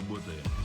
работаем.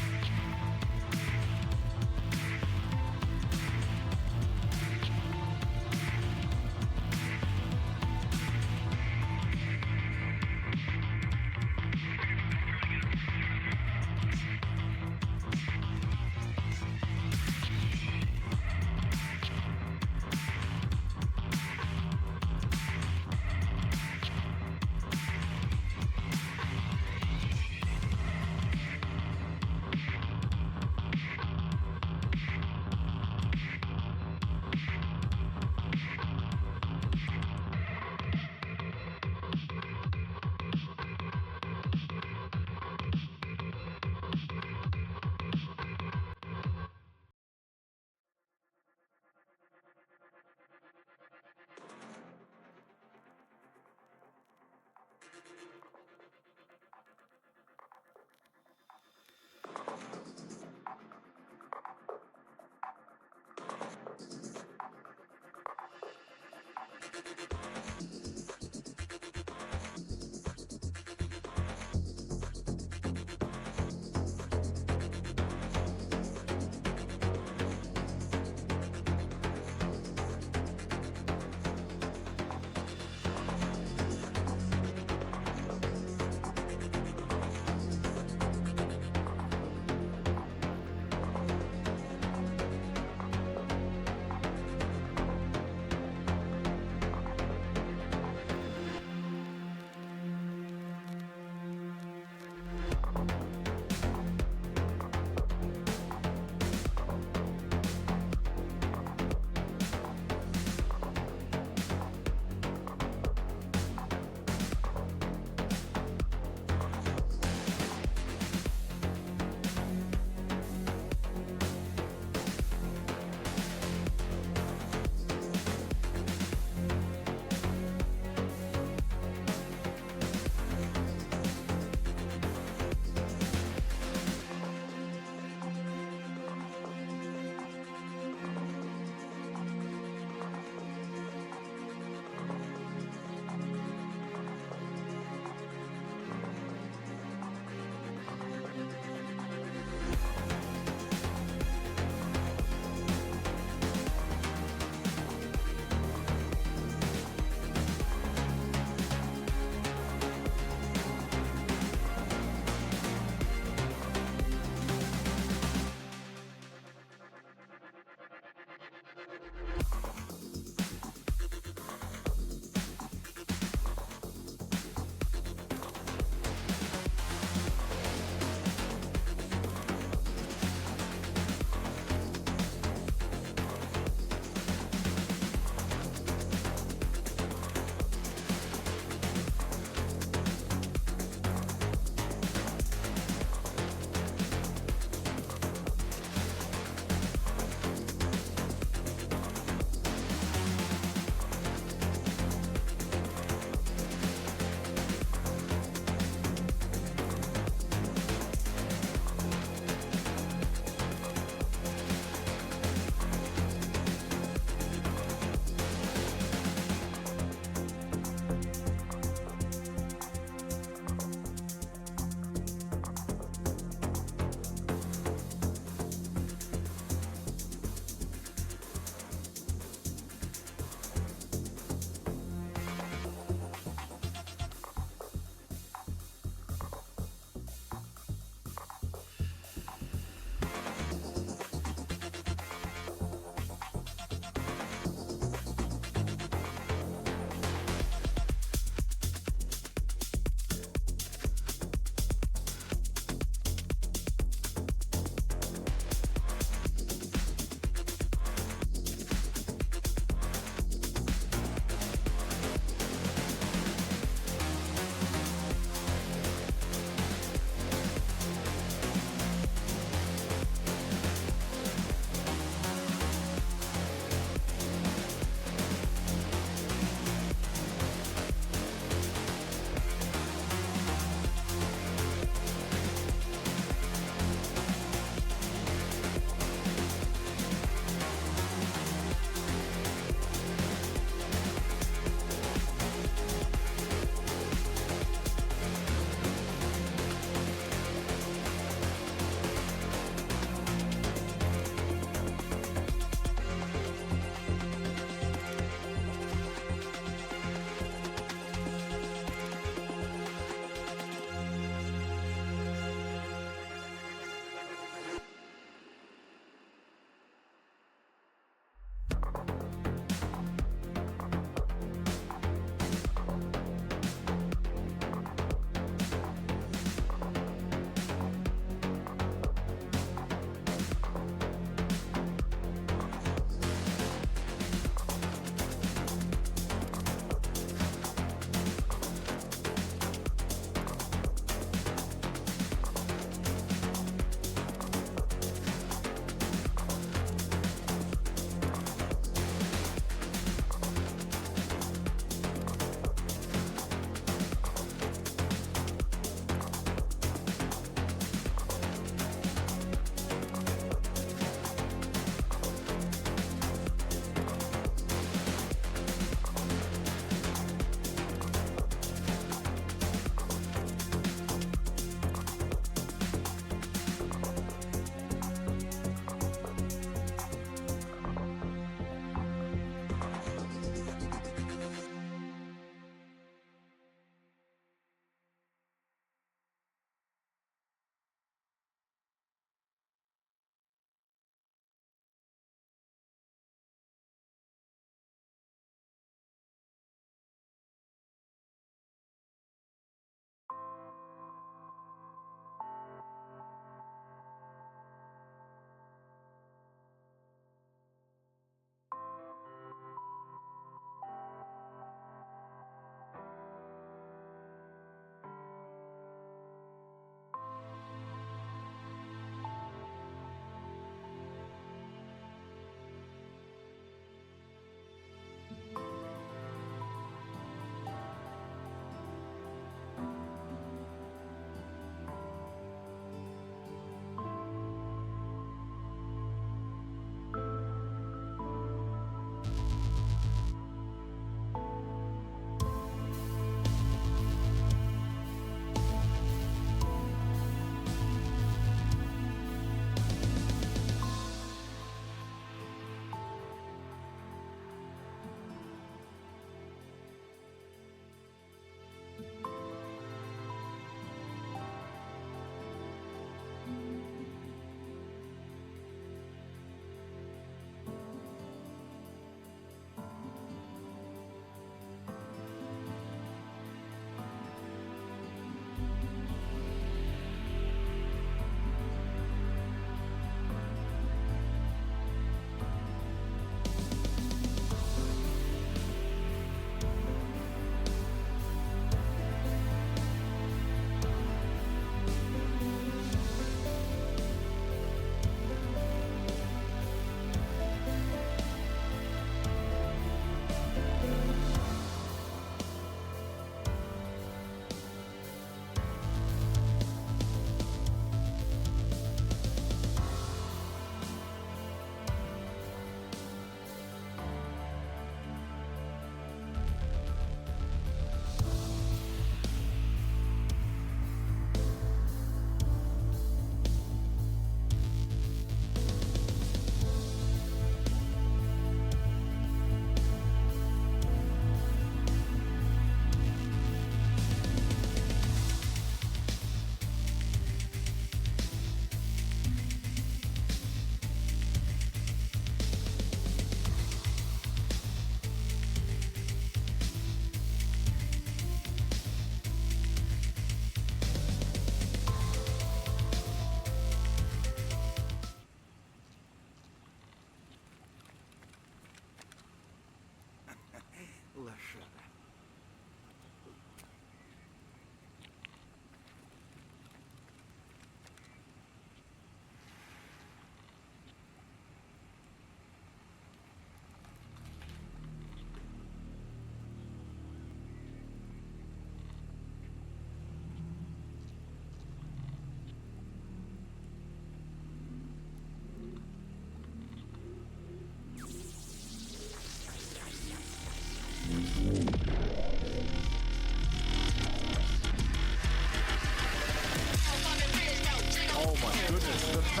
Oh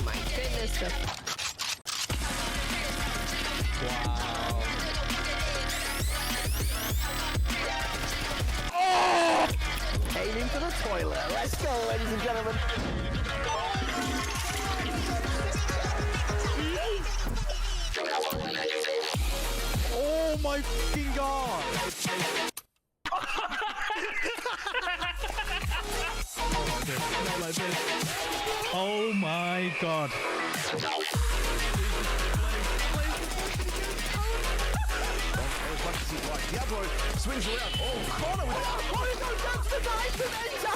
my goodness. Wow. Aiming for the toilet. Let's go, ladies and gentlemen. Oh my fucking god! Not like this. Oh my god. Diablo swings around. Oh, corner with it. Oh, he goes down to the knife and then just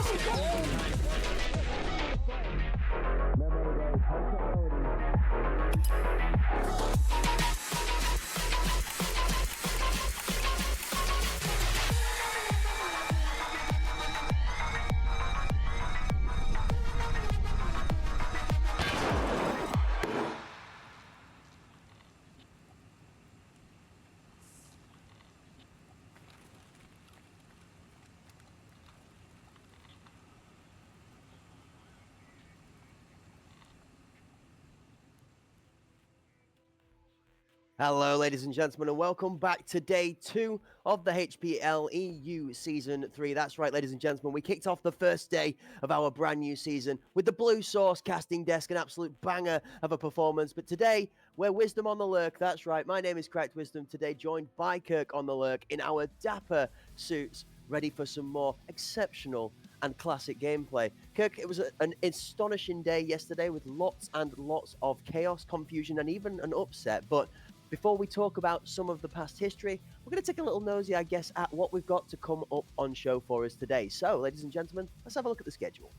Hello, ladies and gentlemen, and welcome back to day 2 of the Hpl EU Season 3. That's right, ladies and gentlemen, we kicked off the first day of our brand new season with the Blue Source casting desk, an absolute banger of a performance. But today, we're Wisdom on the Lurk. That's right, my name is Correct Wisdom, today joined by Kirk on the Lurk in our dapper suits, ready for some more exceptional and classic gameplay. Kirk, it was an astonishing day yesterday with lots and lots of chaos, confusion, and even an upset. But before we talk about some of the past history, we're going to take a little nosy, I guess, at what we've got to come up on show for us today. So, ladies and gentlemen, let's have a look at the schedule.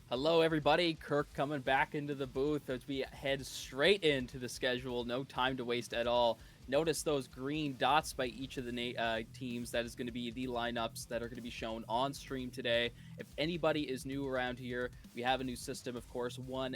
Hello, everybody. Kirk coming back into the booth as we head straight into the schedule. No time to waste at all. Notice those green dots by each of the teams. That is going to be the lineups that are going to be shown on stream today. If anybody is new around here, we have a new system, of course. One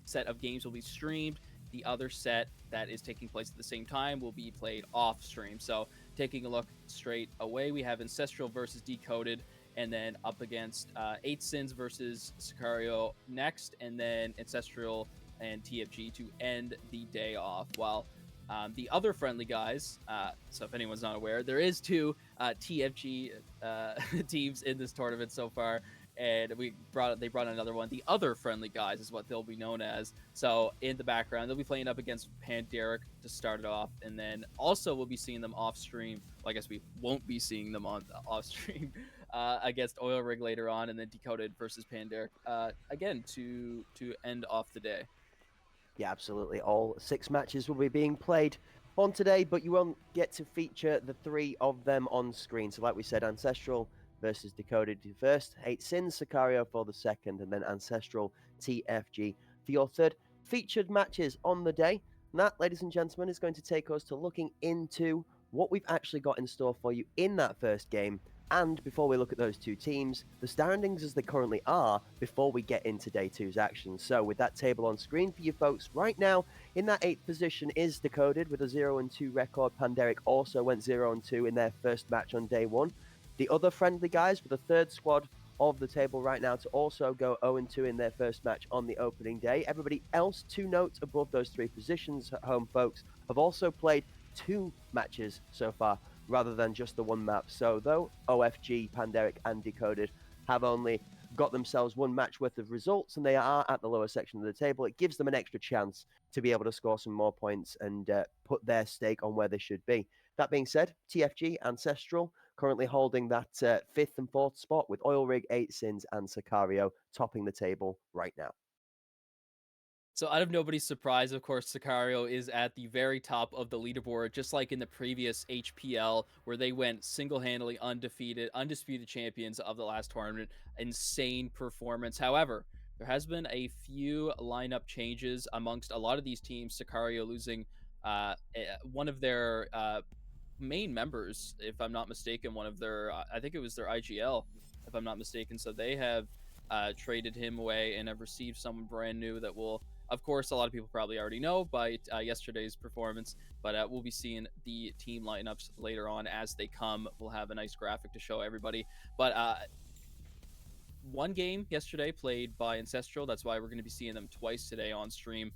set of games will be streamed. The other set that is taking place at the same time will be played off stream. So taking a look straight away, we have Ancestral versus Decoded, and then up against 8 Sins versus Sicario next, and then Ancestral and TFG to end the day off. While the other friendly guys, so if anyone's not aware, there is 2 TFG teams in this tournament so far. And they brought another one. The other friendly guys is what they'll be known as. So in the background, they'll be playing up against Panderic to start it off, and then also we'll be seeing them off stream. Well, I guess we won't be seeing them on off stream against Oil Rig later on, and then Decoded versus Panderic again to end off the day. Yeah, absolutely. All 6 matches will be being played on today, but you won't get to feature the 3 of them on screen. So like we said, Ancestral versus Decoded first, 8 Sins, Sicario for the second, and then Ancestral TFG for your third featured matches on the day. And that, ladies and gentlemen, is going to take us to looking into what we've actually got in store for you in that first game. And before we look at those 2 teams, the standings as they currently are before we get into day 2's action. So with that table on screen for you folks right now, in that 8th position is Decoded with a 0-2 record. Panderic also went 0-2 in their first match on day 1. The other friendly guys with the 3rd squad of the table right now to also go 0-2 in their first match on the opening day. Everybody else 2 notes above those 3 positions at home, folks, have also played 2 matches so far rather than just the 1 map. So though OFG, Panderic and Decoded have only got themselves 1 match worth of results and they are at the lower section of the table, it gives them an extra chance to be able to score some more points and put their stake on where they should be. That being said, TFG, Ancestral, currently holding that 5th and 4th spot with Oil Rig, 8 Sins and Sicario topping the table right now. So out of nobody's surprise, of course, Sicario is at the very top of the leaderboard, just like in the previous HPL, where they went single-handedly undisputed champions of the last tournament. Insane performance. However, there has been a few lineup changes amongst a lot of these teams. Sicario losing one of their main members, if I'm not mistaken, one of their, I think it was their IGL, if I'm not mistaken. So they have traded him away and have received someone brand new that will Of course, a lot of people probably already know by yesterday's performance, but we'll be seeing the team lineups later on as they come. We'll have a nice graphic to show everybody. But one game yesterday played by Ancestral. That's why we're going to be seeing them twice today on stream.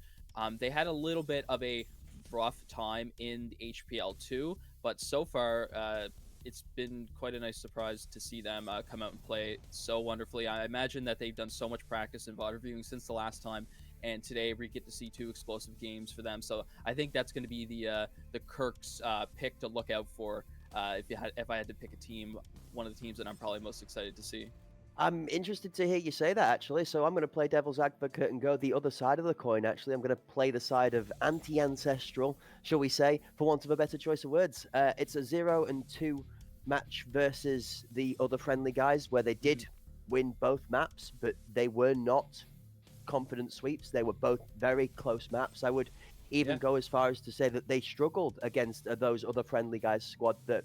They had a little bit of a rough time in the HPL 2, but so far it's been quite a nice surprise to see them come out and play so wonderfully. I imagine that they've done so much practice and VOD reviewing since the last time, and today we get to see 2 explosive games for them. So I think that's going to be the Kirk's pick to look out for if I had to pick a team, one of the teams that I'm probably most excited to see. I'm interested to hear you say that, actually. So I'm going to play devil's advocate and go the other side of the coin, actually. I'm going to play the side of anti-ancestral, shall we say, for want of a better choice of words. It's a 0-2 match versus the other friendly guys where they did win both maps, but they were not confident sweeps. They were both very close maps. I would even go as far as to say that they struggled against those other friendly guys' squad that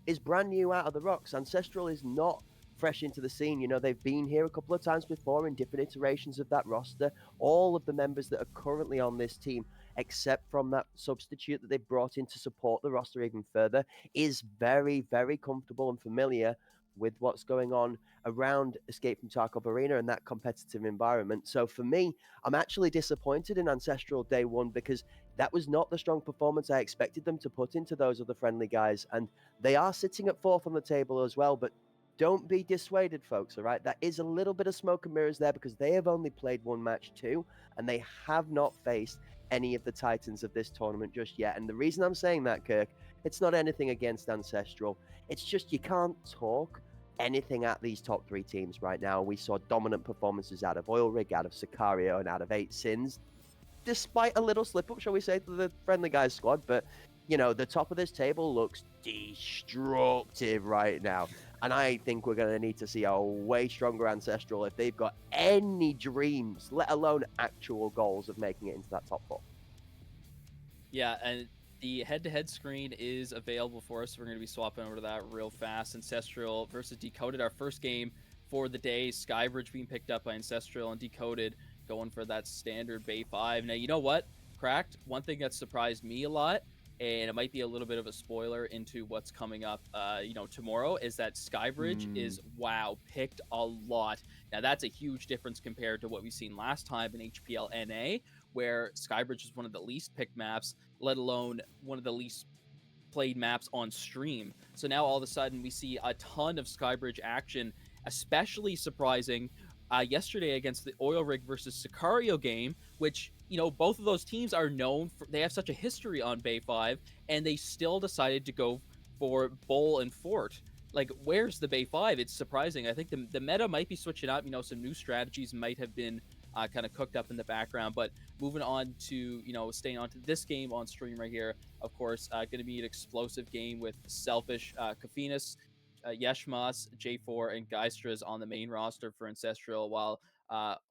is brand new out of the rocks. Ancestral is not fresh into the scene. You know, they've been here a couple of times before in different iterations of that roster. All of the members that are currently on this team, except from that substitute that they've brought in to support the roster even further, is very, very comfortable and familiar with what's going on around Escape from Tarkov Arena and that competitive environment. So for me, I'm actually disappointed in Ancestral day one because that was not the strong performance I expected them to put into those other friendly guys. And they are sitting at 4th on the table as well, but don't be dissuaded, folks, all right? That is a little bit of smoke and mirrors there because they have only played one match too, and they have not faced any of the Titans of this tournament just yet. And the reason I'm saying that, Kirk, it's not anything against Ancestral. It's just you can't talk anything at these top 3 teams right now. We saw dominant performances out of Oil Rig, out of Sicario, and out of 8sins, despite a little slip-up, shall we say, to the friendly guys squad. But, you know, the top of this table looks destructive right now. And I think we're going to need to see a way stronger Ancestral if they've got any dreams, let alone actual goals of making it into that top 4. Yeah, and the head-to-head screen is available for us. So we're going to be swapping over to that real fast. Ancestral versus Decoded, our first game for the day. Skybridge being picked up by Ancestral, and Decoded going for that standard Bay 5. Now, you know what, Cracked? One thing that surprised me a lot, and it might be a little bit of a spoiler into what's coming up, tomorrow, is that Skybridge is, picked a lot. Now, that's a huge difference compared to what we've seen last time in HPL NA, where Skybridge is one of the least picked maps, let alone one of the least played maps on stream. So now all of a sudden we see a ton of Skybridge action, especially surprising yesterday against the Oil Rig versus Sicario game, which, you know, both of those teams are known for, they have such a history on Bay 5, and they still decided to go for Bull and Fort. Like, where's the Bay 5? It's surprising. I think the meta might be switching up. You know, some new strategies might have been kind of cooked up in the background. But moving on to, you know, staying on to this game on stream right here, of course, going to be an explosive game with Selfish, Kafinas, Yeshmas, J4, and Geistras on the main roster for Ancestral, while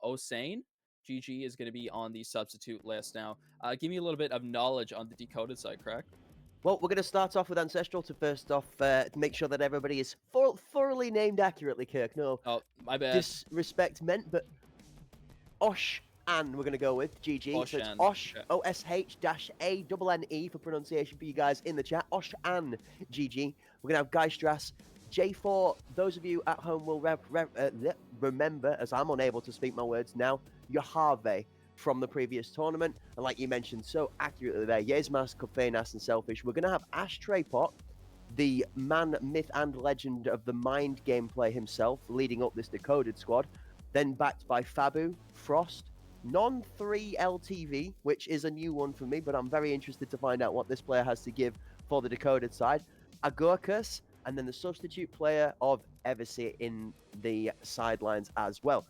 Osane, GG, is going to be on the substitute list. Now, give me a little bit of knowledge on the Decoded side, correct? Well, we're going to start off with Ancestral to first off make sure that everybody is thoroughly named accurately, Kirk. No my bad. Disrespect meant, but Osh An we're going to go with, GG. Osh so it's An, Osh, okay. OSH-A-N-N-E for pronunciation for you guys in the chat. Osh An, GG. We're going to have Geistras, J4. Those of you at home will remember, as I'm unable to speak my words now, Yahave from the previous tournament. And like you mentioned so accurately there, Yezmas, Kofenas, and Selfish. We're going to have Ashtray Pot, the man, myth, and legend of the mind gameplay himself, leading up this Decoded squad. Then backed by Fabu, Frost, Non-3 LTV, which is a new one for me, but I'm very interested to find out what this player has to give for the Decoded side. Agurkus, and then the substitute player of Eversea in the sidelines as well.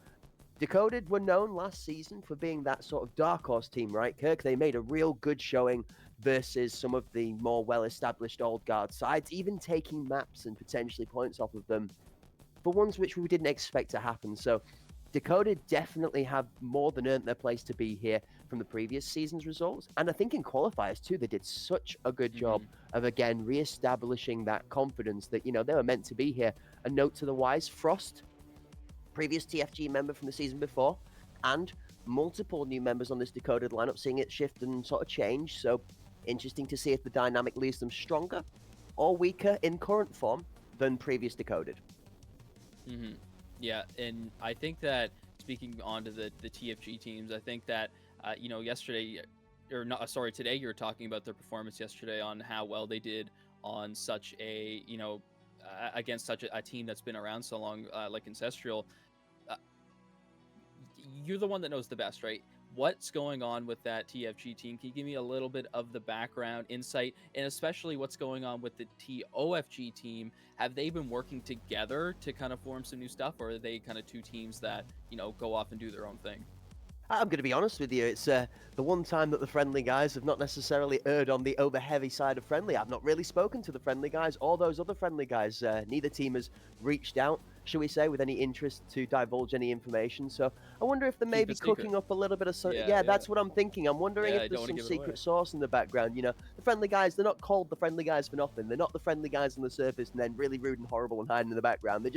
Decoded were known last season for being that sort of dark horse team, right, Kirk? They made a real good showing versus some of the more well-established old guard sides, even taking maps and potentially points off of them for ones which we didn't expect to happen. So Decoded definitely have more than earned their place to be here from the previous season's results. And I think in qualifiers too, they did such a good job of, again, re-establishing that confidence that, you know, they were meant to be here. A note to the wise, Frost, previous TFG member from the season before, and multiple new members on this Decoded lineup, seeing it shift and sort of change. So interesting to see if the dynamic leaves them stronger or weaker in current form than previous Decoded. Yeah, and I think that speaking on to the TFG teams, I think that yesterday, or not, sorry, today you were talking about their performance yesterday on how well they did on such a against such a team that's been around so long, like Ancestral. Uh, you're the one that knows the best, right? What's going on with that TFG team? Can you give me a little bit of the background, insight, and especially what's going on with the TOFG team? Have they been working together to kind of form some new stuff, or are they kind of two teams that, go off and do their own thing? I'm going to be honest with you. It's the one time that the friendly guys have not necessarily erred on the over-heavy side of friendly. I've not really spoken to the friendly guys or those other friendly guys. Neither team has reached out, shall we say, with any interest to divulge any information. So I wonder if they're Keep maybe it secret. cooking up a little bit of... Yeah. That's what I'm thinking. I'm wondering Yeah, I if don't there's wanna some give it away. secret sauce in the background. The friendly guys, they're not called the friendly guys for nothing. They're not the friendly guys on the surface and then really rude and horrible and hiding in the background.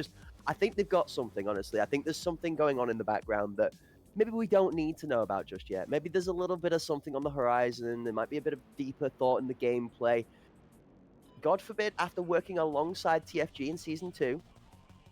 I think they've got something, honestly. I think there's something going on in the background that maybe we don't need to know about just yet. Maybe there's a little bit of something on the horizon. There might be a bit of deeper thought in the gameplay. God forbid, after working alongside TFG in Season 2,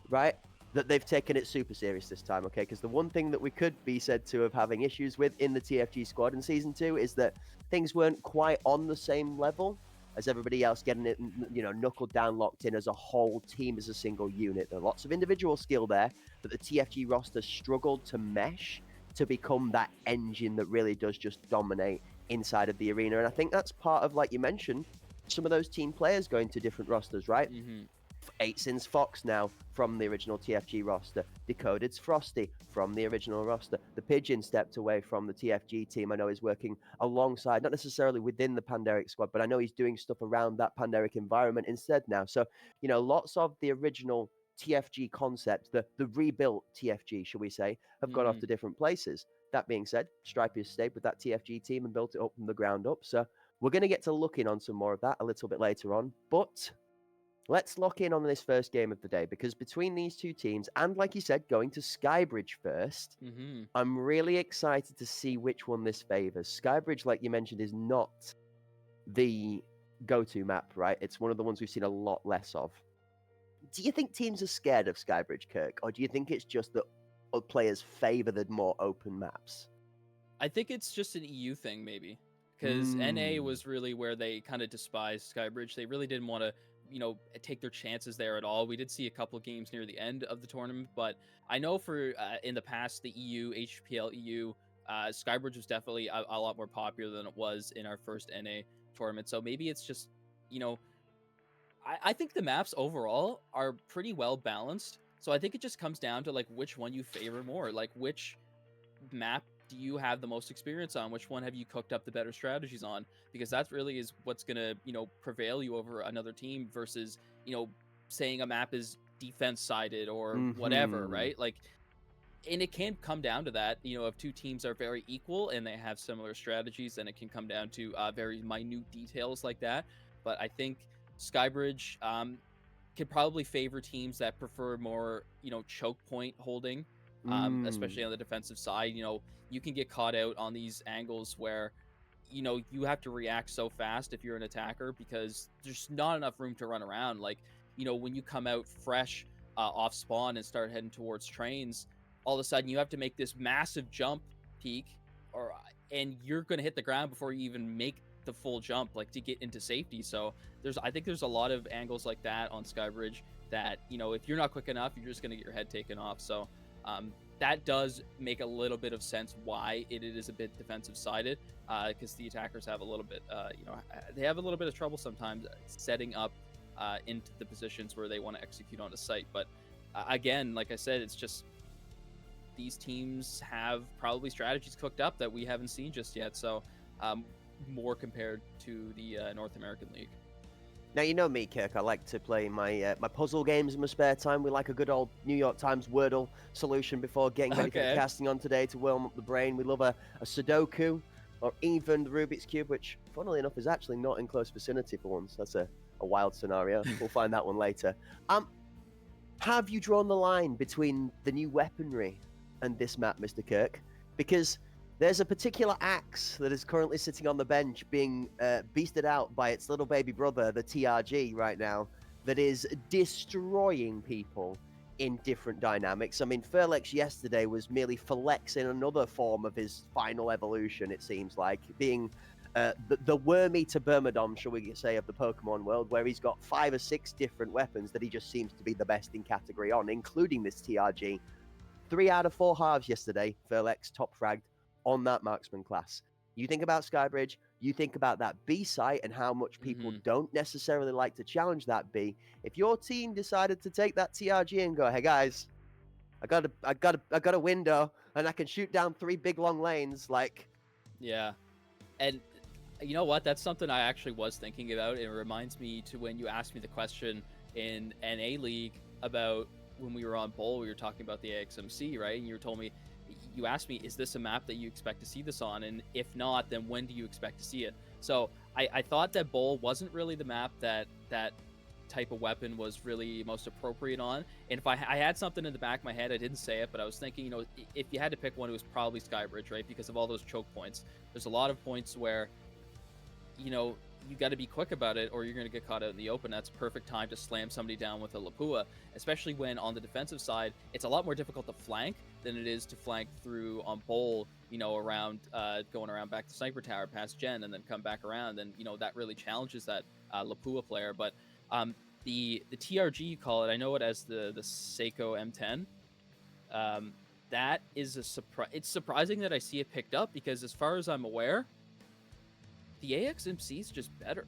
right, that they've taken it super serious this time, okay? Because the one thing that we could be said to have having issues with in the TFG squad in Season 2 is that things weren't quite on the same level as everybody else, getting it, knuckled down, locked in as a whole team, as a single unit. There are lots of individual skill there, but the TFG roster struggled to mesh to become that engine that really does just dominate inside of the arena. And I think that's part of, like you mentioned, some of those team players going to different rosters, right? 8sin's Fox now from the original TFG roster. Decoded's Frosty from the original roster. The Pigeon stepped away from the TFG team. I know he's working alongside, not necessarily within the Panderic squad, but I know he's doing stuff around that Panderic environment instead now. So, lots of the original TFG concept, the rebuilt TFG, shall we say, have gone off to different places. That being said, Stripey has stayed with that TFG team and built it up from the ground up. So we're going to get to looking on some more of that a little bit later on. But let's lock in on this first game of the day, because between these two teams, and like you said, going to Skybridge first, I'm really excited to see which one this favors. Skybridge, like you mentioned, is not the go-to map, right? It's one of the ones we've seen a lot less of. Do you think teams are scared of Skybridge, Kirk? Or do you think it's just that players favor the more open maps? I think it's just an EU thing, maybe. Because NA was really where they kind of despised Skybridge. They really didn't want to, take their chances there at all. We did see a couple of games near the end of the tournament, but I know for in the past, the EU, Hpl EU, Skybridge was definitely a lot more popular than it was in our first NA tournament. So maybe it's just, I think the maps overall are pretty well balanced. So I think it just comes down to like which one you favor more, like which map do you have the most experience on, which one have you cooked up the better strategies on, because that really is what's gonna prevail you over another team versus saying a map is defense sided or whatever, right? Like, and it can come down to that. If two teams are very equal and they have similar strategies, then it can come down to very minute details like that. But I think Skybridge could probably favor teams that prefer more choke point holding, especially on the defensive side. You can get caught out on these angles where you have to react so fast if you're an attacker, because there's not enough room to run around. Like, when you come out fresh off spawn and start heading towards trains, all of a sudden you have to make this massive jump peak, and you're going to hit the ground before you even make the full jump, like to get into safety. So I think there's a lot of angles like that on Skybridge that if you're not quick enough, you're just going to get your head taken off. So that does make a little bit of sense why it is a bit defensive sided, because the attackers have a little bit they have a little bit of trouble sometimes setting up into the positions where they want to execute on a site. But again, like I said, it's just these teams have probably strategies cooked up that we haven't seen just yet. So more compared to the North American League. Now, you know me, Kirk. I like to play my my puzzle games in my spare time. We like a good old New York Times Wordle solution before getting ready for the casting on today to warm up the brain. We love a Sudoku or even the Rubik's Cube, which, funnily enough, is actually not in close vicinity for once. That's a wild scenario. We'll find that one later. Have you drawn the line between the new weaponry and this map, Mr. Kirk? Because There's a particular axe that is currently sitting on the bench being beasted out by its little baby brother, the TRG, right now, that is destroying people in different dynamics. I mean, Furlex yesterday was merely Flex in another form of his final evolution, it seems like, being the Wormy-to Burmadom, shall we say, of the Pokemon world, where he's got 5 or 6 different weapons that he just seems to be the best in category on, including this TRG. 3 out of 4 halves yesterday, Furlex top fragged on that marksman class. You think about Skybridge, you think about that B site and how much people don't necessarily like to challenge that B. If your team decided to take that TRG and go, hey guys, I got a window and I can shoot down 3 big long lanes, like, Yeah. And you know what? That's something I actually was thinking about. It reminds me to when you asked me the question in NA League about when we were on Bowl, we were talking about the AXMC, right? And you told me, you asked me, is this a map that you expect to see this on? And if not, then when do you expect to see it? So I thought that Bowl wasn't really the map that type of weapon was really most appropriate on. And if I had something in the back of my head, I didn't say it, but I was thinking, you know, if you had to pick one, it was probably Skybridge, right? Because of all those choke points. There's a lot of points where, you know, you got to be quick about it or you're going to get caught out in the open. That's perfect time to slam somebody down with a Lapua, especially when on the defensive side, it's a lot more difficult to flank than it is to flank through on Bowl, you know, around going around back to Sniper Tower past Gen and then come back around. And, you know, that really challenges that Lapua player. But the TRG, you call it, I know it as the Seiko M10. That is a surprise. It's surprising that I see it picked up because as far as I'm aware, the AXMC is just better.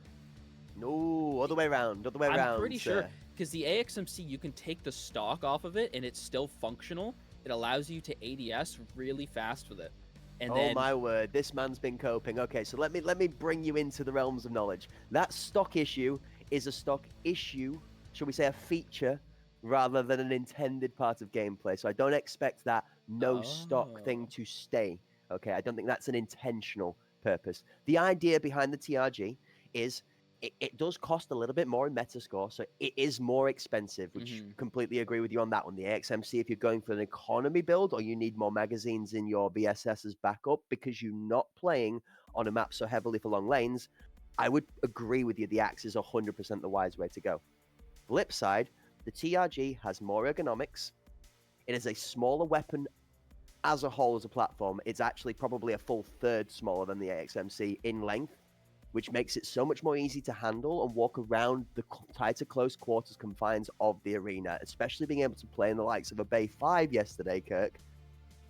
no, other way around, other way around. I'm pretty sure because the AXMC, you can take the stock off of it and it's still functional. It allows you to ADS really fast with it. And oh my word, this man's been coping. Okay, so let me bring you into the realms of knowledge. That stock issue is a stock issue, shall we say a feature, rather than an intended part of gameplay. So I don't expect that no stock thing to stay. Okay, I don't think that's an intentional purpose. The idea behind the TRG is it does cost a little bit more in Metascore, so it is more expensive, which completely agree with you on that one. The AXMC, if you're going for an economy build or you need more magazines in your BSS as backup because you're not playing on a map so heavily for long lanes, I would agree with you. The Axe is 100% the wise way to go. Flip side, the TRG has more ergonomics. It is a smaller weapon as a whole as a platform. It's actually probably a full third smaller than the AXMC in length, which makes it so much more easy to handle and walk around the tighter close quarters confines of the arena, especially being able to play in the likes of a Bay 5 yesterday, Kirk.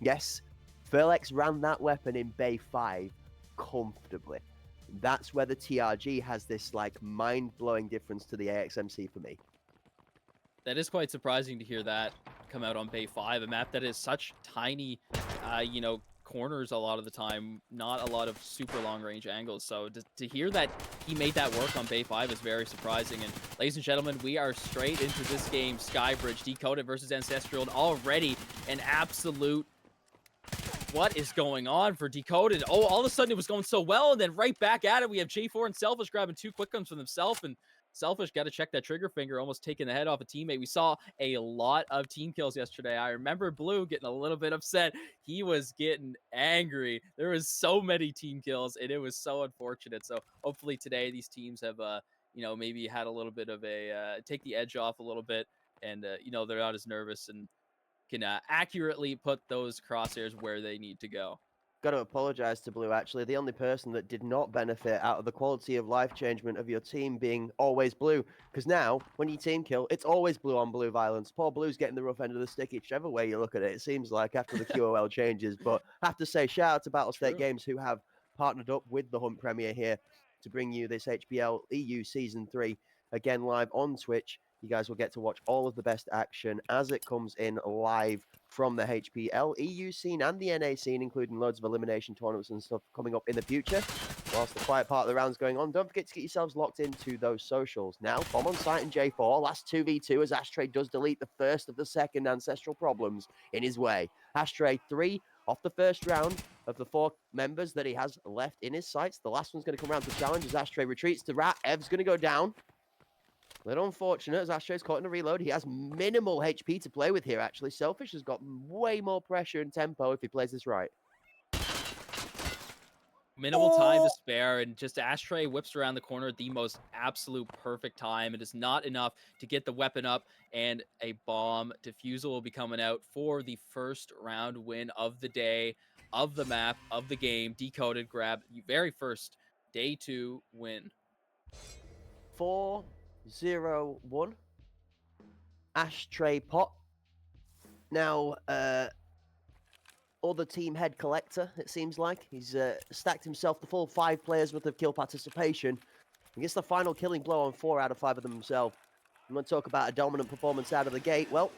Yes, Furlex ran that weapon in Bay 5 comfortably. That's where the TRG has this like mind-blowing difference to the AXMC for me. That is quite surprising to hear that come out on Bay 5, a map that is such tiny, you know, corners a lot of the time, not a lot of super long range angles. So to hear that he made that work on Bay 5 is very surprising. And ladies and gentlemen, we are straight into this game, Skybridge, Decoded versus Ancestral, and already an absolute... What is going on for Decoded? Oh, all of a sudden it was going so well, and then right back at it, we have J4 and Selfish grabbing 2 quick comes for themselves, and Selfish got to check that trigger finger, almost taking the head off a teammate. We saw a lot of team kills yesterday. I remember Blue getting a little bit upset. He was getting angry. There was so many team kills, and it was so unfortunate. So hopefully today these teams have, you know, maybe had a little bit of a, take the edge off a little bit, and, you know, they're not as nervous and can accurately put those crosshairs where they need to go. Got to apologize to Blue, actually. The only person that did not benefit out of the quality of life changement of your team being always Blue. Because now, when you team kill, it's always Blue on Blue violence. Poor Blue's getting the rough end of the stick, whichever way you look at it, it seems like, after the QOL changes. But I have to say, shout out to Battlestate Games, who have partnered up with the Hunt Premier here to bring you this HPL EU Season 3, again, live on Twitch. You guys will get to watch all of the best action as it comes in live from the HPL EU scene and the NA scene, including loads of elimination tournaments and stuff coming up in the future. Whilst the quiet part of the round's going on, don't forget to get yourselves locked into those socials. Now, Bomb on site and J4, last 2v2 as Ashtray does delete the first of the second Ancestral problems in his way. Ashtray 3 off the first round of the 4 members that he has left in his sights. The last one's going to come around to challenge as Ashtray retreats to Rat. Ev's going to go down. Little unfortunate as Astray's caught in a reload. He has minimal HP to play with here, actually. Selfish has got way more pressure and tempo if he plays this right. Minimal time to spare, and just Ashtray whips around the corner at the most absolute perfect time. It is not enough to get the weapon up, and a bomb defusal will be coming out for the first round win of the day, of the map, of the game. Decoded grab the very first day 2 win. 4-0-1. Ashtray pot. Now, other team head collector, it seems like. He's stacked himself the full 5 players worth of kill participation. He gets the final killing blow on 4 out of 5 of them himself. I'm going to talk about a dominant performance out of the gate. Well,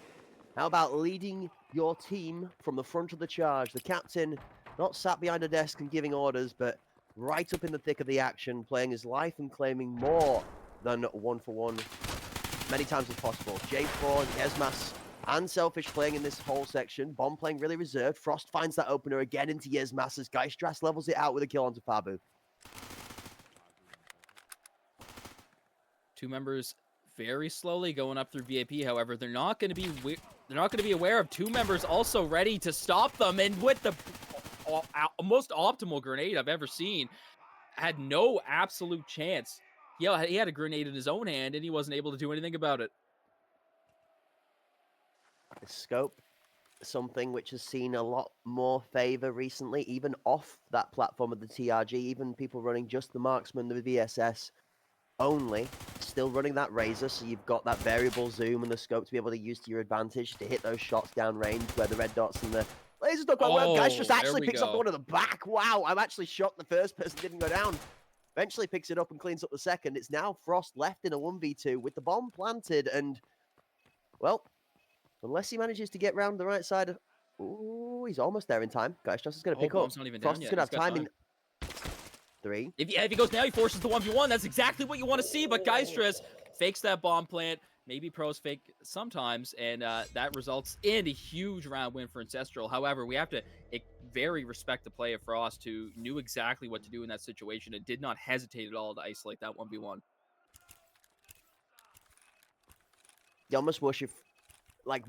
how about leading your team from the front of the charge? The captain, not sat behind a desk and giving orders, but right up in the thick of the action, playing his life and claiming more than 1-for-1 many times as possible. J4, Yesmas, and Selfish playing in this whole section. Bomb playing really reserved. Frost finds that opener again into Yesmas as Geistras levels it out with a kill onto Fabu. 2 members very slowly going up through VIP. However, they're not going to be aware of 2 members also ready to stop them, and with the most optimal grenade I've ever seen, had no absolute chance. Yeah, he had a grenade in his own hand, and he wasn't able to do anything about it. The scope, something which has seen a lot more favor recently, even off that platform of the TRG, even people running just the marksman, the VSS only, still running that Razor, so you've got that variable zoom and the scope to be able to use to your advantage to hit those shots down range where the red dots and the lasers don't quite work. Guys just actually picks up the one at the back. Wow, I'm actually shocked the first person didn't go down. Eventually picks it up and cleans up the second. It's now Frost left in a 1v2 with the bomb planted, and, well, unless he manages to get round the right side of... Ooh, he's almost there in time. Geistras is going to pick up. Not even Frost is going to have time in... 3. If he goes now, he forces the 1v1. That's exactly what you want to see, but Geistras fakes that bomb plant. Maybe pros fake sometimes, and that results in a huge round win for Ancestral. However, we have to very respect the play of Frost, who knew exactly what to do in that situation and did not hesitate at all to isolate that 1v1. You almost wish if... Like,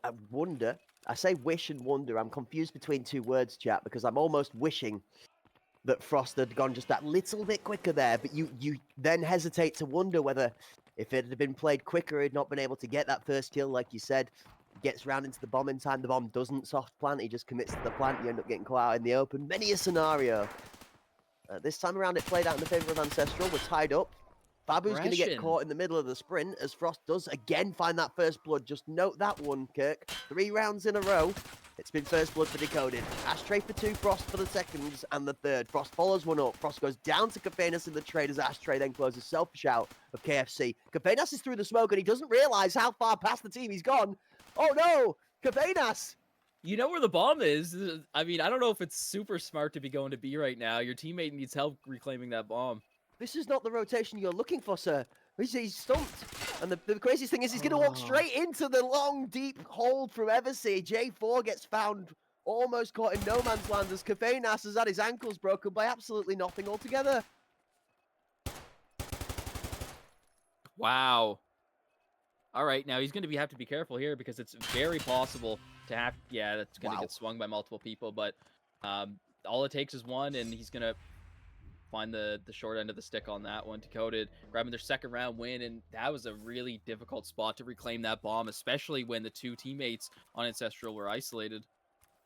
I wonder... I say wish and wonder. I'm confused between 2 words, chat, because I'm almost wishing that Frost had gone just that little bit quicker there, but you then hesitate to wonder whether if it had been played quicker, he'd not been able to get that first kill, like you said. Gets round into the bomb in time, the bomb doesn't soft plant, he just commits to the plant, you end up getting caught out in the open. Many a scenario. This time around it played out in the favour of Ancestral, we're tied up. Fabu's going to get caught in the middle of the sprint as Frost does again find that first blood. Just note that one, Kirk. 3 rounds in a row. It's been first blood for Decoded. Ashtray for 2, Frost for the seconds, and the third. Frost follows one up. Frost goes down to Kafenas in the trade as Ashtray then closes Selfish out of KFC. Kafenas is through the smoke and he doesn't realize how far past the team he's gone. Oh no, Kafenas! You know where the bomb is. I mean, I don't know if it's super smart to be going to B right now. Your teammate needs help reclaiming that bomb. This is not the rotation you're looking for, sir. He's stumped. And the craziest thing is he's going to walk straight into the long, deep hold from Eversea. J4 gets found almost caught in no man's land as Kafenas has had his ankles broken by absolutely nothing altogether. Wow. All right, now he's going to have to be careful here because it's very possible to have... Yeah, that's going to get swung by multiple people, but all it takes is one, and he's going to find the short end of the stick on that one. Decoded grabbing their second round win, and that was a really difficult spot to reclaim that bomb, especially when the 2 teammates on Ancestral were isolated.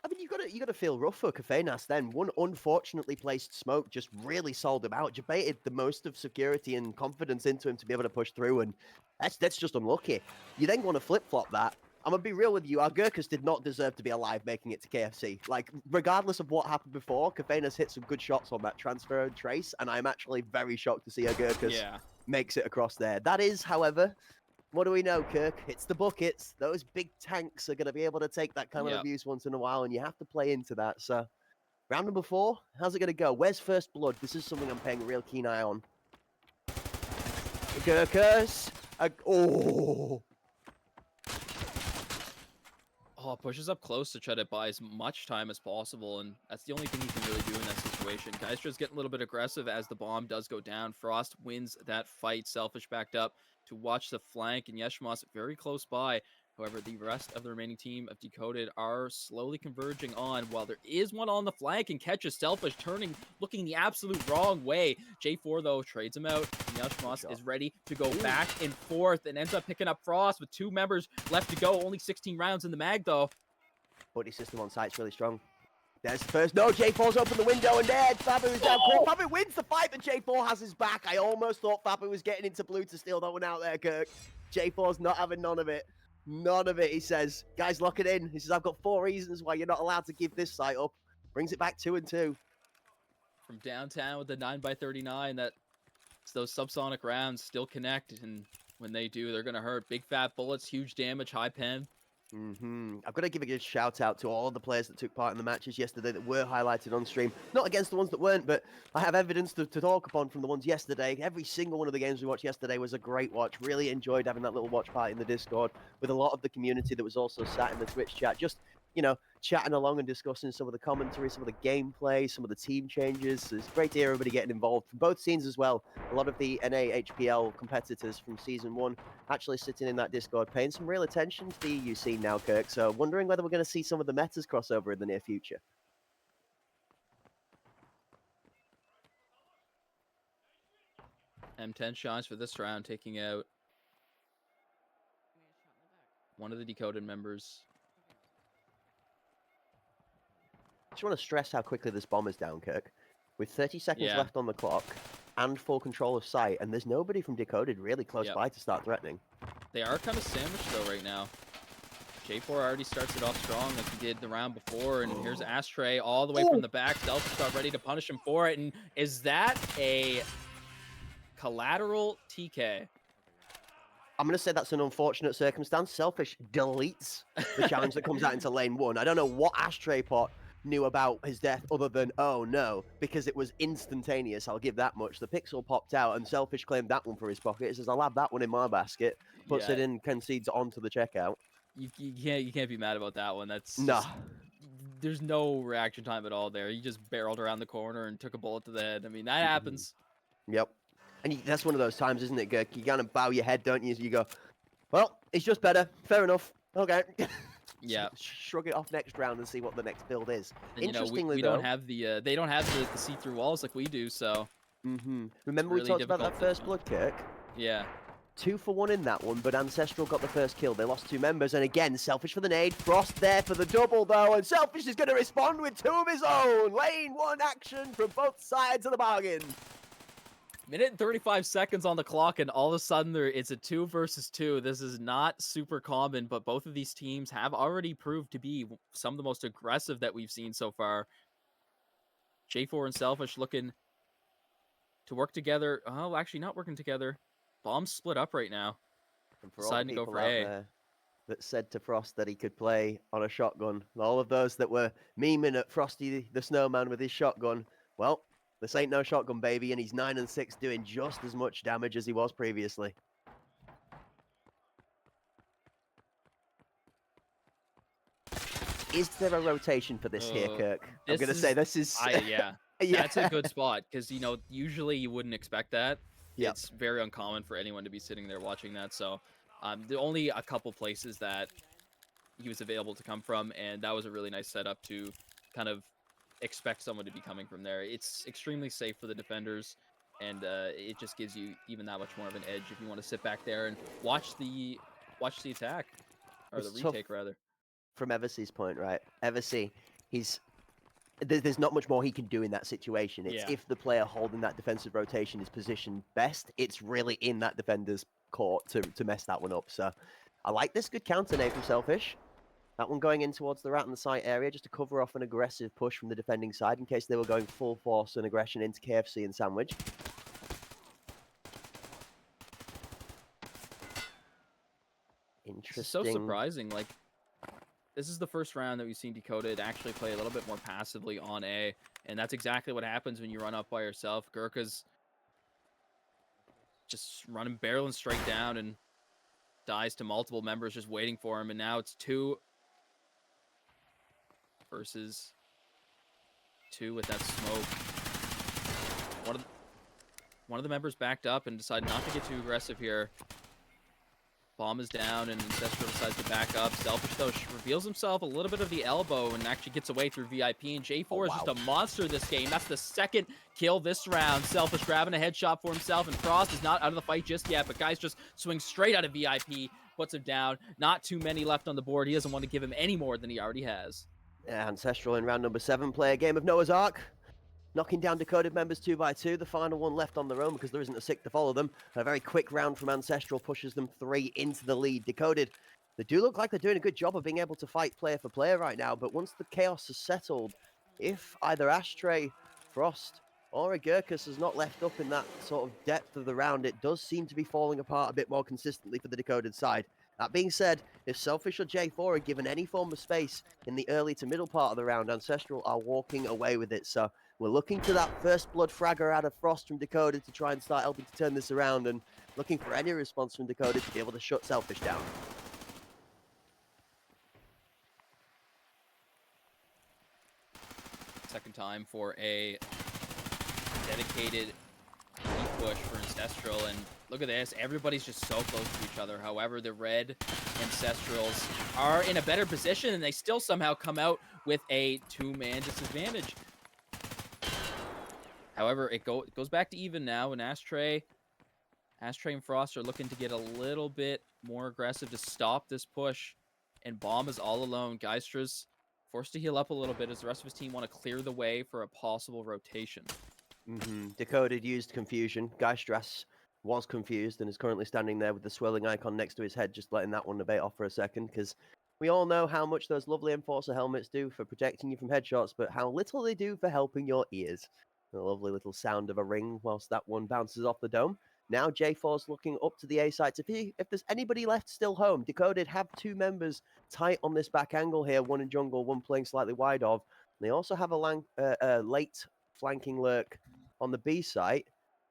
I mean, you got to feel rough for Kafenas then. One unfortunately placed smoke just really sold him out. Debated the most of security and confidence into him to be able to push through, and that's just unlucky. You then want to flip-flop that. I'm going to be real with you. Our Gurkhas did not deserve to be alive making it to KFC. Like, regardless of what happened before, Kafenas hit some good shots on that transfer and trace, and I'm actually very shocked to see our Gurkhas makes it across there. That is, however, what do we know, Kirk? It's the buckets. Those big tanks are going to be able to take that kind of abuse once in a while, and you have to play into that. So, round number 4, how's it going to go? Where's first blood? This is something I'm paying a real keen eye on. The Gurkhas. Oh, pushes up close to try to buy as much time as possible, and that's the only thing he can really do in that situation. Geistra's getting a little bit aggressive as the bomb does go down. Frost wins that fight. Selfish backed up to watch the flank, and Yeshmas very close by. However, the rest of the remaining team of Decoded are slowly converging on, while there is one on the flank, and Catch is Selfish turning, looking the absolute wrong way. J4, though, trades him out. Yashmas is ready to go back and forth and ends up picking up Frost with 2 members left to go. Only 16 rounds in the mag, though. Buddy system on site's really strong. There's the first. No, J4's opened the window and dead. Fabu is down. Fabu wins the fight, but J4 has his back. I almost thought Fabu was getting into blue to steal that one out there, Kirk. J4's not having none of it. None of it, he says. Guys, lock it in. He says, I've got 4 reasons why you're not allowed to give this site up. Brings it back 2-2. From downtown with the 9x39, that's those subsonic rounds still connect, and when they do, they're going to hurt. Big fat bullets, huge damage, high pen. I've got to give a good shout out to all of the players that took part in the matches yesterday that were highlighted on stream. Not against the ones that weren't, but I have evidence to talk upon from the ones yesterday. Every single one of the games we watched yesterday was a great watch. Really enjoyed having that little watch party in the Discord with a lot of the community that was also sat in the Twitch chat. Just, you know, chatting along and discussing some of the commentary, some of the gameplay, some of the team changes. It's great to hear everybody getting involved from both scenes as well. A lot of the NA Hpl competitors from Season 1 actually sitting in that Discord paying some real attention to the EU scene now, Kirk. So wondering whether we're going to see some of the metas crossover in the near future. M10 shots for this round, taking out one of the Decoded members. I just want to stress how quickly this bomb is down, Kirk. With 30 seconds left on the clock and full control of site, and there's nobody from Decoded really close by to start threatening. They are kind of sandwiched, though, right now. J4 already starts it off strong like he did the round before, and here's Ashtray all the way from the back. Selfish got ready to punish him for it, and is that a collateral TK? I'm going to say that's an unfortunate circumstance. Selfish deletes the challenge that comes out into lane 1. I don't know what Ashtray Pot knew about his death other than, oh no, because it was instantaneous, I'll give that much. The pixel popped out and Selfish claimed that one for his pocket. He says, I'll have that one in my basket, puts it in, concedes onto the checkout. You can't be mad about that one. That's nah. There's no reaction time at all there. He just barreled around the corner and took a bullet to the head. I mean, that happens. Yep. And that's one of those times, isn't it, Gurk? You kind of bow your head, don't you? You go, well, it's just better. Fair enough. Okay. Yeah. Shrug it off next round and see what the next build is. And, interestingly, we though, don't have the they don't have the see-through walls like we do, so. Remember we talked about that first blood, Kirk? Yeah. 2 for 1 in that one, but Ancestral got the first kill. They lost 2 members, and again, Selfish for the nade. Frost there for the double, though, and Selfish is going to respond with 2 of his own. Lane 1 action from both sides of the bargain. Minute and 35 seconds on the clock, and all of a sudden it's a 2 versus 2. This is not super common, but both of these teams have already proved to be some of the most aggressive that we've seen so far. J4 and Selfish looking to work together. Oh, actually not working together. Bombs split up right now. And for all the Deciding to go people for out A. there that said to Frost that he could play on a shotgun, all of those that were memeing at Frosty the Snowman with his shotgun, well, this ain't no shotgun, baby, and he's 9 and 6, doing just as much damage as he was previously. Is there a rotation for this here, Kirk? I'm going to say this is... yeah. That's a good spot, because, you know, usually you wouldn't expect that. Yep. It's very uncommon for anyone to be sitting there watching that, so the only a couple places that he was available to come from, and that was a really nice setup to kind of expect someone to be coming from there. It's extremely safe for the defenders, and it just gives you even that much more of an edge if you want to sit back there and watch the attack, or the retake rather. From Eversy's point, right? Eversy, there's not much more he can do in that situation. It's if the player holding that defensive rotation is positioned best, it's really in that defender's court to mess that one up. So I like this good counter nade from Selfish. That one going in towards the rat in the site area just to cover off an aggressive push from the defending side in case they were going full force and aggression into KFC and Sandwich. Interesting. It's so surprising. Like, this is the first round that we've seen Decoded actually play a little bit more passively on A, and that's exactly what happens when you run up by yourself. Gurkha's just barreling straight down and dies to multiple members just waiting for him, and now it's 2 versus 2 with that smoke. One of the members backed up and decided not to get too aggressive here. Bomb is down, and Ancestral decides to back up. Selfish, though, reveals himself a little bit of the elbow and actually gets away through VIP. And J4 is just a monster this game. That's the second kill this round. Selfish grabbing a headshot for himself, and Frost is not out of the fight just yet, but guys just swing straight out of VIP, puts him down. Not too many left on the board. He doesn't want to give him any more than he already has. Yeah, Ancestral in round number 7 play a game of Noah's Ark. Knocking down Decoded members 2 by 2, the final one left on their own because there isn't a 6 to follow them. A very quick round from Ancestral pushes them 3 into the lead. Decoded, they do look like they're doing a good job of being able to fight player for player right now, but once the chaos has settled, if either Ashtray, Frost, or Agurkus is not left up in that sort of depth of the round, it does seem to be falling apart a bit more consistently for the Decoded side. That being said, if Selfish or J4 are given any form of space in the early to middle part of the round, Ancestral are walking away with it. So we're looking to that first blood fragger out of Frost from Decoded to try and start helping to turn this around, and looking for any response from Decoded to be able to shut Selfish down. Second time for a dedicated push for Ancestral, and look at this, everybody's just so close to each other. However, the red Ancestrals are in a better position, and they still somehow come out with a 2-man disadvantage. However, it goes back to even now, and Ashtray and Frost are looking to get a little bit more aggressive to stop this push, and Bomb is all alone. Geistra's forced to heal up a little bit as the rest of his team want to clear the way for a possible rotation. Decoded used confusion. Geistras was confused and is currently standing there with the swirling icon next to his head, just letting that one debate off for a second, because we all know how much those lovely Enforcer helmets do for protecting you from headshots, but how little they do for helping your ears. The lovely little sound of a ring whilst that one bounces off the dome. Now J4's looking up to the A site to see if there's anybody left still home. Decoded have 2 members tight on this back angle here, one in jungle, one playing slightly wide of. They also have a late flanking lurk on the B site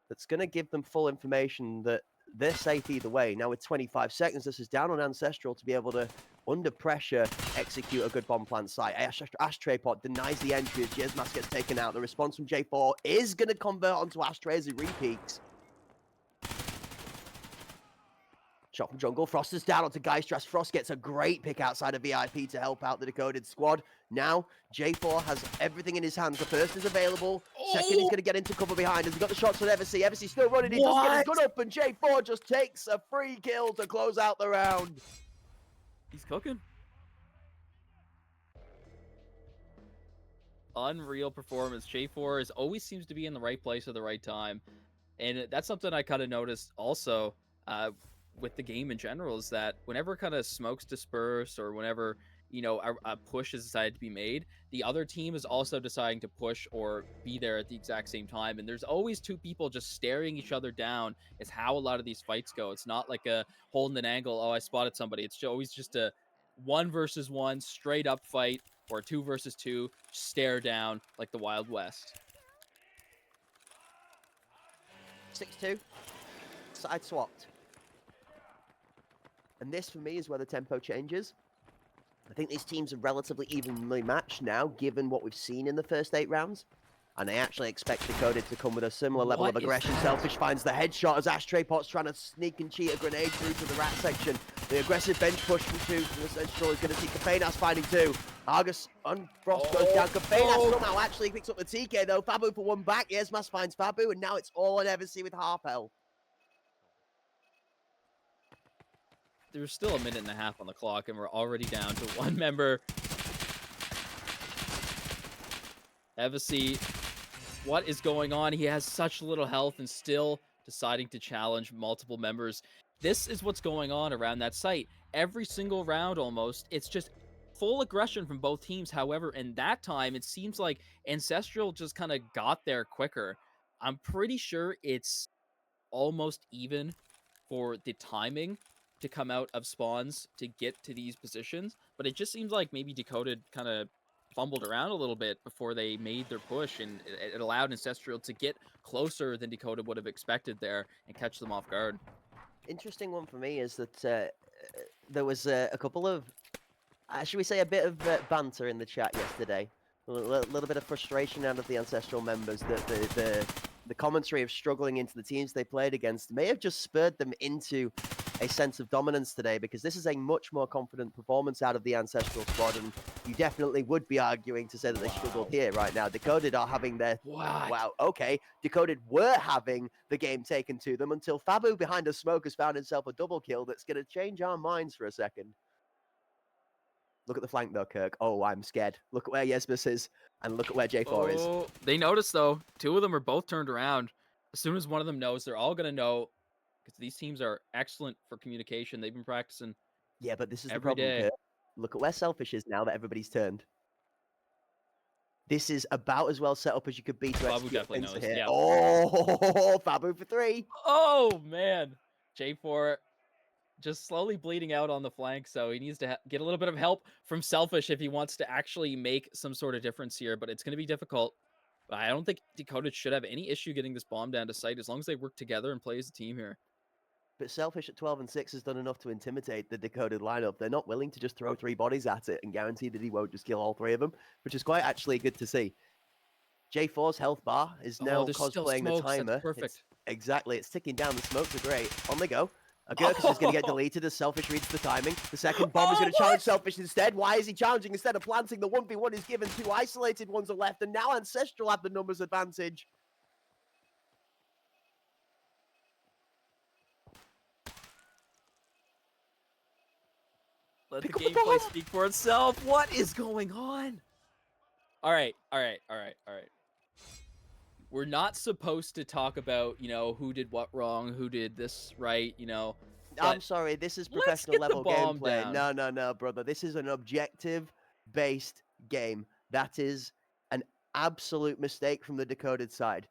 that's going to give them full information that they're safe either way. Now with 25 seconds, this is down on Ancestral to be able to, under pressure, execute a good bomb plant site. Ashtray Pot denies the entry as Jezmas gets taken out. The response from J4 is going to convert onto Ashtray as he repeats. Shot from jungle. Frost is down onto Geistras. Frost gets a great pick outside of VIP to help out the Decoded squad. Now, J4 has everything in his hands. The first is available. Second, he's going to get into cover behind. Has he got the shots on Eversea? Eversea still running. He doesn't get his gun up, and J4 just takes a free kill to close out the round. He's cooking. Unreal performance. J4 always seems to be in the right place at the right time. And that's something I kind of noticed also with the game in general, is that whenever kind of smokes disperse or whenever, you know, a push is decided to be made, the other team is also deciding to push or be there at the exact same time. And there's always 2 people just staring each other down is how a lot of these fights go. It's not like a holding an angle, oh, I spotted somebody. It's always just a 1 versus 1 straight up fight, or 2 versus 2 stare down like the Wild West. 6-2. Side swapped. And this, for me, is where the tempo changes. I think these teams are relatively evenly matched now, given what we've seen in the first 8 rounds. And I actually expect Decoded to come with a similar level of aggression. Selfish finds the headshot as Ashtray Pot's trying to sneak and cheat a grenade through to the rat section. The aggressive bench push from 2 from the Central is going to see Capenas finding 2. Argus on Frost goes down. Capenas somehow actually picks up the TK, though. Fabu for 1 back. Yesmas finds Fabu, and now it's all on Eversea with Hpl Eu. There's still a minute and a half on the clock, and we're already down to 1 member. Eversea, what is going on? He has such little health and still deciding to challenge multiple members. This is what's going on around that site. Every single round almost, it's just full aggression from both teams. However, in that time, it seems like Ancestral just kind of got there quicker. I'm pretty sure it's almost even for the timing to come out of spawns to get to these positions, but it just seems like maybe Decoded kind of fumbled around a little bit before they made their push, and it allowed Ancestral to get closer than Decoded would have expected there and catch them off guard. Interesting one for me is that there was a couple of, should we say, a bit of banter in the chat yesterday. A little bit of frustration out of the Ancestral members that the commentary of struggling into the teams they played against may have just spurred them into a sense of dominance today, because this is a much more confident performance out of the Ancestral squad, and you definitely would be arguing to say that they struggled here right now. Decoded are having their... What? Wow, okay. Decoded were having the game taken to them until Fabu behind a smoke has found himself a double kill that's going to change our minds for a second. Look at the flank though, Kirk. Oh, I'm scared. Look at where Yesmus is, and look at where J4 is. Oh, they noticed though. Two of them are both turned around. As soon as one of them knows, they're all gonna know, because these teams are excellent for communication. They've been practicing. Yeah, but this is the every problem, day. Kirk. Look at where Selfish is now that everybody's turned. This is about as well set up as you could be to Fabu execute definitely things knows, here. yeah. Oh, Fabu for 3. Oh man, J4 just slowly bleeding out on the flank, so he needs to get a little bit of help from Selfish if he wants to actually make some sort of difference here, but it's going to be difficult. But I don't think Dakota should have any issue getting this bomb down to sight as long as they work together and play as a team here. But Selfish at 12 and 6 has done enough to intimidate the Decoded lineup. They're not willing to just throw 3 bodies at it and guarantee that he won't just kill all 3 of them, which is quite actually good to see. J4's health bar is now there's still cosplaying the smokes. timer. That's perfect. Exactly, it's ticking down. The smokes are great. On they go. Agurkus is going to get deleted as Selfish reads the timing. The second bomb is going to challenge Selfish instead. Why is he challenging instead of planting? The 1v1 is given. 2 isolated ones are left, and now Ancestral have the numbers advantage. Let the gameplay speak for itself. What is going on? All right. We're not supposed to talk about, who did what wrong, who did this right, I'm sorry, this is professional level gameplay. No, brother. This is an objective-based game. That is an absolute mistake from the Decoded side.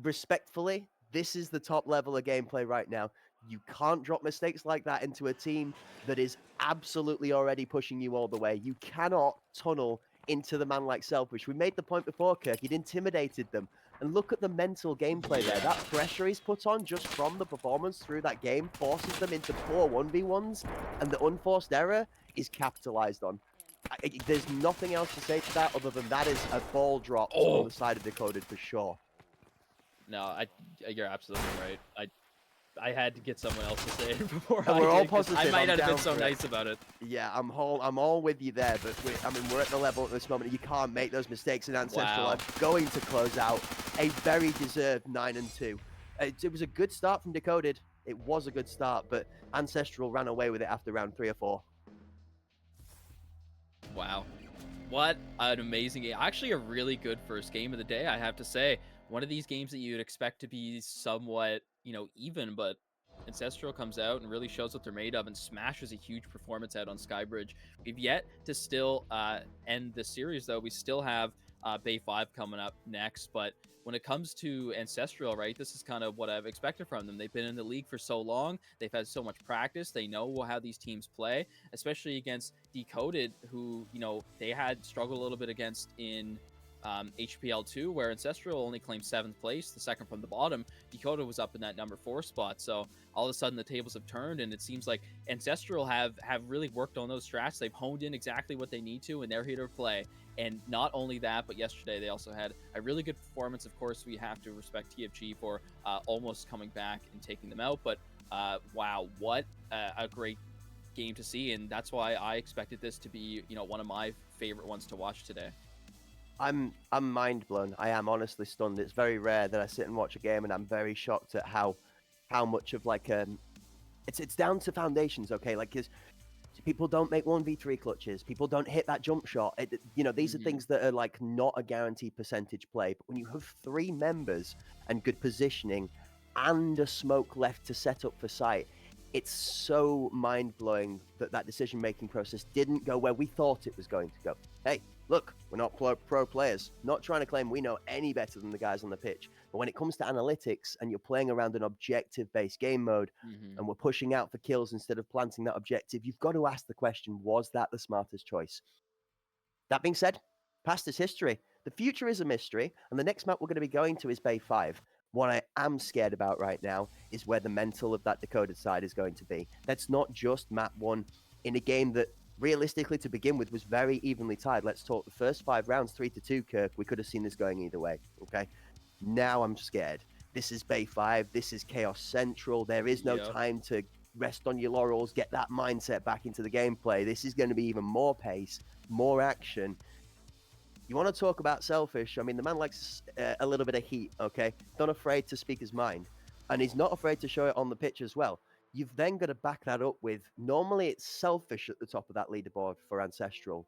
Respectfully, this is the top level of gameplay right now. You can't drop mistakes like that into a team that is absolutely already pushing you all the way. You cannot tunnel into the man like Selfish. We made the point before, Kirk. He'd intimidated them. And look at the mental gameplay there. That pressure he's put on just from the performance through that game forces them into poor 1v1s, and the unforced error is capitalized on. There's nothing else to say to that other than that is a ball drop on the side of Decoded for sure. No, you're absolutely right. I had to get someone else to say it before We're all did, 'cause positive. I might I'm not have been down so for it. nice about it. Yeah, I'm all with you there, but we're at the level at this moment. You can't make those mistakes, and Ancestral are going to close out a very deserved 9-2. It was a good start from Decoded. It was a good start, but Ancestral ran away with it after round 3 or 4. Wow. What an amazing game. Actually, a really good first game of the day, I have to say. One of these games that you'd expect to be somewhat, even, but Ancestral comes out and really shows what they're made of and smashes a huge performance out on Skybridge. We've yet to still end the series, though. We still have Bay 5 coming up next, but when it comes to Ancestral, right, this is kind of what I've expected from them. They've been in the league for so long. They've had so much practice. They know how these teams play, especially against Decoded, who, they had struggled a little bit against in Hpl 2, where Ancestral only claimed 7th place, the second from the bottom. Decoded was up in that number 4 spot. So all of a sudden the tables have turned, and it seems like Ancestral have really worked on those strats. They've honed in exactly what they need to, and they're here to play. And not only that, but yesterday they also had a really good performance. Of course, we have to respect TFG for almost coming back and taking them out. But wow, what a great game to see, and that's why I expected this to be, one of my favorite ones to watch today. I'm mind blown. I am honestly stunned. It's very rare that I sit and watch a game, and I'm very shocked at how much of it's down to foundations, okay? Like, because people don't make 1v3 clutches, people don't hit that jump shot. These are things that are like not a guaranteed percentage play. But when you have 3 members and good positioning and a smoke left to set up for sight, it's so mind-blowing that decision-making process didn't go where we thought it was going to go. Hey, look, we're not pro players. Not trying to claim we know any better than the guys on the pitch. But when it comes to analytics and you're playing around an objective-based game mode, and we're pushing out for kills instead of planting that objective, you've got to ask the question, was that the smartest choice? That being said, past is history. The future is a mystery, and the next map we're going to be going to is Bay 5. What I am scared about right now is where the mental of that Decoded side is going to be. That's not just map 1 in a game that realistically to begin with was very evenly tied. Let's talk the first 5 rounds, 3-2, Kirk. We could have seen this going either way, okay? Now I'm scared. This is Bay 5. This is Chaos Central. There is no time to rest on your laurels, get that mindset back into the gameplay. This is going to be even more pace, more action. You want to talk about selfish? I mean, the man likes a little bit of heat, okay? Not afraid to speak his mind. And he's not afraid to show it on the pitch as well. You've then got to back that up with, normally it's selfish at the top of that leaderboard for Ancestral.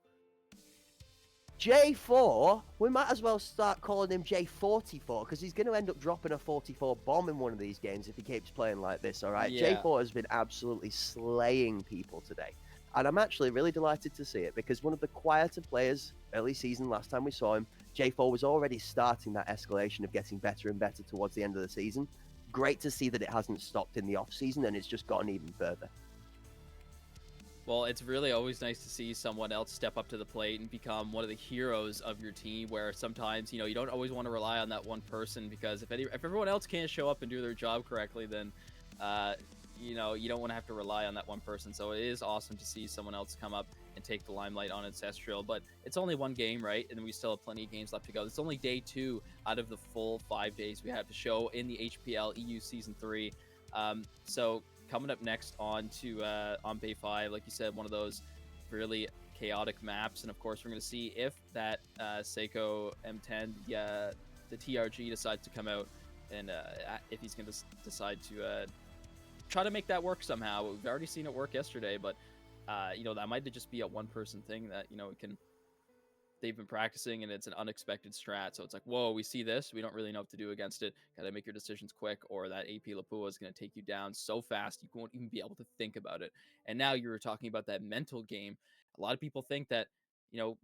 J4, we might as well start calling him J44 because he's going to end up dropping a 44 bomb in one of these games if he keeps playing like this, all right? Yeah. J4 has been absolutely slaying people today. And I'm actually really delighted to see it because one of the quieter players early season, last time we saw him, J4 was already starting that escalation of getting better and better towards the end of the season. Great to see that it hasn't stopped in the off season and it's just gotten even further. Well, it's really always nice to see someone else step up to the plate and become one of the heroes of your team, where sometimes, you don't always want to rely on that one person, because if everyone else can't show up and do their job correctly, then, you don't want to have to rely on that one person. So it is awesome to see someone else come up and take the limelight on Ancestral, but it's only one game, right? And we still have plenty of games left to go. It's only day 2 out of the full 5 days we have to show in the HPL EU Season 3. So coming up next on Bay 5, like you said, one of those really chaotic maps, and of course we're going to see if that Seiko M10, the TRG, decides to come out, and if he's going to decide to try to make that work somehow. We've already seen it work yesterday, but that might just be a one-person thing that they've been practicing, and it's an unexpected strat. So it's like, whoa, we see this, we don't really know what to do against it. Got to make your decisions quick, or that Hpl Eu is going to take you down so fast you won't even be able to think about it. And now you were talking about that mental game. A lot of people think that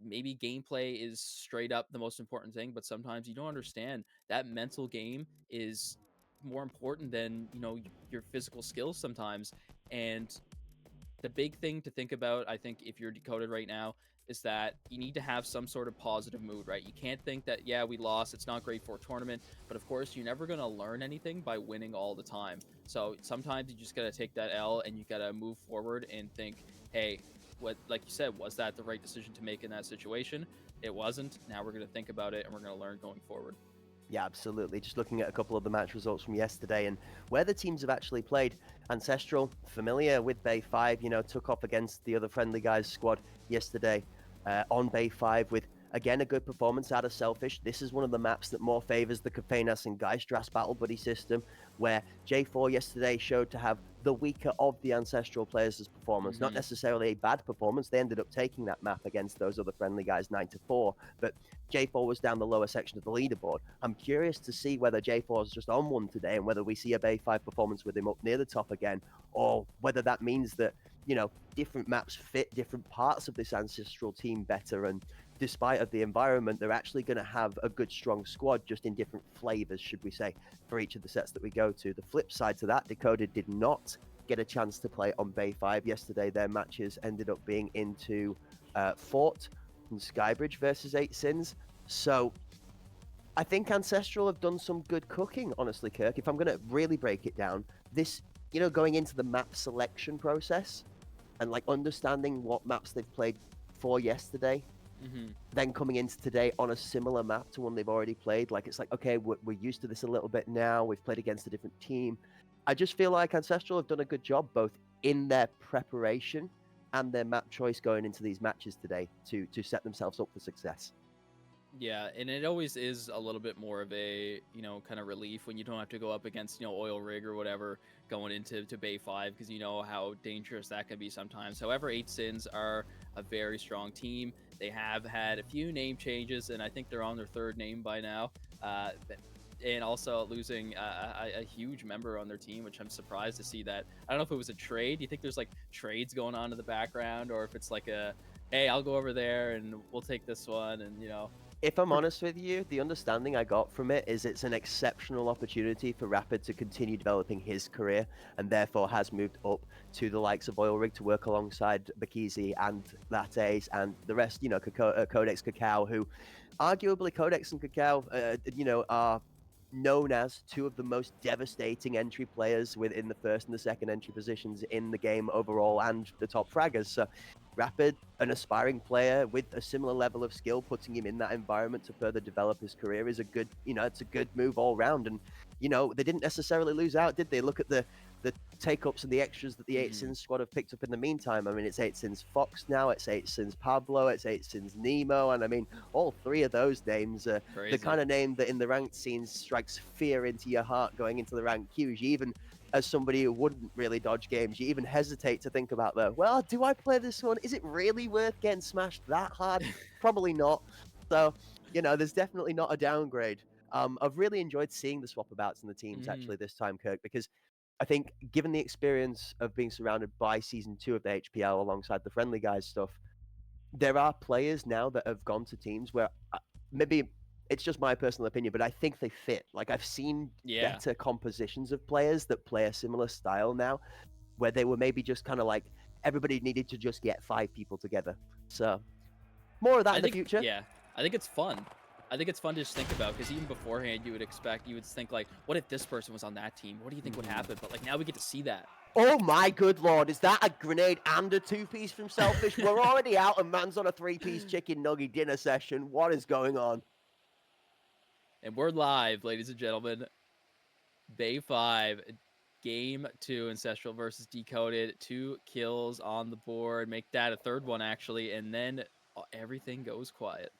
maybe gameplay is straight up the most important thing, but sometimes you don't understand that mental game is more important than your physical skills sometimes. And the big thing to think about, I think, if you're decoded right now, is that you need to have some sort of positive mood, right? You can't think that, yeah, we lost, it's not great for a tournament, but of course you're never going to learn anything by winning all the time. So sometimes you just got to take that L and you got to move forward and think, hey, like you said, was that the right decision to make in that situation? It wasn't. Now we're going to think about it and we're going to learn going forward. Yeah, absolutely. Just looking at a couple of the match results from yesterday and where the teams have actually played. Ancestral, familiar with Bay 5, took off against the other Friendly Guys squad yesterday on Bay 5 with, again, a good performance out of Selfish. This is one of the maps that more favors the Kafenas and Geistras battle buddy system, where J4 yesterday showed to have the weaker of the Ancestral players' performance. Not necessarily a bad performance. They ended up taking that map against those other Friendly Guys 9-4, but J4 was down the lower section of the leaderboard. I'm curious to see whether J4 is just on one today and whether we see a Bay 5 performance with him up near the top again, or whether that means that, different maps fit different parts of this Ancestral team better, and despite of the environment, they're actually going to have a good, strong squad, just in different flavors, should we say, for each of the sets that we go to. The flip side to that, Decoded did not get a chance to play on Bay 5 yesterday. Their matches ended up being into Fort and Skybridge versus 8 Sins. So I think Ancestral have done some good cooking, honestly, Kirk. If I'm going to really break it down, this, going into the map selection process and understanding what maps they've played for yesterday, then coming into today on a similar map to one they've already played, it's like, okay, we're used to this a little bit now. We've played against a different team. I just feel like Ancestral have done a good job both in their preparation and their map choice going into these matches today to set themselves up for success. Yeah, and it always is a little bit more of a, kind of relief when you don't have to go up against, Oil Rig or whatever going into Bay 5, because you know how dangerous that can be sometimes. However, 8 Sins are a very strong team. They have had a few name changes, and I think they're on their 3rd name by now. And also losing a huge member on their team, which I'm surprised to see that. I don't know if it was a trade. Do you think there's trades going on in the background, or if it's hey, I'll go over there and we'll take this one, and If I'm honest with you, the understanding I got from it is it's an exceptional opportunity for Rapid to continue developing his career, and therefore has moved up to the likes of Oil Rig to work alongside Bakizi and Lattes and the rest, Codex Cacao, who arguably Codex and Cacao, are known as 2 of the most devastating entry players within the 1st and the 2nd entry positions in the game overall, and the top fraggers. So Rapid, an aspiring player with a similar level of skill, putting him in that environment to further develop his career is a good, it's a good move all round. And you know, they didn't necessarily lose out, did they? Look at the take-ups and the extras that the 8 Sins squad have picked up in the meantime. I mean, it's 8 Sins Fox now, it's 8 Sins Pablo, it's 8 Sins Nemo, and I mean, all three of those names are the kind of name that in the ranked scene strikes fear into your heart going into the ranked queues. You even, as somebody who wouldn't really dodge games, you even hesitate to think about that. Well, do I play this one? Is it really worth getting smashed that hard? Probably not. So, you know, there's definitely not a downgrade. I've really enjoyed seeing the swap abouts in the teams actually this time, Kirk, because I think given the experience of being surrounded by season 2 of the HPL alongside the friendly guys stuff, there are players now that have gone to teams where maybe it's just my personal opinion, but I think they fit. Like I've seen better compositions of players that play a similar style now, where they were maybe just kind of like everybody needed to just get 5 people together. So more of that in the future. Yeah, I think it's fun. I think it's fun to just think about, because even beforehand you would think like, what if this person was on that team? What do you think would happen? But like now we get to see that. Oh my good lord, is that a grenade and a 2-piece from Selfish? We're already out and man's on a 3-piece chicken nugget dinner session. What is going on? And we're live, ladies and gentlemen. Bay 5, Game 2, Ancestral versus Decoded. 2 kills on the board. Make that a third one, actually. And then everything goes quiet.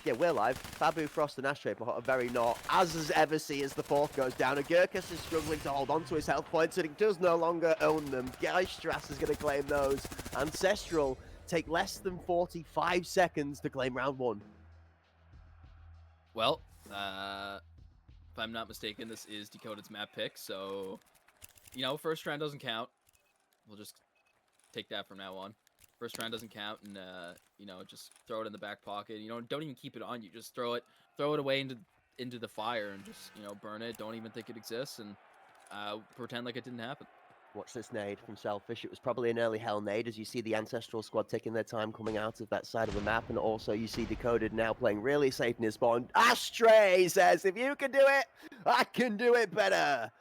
Yeah, we're live. Fabu, Frost, and Ashtray are very not, as is Eversea as the 4th goes down. Agurkus is struggling to hold on to his health points, and he does no longer own them. Geistras is going to claim those. Ancestral take less than 45 seconds to claim round 1. Well, if I'm not mistaken, this is Decoded's map pick, so, you know, first round doesn't count. We'll just take that from now on. First round doesn't count, and you know, just throw it in the back pocket. You know, don't even keep it on you. Just throw it away into the fire, and just, you know, burn it. Don't even think it exists, and pretend like it didn't happen. Watch this nade from Selfish. It was probably an early hell nade, as you see the Ancestral squad taking their time coming out of that side of the map, and also you see Decoded now playing really safe in his spawn. Ashtray says, if you can do it, I can do it better.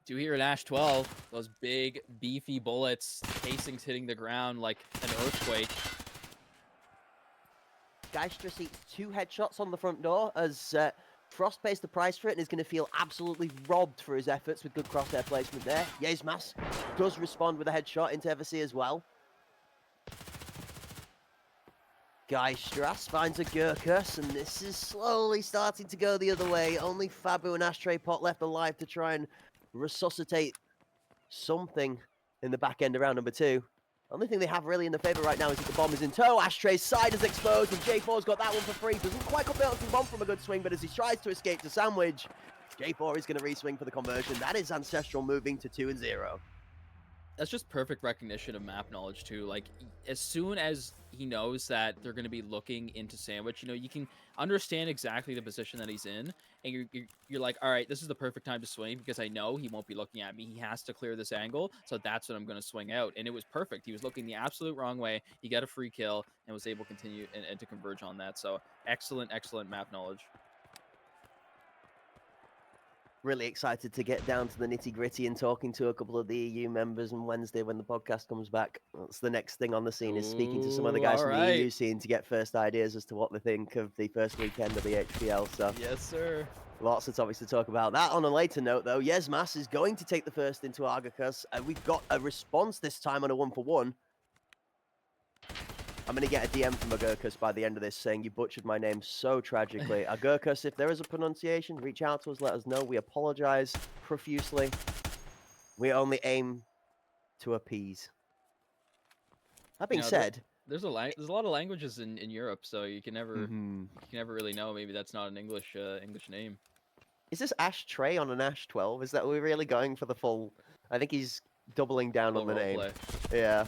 Do you hear an Ash 12? Those big, beefy bullets, casings hitting the ground like an earthquake. Geistras eats 2 headshots on the front door as Frost pays the price for it and is going to feel absolutely robbed for his efforts with good crosshair placement there. Yezmas does respond with a headshot into Eversea as well. Geistras finds a Gurkus, and this is slowly starting to go the other way. Only Fabu and Ashtray Pot left alive to try and resuscitate something in the back end of round number 2. Only thing they have really in their favor right now is that the bomb is in tow. Ashtray's side is exposed, and J4's got that one for free. Doesn't quite convert the bomb from a good swing, but as he tries to escape to sandwich, J4 is going to re-swing for the conversion. That is Ancestral moving to 2-0. That's just perfect recognition of map knowledge too. Like, as soon as he knows that they're going to be looking into sandwich, you know, you can understand exactly the position that he's in, and you're like, all right, this is the perfect time to swing because I know he won't be looking at me. He has to clear this angle, so that's what I'm going to swing out. And it was perfect. He was looking the absolute wrong way. He got a free kill and was able to continue and to converge on that. So excellent map knowledge. Really excited to get down to the nitty-gritty and talking to a couple of the EU members on Wednesday when the podcast comes back. That's the next thing on the scene, is speaking to some of the guys from the EU scene to get first ideas as to what they think of the first weekend of the HPL. So yes, sir. Lots of topics to talk about. That on a later note, though, Yezmas is going to take the first into Argakas. We've got a response this time on a 1-for-1. I'm going to get a DM from Agurkus by the end of this saying you butchered my name so tragically. Agurkus, if there is a pronunciation, reach out to us, let us know. We apologize profusely. We only aim to appease. That being said... There's a lot of languages in Europe, so you can never really know. Maybe that's not an English name. Is this Ashtray on an Ash 12? Is that we're really going for the full... I think he's doubling down on the name. Play. Yeah.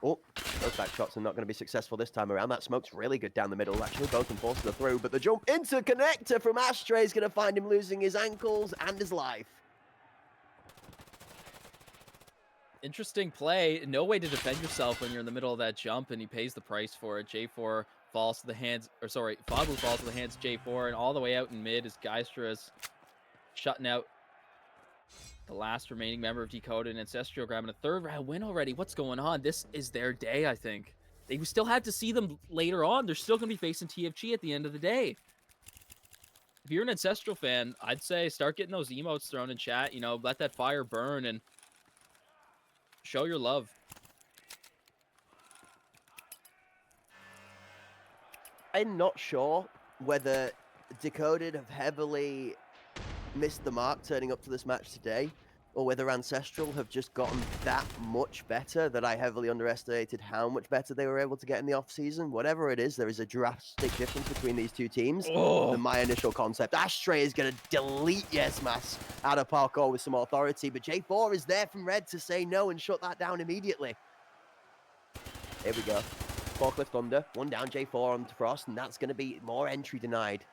Oh, those back shots are not going to be successful this time around. That smoke's really good down the middle. Actually, both enforcing the through, but the jump into connector from Ashtray is going to find him losing his ankles and his life. Interesting play. No way to defend yourself when you're in the middle of that jump, and he pays the price for it. J4 falls to the hands, or sorry, Fabu falls to the hands of J4, and all the way out in mid is Geistras shutting out the last remaining member of Decoded, and Ancestral grabbing a third round win already. What's going on? This is their day, I think. they still had to see them later on. They're still going to be facing TFG at the end of the day. If you're an Ancestral fan, I'd say start getting those emotes thrown in chat. You know, let that fire burn and show your love. I'm not sure whether Decoded have heavily missed the mark turning up to this match today, or whether Ancestral have just gotten that much better that I heavily underestimated how much better they were able to get in the off-season. Whatever it is, there is a drastic difference between these two teams than my initial concept. Astray is going to delete Yesmas out of parkour with some authority, but J4 is there from Red to say no and shut that down immediately. Here we go. Forklift Thunder, one down, J4 on Frost, and that's going to be more entry denied.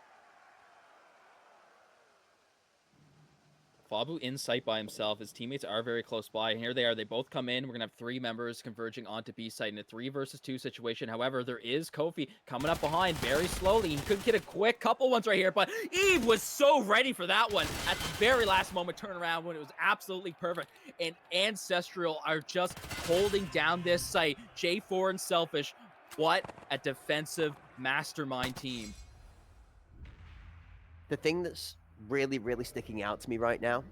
Fabu in sight by himself. His teammates are very close by. And here they are. They both come in. We're going to have 3 members converging onto B site in a 3 versus 2 situation. However, there is Kofi coming up behind very slowly. He could get a quick couple ones right here, but Eve was so ready for that one at the very last moment turnaround when it was absolutely perfect. And Ancestral are just holding down this site. J4 and Selfish. What a defensive mastermind team. The thing that's really sticking out to me right now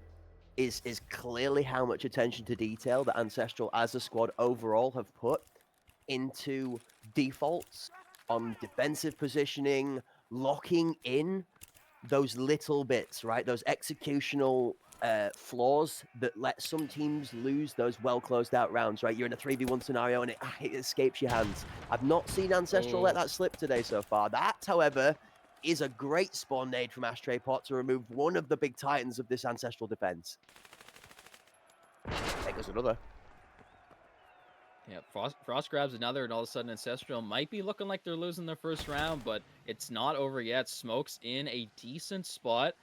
is clearly how much attention to detail that Ancestral as a squad overall have put into defaults on defensive positioning, locking in those little bits, right? Those executional flaws that let some teams lose those well closed out rounds, right? You're in a 3v1 scenario and it escapes your hands. I've not seen Ancestral let that slip today so far. That, however, is a great spawn nade from Ashtray Pot to remove one of the big titans of this Ancestral defense. There goes another. Yeah, Frost grabs another, and all of a sudden Ancestral might be looking like they're losing their first round, but it's not over yet. Smoke's in a decent spot.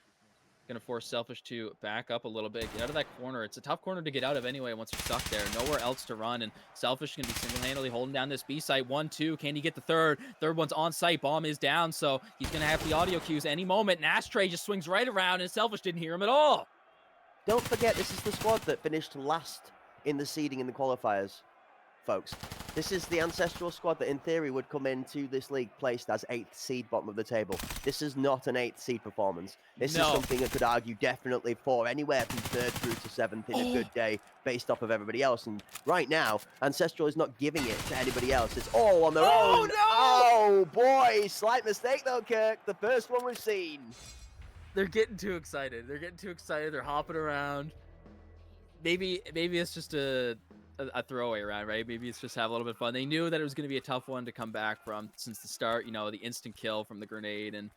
Gonna force Selfish to back up a little bit, get out of that corner. It's a tough corner to get out of anyway once you're stuck there. Nowhere else to run, and Selfish gonna be single-handedly holding down this B site. 1-2, can he get the third? Third one's on site, bomb is down, so he's gonna have the audio cues any moment, and Ashtray just swings right around, and Selfish didn't hear him at all. Don't forget, this is the squad that finished last in the seeding in the qualifiers, folks. This is the Ancestral squad that in theory would come into this league placed as 8th seed bottom of the table. This is not an 8th seed performance. This is something that could argue definitely for anywhere from 3rd through to 7th in a good day based off of everybody else. And right now, Ancestral is not giving it to anybody else. It's all on their own. No! Oh boy, slight mistake though, Kirk. The first one we've seen. They're getting too excited. They're hopping around. Maybe it's just a throwaway round, right? Maybe it's just have a little bit of fun. They knew that it was going to be a tough one to come back from since the start. You know, the instant kill from the grenade and,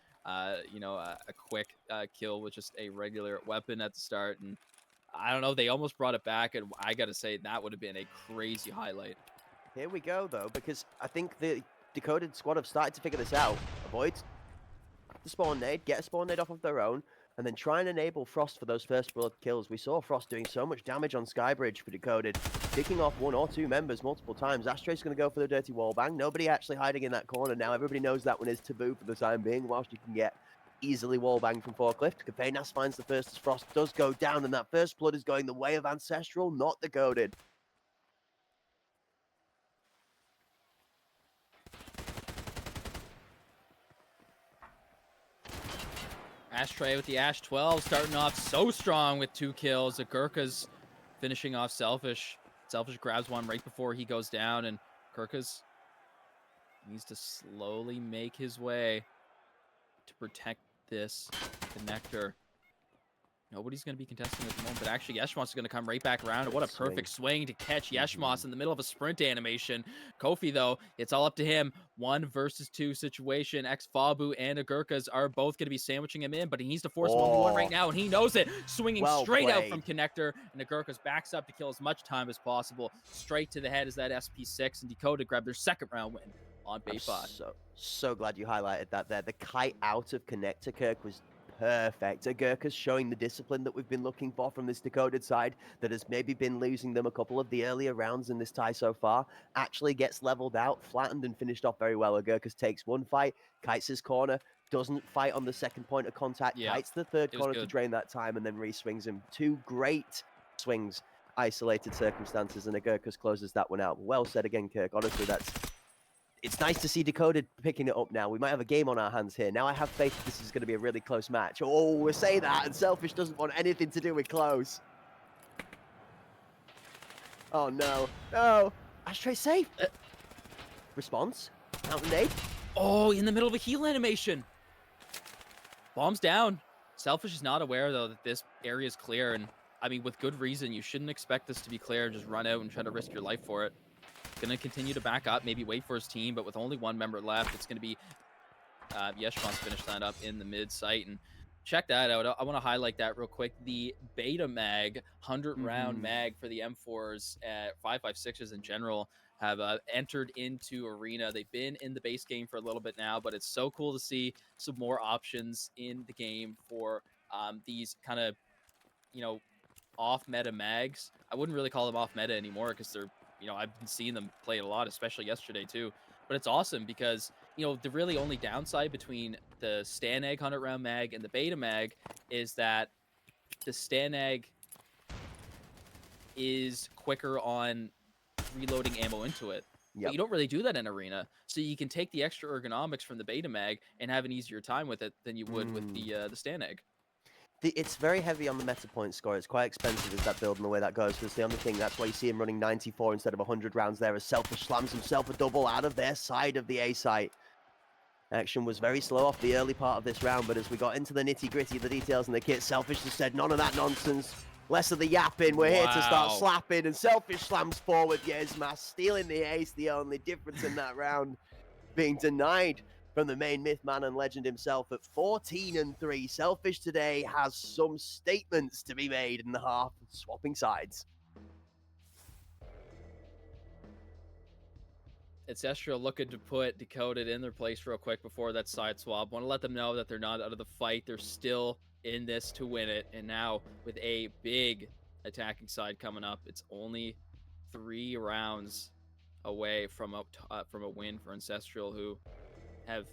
you know, a quick kill with just a regular weapon at the start. And I don't know, they almost brought it back. And I got to say, that would have been a crazy highlight. Here we go, though, because I think the Decoded squad have started to figure this out. Avoid the spawn nade, get a spawn nade off of their own, and then try and enable Frost for those first blood kills. We saw Frost doing so much damage on Skybridge for Decoded, picking off 1 or 2 members multiple times. Astray's going to go for the dirty wallbang. Nobody actually hiding in that corner now. Everybody knows that one is taboo for the time being, whilst you can get easily wallbang from Forklift. Kafenas finds the first as Frost does go down, and that first blood is going the way of Ancestral, not Decoded. Ashtray with the Ash 12 starting off so strong with 2 kills. Agurka's finishing off Selfish. Selfish grabs one right before he goes down, and Gurka's needs to slowly make his way to protect this connector. Nobody's going to be contesting at the moment, but actually Yeshmos is going to come right back around. And what a perfect swing to catch Yeshmos in the middle of a sprint animation. Kofi, though, it's all up to him. 1 versus 2 situation. Fabu and Agurkas are both going to be sandwiching him in, but he needs to force 1v1 right now, and he knows it. Swinging straight out from connector, and Agurkas backs up to kill as much time as possible. Straight to the head is that SP6, and Dakota grab their 2nd round win on Bay 5. So glad you highlighted that there. The kite out of connector, Kirk, was perfect. Agurka's showing the discipline that we've been looking for from this Decoded side that has maybe been losing them a couple of the earlier rounds in this tie so far. Actually gets leveled out, flattened, and finished off very well. Agurka's takes 1 fight, kites his corner, doesn't fight on the 2nd point of contact, kites the 3rd corner to drain that time, and then re-swings him. 2 great swings, isolated circumstances, and Agurkas closes that one out. Well said again, Kirk. Honestly, it's nice to see Decoded picking it up now. We might have a game on our hands here. Now I have faith this is going to be a really close match. Oh, we say that, and Selfish doesn't want anything to do with close. Oh, no. No. Ashtray safe. Response. Counter nade. Oh, in the middle of a heal animation. Bomb's down. Selfish is not aware, though, that this area is clear. And, I mean, with good reason, you shouldn't expect this to be clear. Just run out and try to risk your life for it. Gonna continue to back up, maybe wait for his team, but with only one member left, it's gonna be Yeshmon's finish that up in the mid site. And check that out. I want to highlight that real quick. The beta mag, 100-round mag for the M4s at 5.56s in general have entered into Arena. They've been in the base game for a little bit now, but it's so cool to see some more options in the game for these kind of, you know, off-meta mags. I wouldn't really call them off-meta anymore because they're, you know, I've been seeing them play a lot, especially yesterday too. But it's awesome because, you know, the really only downside between the Stanag 100-round mag and the beta mag is that the Stanag is quicker on reloading ammo into it. Yep. But you don't really do that in Arena. So you can take the extra ergonomics from the beta mag and have an easier time with it than you would with the Stanag. It's very heavy on the meta point score. It's quite expensive as that build and the way that goes. That's the only thing. That's why you see him running 94 instead of 100 rounds there as Selfish slams himself a double out of their side of the A site. Action was very slow off the early part of this round, but as we got into the nitty-gritty, the details and the kit, Selfish just said, none of that nonsense. Less of the yapping. We're here to start slapping, and Selfish slams forward. Yezmas stealing the ace. The only difference in that round being denied from the main Mythman and Legend himself at 14-3. Selfish today has some statements to be made in the half, swapping sides. Ancestral looking to put Decoded in their place real quick before that side swap. Want to let them know that they're not out of the fight. They're still in this to win it. And now with a big attacking side coming up, it's only 3 rounds away from a win for Ancestral, who have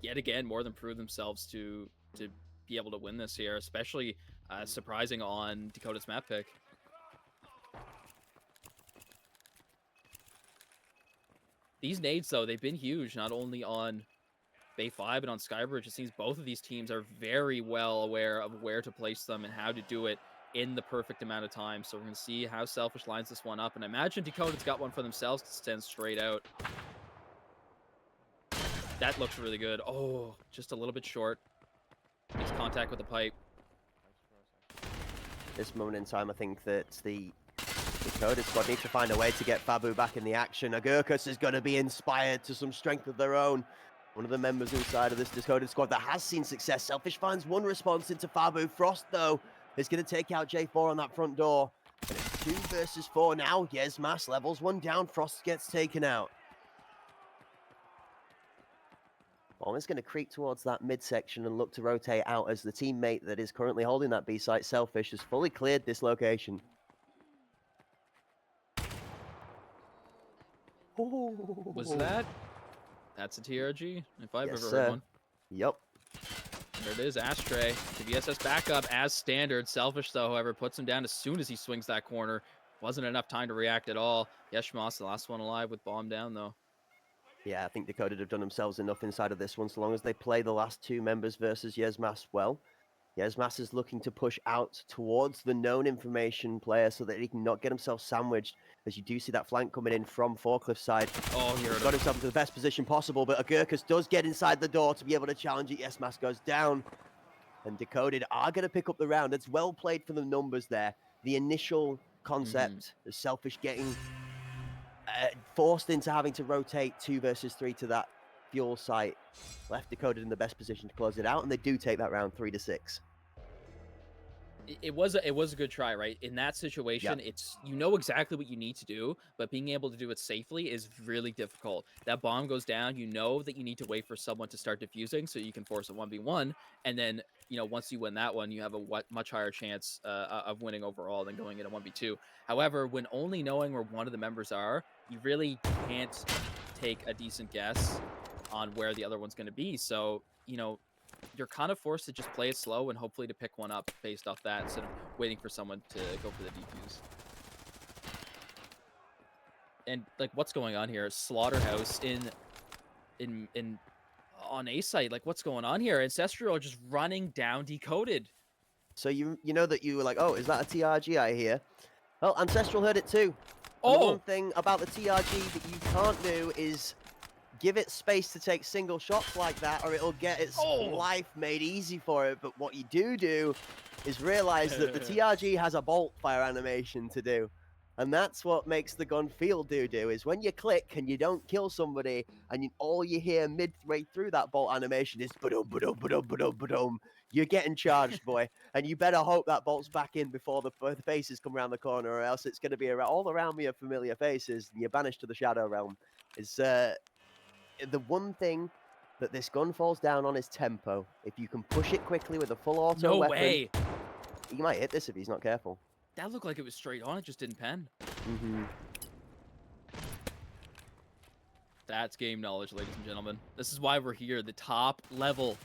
yet again more than proved themselves to be able to win this here, especially surprising on Dakota's map pick. These nades, though, they've been huge, not only on Bay 5, but on Skybridge. It seems both of these teams are very well aware of where to place them and how to do it in the perfect amount of time. So we're going to see how Selfish lines this one up. And I imagine Dakota's got one for themselves to send straight out. That looks really good. Oh, just a little bit short. Makes contact with the pipe. This moment in time, I think that the Dakota squad need to find a way to get Fabu back in the action. Agurkus is going to be inspired to some strength of their own. One of the members inside of this Dakota squad that has seen success. Selfish finds one response into Fabu. Frost, though, is going to take out J4 on that front door. And it's 2 versus 4 now. Yezmas levels 1 down. Frost gets taken out. Bomb is going to creep towards that midsection and look to rotate out as the teammate that is currently holding that B site, Selfish, has fully cleared this location. Was that? That's a TRG, if I've Yes, ever sir. heard one. Yep. There it is, Ashtray. The VSS backup as standard. Selfish, though, however, puts him down as soon as he swings that corner. Wasn't enough time to react at all. Yeshmas, the last one alive with bomb down, though. Yeah, I think Dakota have done themselves enough inside of this one, so long as they play the last 2 members versus Yezmas well. Yezmas is looking to push out towards the known information player so that he can not get himself sandwiched, as you do see that flank coming in from Forklift side. Oh, He's got himself into the best position possible, but Agurkus does get inside the door to be able to challenge it. Yezmas goes down, and Decoded are going to pick up the round. It's well played for the numbers there. The initial concept is Selfish getting forced into having to rotate 2 versus 3 to that fuel site. Left Decoded in the best position to close it out, and they do take that round 3-6. It was a good try, right? In that situation, Yep. it's, you know exactly what you need to do, but being able to do it safely is really difficult. That bomb goes down, you know that you need to wait for someone to start defusing so you can force a 1v1, and then, you know, once you win that one, you have a much higher chance of winning overall than going in a 1v2. However, when only knowing where one of the members are, you really can't take a decent guess on where the other one's going to be. So, you know, you're kind of forced to just play it slow and hopefully to pick one up based off that instead of waiting for someone to go for the defuse. And like, what's going on here? Slaughterhouse in in on A site. Like, what's going on here? Ancestral are just running down Decoded. So you know that you were like, oh, is that a TRG I hear? Well, Ancestral heard it too. And the one Oh, thing about the TRG that you can't do is give it space to take single shots like that, or it'll get its Oh. life made easy for it. But what you do is realize that the TRG has a bolt fire animation to do. And that's what makes the gun feel doo-doo, is when you click and you don't kill somebody, and all you hear midway through that bolt animation is ba-dum, ba-dum, ba-dum, ba-dum, ba-dum. You're getting charged, boy. And you better hope that bolt's back in before the faces come around the corner, or else it's going to be all around me of familiar faces, and you're banished to the Shadow Realm. It's the one thing that this gun falls down on is tempo. If you can push it quickly with a full auto no weapon, way. he might hit this if he's not careful. That looked like it was straight on. It just didn't pen. Mm-hmm. That's game knowledge, ladies and gentlemen. This is why we're here. The top level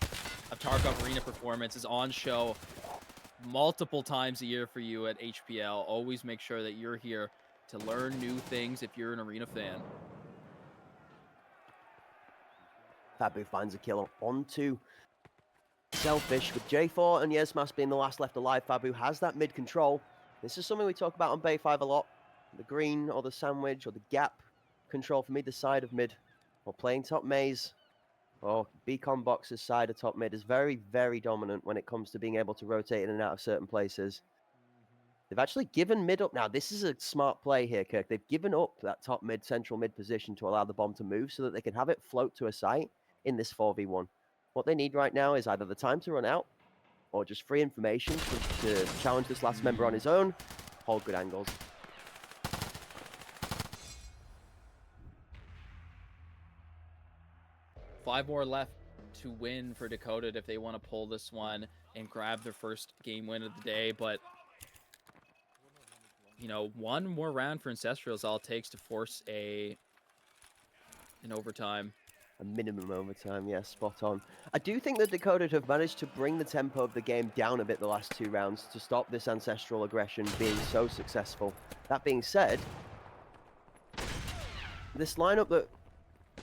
of Tarkov Arena performance is on show multiple times a year for you at HPL. Always make sure that you're here to learn new things if you're an Arena fan. Fabu finds a kill onto Selfish with J4 and Yesmas being the last left alive. Fabu has that mid control. This is something we talk about on Bay 5 a lot. The green or the sandwich or the gap control from either side of mid, or playing top maze, or beacon box's side of top mid is very, very dominant when it comes to being able to rotate in and out of certain places. They've actually given mid up. Now, this is a smart play here, Kirk. They've given up that top mid, central mid position to allow the bomb to move so that they can have it float to a site in this 4v1. What they need right now is either the time to run out or just free information to challenge this last member on his own. Hold good angles. Five more left to win for Decoded if they want to pull this one and grab their first game win of the day. But, you know, one more round for Ancestral is all it takes to force an overtime. A minimum overtime, yes, spot on. I do think that Decoded have managed to bring the tempo of the game down a bit the last two rounds to stop this Ancestral aggression being so successful. That being said, this lineup that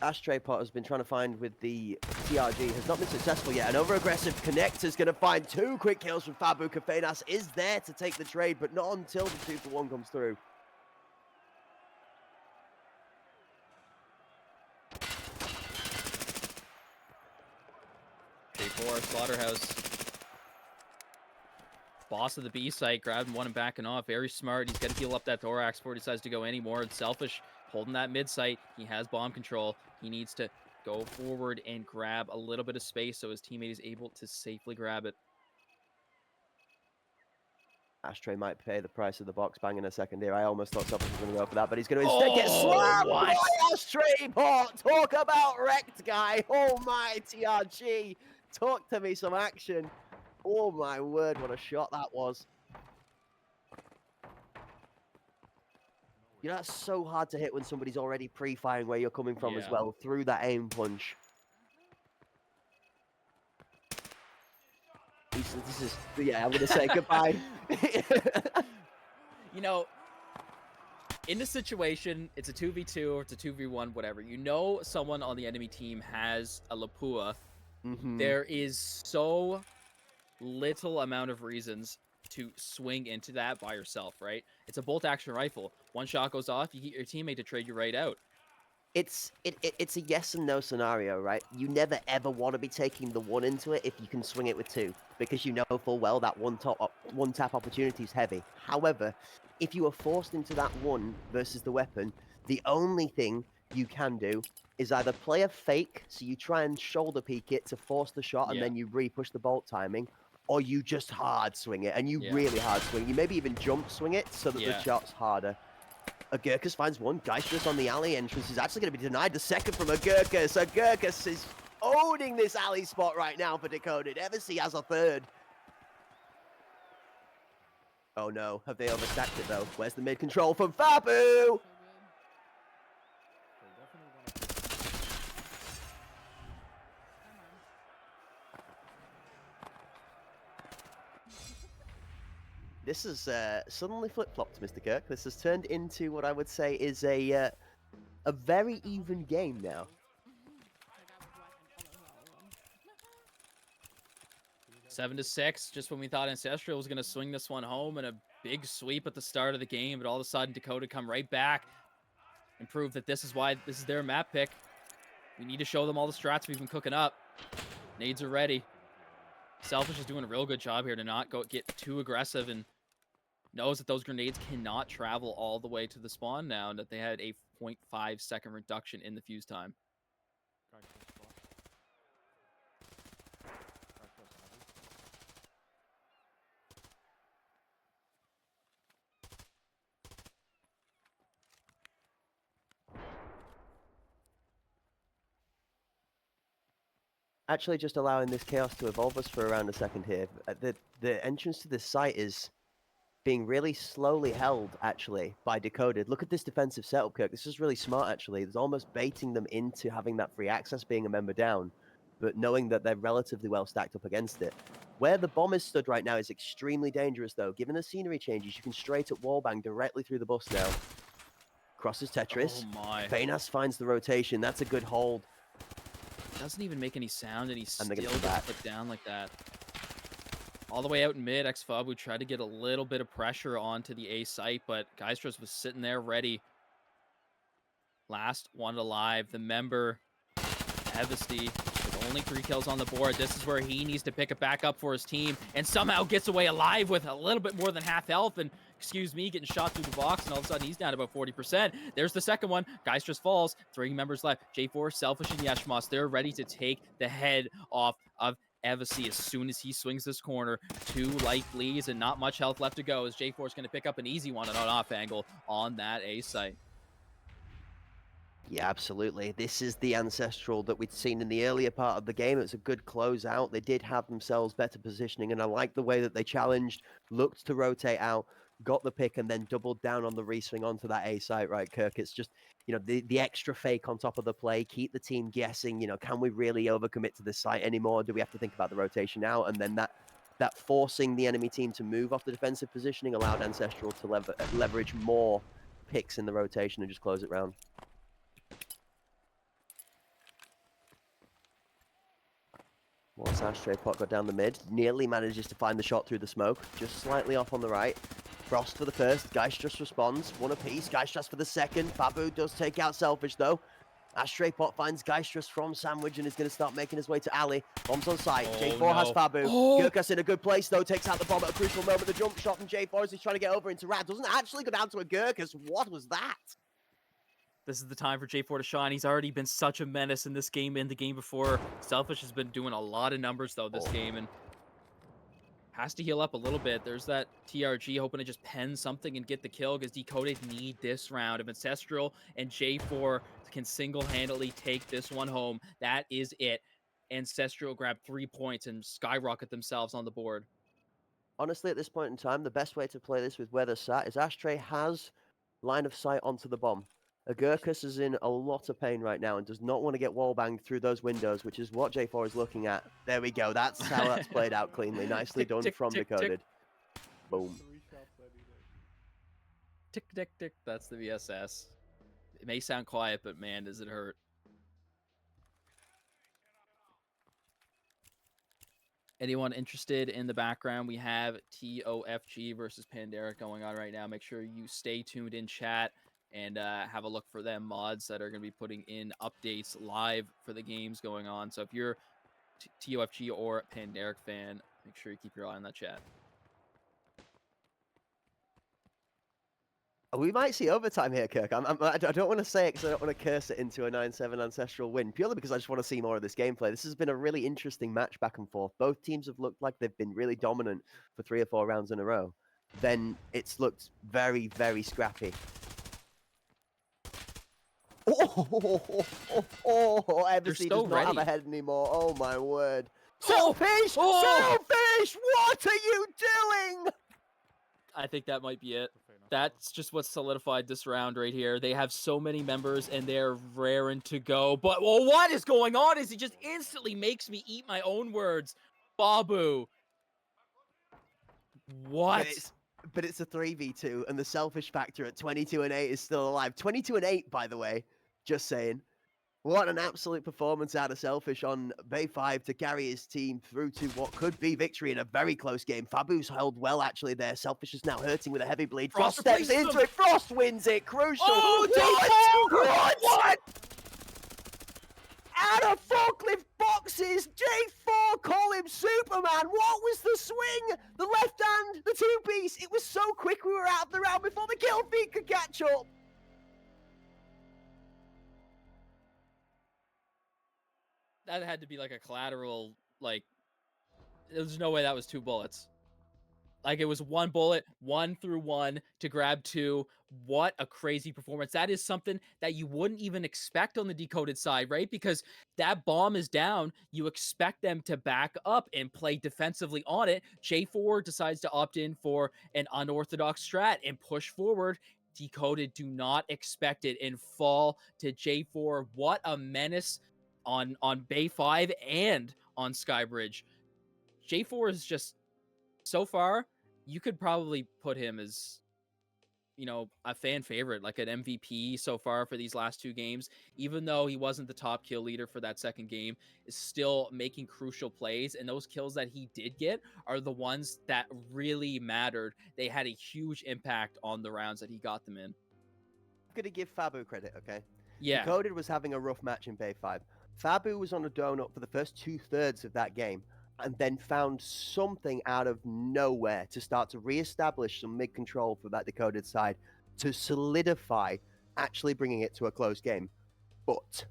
Ashtray Pot has been trying to find with the TRG has not been successful yet. An over-aggressive connector is going to find two quick kills from Fabu. Kafenas is there to take the trade, but not until the 2-for-1 comes through. J4, Slaughterhouse. Boss of the B site, grabbing one and backing off. Very smart. He's got to heal up that thorax before he decides to go anymore. And Selfish holding that mid site. He has bomb control. He needs to go forward and grab a little bit of space so his teammate is able to safely grab it. Ashtray might pay the price of the box bang in a second here. I almost thought Selfish was going to go for that, but he's going to instead get slammed by Ashtray Pot. Talk about wrecked, guy. Oh my, TRG. Talk to me some action. Oh my word, what a shot that was. You know, that's so hard to hit when somebody's already pre-firing where you're coming from as well, through that aim punch. This is, yeah, I'm going to say goodbye. You know, in this situation, it's a 2v2 or it's a 2v1, whatever. You know someone on the enemy team has a Lapua. There is so little amount of reasons to swing into that by yourself, right? It's a bolt action rifle. One shot goes off, you get your teammate to trade you right out. It's a yes and no scenario, right? You never ever want to be taking the one into it if you can swing it with two, because you know full well that one tap opportunity is heavy. However, if you are forced into that one versus the weapon, the only thing you can do is either play a fake, so you try and shoulder peek it to force the shot, and then you re-push the bolt timing, or you just hard swing it, and you really hard swing. You maybe even jump swing it so that the shot's harder. Agurkus finds one. Geistrus on the alley entrance is actually going to be denied the second from Agurkus. Agurkus is owning this alley spot right now for Decoded. Eversea has a third. Oh no, have they overstacked it though? Where's the mid control from Fabu? This has suddenly flip-flopped, Mr. Kirk. This has turned into what I would say is a very even game now. 7-6, just when we thought Ancestral was going to swing this one home and a big sweep at the start of the game, but all of a sudden Dakota come right back and prove that this is their map pick. We need to show them all the strats we've been cooking up. Nades are ready. Selfish is doing a real good job here to not get too aggressive and knows that those grenades cannot travel all the way to the spawn now and that they had a 0.5 second reduction in the fuse time. Actually, just allowing this chaos to evolve us for around a second here. The entrance to this site is being really slowly held, actually, by Decoded. Look at this defensive setup, Kirk. This is really smart, actually. It's almost baiting them into having that free access being a member down, but knowing that they're relatively well stacked up against it. Where the bomb is stood right now is extremely dangerous, though. Given the scenery changes, you can straight up wallbang directly through the bus now. Crosses Tetris. Oh my. Fenas finds the rotation. That's a good hold. Doesn't even make any sound, and he's still they're gonna gets come back. put down like that. All the way out in mid, XFub, we tried to get a little bit of pressure onto the A site, but Geistros was sitting there ready. Last one alive, the member, Evesty, with only 3 kills on the board. This is where he needs to pick it back up for his team, and somehow gets away alive with a little bit more than half health, and excuse me, getting shot through the box, and all of a sudden he's down about 40%. There's the second one. Geistros falls. 3 members left. J4, Selfish, and Yeshmos. They're ready to take the head off of Evesty as soon as he swings this corner. 2 light bleeds and not much health left to go as J4 is going to pick up an easy one on an off angle on that A site. Yeah, absolutely. This is the Ancestral that we'd seen in the earlier part of the game. It was a good closeout. They did have themselves better positioning, and I like the way that they challenged, looked to rotate out, got the pick, and then doubled down on the reswing onto that A site, right, Kirk? It's just, you know, the extra fake on top of the play, keep the team guessing, you know, can we really overcommit to this site anymore? Do we have to think about the rotation out? And then that forcing the enemy team to move off the defensive positioning allowed Ancestral to leverage more picks in the rotation and just close it round. Once Ashtray Pot got down the mid, nearly manages to find the shot through the smoke, just slightly off on the right. Frost for the first, Geistros responds, one apiece, Geistros for the second. Babu does take out Selfish though. Ashtray Pot finds Geistros from Sandwich and is going to start making his way to Ali. Bombs on site, J4 has Fabu. Gurkas in a good place though, takes out the bomb at a crucial moment. The jump shot from J4 as he's trying to get over into Rad. Doesn't actually go down to a Gurkas. What was that? This is the time for J4 to shine. He's already been such a menace in this game and the game before. Selfish has been doing a lot of numbers, though, this game, and has to heal up a little bit. There's that TRG hoping to just pen something and get the kill because Decoded need this round. If Ancestral and J4 can single-handedly take this one home, that is it. Ancestral grab 3 points and skyrocket themselves on the board. Honestly, at this point in time, the best way to play this with where they're sat is Ashtray has line of sight onto the bomb. Agurkus is in a lot of pain right now and does not want to get wallbanged through those windows, which is what J4 is looking at. There we go. That's how that's played out cleanly. Nicely done from Decoded. Boom. Tick, tick, tick. That's the VSS. It may sound quiet, but man, does it hurt. Anyone interested in the background? We have TOFG versus Panderic going on right now. Make sure you stay tuned in chat and have a look for them mods that are going to be putting in updates live for the games going on. So if you're TOFG or Panderic fan, make sure you keep your eye on that chat. We might see overtime here, Kirk. I don't want to say it because I don't want to curse it into a 9-7 Ancestral win, purely because I just want to see more of this gameplay. This has been a really interesting match back and forth. Both teams have looked like they've been really dominant for 3 or 4 rounds in a row. Then it's looked very, very scrappy. Eversey does not have a head anymore. Oh, my word. Selfish! Selfish! What are you doing? I think that might be it. That's just what solidified this round right here. They have so many members, and they're raring to go. But well, what is going on is he just instantly makes me eat my own words. Babu. What? But it's a 3v2, and the Selfish factor at 22 and 8 is still alive. 22 and 8, by the way. Just saying. What an absolute performance out of Selfish on Bay 5 to carry his team through to what could be victory in a very close game. Fabu's held well actually there. Selfish is now hurting with a heavy bleed. Frost steps replaces into him. it. Frost wins it. Crucial. Oh, what? What? Out of forklift boxes, J4 call him Superman. What was the swing? The left hand, the two-piece. It was so quick we were out of the round before the kill feed could catch up. That had to be like a collateral, like, there's no way that was 2 bullets. Like, it was 1 bullet, 1 through 1 to grab 2. What a crazy performance. That is something that you wouldn't even expect on the Decoded side, right? Because that bomb is down. You expect them to back up and play defensively on it. J4 decides to opt in for an unorthodox strat and push forward. Decoded do not expect it and fall to J4. What a menace on Bay 5 and on Skybridge. J4 is just, so far, you could probably put him as, you know, a fan favorite, like an MVP so far for these last 2 games. Even though he wasn't the top kill leader for that second game, is still making crucial plays. And those kills that he did get are the ones that really mattered. They had a huge impact on the rounds that he got them in. I'm going to give Fabu credit, okay? Yeah. Decoded was having a rough match in Bay 5. Fabu was on a donut for the first 2/3 of that game, and then found something out of nowhere to start to re-establish some mid-control for that Decoded side to solidify actually bringing it to a close game. But,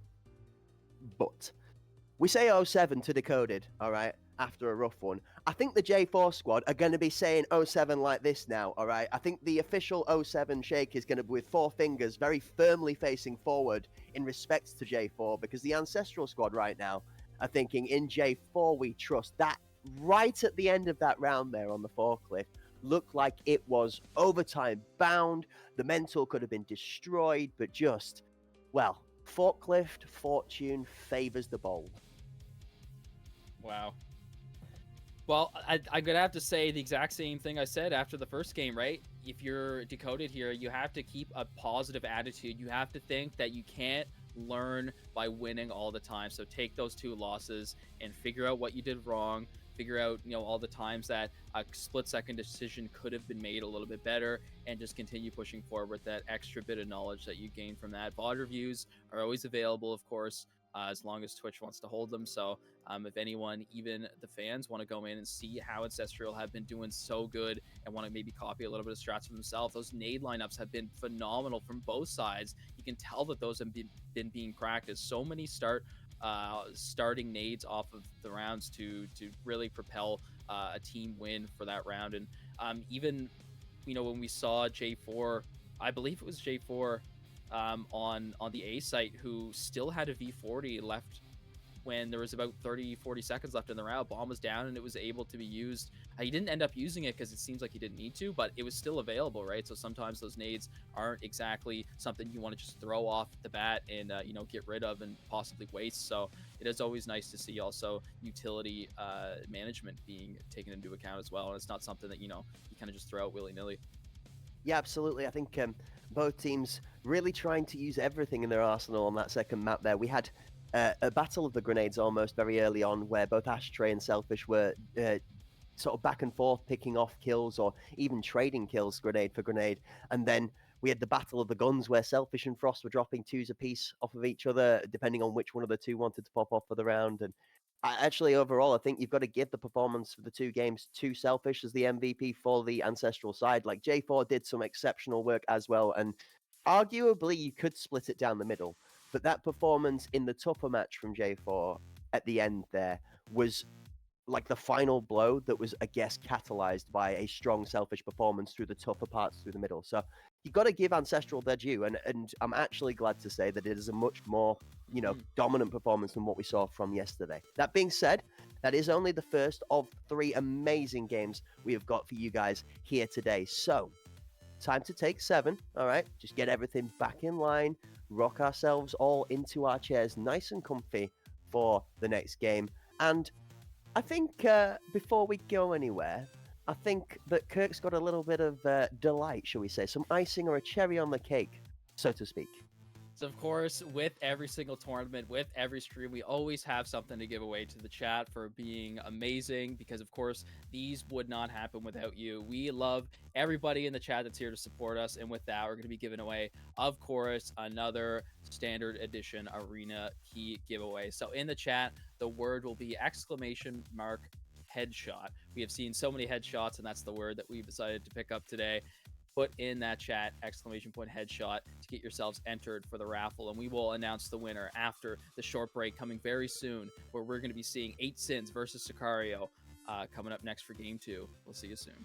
we say 0-7 to Decoded, all right, after a rough one. I think the J4 squad are going to be saying 0-7 like this now, all right? I think the official 0-7 shake is going to be with 4 fingers very firmly facing forward in respect to J4, because the Ancestral squad right now are thinking in J4 we trust. That right at the end of that round there on the forklift looked like it was overtime bound. The mental could have been destroyed, but just, well, forklift fortune favors the bold. Wow. Well, I'm going to have to say the exact same thing I said after the first game, right? If you're Decoded here, you have to keep a positive attitude. You have to think that you can't learn by winning all the time. So take those 2 losses and figure out what you did wrong. Figure out, you know, all the times that a split-second decision could have been made a little bit better, and just continue pushing forward with that extra bit of knowledge that you gain from that. VOD reviews are always available, of course, as long as Twitch wants to hold them. So if anyone, even the fans, want to go in and see how Ancestral have been doing so good and want to maybe copy a little bit of strats for themselves, those nade lineups have been phenomenal from both sides. You can tell that those have been being practiced. So many starting nades off of the rounds to really propel a team win for that round. And even, you know, when we saw J4, I believe it was J4 on the A site, who still had a V40 left when there was about 30-40 seconds left in the round. Bomb was down and it was able to be used. He didn't end up using it because it seems like he didn't need to, but it was still available, right? So sometimes those nades aren't exactly something you want to just throw off the bat and you know, get rid of and possibly waste. So it is always nice to see also utility management being taken into account as well, and it's not something that, you know, you kind of just throw out willy-nilly. Yeah, absolutely. I think both teams really trying to use everything in their arsenal on that second map there. We had a battle of the grenades almost very early on, where both Ashtray and Selfish were sort of back and forth picking off kills or even trading kills grenade for grenade. And then we had the battle of the guns, where Selfish and Frost were dropping 2s apiece off of each other, depending on which one of the 2 wanted to pop off for the round. And actually, overall, I think you've got to give the performance for the 2 games to Selfish as the MVP for the Ancestral side. Like, J4 did some exceptional work as well, and arguably you could split it down the middle. But that performance in the tougher match from J4 at the end there was like the final blow that was, I guess, catalyzed by a strong Selfish performance through the tougher parts through the middle. So you've got to give Ancestral their due, and I'm actually glad to say that it is a much more, you know, dominant performance than what we saw from yesterday. That being said, that is only the first of 3 amazing games we have got for you guys here today. So time to take 7, all right? Just get everything back in line, rock ourselves all into our chairs nice and comfy for the next game. And I think before we go anywhere, I think that Kirk's got a little bit of delight, shall we say, some icing or a cherry on the cake, so to speak. So of course, with every single tournament, with every stream, we always have something to give away to the chat for being amazing, because of course, these would not happen without you. We love everybody in the chat that's here to support us. And with that, we're going to be giving away, of course, another standard edition arena key giveaway. So in the chat, the word will be !headshot. We have seen so many headshots, and that's the word that we've decided to pick up today. Put in that chat !headshot to get yourselves entered for the raffle, and we will announce the winner after the short break coming very soon, where we're going to be seeing 8sins versus Sicario coming up next for game 2. We'll see you soon.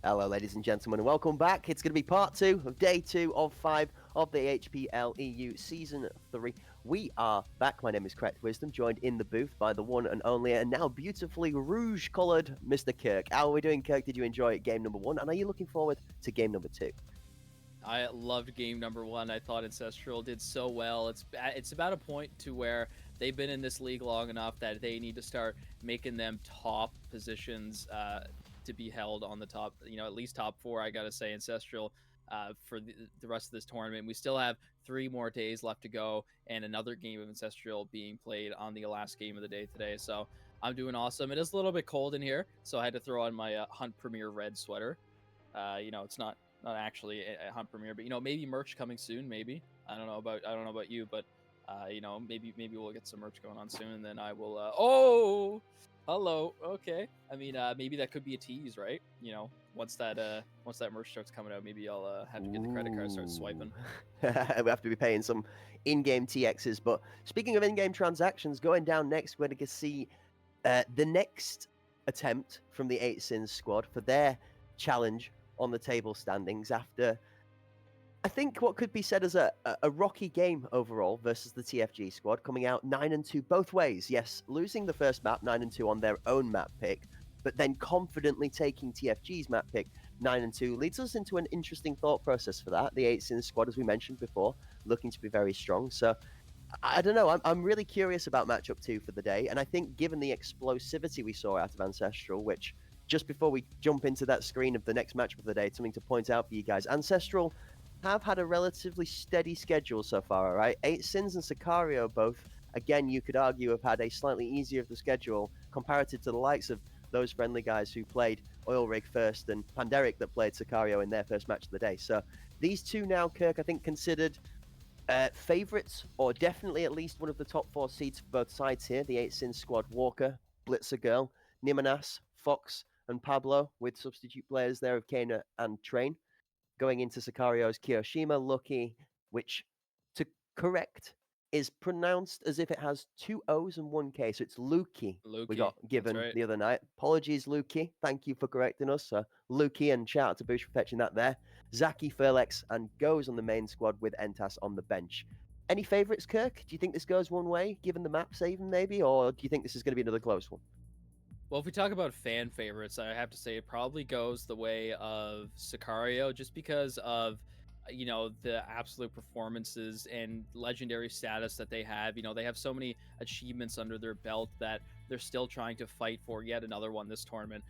Hello, ladies and gentlemen, and welcome back. It's going to be part 2 of day 2 of 5 of the HPL EU Season 3. We are back. My name is Correct Wisdom, joined in the booth by the one and only, and now beautifully rouge-coloured Mr. Kirk. How are we doing, Kirk? Did you enjoy game number 1? And are you looking forward to game number 2? I loved game number 1. I thought Ancestral did so well. It's about a point to where they've been in this league long enough that they need to start making them top positions to be held on the top, at least top 4. I gotta say, Ancestral for the rest of this tournament. We still have 3 more days left to go, and another game of Ancestral being played on the last game of the day today. So I'm doing awesome. It is a little bit cold in here, so I had to throw on my Hunt Premier red sweater. It's not actually a Hunt Premiere, but maybe merch coming soon. Maybe I don't know about you, but maybe we'll get some merch going on soon, and then I will. Oh, hello. Okay. I mean, maybe that could be a tease, right? Once that merch starts coming out, maybe I'll have to get the credit card, start swiping. We have to be paying some in-game TXs. But speaking of in-game transactions, going down next, we're going to see the next attempt from the 8sins squad for their challenge on the table standings after, I think, what could be said as a rocky game overall versus the TFG squad, coming out 9-2 both ways. Yes, losing the first map 9-2 on their own map pick, but then confidently taking TFG's map pick 9-2 leads us into an interesting thought process for that. The 8sins squad, as we mentioned before, looking to be very strong. So I don't know. I'm really curious about matchup 2 for the day, and I think given the explosivity we saw out of Ancestral, which, just before we jump into that screen of the next matchup of the day, something to point out for you guys. Ancestral have had a relatively steady schedule so far, all right? 8sins and Sicario both, again, you could argue, have had a slightly easier of the schedule comparative to the likes of those friendly guys who played Oil Rig first and Panderic that played Sicario in their first match of the day. So these two now, Kirk, I think considered favorites, or definitely at least one of the top 4 seeds for both sides here. The 8sins squad: Walker, Blitzer Girl, Nimanas, Fox, and Pablo, with substitute players there of Kana and Train. Going into Sicario's Kiyoshima, Lucky, which, to correct is pronounced as if it has two O's and one K. So it's Lukey. We Lukey. got That's given right. the other night. Apologies, Lukey. Thank you for correcting us. Lukey, and shout out to Boosh for fetching that there. Zaki, Furlex, and Goes on the main squad with Entas on the bench. Any favourites, Kirk? Do you think this goes one way, given the map saving maybe, or do you think this is going to be another close one? Well, if we talk about fan favorites, I have to say it probably goes the way of Sicario, just because of the absolute performances and legendary status that they have. They have so many achievements under their belt that they're still trying to fight for yet another one this tournament.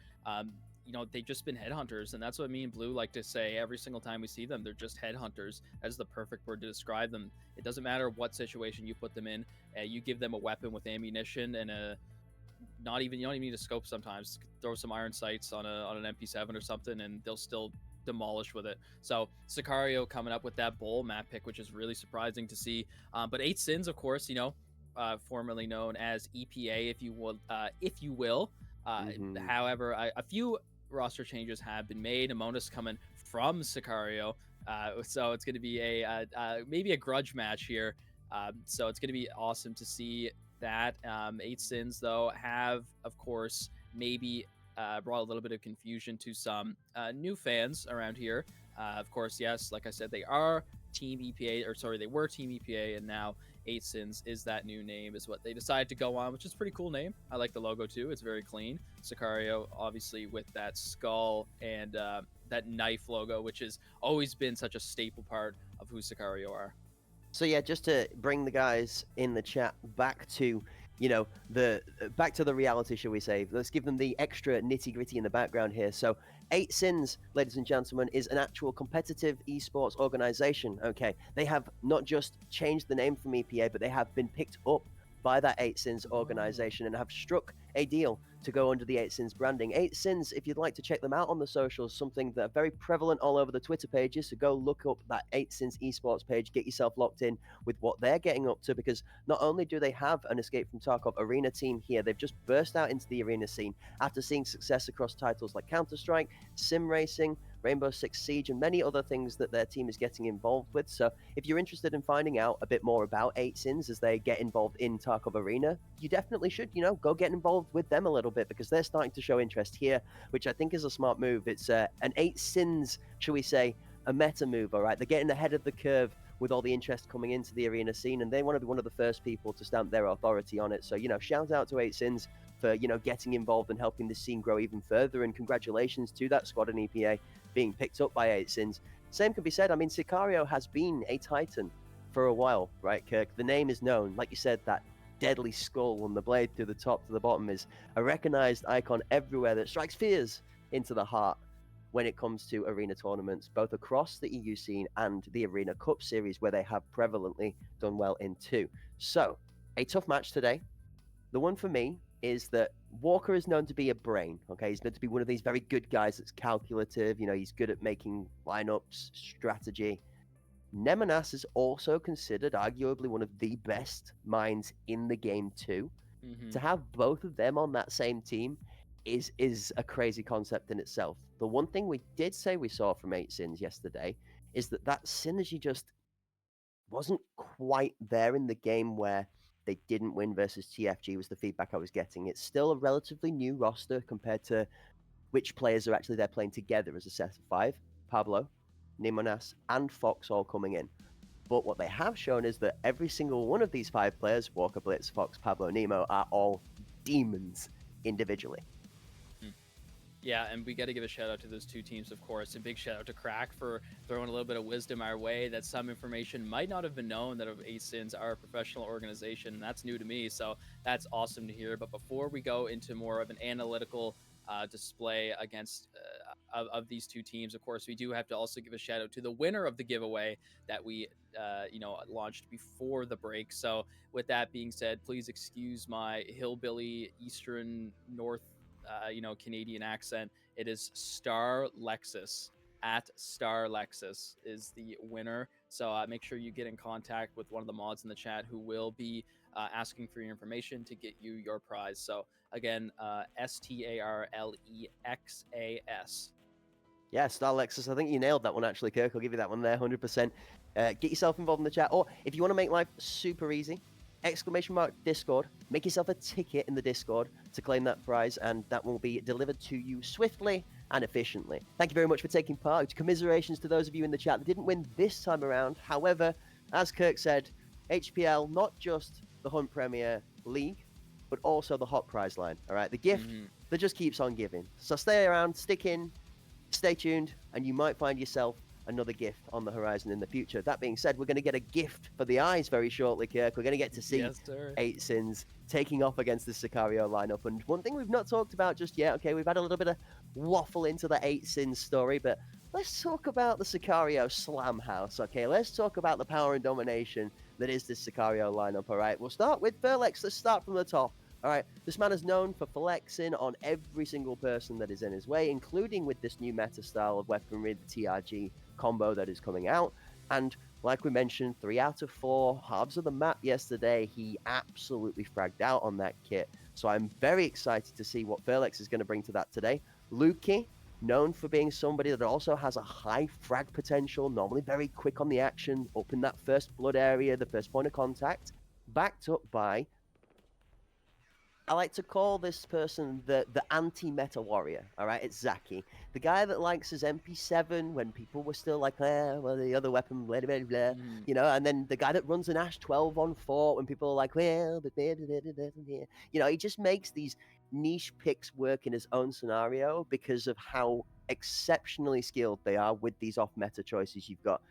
They've just been headhunters, and that's what me and Blue like to say every single time we see them. They're just headhunters. That's the perfect word to describe them. It doesn't matter what situation you put them in. You give them a weapon with ammunition and a not even you don't even need a scope sometimes. Throw some iron sights on an MP7 or something, and they'll still demolish with it. So Sicario coming up with that bowl map pick, which is really surprising to see. But Eight Sins, of course, formerly known as EPA, if you will. Mhm. However, a few roster changes have been made. Amonis coming from Sicario, so it's going to be maybe a grudge match here. So it's going to be awesome to see that. Eight Sins, though, have, of course, maybe brought a little bit of confusion to some new fans around here. Of course, yes, like I said, they are Team EPA, or sorry, they were Team EPA, and now Eight Sins is that new name, is what they decided to go on, which is a pretty cool name. I like the logo too; it's very clean. Sicario, obviously, with that skull and that knife logo, which has always been such a staple part of who Sicario are. So yeah, just to bring the guys in the chat back to, the back to the reality, shall we say? Let's give them the extra nitty gritty in the background here. So, Eight Sins, ladies and gentlemen, is an actual competitive esports organization. Okay, they have not just changed the name from EPA, but they have been picked up by that Eight Sins organization and have struck a deal to go under the Eight Sins branding. Eight Sins, if you'd like to check them out on the socials, something that are very prevalent all over the Twitter pages. So go look up that Eight Sins esports page, get yourself locked in with what they're getting up to, because not only do they have an Escape from Tarkov arena team here, they've just burst out into the arena scene after seeing success across titles like Counter-Strike, Sim Racing, Rainbow Six Siege, and many other things that their team is getting involved with. So if you're interested in finding out a bit more about Eight Sins as they get involved in Tarkov Arena, you definitely should, go get involved with them a little bit, because they're starting to show interest here, which I think is a smart move. It's an Eight Sins, shall we say, a meta move, all right? They're getting ahead of the curve with all the interest coming into the arena scene, and they want to be one of the first people to stamp their authority on it. So, shout out to Eight Sins for, getting involved and helping the scene grow even further, and congratulations to that squad in EPA being picked up by Eight Sins. Same can be said. I mean, Sicario has been a Titan for a while, right, Kirk? The name is known. Like you said, that deadly skull on the blade through the top to the bottom is a recognized icon everywhere that strikes fears into the heart when it comes to arena tournaments, both across the EU scene and the Arena Cup series, where they have prevalently done well in too. So, a tough match today. The one for me is that Walker is known to be a brain. Okay, he's known to be one of these very good guys that's calculative. He's good at making lineups, strategy. Nemenas is also considered arguably one of the best minds in the game too. Mm-hmm. To have both of them on that same team is a crazy concept in itself. The one thing we did say we saw from Eight Sins yesterday is that synergy just wasn't quite there in the game where they didn't win versus TFG, was the feedback I was getting. It's still a relatively new roster compared to which players are actually there playing together as a set of five. Pablo, Nimonas, and Fox all coming in. But what they have shown is that every single one of these five players, Walker, Blitz, Fox, Pablo, Nemo, are all demons individually. Yeah, and we got to give a shout out to those two teams, of course. A big shout out to Crack for throwing a little bit of wisdom our way, that some information might not have been known that Eight Sins are a professional organization. That's new to me, so that's awesome to hear. But before we go into more of an analytical display against of these two teams, of course, we do have to also give a shout out to the winner of the giveaway that we launched before the break. So with that being said, please excuse my hillbilly Eastern North Canadian accent. It is Star Lexus, at Star Lexus is the winner. So make sure you get in contact with one of the mods in the chat who will be asking for your information to get you your prize. So again, StarLexas. Yeah, Star Lexus, I think you nailed that one actually, Kirk. I'll give you that one there, 100%. Get yourself involved in the chat. Or if you want to make life super easy, !Discord. Make yourself a ticket in the Discord to claim that prize, and that will be delivered to you swiftly and efficiently. Thank you very much for taking part. Commiserations to those of you in the chat that didn't win this time around. However, as Kirk said, HPL, not just the Hunt Premier League, but also the hot prize line. All right, the gift that just keeps on giving. So stay around, stick in, stay tuned, and you might find yourself another gift on the horizon in the future. That being said, we're going to get a gift for the eyes very shortly, Kirk. We're going to get to see Yes, sir. 8sins taking off against the Sicario lineup. And one thing we've not talked about just yet, okay, we've had a little bit of waffle into the 8sins story, but let's talk about the Sicario Slam House, okay? Let's talk about the power and domination that is this Sicario lineup, all right? We'll start with Furlex. Let's start from the top. All right, this man is known for flexing on every single person that is in his way, including with this new meta style of weaponry, the TRG combo that is coming out. And like we mentioned, 3 out of 4 halves of the map yesterday, he absolutely fragged out on that kit. So I'm very excited to see what Furlex is going to bring to that today. Lukey, known for being somebody that also has a high frag potential, normally very quick on the action, up in that first blood area, the first point of contact, backed up by, I like to call this person the anti-meta warrior, all right? It's Zaki. The guy that likes his MP7 when people were still like, well, the other weapon, blah, blah, blah, you know, and then the guy that runs an Ash 12 on Fort when people are like, well, but blah, blah, blah, blah, blah. You know, he just makes these niche picks work in his own scenario because of how exceptionally skilled they are with these off-meta choices you've got.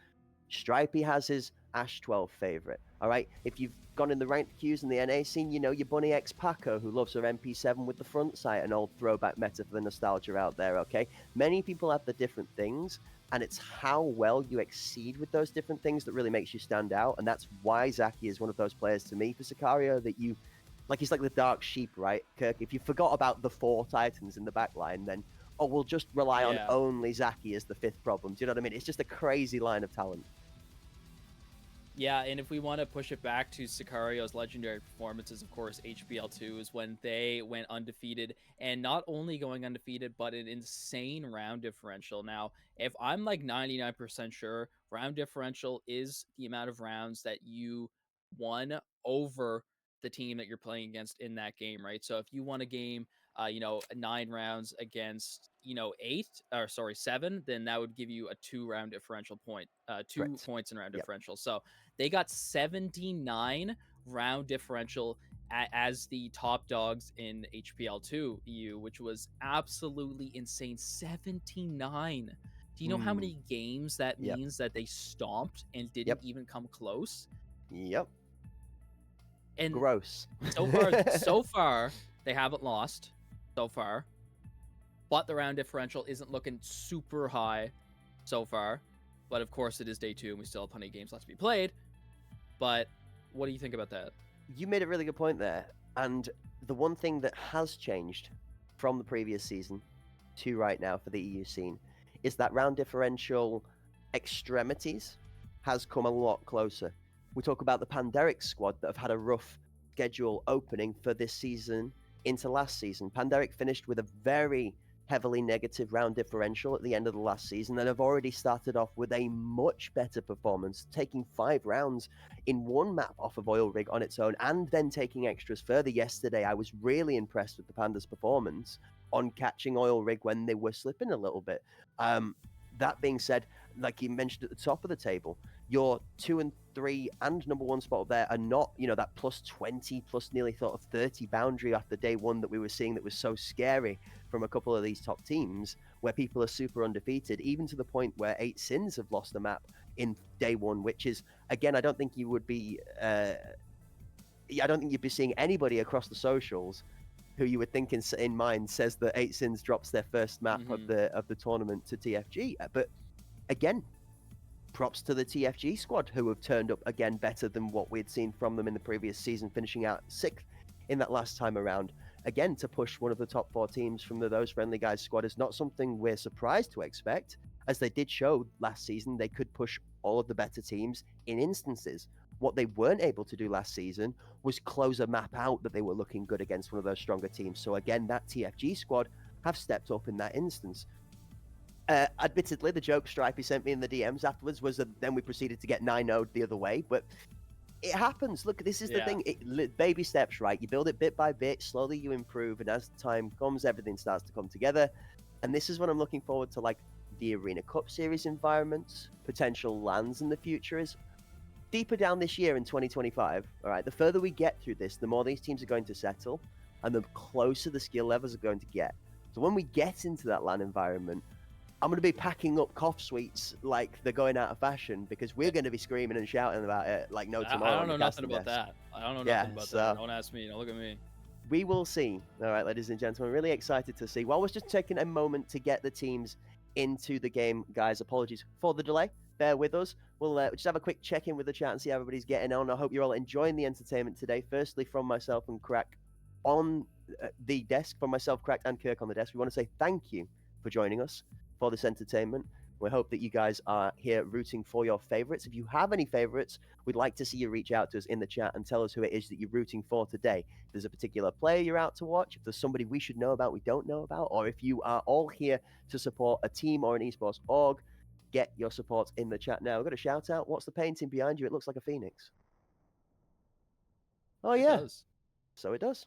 Stripey has his Ash 12 favorite. All right. If you've gone in the ranked queues in the NA scene, you know your Bunny X Paco, who loves her MP7 with the front sight, an old throwback meta for the nostalgia out there. Okay. Many people have the different things, and it's how well you exceed with those different things that really makes you stand out. And that's why Zaki is one of those players to me for Sicario that you like. He's like the dark sheep, right, Kirk? If you forgot about the 4 Titans in the back line, then we'll just rely on only Zaki as the 5th problem. Do you know what I mean? It's just a crazy line of talent. Yeah, and if we want to push it back to Sicario's legendary performances, of course, Hpl 2 is when they went undefeated, and not only going undefeated, but an insane round differential. Now, if I'm like 99% sure, round differential is the amount of rounds that you won over the team that you're playing against in that game, right? So if you won a game, 9 rounds against, 7, then that would give you a 2-round differential point, 2 Correct. points in round differential. So they got 79 round differential as the top dogs in HPL2 EU, which was absolutely insane. 79. Do you know how many games that means that they stomped and didn't even come close? Yep. And gross. So far, they haven't lost so far. But the round differential isn't looking super high so far. But of course, it is day 2, and we still have plenty of games left to be played. But what do you think about that? You made a really good point there. And the one thing that has changed from the previous season to right now for the EU scene is that round differential extremities has come a lot closer. We talk about the Panderic squad that have had a rough schedule opening for this season into last season. Panderic finished with a very heavily negative round differential at the end of the last season and have already started off with a much better performance, taking 5 rounds in one map off of Oil Rig on its own and then taking extras further. Yesterday, I was really impressed with the Panda's performance on catching Oil Rig when they were slipping a little bit. That being said, like you mentioned at the top of the table, your 2 and 3 and number 1 spot there are not, that plus 20, plus nearly sort of 30 boundary after day 1 that we were seeing that was so scary from a couple of these top teams where people are super undefeated, even to the point where 8sins have lost the map in day 1, which is, again, I don't think you would be, I don't think you'd be seeing anybody across the socials who you would think in mind says that 8sins drops their first map of the tournament to TFG. But again, props to the TFG squad who have turned up again better than what we'd seen from them in the previous season, finishing out 6th in that last time around. Again, to push one of the top 4 teams from Those Friendly Guys squad is not something we're surprised to expect, as they did show last season they could push all of the better teams in instances. What they weren't able to do last season was close a map out that they were looking good against one of those stronger teams. So again, that TFG squad have stepped up in that instance. Admittedly, the joke Stripey sent me in the DMs afterwards was that then we proceeded to get 9-0'd the other way, but it happens. Look, this is the thing. Baby steps, right? You build it bit by bit, slowly you improve, and as time comes, everything starts to come together. And this is what I'm looking forward to, like the Arena Cup Series environments, potential lands in the future is deeper down this year in 2025. All right, the further we get through this, the more these teams are going to settle, and the closer the skill levels are going to get. So when we get into that LAN environment, I'm going to be packing up cough sweets like they're going out of fashion because we're going to be screaming and shouting about it like no tomorrow. I don't know nothing about that. I don't know nothing about that. Don't ask me. Don't look at me. We will see. All right, ladies and gentlemen, really excited to see. While we're just taking a moment to get the teams into the game, guys, apologies for the delay. Bear with us. We'll just have a quick check-in with the chat and see how everybody's getting on. I hope you're all enjoying the entertainment today. Firstly, from myself and Crack on the desk, from myself, Crack, and Kirk on the desk, we want to say thank you for joining us for this entertainment. We hope that you guys are here rooting for your favorites. If you have any favorites, we'd like to see you reach out to us in the chat and tell us who it is that you're rooting for today. If there's a particular player you're out to watch, if there's somebody we should know about we don't know about, or if you are all here to support a team or an esports org, get your support in the chat now. We've got a shout out. What's the painting behind you? It looks like a phoenix. Oh yeah, It does. So it does.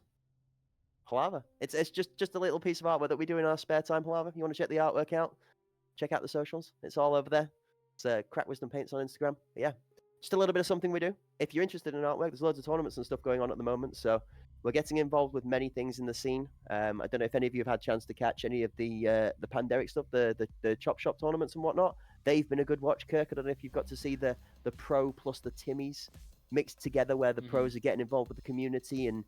Palava. It's just a little piece of artwork that we do in our spare time, Palava. You want to check the artwork out? Check out the socials. It's all over there. It's Crack Wisdom Paints on Instagram. But yeah, just a little bit of something we do. If you're interested in artwork, there's loads of tournaments and stuff going on at the moment. So we're getting involved with many things in the scene. I don't know if any of you have had a chance to catch any of the Pandemic stuff, the Chop Shop tournaments and whatnot. They've been a good watch, Kirk. I don't know if you've got to see the pro plus the Timmies mixed together, where the pros are getting involved with the community and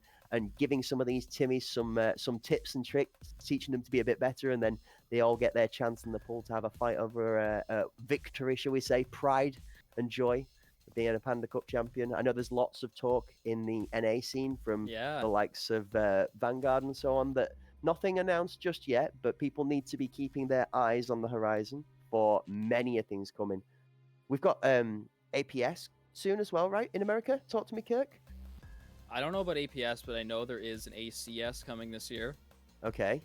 giving some of these Timmies some tips and tricks, teaching them to be a bit better, and then they all get their chance in the pool to have a fight over victory, shall we say, pride and joy of being a Panda Cup champion. I know there's lots of talk in the NA scene from the likes of Vanguard and so on, that nothing announced just yet, but people need to be keeping their eyes on the horizon for many things coming. We've got APS soon as well, right, in America? Talk to me, Kirk. I don't know about APS, but I know there is an ACS coming this year. Okay.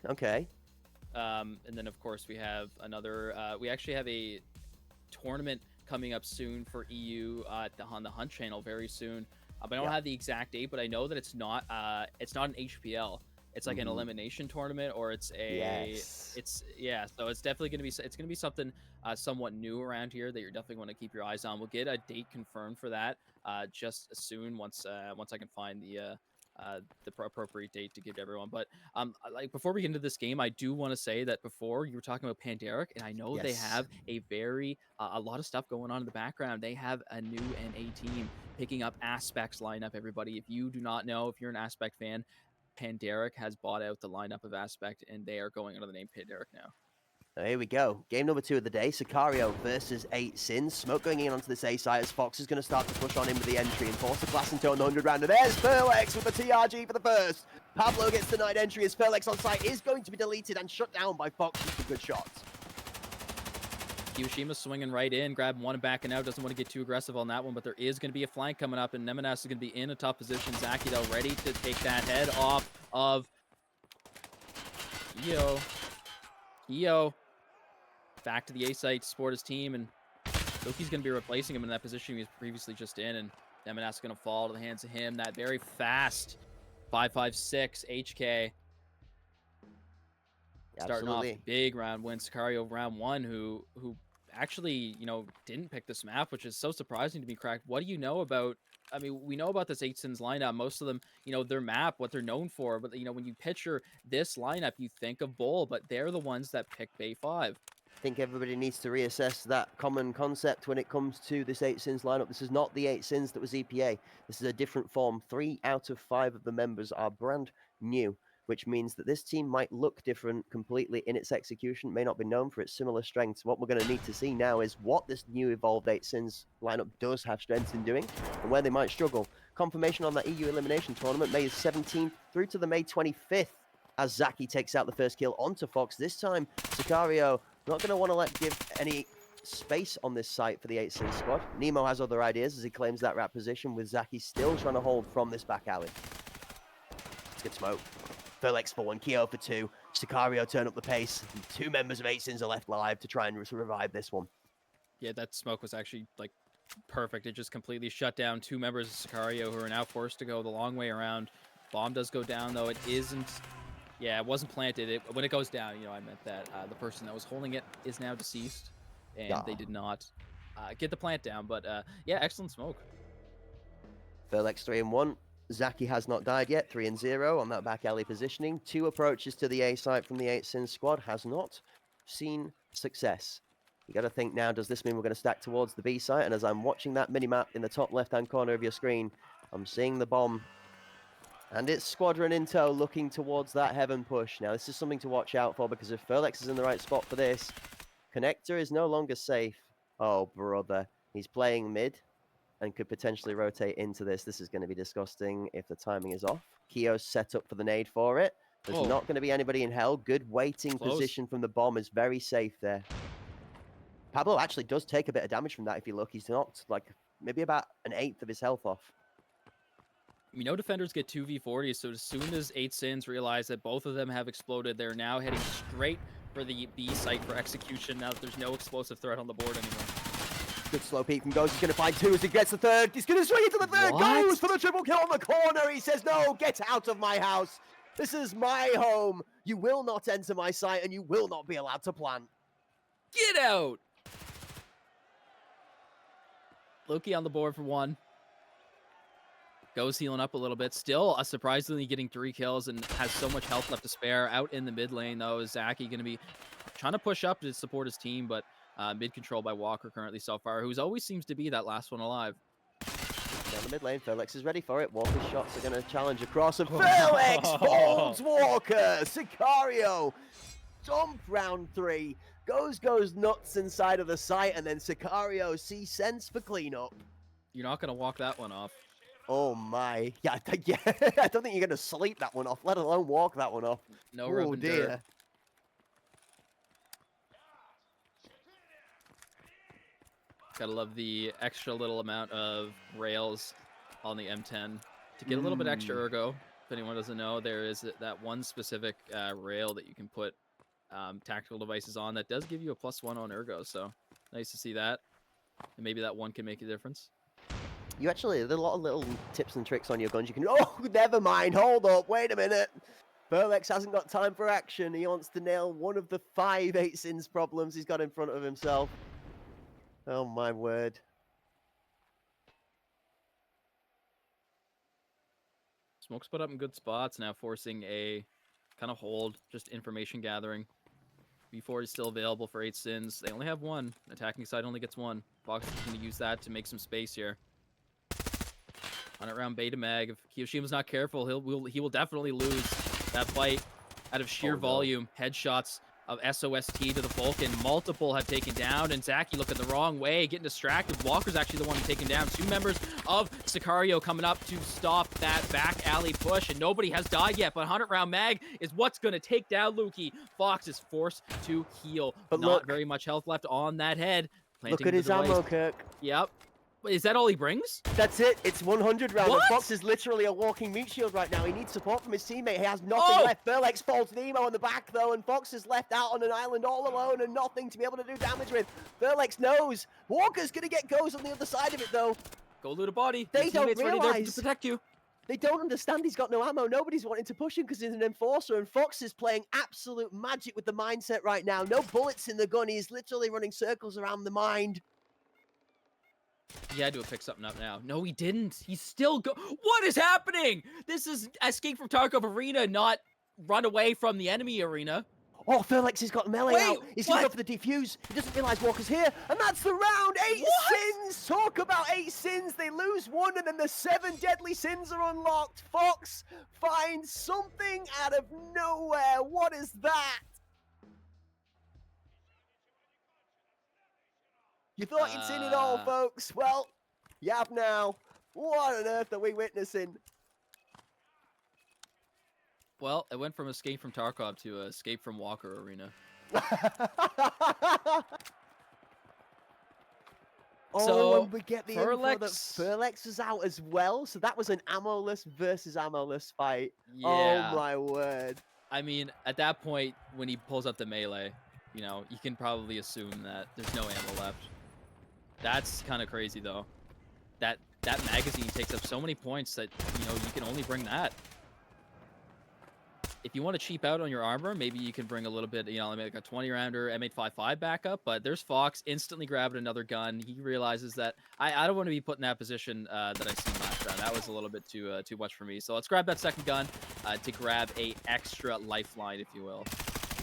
And then, of course, we have another... we actually have a tournament coming up soon for EU on the Hunt channel very soon. I don't have the exact date, but I know that it's not an HPL. It's like an elimination tournament, or it's a so it's definitely going to be something somewhat new around here that you're definitely going to keep your eyes on. We'll get a date confirmed for that just soon once I can find the appropriate date to give to everyone. But like before we get into this game, I do want to say that before you were talking about Panderic, and I know they have a lot of stuff going on in the background. They have a new NA team picking up Aspect's lineup. Everybody, if you do not know, if you're an Aspect fan, Panderic has bought out the lineup of Aspect, and they are going under the name Panderic now. Here we go. Game number 2 of the day. Sicario versus 8sins. Smoke going in onto this A site as Fox is going to start to push on him with the entry and force the glass into on the 100 rounder. There's Furlex with the TRG for the first. Pablo gets denied entry as Furlex on site is going to be deleted and shut down by Fox with a good shot. Kyoshima swinging right in, grabbing one and backing out. Doesn't want to get too aggressive on that one, but there is going to be a flank coming up, and Nemenas is going to be in a tough position. Zaki, though, ready to take that head off of Io. Back to the A site to support his team, and Doki's going to be replacing him in that position he was previously just in, and Nemenas is going to fall to the hands of him. That very fast 5.56 HK. Starting off a big round win. Sicario round 1, who actually, didn't pick this map, which is so surprising to me, Cracked. What do you know about, I mean, we know about this 8sins lineup. Most of them, their map, what they're known for. But, when you picture this lineup, you think of Bull, but they're the ones that pick Bay 5. I think everybody needs to reassess that common concept when it comes to this 8sins lineup. This is not the 8sins that was EPA. This is a different form. 3 out of 5 of the members are brand new, which means that this team might look different completely in its execution, may not be known for its similar strengths. What we're going to need to see now is what this new evolved 8sins lineup does have strengths in doing and where they might struggle. Confirmation on that EU elimination tournament, May 17th through to the May 25th, as Zaki takes out the first kill onto Fox. This time, Sicario not going to want to give any space on this site for the 8sins squad. Nemo has other ideas as he claims that rat position, with Zaki still trying to hold from this back alley. Let's get smoke. Felix for 1, Keo for 2. Sicario turn up the pace. 2 members of 8 Sins are left alive to try and revive this one. Yeah, that smoke was actually like perfect. It just completely shut down 2 members of Sicario who are now forced to go the long way around. Bomb does go down though. It isn't. Yeah, it wasn't planted. When it goes down, I meant that the person that was holding it is now deceased, and they did not get the plant down. But yeah, excellent smoke. Felix 3 and 1. Zaki has not died yet, 3 and 0 on that back alley positioning. 2 approaches to the A site from the 8 Sins squad, has not seen success. You got to think now, does this mean we're going to stack towards the B site? And as I'm watching that mini-map in the top left-hand corner of your screen, I'm seeing the bomb. And it's Squadron in tow looking towards that heaven push. Now, this is something to watch out for, because if Felix is in the right spot for this, Connector is no longer safe. Oh, brother. He's playing mid and could potentially rotate into this. This is going to be disgusting if the timing is off. Keo's set up for the nade for it. There's not going to be anybody in hell. Good waiting position from the bomb is very safe there. Pablo actually does take a bit of damage from that if you look. He's knocked like maybe about 1/8 of his health off. We know defenders get 2v40, so as soon as 8 Sins realize that both of them have exploded, they're now heading straight for the B site for execution now that there's no explosive threat on the board anymore. Good slow peek from Ghost. He's going to find 2 as he gets the 3rd. He's going to swing into the 3rd. What? Goes for the triple kill on the corner. He says, no, get out of my house. This is my home. You will not enter my site and you will not be allowed to plant. Get out! Loki on the board for 1. Goes healing up a little bit. Still surprisingly getting 3 kills and has so much health left to spare. Out in the mid lane, though, is Zaki going to be trying to push up to support his team, but mid control by Walker currently so far, who's always seems to be that last one alive. Down the mid lane, Felix is ready for it. Walker's shots are going to challenge across, and Felix folds Walker. Sicario, jump round 3. Goes nuts inside of the site, and then Sicario sees sense for cleanup. You're not going to walk that one off. Oh my. Yeah, I don't think you're going to sleep that one off, let alone walk that one off. No rub and dirt. Gotta love the extra little amount of rails on the M10 to get a little bit extra ergo. If anyone doesn't know, there is that one specific rail that you can put tactical devices on that does give you a +1 on ergo. So nice to see that. And maybe that one can make a difference. You actually, there's a lot of little tips and tricks on your guns. You can, oh, never mind, hold up, wait a minute. Felix hasn't got time for action. He wants to nail one of the 5 8 Sins problems he's got in front of himself. Oh my word. Smoke's put up in good spots now, forcing a kind of hold, just information gathering. B4 is still available for 8 Sins. They only have 1. Attacking side only gets 1. Fox is going to use that to make some space here. On it around Beta Mag. If Kiyoshima's not careful, he will definitely lose that fight out of sheer volume. Headshots of SOST to the Vulcan. Multiple have taken down, and Zaki looking the wrong way, getting distracted. Walker's actually the one taken down. 2 members of Sicario coming up to stop that back alley push, and nobody has died yet, but 100-round mag is what's going to take down Lukey. Fox is forced to heal. But not look, very much health left on that head. Look at his ammo, Kirk. Yep. Is that all he brings? That's it. It's 100 round. What? Fox is literally a walking meat shield right now. He needs support from his teammate. He has nothing left. Felix falls Nemo on the back, though, and Fox is left out on an island all alone and nothing to be able to do damage with. Felix knows. Walker's going to get goes on the other side of it, though. Go loot a body. They Your don't teammate's ready there realize. to protect you. They don't understand he's got no ammo. Nobody's wanting to push him because he's an enforcer, and Fox is playing absolute magic with the mindset right now. No bullets in the gun. He's literally running circles around the mind. He had to have picked something up now. No, he didn't. He's still What is happening? This is Escape from Tarkov Arena, not run away from the enemy arena. Oh, Felix has got melee out. He's going to go for the defuse. He doesn't realize Walker's here. And that's the round. 8 Sins. Talk about 8 Sins. They lose 1, and then the 7 deadly sins are unlocked. Fox finds something out of nowhere. What is that? You thought you'd seen it all, folks. Well, you have now. What on earth are we witnessing? Well, it went from Escape from Tarkov to Escape from Walker Arena. Oh, So, and we get the info that Furlex- Furlex was out as well. So that was an ammo-less versus ammo-less fight. Oh Yeah. my word. I mean, at that point, when he pulls up the melee, you know, you can probably assume that there's no ammo left. That's kind of crazy, though. That magazine takes up so many points that, you know, you can only bring that. If you want to cheap out on your armor, maybe you can bring a little bit, you know, like a 20-rounder M855 backup, but there's Fox instantly grabbing another gun. He realizes that I don't want to be put in that position that I seen last round. That was a little bit too much for me. So let's grab that second gun to grab a extra lifeline, if you will.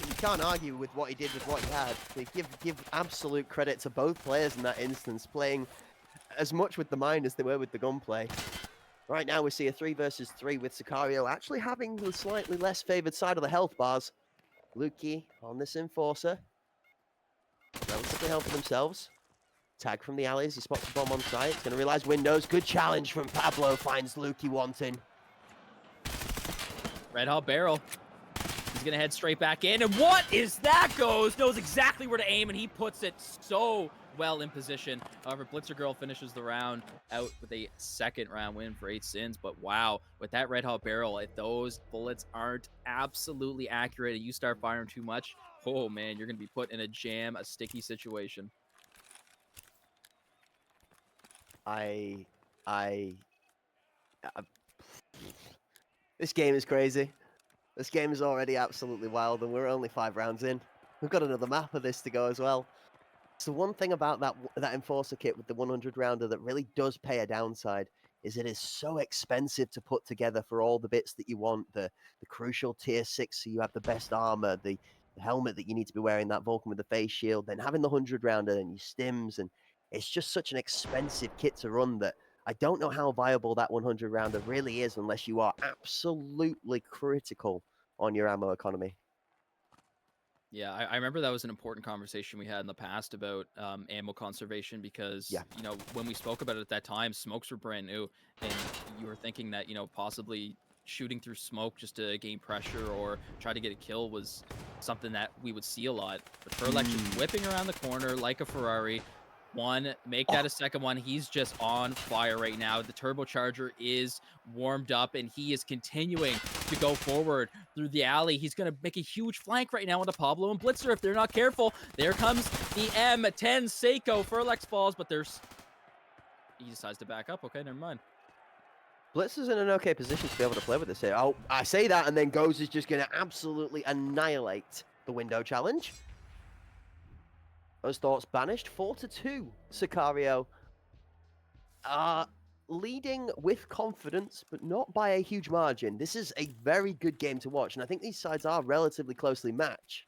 You can't argue with what he did with what he had. They give absolute credit to both players in that instance, playing as much with the mind as they were with the gunplay. Right now we see a 3 versus 3 with Sicario actually having the slightly less favoured side of the health bars. Lukey on this Enforcer. Relatively helping themselves. Tag from the alleys, he spots the bomb on site. He's going to realise windows. Good challenge from Pablo, finds Lukey wanting. Red hot barrel. He's going to head straight back in. And what is that goes? Knows exactly where to aim, and he puts it so well in position. However, Blitzer Girl finishes the round out with a second round win for 8 Sins. But wow, with that red hot barrel, if those bullets aren't absolutely accurate and you start firing too much, oh man, you're going to be put in a jam, a sticky situation. This game is crazy. This game is already absolutely wild, and we're only 5 rounds in. We've got another map of this to go as well. So one thing about that Enforcer kit with the 100 rounder that really does pay a downside is it is so expensive to put together for all the bits that you want. The crucial tier 6, so you have the best armor, the helmet that you need to be wearing, that Vulcan with the face shield, then having the 100 rounder and your stims, and it's just such an expensive kit to run that I don't know how viable that 100 rounder really is unless you are absolutely critical on your ammo economy. Yeah, I remember that was an important conversation we had in the past about ammo conservation because, you know, when we spoke about it at that time, smokes were brand new, and you were thinking that, you know, possibly shooting through smoke just to gain pressure or try to get a kill was something that we would see a lot. But Furlex just whipping around the corner like a Ferrari. One, make that a second one. He's just on fire right now. The turbocharger is warmed up, and he is continuing to go forward through the alley. He's going to make a huge flank right now onto Pablo and Blitzer if they're not careful. There comes the M10 Seiko. Furlex falls, but he decides to back up. Okay, never mind. Blitzer's in an okay position to be able to play with this here. Oh, I say that, and then Goes is just going to absolutely annihilate the window challenge. Those thoughts banished. 4-2. Sicario leading with confidence, but not by a huge margin. This is a very good game to watch, and I think these sides are relatively closely matched.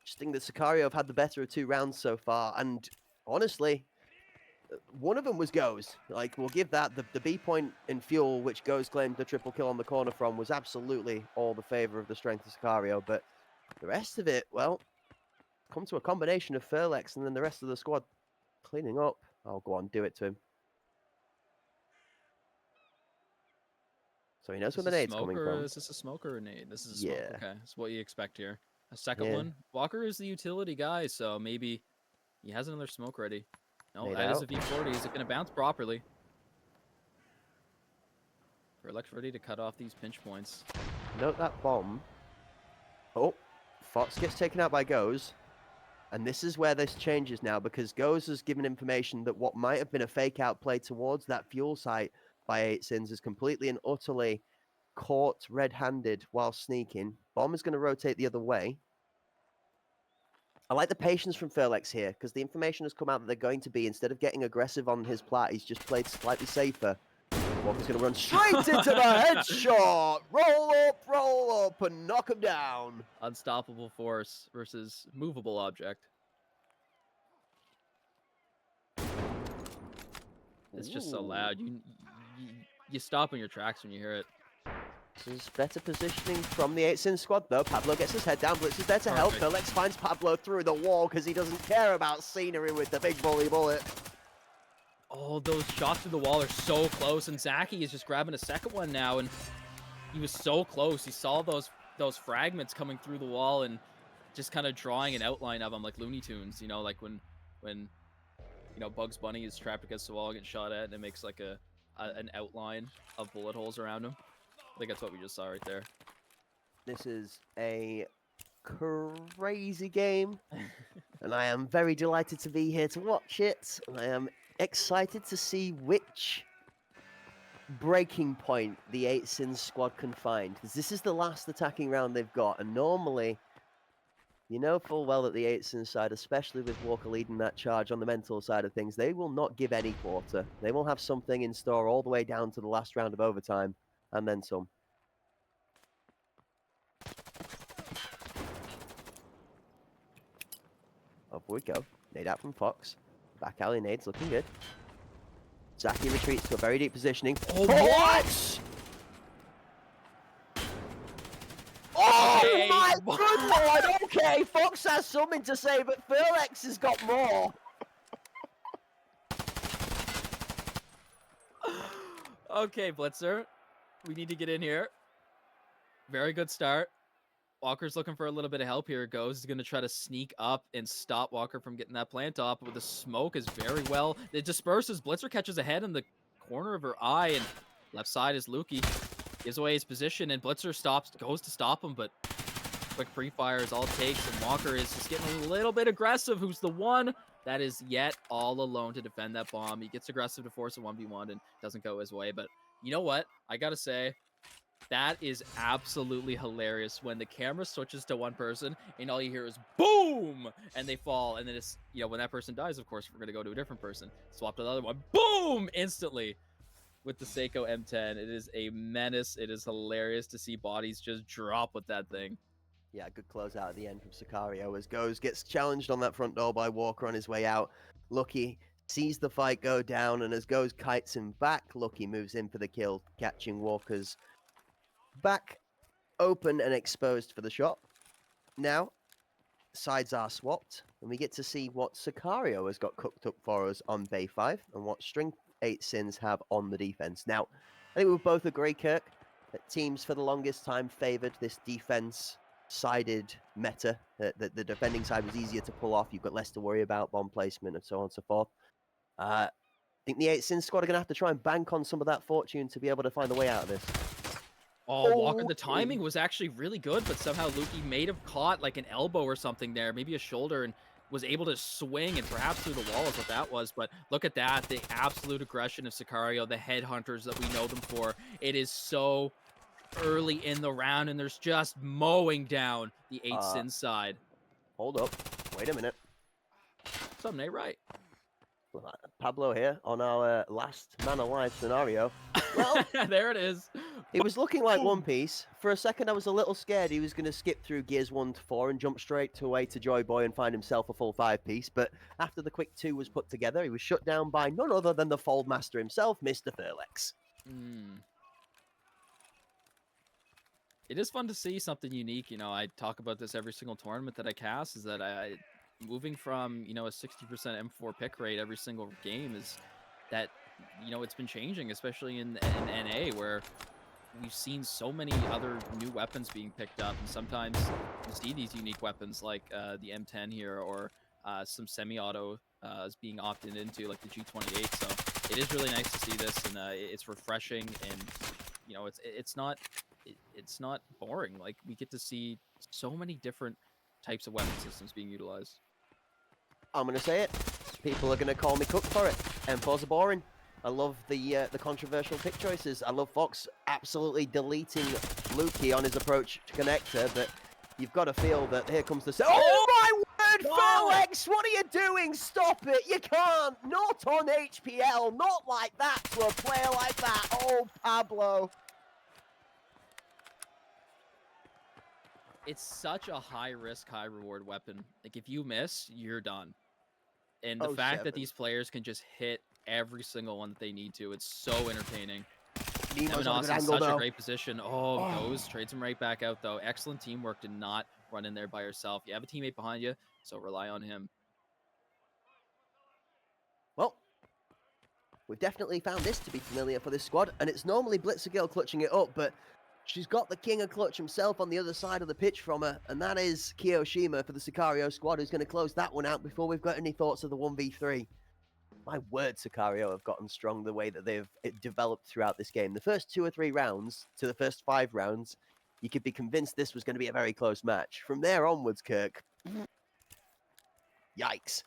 Just think that Sicario have had the better of 2 rounds so far, and honestly, one of them was Goes. Like, we'll give that. The B point in Fuel, which Goes claimed the triple kill on the corner from, was absolutely all the favor of the strength of Sicario, but the rest of it, well, come to a combination of Furlex and then the rest of the squad cleaning up. Oh, go on, do it to him. So he knows where the nade's coming from. Is this a smoke or a nade? This is a smoke. Yeah. Okay, that's what you expect here. A second one. Walker is the utility guy, so maybe he has another smoke ready. No, that is a V40. Is it going to bounce properly? Furlex ready to cut off these pinch points. Note that bomb. Oh, Fox gets taken out by Goes. And this is where this changes now, because Goes has given information that what might have been a fake out play towards that fuel site by 8 Sins is completely and utterly caught red-handed while sneaking. Bomb is going to rotate the other way. I like the patience from Furlex here, because the information has come out that they're going to be, instead of getting aggressive on his plat, he's just played slightly safer. Walker's going to run straight into the headshot! Roll up, and knock him down. Unstoppable force versus movable object. It's just so loud. You stop in your tracks when you hear it. This is better positioning from the 8 Sin squad, though. Pablo gets his head down. Blitz is there to help. Furlex finds Pablo through the wall because he doesn't care about scenery with the big bully bullet. Oh, those shots through the wall are so close, and Zaki is just grabbing a second one now, and he was so close. He saw those fragments coming through the wall and just kind of drawing an outline of them like Looney Tunes, you know, like when Bugs Bunny is trapped against the wall, getting shot at, and it makes like an outline of bullet holes around him. I think that's what we just saw right there. This is a crazy game, and I am very delighted to be here to watch it. And I am excited to see which breaking point the 8 Sins squad can find, because this is the last attacking round they've got, and normally, you know full well that the 8 Sins side, especially with Walker leading that charge on the mental side of things, they will not give any quarter. They will have something in store all the way down to the last round of overtime, and then some. Up we go. Nade out from Fox. Back alley nades looking good. Zaki retreats to a very deep positioning. Oh, what? Oh Okay, my what? good lord! Okay, Fox has something to say, but Furlex has got more. Okay, Blitzer, we need to get in here. Very good start. Walker's looking for a little bit of help here. It goes. He's going to try to sneak up and stop Walker from getting that plant off. But with the smoke is very well. It disperses. Blitzer catches a head in the corner of her eye. And left side is Lukey. Gives away his position. And Blitzer goes to stop him. But quick pre-fire is all it takes. And Walker is just getting a little bit aggressive. Who's the one that is yet all alone to defend that bomb. He gets aggressive to force a 1v1 and doesn't go his way. But you know what? I got to say, that is absolutely hilarious when the camera switches to one person and all you hear is boom and they fall, and then it's, when that person dies, of course we're going to go to a different person, swap to the other one, boom, instantly with the Seiko M10. It is a menace. It is hilarious to see bodies just drop with that thing. Yeah, good close out at the end from Sicario as Goes gets challenged on that front door by Walker on his way out. Lucky sees the fight go down, and as Goes kites him back, Lucky moves in for the kill, catching Walker's back open and exposed for the shot. Now, sides are swapped, and we get to see what Sicario has got cooked up for us on Bay 5 and what Strength 8 Sins have on the defense. Now, I think we both agree, Kirk, that teams for the longest time favored this defense-sided meta, that the defending side was easier to pull off. You've got less to worry about, bomb placement, and so on and so forth. I think the 8 Sins squad are going to have to try and bank on some of that fortune to be able to find a way out of this. Oh, Walker, the timing was actually really good, but somehow Lukey may have caught like an elbow or something there, maybe a shoulder, and was able to swing and perhaps through the wall is what that was. But look at that, the absolute aggression of Sicario, the headhunters that we know them for. It is so early in the round, and there's just mowing down the 8 Sins side. Hold up. Wait a minute. Something ain't right. Pablo here on our last man alive scenario. Well, there it is. It was looking like One Piece. For a second, I was a little scared he was going to skip through Gears 1 to 4 and jump straight away to Joy Boy and find himself a full 5-piece. But after the quick 2 was put together, he was shut down by none other than the Fold Master himself, Mr. Furlex. It is fun to see something unique. I talk about this every single tournament that I cast, is that moving from, a 60% M4 pick rate every single game is that, it's been changing, especially in NA, where we've seen so many other new weapons being picked up, and sometimes you see these unique weapons like the M10 here, or some semi-auto is being opted into, like the G28. So it is really nice to see this, and it's refreshing, and it's not boring. Like, we get to see so many different types of weapon systems being utilized. I'm going to say it. People are going to call me cook for it. M4's are boring. I love the controversial pick choices. I love Fox absolutely deleting Lukey on his approach to connector, but you've got to feel that here comes the... Oh my word, Furlex! What are you doing? Stop it! You can't! Not on HPL! Not like that to a player like that! Oh, Pablo! It's such a high-risk, high-reward weapon. Like, if you miss, you're done. And the fact that these players can just hit every single one that they need to, it's so entertaining. Nemo's on a good in angle, such a though. great position. Goes, trades him right back out, though. Excellent teamwork to not run in there by yourself. You have a teammate behind you, so rely on him. Well, we've definitely found this to be familiar for this squad, and it's normally Blitzer Girl clutching it up, but she's got the king of clutch himself on the other side of the pitch from her, and that is Kiyoshima for the Sicario squad, who's going to close that one out before we've got any thoughts of the 1v3. My word, Sicario have gotten strong the way that they've developed throughout this game. The first 2 or 3 rounds to the first 5 rounds, you could be convinced this was going to be a very close match. From there onwards, Kirk, yikes.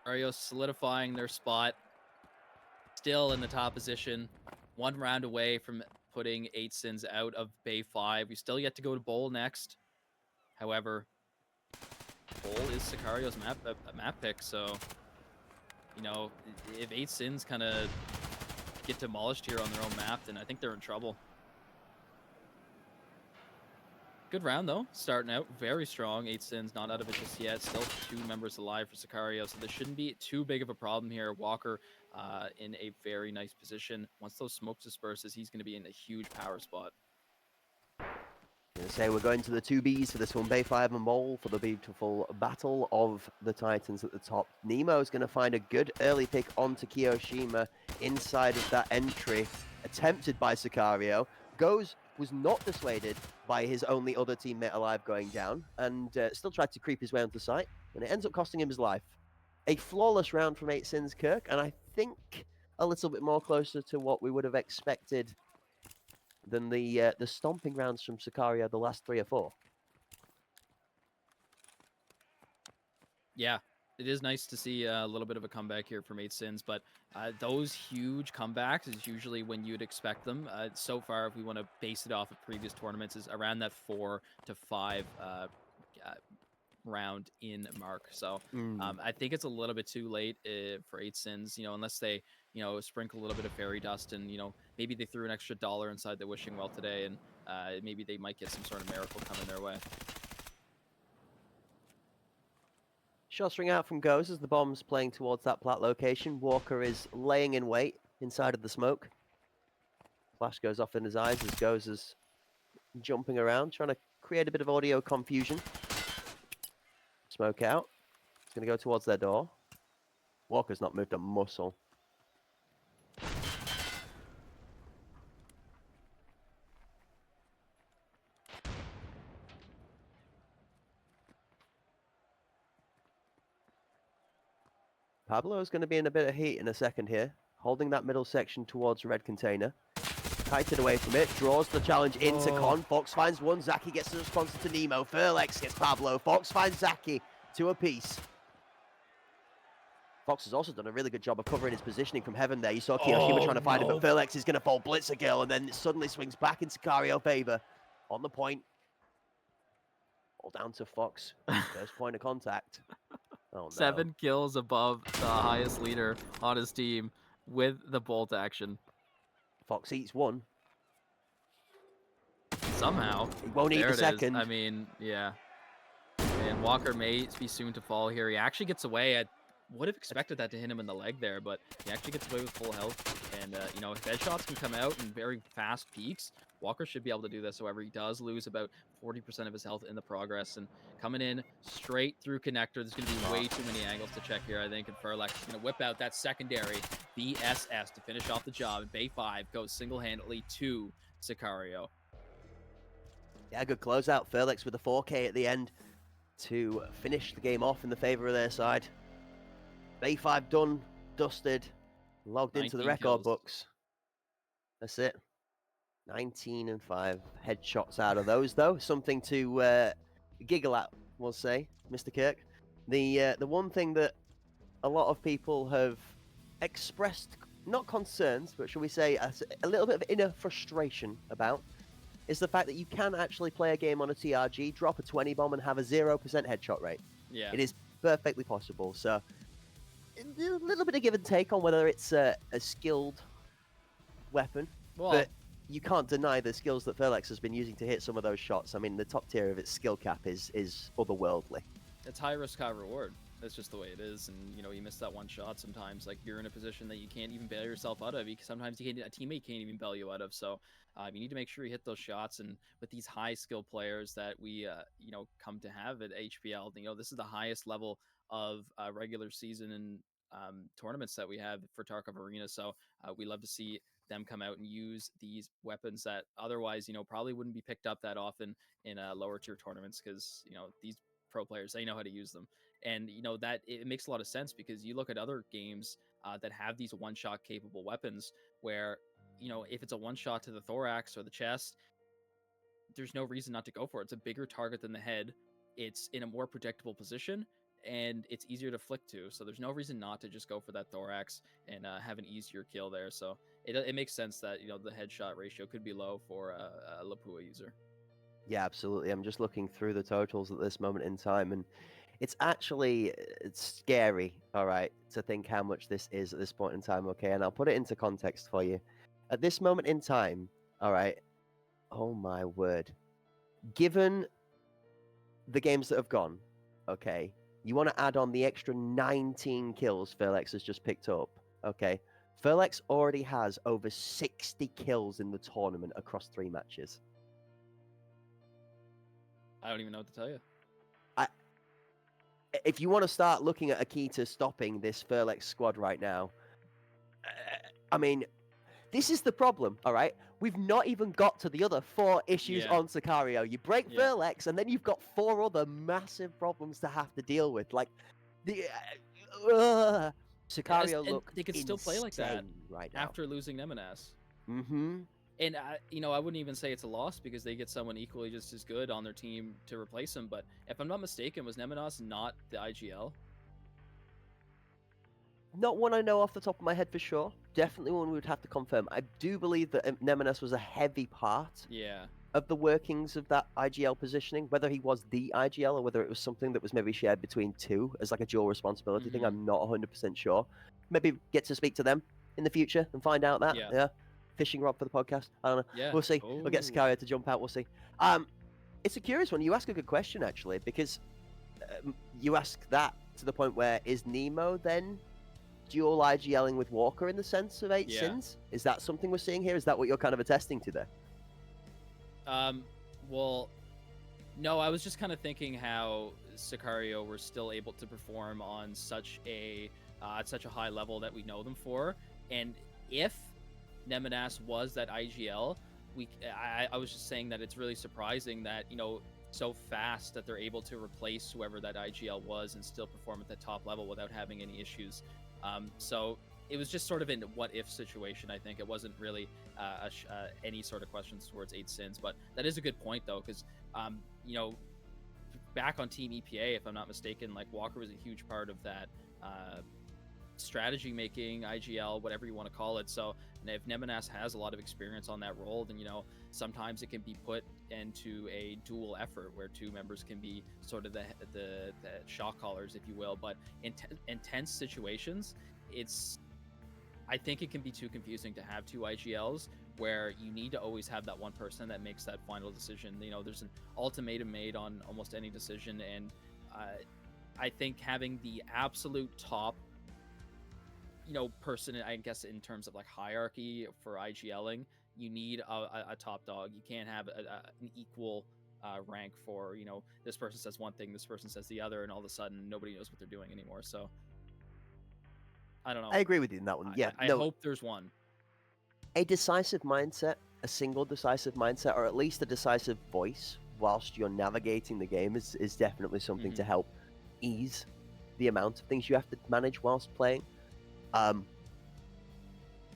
Sicario solidifying their spot. Still in the top position. 1 round away from putting 8 Sins out of Bay 5. We still yet to go to Bowl next. However, Bowl is Sicario's map pick, so you know, if 8 Sins kind of get demolished here on their own map, then I think they're in trouble. Good round though, starting out very strong. 8 Sins not out of it just yet. Still 2 members alive for Sicario, so this shouldn't be too big of a problem here. Walker in a very nice position. Once those smokes disperses, he's going to be in a huge power spot. Say we're going to the 2Bs for this one, Bay 5 and Mole, for the beautiful battle of the Titans at the top. Nemo's going to find a good early pick onto Kiyoshima inside of that entry, attempted by Sicario. Goes was not dissuaded by his only other teammate alive going down, and still tried to creep his way onto the site, and it ends up costing him his life. A flawless round from 8 Sins, Kirk, and I think a little bit more closer to what we would have expected than the stomping rounds from Sicario the last 3 or 4. Yeah, it is nice to see a little bit of a comeback here from 8 Sins, but those huge comebacks is usually when you'd expect them. So far, if we want to base it off of previous tournaments, is around that 4 to 5 round in mark. So I think it's a little bit too late for 8 Sins, you know, unless they, you know, sprinkle a little bit of fairy dust and, you know, maybe they threw an extra $1 inside the wishing well today, and maybe they might get some sort of miracle coming their way. Shots ring out from Goes as the bomb's playing towards that plat location. Walker is laying in wait inside of the smoke. Flash goes off in his eyes as Goes is jumping around, trying to create a bit of audio confusion. Smoke out. It's going to go towards their door. Walker's not moved a muscle. Hpl Eu is going to be in a bit of heat in a second here, holding that middle section towards red container. Kited away from it, draws the challenge into Con. Fox finds one, Zaki gets the response to Nemo. Furlex gets Hpl Eu. Fox finds Zaki to a piece. Fox has also done a really good job of covering his positioning from heaven there. You saw Kiyoshima trying to find him, but Furlex is going to fall Blitzer Girl, and then it suddenly swings back in Sicario favor. On the point. All down to Fox. First point of contact. Oh, no. 7 kills above the highest leader on his team with the bolt action. Fox eats one. Somehow. He won't eat the second. I mean, yeah. And Walker may be soon to fall here. He actually gets away. I would have expected that to hit him in the leg there, but he actually gets away with full health. And, you know, if headshots can come out in very fast peaks, Walker should be able to do this. However, he does lose about 40% of his health in the progress. And coming in straight through connector, there's going to be way too many angles to check here, I think. And Furlex is going to whip out that secondary BSS to finish off the job. And Bay 5 goes single-handedly to Sicario. Yeah, good closeout. Furlex with a 4K at the end to finish the game off in the favor of their side. Bay 5 done, dusted, logged into the record books. That's it. 19 and 5 headshots out of those, though. Something to giggle at, we'll say, Mr. Kirk. The one thing that a lot of people have expressed, not concerns, but shall we say a little bit of inner frustration about, is the fact that you can actually play a game on a TRG, drop a 20 bomb, and have a 0% headshot rate. Yeah. It is perfectly possible. So a little bit of give and take on whether it's a skilled weapon, Well, but you can't deny the skills that Furlex has been using to hit some of those shots. I mean, the top tier of its skill cap is otherworldly. it's high risk, high reward. That's just the way it is. And, you know, you miss that one shot sometimes. Like, you're in a position that you can't even bail yourself out of. Sometimes a teammate can't even bail you out of. So you need to make sure you hit those shots. And with these high skill players that we, you know, come to have at HPL, you know, this is the highest level of regular season and tournaments that we have for Tarkov Arena. So we love to see them come out and use these weapons that otherwise, you know, probably wouldn't be picked up that often in lower tier tournaments, because, you know, these pro players. They know how to use them, and that it makes a lot of sense because you look at other games that have these one-shot capable weapons where if it's a one-shot to the thorax or the chest, there's no reason not to go for it. It's a bigger target than the head. It's in a more predictable position, and it's easier to flick to. So there's no reason not to just go for that thorax and have an easier kill there. So it makes sense that the headshot ratio could be low for a Lapua user. Yeah, absolutely. I'm just looking through the totals at this moment in time, and it's scary, all right, to think how much this is at this point in time, okay? And I'll put it into context for you. At this moment in time, all right, oh my word. Given the games that have gone, okay, you want to add on the extra 19 kills Furlex has just picked up, okay? Furlex already has over 60 kills in the tournament across 3 matches. I don't even know what to tell you. If you want to start looking at a key to stopping this Furlex squad right now, I mean, this is the problem, all right? We've not even got to the other 4 issues on Sicario. You break Furlex, and then you've got 4 other massive problems to have to deal with. Like, Sicario look they could still play like that right now after losing Nemenas. Mm-hmm. And I wouldn't even say it's a loss because they get someone equally just as good on their team to replace him. But if I'm not mistaken, was Nemenas not the IGL? Not one I know off the top of my head for sure. Definitely one we would have to confirm. I do believe that Nemenas was a heavy part of the workings of that IGL positioning. Whether he was the IGL or whether it was something that was maybe shared between 2 as like a dual responsibility thing, I'm not 100% sure. Maybe get to speak to them in the future and find out that. Yeah. Fishing rod for the podcast. I don't know. Yeah. We'll see. We'll get Sicario to jump out. We'll see. It's a curious one. You ask a good question, actually, because you ask that to the point where is Nemo then dual IGLing with Walker in the sense of 8 Sins? Is that something we're seeing here? Is that what you're kind of attesting to there? Well, no, I was just kind of thinking how Sicario were still able to perform on such a at such a high level that we know them for, and if Nemenas was that IGL, I was just saying that it's really surprising that so fast that they're able to replace whoever that IGL was and still perform at the top level without having any issues. So it was just sort of a what if situation. I think it wasn't really any sort of questions towards 8 Sins, but that is a good point though, because back on Team EPA, if I'm not mistaken, like Walker was a huge part of that strategy making, IGL, whatever you want to call it. So if Nemenas has a lot of experience on that role, then sometimes it can be put into a dual effort where 2 members can be sort of the shot callers, if you will. But in tense situations, I think it can be too confusing to have 2 IGLs where you need to always have that one person that makes that final decision. There's an ultimatum made on almost any decision, and I think having the absolute top person, I guess, in terms of like hierarchy for IGLing, you need a top dog. You can't have an equal rank for, this person says one thing, this person says the other, and all of a sudden nobody knows what they're doing anymore. So I don't know. I agree with you in that one. I hope there's one. A decisive mindset, a single decisive mindset, or at least a decisive voice whilst you're navigating the game is definitely something to help ease the amount of things you have to manage whilst playing.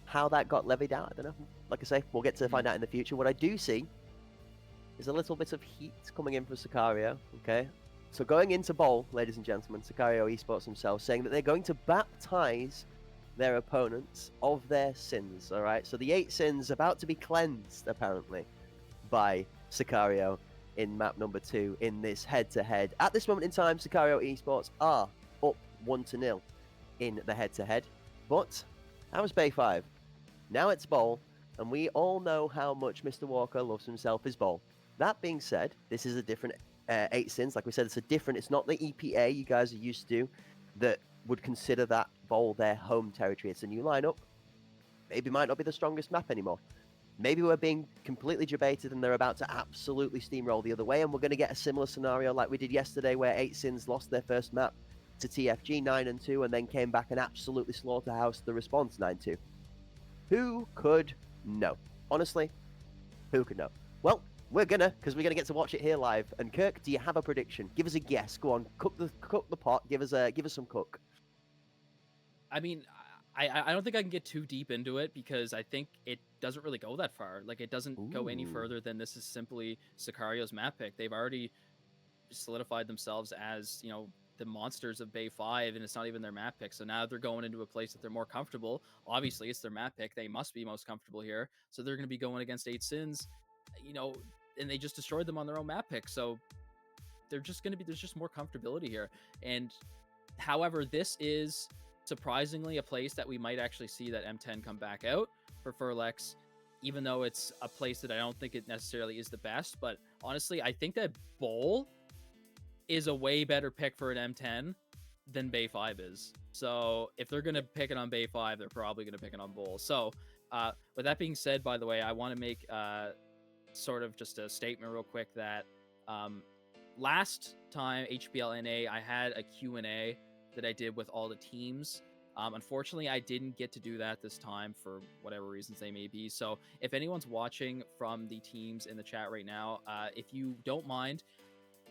How that got levied out, I don't know. Like I say, we'll get to find out in the future. What I do see is a little bit of heat coming in from Sicario, okay? So going into Bowl, ladies and gentlemen, Sicario Esports themselves saying that they're going to baptize their opponents of their sins, all right? So the 8 Sins about to be cleansed, apparently, by Sicario in map number 2 in this head-to-head. At this moment in time, Sicario Esports are up 1-0 in the head-to-head. But that was Bay 5. Now it's Bowl, and we all know how much Mr. Walker loves himself his Bowl. That being said, this is a different 8 Sins. Like we said, it's not the EPA you guys are used to that would consider that Bowl their home territory. It's a new lineup. Maybe might not be the strongest map anymore. Maybe we're being completely debated and they're about to absolutely steamroll the other way, and we're going to get a similar scenario like we did yesterday where 8 Sins lost their first map to TFG 9-2 and then came back and absolutely slaughterhoused the response 9-2. Who could know? Honestly, who could know? Well, we're gonna get to watch it here live. And Kirk, do you have a prediction? Give us a guess. Go on, cook the pot. Give us some cook. I mean, I don't think I can get too deep into it because I think it doesn't really go that far. Like, it doesn't go any Ooh. further than this is simply Sicario's map pick. They've already solidified themselves as, you know, the monsters of Bay 5, and it's not even their map pick. So now they're going into a place that they're more comfortable. Obviously, it's their map pick. They must be most comfortable here. So they're going to be going against 8 Sins, you know, and they just destroyed them on their own map pick. So there's just more comfortability here. And however, this is surprisingly a place that we might actually see that M10 come back out for Furlex, even though it's a place that I don't think it necessarily is the best. But honestly, I think that Bowl is a way better pick for an M10 than Bay 5 is. So if they're going to pick it on Bay 5, they're probably going to pick it on Bowl. So with that being said, by the way, I want to make sort of just a statement real quick that last time HPL NA, I had a Q&A that I did with all the teams. Unfortunately, I didn't get to do that this time for whatever reasons they may be. So if anyone's watching from the teams in the chat right now, if you don't mind,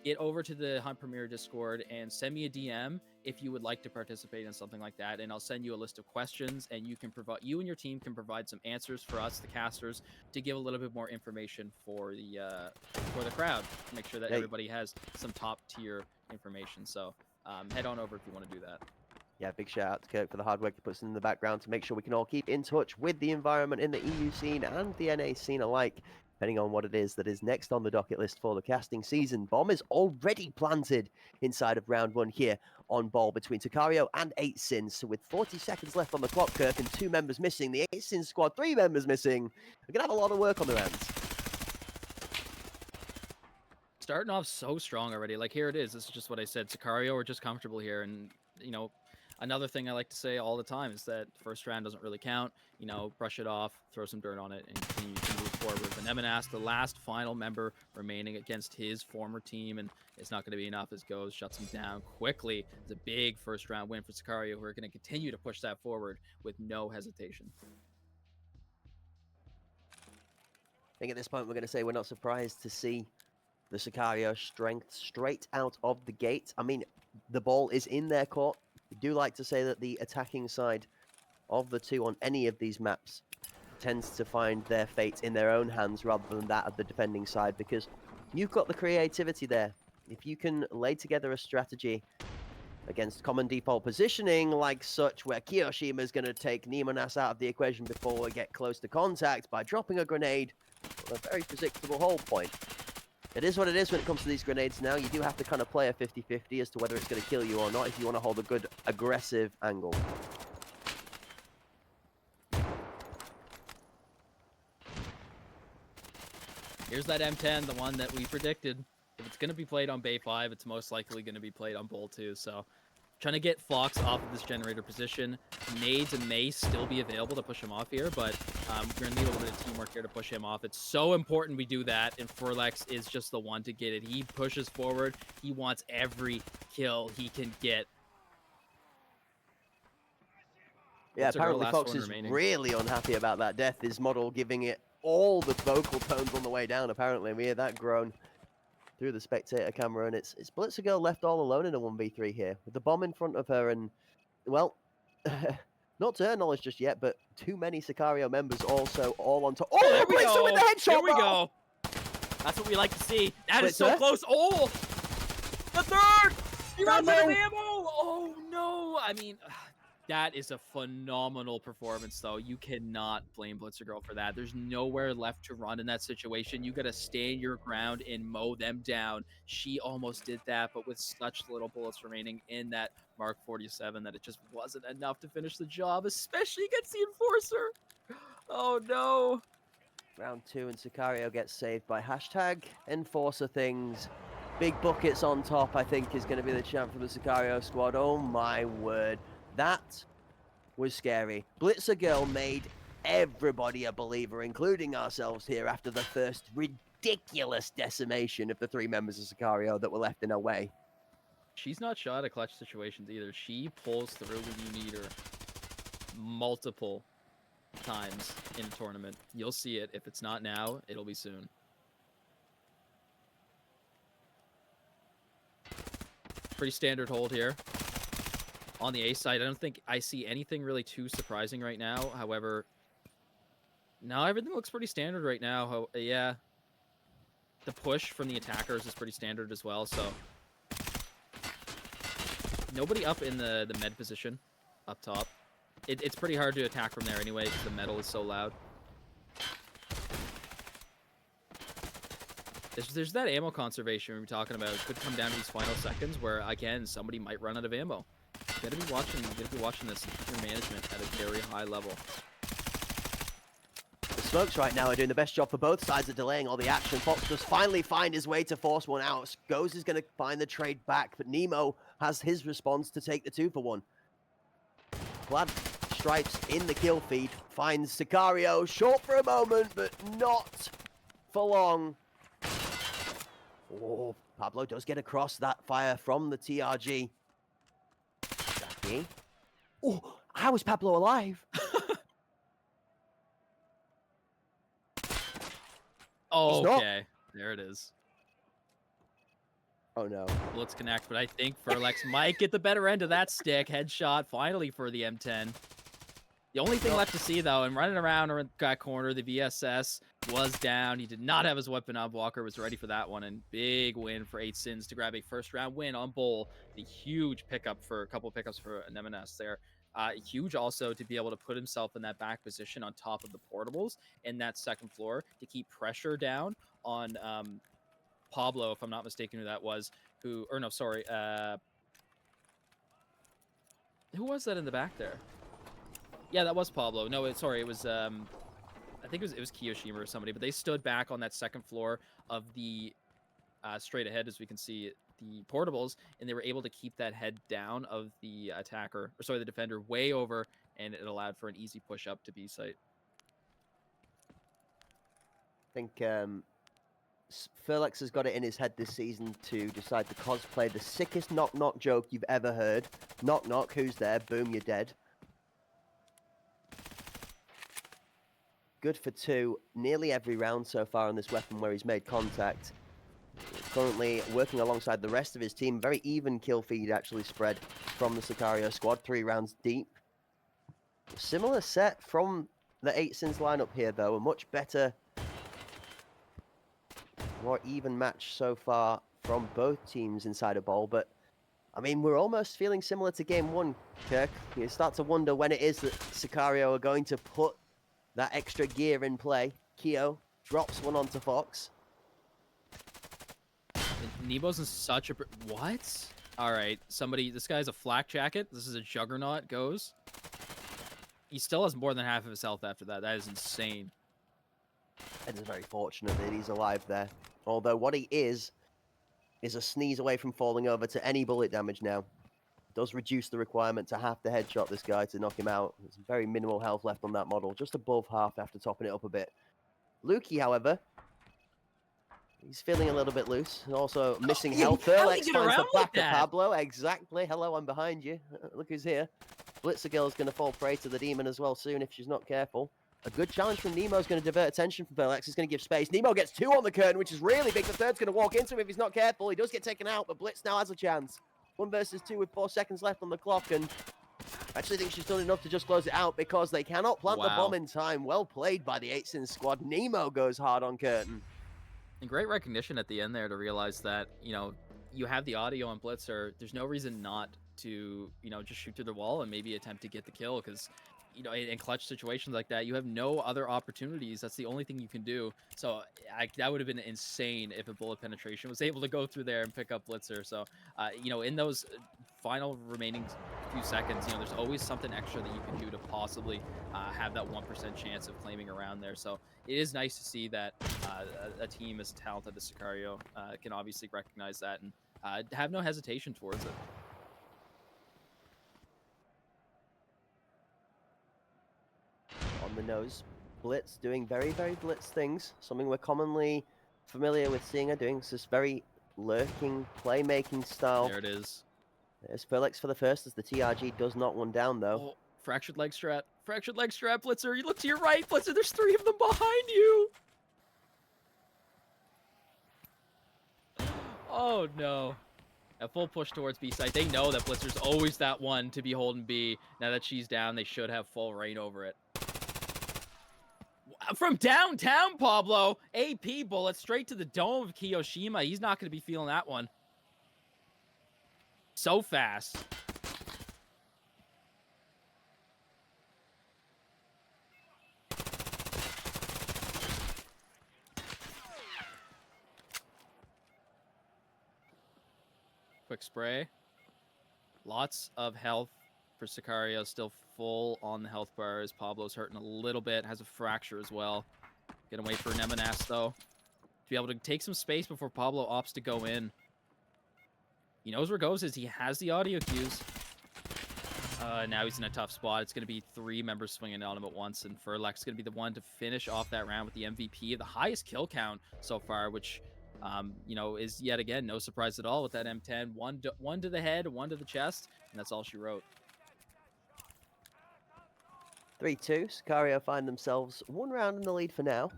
get over to the Hunt Premier Discord and send me a DM if you would like to participate in something like that, and I'll send you a list of questions, and you and your team can provide some answers for us, the casters, to give a little bit more information for the crowd, to make sure that everybody has some top tier information. So head on over if you want to do that. Yeah, big shout out to Kirk for the hard work he puts in the background to make sure we can all keep in touch with the environment in the EU scene and the NA scene alike, depending on what it is that is next on the docket list for the casting season. Bomb is already planted inside of round 1 here on Ball between Sicario and 8 Sins. So with 40 seconds left on the clock, Kirk, and 2 members missing, the 8 Sins squad, 3 members missing, they're going to have a lot of work on their hands. Starting off so strong already. Like, here it is. This is just what I said. Sicario are just comfortable here, and, you know, another thing I like to say all the time is that first round doesn't really count. You know, brush it off, throw some dirt on it, and continue to move forward. And Eminas, the last final member remaining against his former team, and it's not going to be enough as Goes shuts him down quickly. It's a big first round win for Sicario, who are going to continue to push that forward with no hesitation. I think at this point we're going to say we're not surprised to see the Sicario strength straight out of the gate. I mean, the ball is in their court. We do like to say that the attacking side of the two on any of these maps tends to find their fate in their own hands rather than that of the defending side, because you've got the creativity there. If you can lay together a strategy against common default positioning like such, where Kiyoshima is going to take Nemonas out of the equation before we get close to contact by dropping a grenade on a very predictable hold point. It is what it is when it comes to these grenades now. You do have to kind of play a 50-50 as to whether it's going to kill you or not if you want to hold a good aggressive angle. Here's that M10, the one that we predicted. If it's going to be played on Bay 5, it's most likely going to be played on Bowl 2. So trying to get Fox off of this generator position. Nades may still be available to push him off here, but we're going to need a little bit of teamwork here to push him off. It's so important we do that, and Furlex is just the one to get it. He pushes forward. He wants every kill he can get. Yeah, apparently Fox is really unhappy about that death. His model giving it all the vocal tones on the way down, apparently. We hear that groan through the spectator camera, and it's Blitzergirl left all alone in a 1v3 here, with the bomb in front of her, and, well, not to her knowledge just yet, but too many Sicario members also all on top. Oh, there we go! With the headshot, here we go! That's what we like to see. That is so close. Oh! The third! He runs out of ammo! Oh, no! I mean, that is a phenomenal performance, though. You cannot blame Blitzergirl for that. There's nowhere left to run in that situation. You got to stand your ground and mow them down. She almost did that, but with such little bullets remaining in that Mark 47 that it just wasn't enough to finish the job, especially against the Enforcer. Oh, no. Round 2, and Sicario gets saved by hashtag Enforcer things. Big buckets on top, I think, is going to be the champ for the Sicario squad. Oh, my word. That was scary. Blitzergirl made everybody a believer, including ourselves here, after the first ridiculous decimation of the 3 members of Sicario that were left in her way. She's not shy at clutch situations either. She pulls through when you need her multiple times in a tournament. You'll see it. If it's not now, it'll be soon. Pretty standard hold here. On the A side, I don't think I see anything really too surprising right now. However, no, everything looks pretty standard right now. Yeah. The push from the attackers is pretty standard as well, so... Nobody up in the med position up top. It's pretty hard to attack from there anyway because the metal is so loud. There's that ammo conservation we were talking about. It could come down to these final seconds where, again, somebody might run out of ammo. You gotta be watching this your management at a very high level. The smokes right now are doing the best job for both sides of delaying all the action. Fox does finally find his way to force one out. Goes is going to find the trade back, but Nemo has his response to take the 2-for-1. Glad Stripes in the kill feed. Finds Sicario. Short for a moment, but not for long. Oh, Pablo does get across that fire from the TRG. Jackie. Oh, how is Pablo alive? Okay, there it is. Oh no. Let's connect, but I think Furlex might get the better end of that stick. Headshot finally for the M10. The only thing left to see, though, and running around that corner, the VSS was down. He did not have his weapon on. Walker was ready for that one, and big win for 8 Sins to grab a first-round win on Bull. A huge pickup for a couple pickups for Nemesis there. Huge also to be able to put himself in that back position on top of the portables in that second floor to keep pressure down on Pablo, if I'm not mistaken who that was, who was that in the back there? Yeah, that was Pablo. No, it was I think it was Kiyoshima or somebody, but they stood back on that second floor of the straight ahead, as we can see, the portables, and they were able to keep that head down of the the defender way over, and it allowed for an easy push up to B site. I think Furlex has got it in his head this season to decide to cosplay the sickest knock-knock joke you've ever heard. Knock-knock, who's there? Boom, you're dead. Good for 2 nearly every round so far on this weapon where he's made contact. Currently working alongside the rest of his team. Very even kill feed actually spread from the Sicario squad. 3 rounds deep. Similar set from the 8 Sins lineup here, though. A much better, more even match so far from both teams inside a bowl. But, I mean, we're almost feeling similar to Game 1, Kirk. You start to wonder when it is that Sicario are going to put that extra gear in play. Keo drops one onto Fox. Nemo's in such a... What? All right, this guy's a flak jacket. This is a juggernaut, goes. He still has more than half of his health after that. That is insane. And is very fortunate that he's alive there. Although what he is a sneeze away from falling over to any bullet damage now. Does reduce the requirement to have to headshot this guy to knock him out. There's very minimal health left on that model. Just above half after topping it up a bit. Lukey, however... He's feeling a little bit loose. And also missing health. Furlex finds the back of Pablo. Exactly. Hello, I'm behind you. Look who's here. Blitzer Girl's going to fall prey to the demon as well soon if she's not careful. A good challenge from Nemo's going to divert attention from Furlex. He's going to give space. Nemo gets 2 on the curtain, which is really big. The third's going to walk into him if he's not careful. He does get taken out, but Blitz now has a chance. 1 versus 2 with 4 seconds left on the clock, and I actually think she's done enough to just close it out because they cannot plant the bomb in time. Well played by the 8 Sins squad. Nemo goes hard on curtain. And great recognition at the end there to realize that, you have the audio on Blitzer. There's no reason not to, just shoot through the wall and maybe attempt to get the kill because, in clutch situations like that, you have no other opportunities. That's the only thing you can do. So that would have been insane if a bullet penetration was able to go through there and pick up Blitzer. So, in those final remaining few seconds, there's always something extra that you can do to possibly have that 1% chance of claiming around there. So it is nice to see that a team as talented as Sicario can obviously recognize that and have no hesitation towards it. On the nose, Blitz doing very, very Blitz things. Something we're commonly familiar with seeing her doing. It's this very lurking, playmaking style. There it is. There's Furlex for the first as the TRG does not one down, though. Oh, fractured leg strap. Fractured leg strap, Blitzer. You look to your right, Blitzer. There's 3 of them behind you. Oh, no. A full push towards B side. They know that Blitzer's always that one to be holding B. Now that she's down, they should have full reign over it. From downtown, Pablo. AP bullet straight to the dome of Kiyoshima. He's not going to be feeling that one. So fast. Quick spray. Lots of health for Sicario. Still full on the health bar as Pablo's hurting a little bit. Has a fracture as well. Gonna wait for Nemenas though, to be able to take some space before Pablo opts to go in. He knows where goes is. He has the audio cues. Now he's in a tough spot. It's going to be 3 members swinging on him at once, and Furlek's going to be the one to finish off that round with the MVP, the highest kill count so far, which, you know, is yet again no surprise at all with that M10. One to the head, 1 to the chest, and that's all she wrote. 3-2. Sicario find themselves 1 round in the lead for now.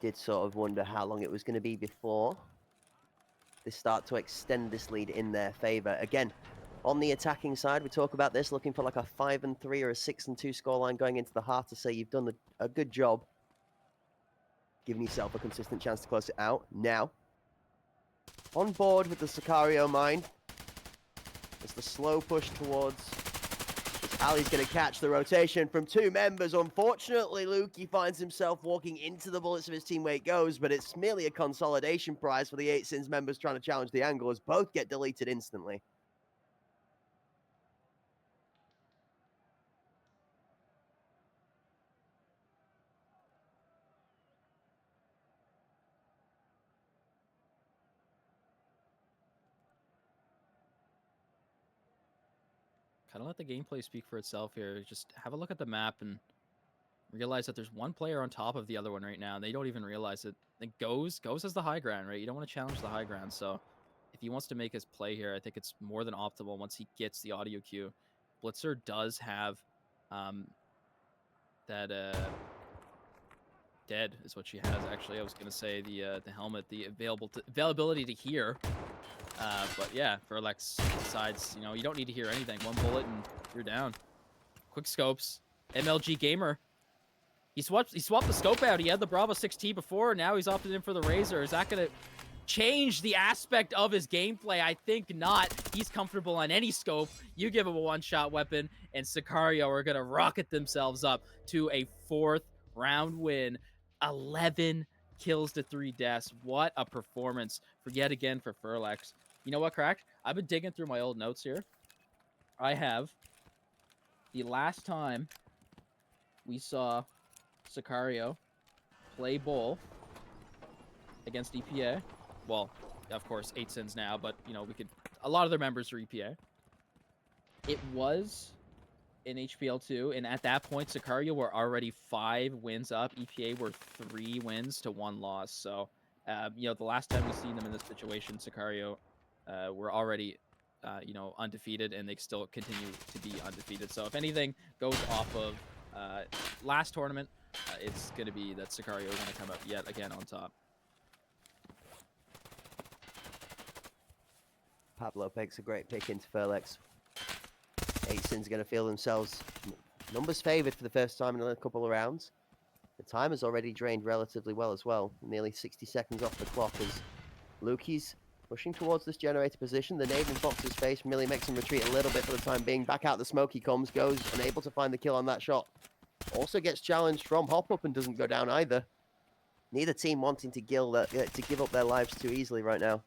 Did sort of wonder how long it was going to be before they start to extend this lead in their favor. Again, on the attacking side, we talk about this, looking for like a 5-3 or a 6-2 scoreline going into the heart to say you've done a good job giving yourself a consistent chance to close it out. Now, on board with the Sicario mind, it's the slow push towards... Ali's going to catch the rotation from 2 members. Unfortunately, Lukey finds himself walking into the bullets of his team where it goes, but it's merely a consolidation prize for the 8 Sins members trying to challenge the angle as both get deleted instantly. Kind of let the gameplay speak for itself here. Just have a look at the map and realize that there's one player on top of the other one right now. And they don't even realize it. I think Goes has the high ground, right? You don't want to challenge the high ground. So if he wants to make his play here, I think it's more than optimal once he gets the audio cue. Blitzer does have that dead is what she has actually. I was gonna say the helmet, the availability to hear. But yeah, for Alex sides, you know, you don't need to hear anything. 1 bullet and you're down. Quick scopes. MLG Gamer. He swapped the scope out. He had the Bravo 6T before. Now he's opted in for the Razor. Is that going to change the aspect of his gameplay? I think not. He's comfortable on any scope. You give him a 1-shot weapon, and Sicario are going to rocket themselves up to a 4th round win. 11 kills to 3 deaths. What a performance for yet again for Furlex. You know what, Cracked? I've been digging through my old notes here. I have the last time we saw Sicario play Bull against EPA. Well, of course, 8 Sins now, but, you know, a lot of their members are EPA. It was in Hpl 2, and at that point, Sicario were already 5 wins up. EPA were 3 wins to 1 loss. So, you know, the last time we seen them in this situation, Sicario were already, you know, undefeated, and they still continue to be undefeated. So if anything goes off of last tournament, it's going to be that Sicario is going to come out yet again on top. Pablo makes a great pick into Furlex. 8 Sins going to feel themselves numbers favored for the first time in a couple of rounds. The time has already drained relatively well as well. Nearly 60 seconds off the clock as Lukey's pushing towards this generator position. The nade in Fox's face really makes him retreat a little bit for the time being. Back out the smoke he comes, goes unable to find the kill on that shot. Also gets challenged from Hop Up and doesn't go down either. Neither team wanting to give up their lives too easily right now.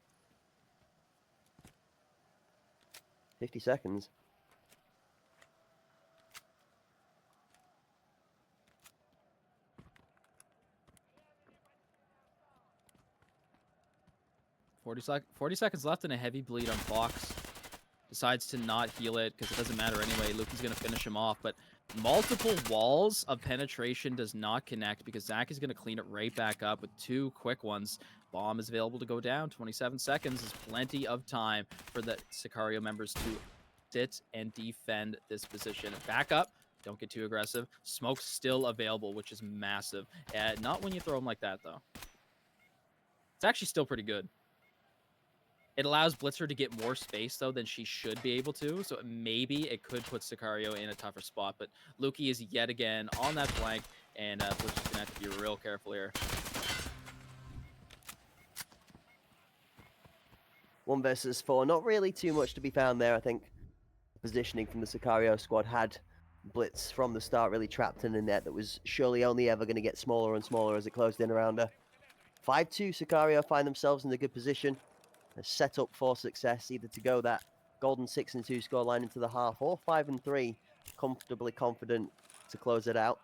50 seconds. Forty seconds left and a heavy bleed on Fox. Decides to not heal it because it doesn't matter anyway. Luki's going to finish him off, but multiple walls of penetration does not connect because Zach is going to clean it right back up with 2 quick ones. Bomb is available to go down. 27 seconds is plenty of time for the Sicario members to sit and defend this position. Back up. Don't get too aggressive. Smoke's still available, which is massive. Not when you throw them like that, though. It's actually still pretty good. It allows Blitzer to get more space, though, than she should be able to. So maybe it could put Sicario in a tougher spot. But Luki is yet again on that flank, and Blitzer's going to have to be real careful here. 1 versus 4. Not really too much to be found there. I think positioning from the Sicario squad had Blitz from the start really trapped in a net that was surely only ever going to get smaller and smaller as it closed in around her. 5-2 Sicario find themselves in a good position. They're set up for success, either to go that golden 6-2 scoreline into the half, or 5-3, comfortably confident to close it out.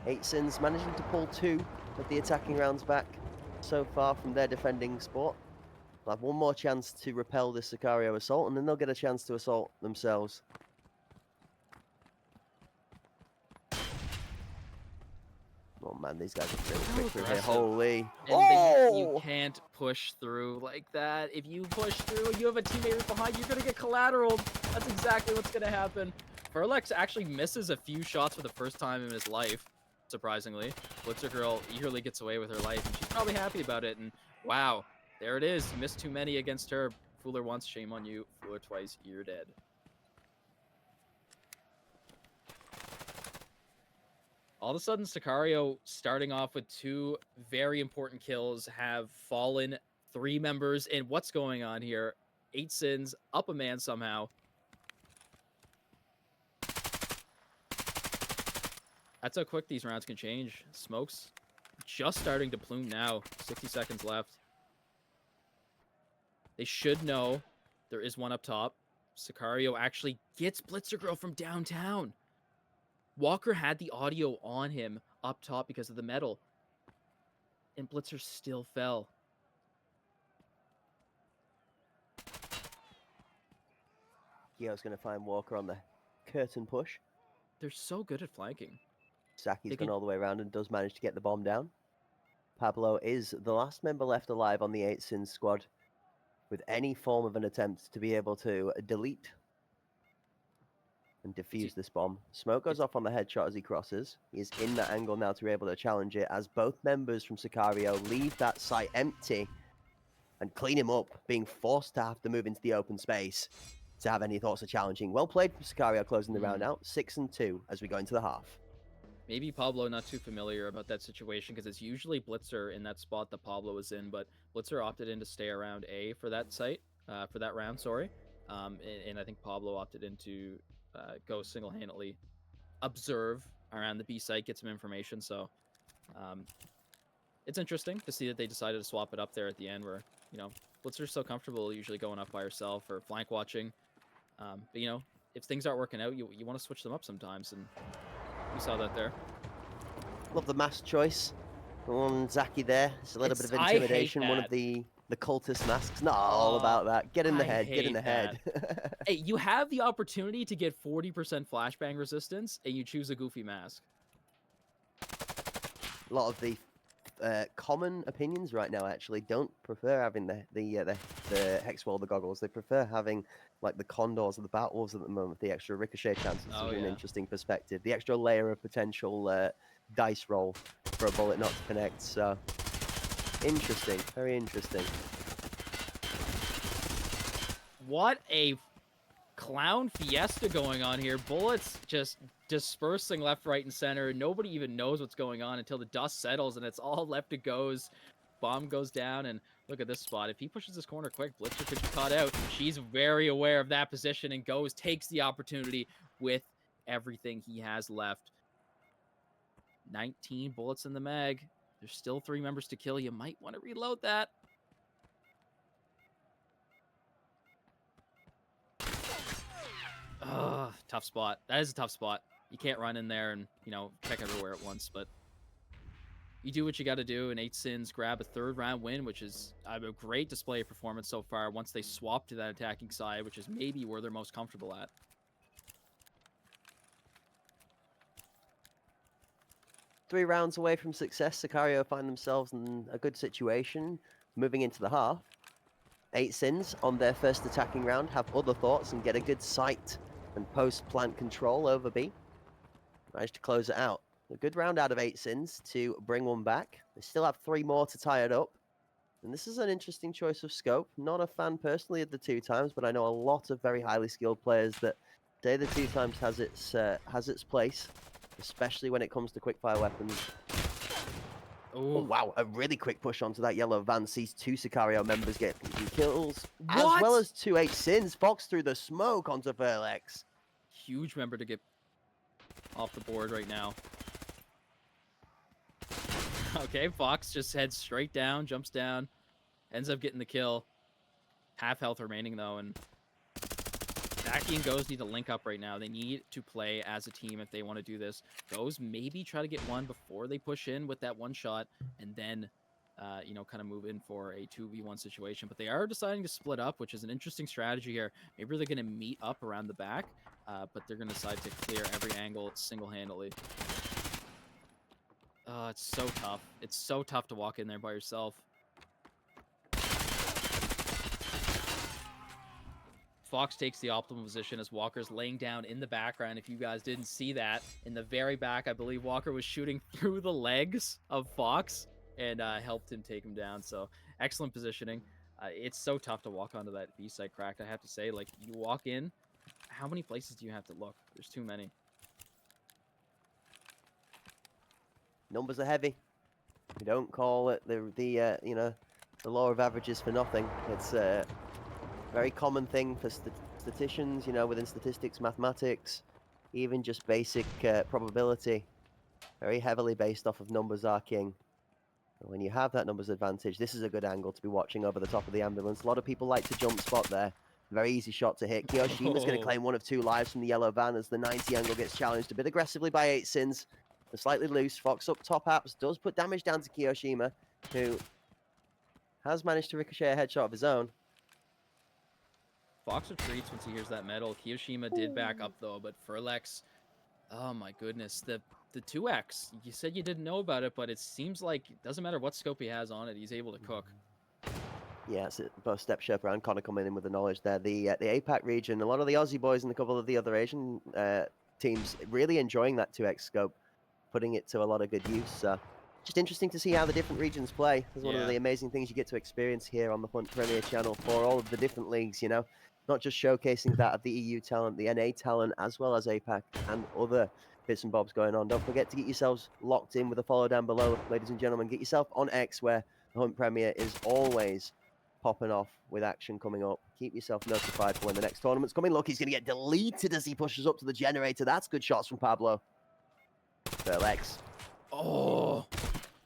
8 Sins managing to pull 2 of the attacking rounds back so far from their defending spot. They'll have one more chance to repel this Sicario assault, and then they'll get a chance to assault themselves. Oh man, these guys are really quick through here. Holy. And you can't push through like that. If you push through and you have a teammate right behind, you're going to get collateraled. That's exactly what's going to happen. Furlex actually misses a few shots for the first time in his life, surprisingly. Blitzer Girl eagerly gets away with her life, and she's probably happy about it. And wow, there it is. You missed too many against her. Fool her once, shame on you. Fool her twice, you're dead. All of a sudden, Sicario, starting off with 2 very important kills, have fallen 3 members. And what's going on here? 8 Sins, up a man somehow. That's how quick these rounds can change. Smokes just starting to plume now. 60 seconds left. They should know there is one up top. Sicario actually gets Blitzer Girl from downtown. Walker had the audio on him up top because of the metal. And Blitzer still fell. Gio's going to find Walker on the curtain push. They're so good at flanking. Saki's gone all the way around and does manage to get the bomb down. Pablo is the last member left alive on the 8 Sins squad with any form of an attempt to be able to delete and defuse this bomb. Smoke goes off on the headshot as he crosses. He's in that angle now to be able to challenge it as both members from Sicario leave that site empty and clean him up, being forced to have to move into the open space to have any thoughts of challenging. Well played from Sicario closing the round out. 6-2 as we go into the half. Maybe Pablo not too familiar about that situation because it's usually Blitzer in that spot that Pablo is in, but Blitzer opted in to stay around A for that site, for that round, sorry. And I think Pablo opted in to go single-handedly observe around the B site, get some information. So it's interesting to see that they decided to swap it up there at the end where, you know, Blitzer's so comfortable usually going up by herself or flank watching. But, you know, if things aren't working out, you want to switch them up sometimes. And we saw that there. Love the mask choice. On Zaki there. It's a little bit of intimidation. One of the cultist masks. Not all about that. Get in the head. Get in the head. Hey, you have the opportunity to get 40% flashbang resistance, and you choose a goofy mask. A lot of the common opinions right now actually don't prefer having the hex wall, the goggles. They prefer having like the condors or the bat wolves at the moment. The extra ricochet chances is an interesting perspective. The extra layer of potential dice roll for a bullet not to connect. So interesting, very interesting. What a clown fiesta going on here. Bullets just dispersing left, right, and center. Nobody even knows what's going on until the dust settles and it's all left to goes. Bomb goes down, and look at this spot. If he pushes this corner quick, Blitzer could be caught out. She's very aware of that position and goes, takes the opportunity with everything he has left. 19 bullets in the mag. There's still 3 members to kill. You might want to reload that. Ugh, tough spot. That is a tough spot. You can't run in there and, you know, check everywhere at once, but you do what you got to do, and 8 Sins grab a 3rd round win, which is a great display of performance so far once they swap to that attacking side, which is maybe where they're most comfortable at. Three rounds away from success, Sicario find themselves in a good situation, moving into the half. 8 Sins on their first attacking round have other thoughts and get a good sight and post-plant control over B. Managed to close it out. A good round out of 8 Sins to bring one back. They still have 3 more to tie it up. And this is an interesting choice of scope. Not a fan personally of the 2x, but I know a lot of very highly skilled players that say the 2x has its place, especially when it comes to quickfire weapons. Oh, Ooh. wow. A really quick push onto that yellow van sees 2 Sicario members get kills, as What? well as 2 8 Sins. Fox through the smoke onto Verlex. Huge member to get off the board right now. Okay, Fox just heads straight down, jumps down, ends up getting the kill. Half health remaining, though, and Zaki and Goes need to link up right now. They need to play as a team if they want to do this. Goes maybe try to get one before they push in with that one shot, and then, you know, kind of move in for a 2v1 situation. But they are deciding to split up, which is an interesting strategy here. Maybe they're going to meet up around the back, but they're going to decide to clear every angle single-handedly. It's so tough. It's so tough to walk in there by yourself. Fox takes the optimal position as Walker's laying down in the background. If you guys didn't see that, in the very back, I believe Walker was shooting through the legs of Fox and helped him take him down. So excellent positioning. It's so tough to walk onto that B site cracked. I have to say, like, you walk in, how many places do you have to look? There's too many. Numbers are heavy. We don't call it the you know, the law of averages for nothing. It's a very common thing for statisticians, you know, within statistics, mathematics, even just basic probability. Very heavily based off of numbers are king. And when you have that numbers advantage, this is a good angle to be watching over the top of the ambulance. A lot of people like to jump spot there. Very easy shot to hit. Kiyoshima's going to claim 1 of 2 lives from the yellow van as the 90 angle gets challenged a bit aggressively by 8 Sins. They're slightly loose. Fox up top apps does put damage down to Kiyoshima, who has managed to ricochet a headshot of his own. Fox retreats once he hears that metal. Kiyoshima did back up, though, but Furlex, oh my goodness. The 2x, you said you didn't know about it, but it seems like it doesn't matter what scope he has on it, he's able to cook. Yeah, it's both Step Sherpa and Connor coming in with the knowledge there. The APAC region, a lot of the Aussie boys and a couple of the other Asian teams really enjoying that 2x scope, putting it to a lot of good use. So just interesting to see how the different regions play. It's one of the amazing things you get to experience here on the Hunt Premier channel for all of the different leagues, you know, not just showcasing that of the EU talent, the NA talent, as well as APAC and other bits and bobs going on. Don't forget to get yourselves locked in with a follow down below, ladies and gentlemen. Get yourself on X, where the Hunt Premier is always popping off with action coming up. Keep yourself notified for when the next tournament's coming. Look, he's going to get deleted as he pushes up to the generator. That's good shots from Pablo. Verlex. Oh,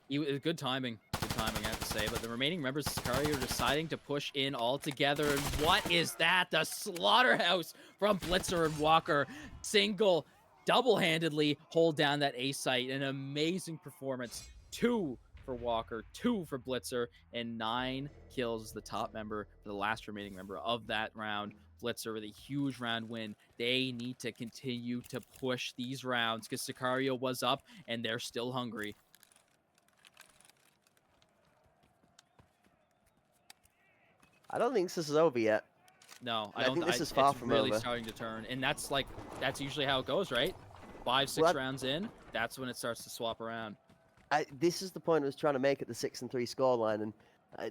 good timing. Good timing, I have to say. But the remaining members of Sicario are deciding to push in all together. And what is that? The slaughterhouse from Blitzer and Walker. Single, double-handedly hold down that A site. An amazing performance. 2 for Walker, 2 for Blitzer, and 9 kills as the top member, the last remaining member of that round. Blitzer with a huge round win. They need to continue to push these rounds because Sicario was up and they're still hungry. I don't think this is over yet. No, I think this is far from over. It's really starting to turn, and that's usually how it goes, right? 5, 6 rounds in, that's when it starts to swap around. This is the point I was trying to make at the 6-3 scoreline, and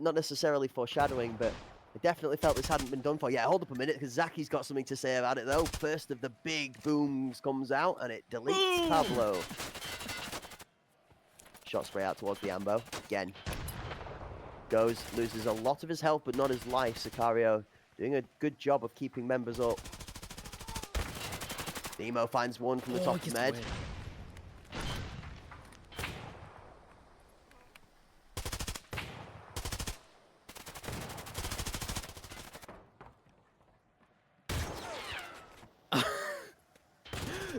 not necessarily foreshadowing, but I definitely felt this hadn't been done for. Yeah, hold up a minute, because Zaki's got something to say about it, though. First of the big booms comes out, and it deletes Pablo. Shot spray out towards the Ambo. Again. Loses a lot of his health, but not his life. Sicario doing a good job of keeping members up. Nemo finds one from the top of Med.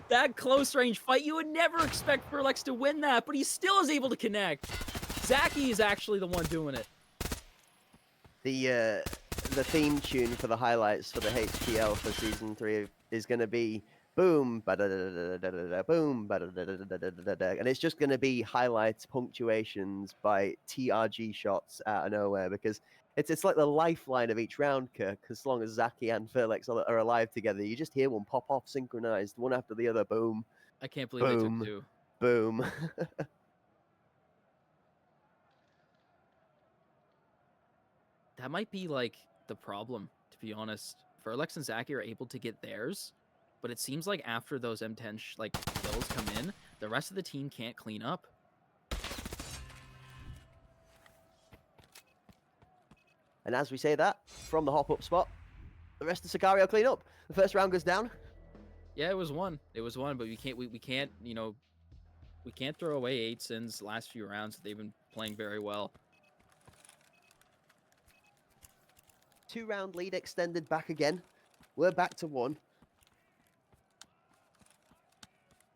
That close range fight, you would never expect Furlex to win that, but he still is able to connect. Zaki is actually the one doing it. The theme tune for the highlights for the HPL for season 3 is going to be boom, boom, and it's just going to be highlights, punctuations by TRG shots out of nowhere, because it's like the lifeline of each round, Kirk. As long as Zaki and Furlex are alive together, you just hear one pop off synchronized, one after the other. Boom. I can't believe they took 2. Boom. That might be like the problem, to be honest. Furlex and Zaki are able to get theirs, but it seems like after those M10 like kills come in, the rest of the team can't clean up. And as we say that, from the hop-up spot, the rest of Sicario clean up. The first round goes down. Yeah, it was one. It was one, but we can't, you know, we can't throw away 8sin's last few rounds. They've been playing very well. 2-round lead extended back again. We're back to 1.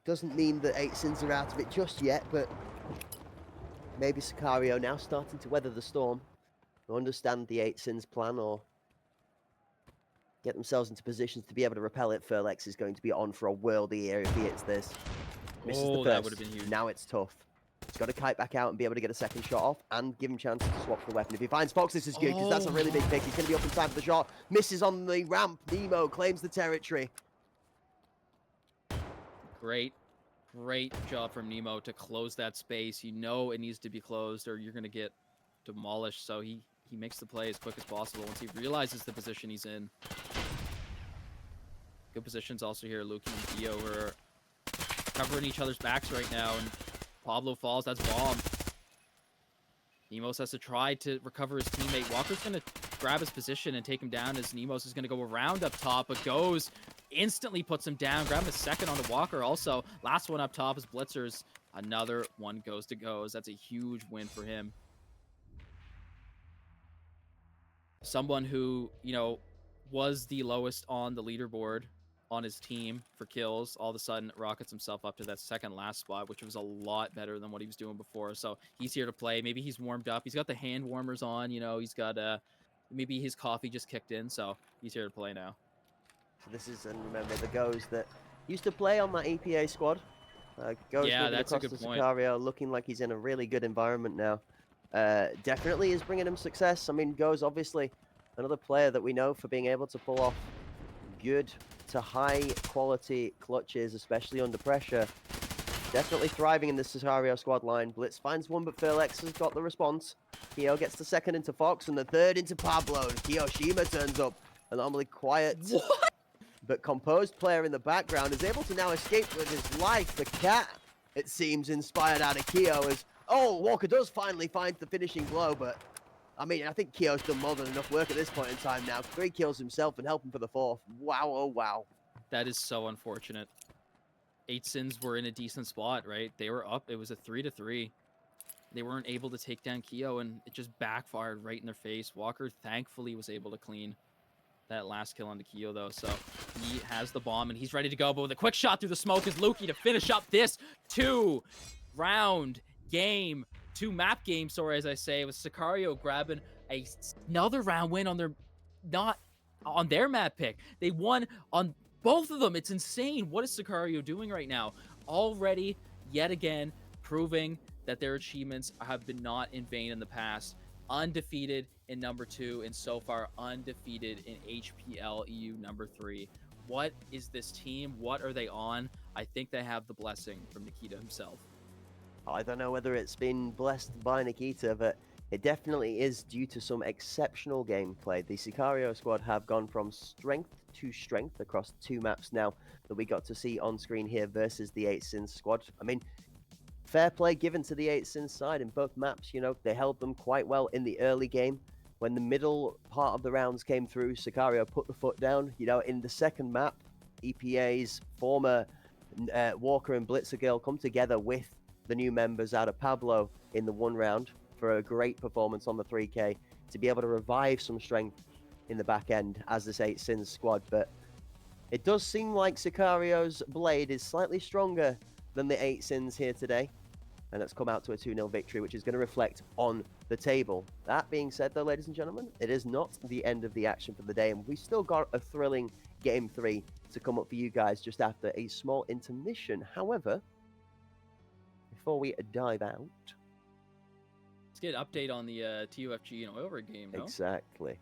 Doesn't mean that 8sins are out of it just yet, but maybe Sicario now starting to weather the storm, or understand the 8sins plan, or get themselves into positions to be able to repel it. Furlex is going to be on for a worldy here if he hits this. Misses the Oh, first. that would have been huge. Now it's tough. He's got to kite back out and be able to get a second shot off and give him chance to swap the weapon. If he finds Fox, this is good because that's a really big pick. He's going to be up in time for the shot. Misses on the ramp. Nemo claims the territory. Great job from Nemo to close that space. You know it needs to be closed or you're going to get demolished. So he makes the play as quick as possible once he realizes the position he's in. Good positions also here. Luki and Dio are covering each other's backs right now. And Pablo falls. That's bomb. Nemos has to try to recover his teammate. Walker's going to grab his position and take him down as Nemos is going to go around up top, but goes, instantly puts him down. Grab him a second onto Walker also. Last one up top is Blitzers. Another one goes to Goes. That's a huge win for him. Someone who, you know, was the lowest on the leaderboard on his team for kills, all of a sudden rockets himself up to that second last spot, which was a lot better than what he was doing before. So he's here to play. Maybe he's warmed up. He's got the hand warmers on, you know, he's got maybe his coffee just kicked in, so he's here to play now. So this is, and remember, the Goes that used to play on that EPA squad. Goes Yeah, moving that's a across good to point. Sicario, looking like he's in a really good environment now. Definitely is bringing him success. I mean, Goes obviously another player that we know for being able to pull off good to high quality clutches, especially under pressure. Definitely thriving in the Sicario squad line. Blitz finds one, but Furlex has got the response. Kyo gets the second into Fox and the third into Pablo. Kiyoshima turns up. A normally quiet but composed player in the background is able to now escape with his life. The cat, it seems, inspired out of Kyo as, oh, Walker does finally find the finishing blow, but I mean, I think Kyo's done more than enough work at this point in time now. 3 kills himself and helping for the 4th. Wow, oh wow. That is so unfortunate. 8sins were in a decent spot, right? They were up. It was a 3-3. They weren't able to take down Kyo, and it just backfired right in their face. Walker thankfully was able to clean that last kill onto Kyo, though. So he has the bomb, and he's ready to go. But with a quick shot through the smoke is Luki to finish up this 2-round game. 2-map game, sorry, as I say, with Sicario grabbing another round win on their, not on their map pick. They won on both of them. It's insane. What is Sicario doing right now? Already, yet again, proving that their achievements have been not in vain in the past. Undefeated in number 2, and so far undefeated in HPL EU number 3. What is this team? What are they on? I think they have the blessing from Nikita himself. I don't know whether it's been blessed by Nikita, but it definitely is due to some exceptional gameplay. The Sicario squad have gone from strength to strength across 2 maps now that we got to see on screen here versus the 8sins squad. I mean, fair play given to the 8sins side in both maps. You know, they held them quite well in the early game. When the middle part of the rounds came through, Sicario put the foot down. You know, in the second map, EPA's former Walker and Blitzer girl come together with the new members out of Pablo in the 1 round for a great performance on the 3K to be able to revive some strength in the back end as this 8sins squad. But it does seem like Sicario's blade is slightly stronger than the 8sins here today, and it's come out to a 2-0 victory, which is going to reflect on the table. That being said, though, ladies and gentlemen, it is not the end of the action for the day, and we still got a thrilling Game 3 to come up for you guys just after a small intermission. However, before we dive out... Let's get an update on the TUFG and Oil Rig game, no? Exactly.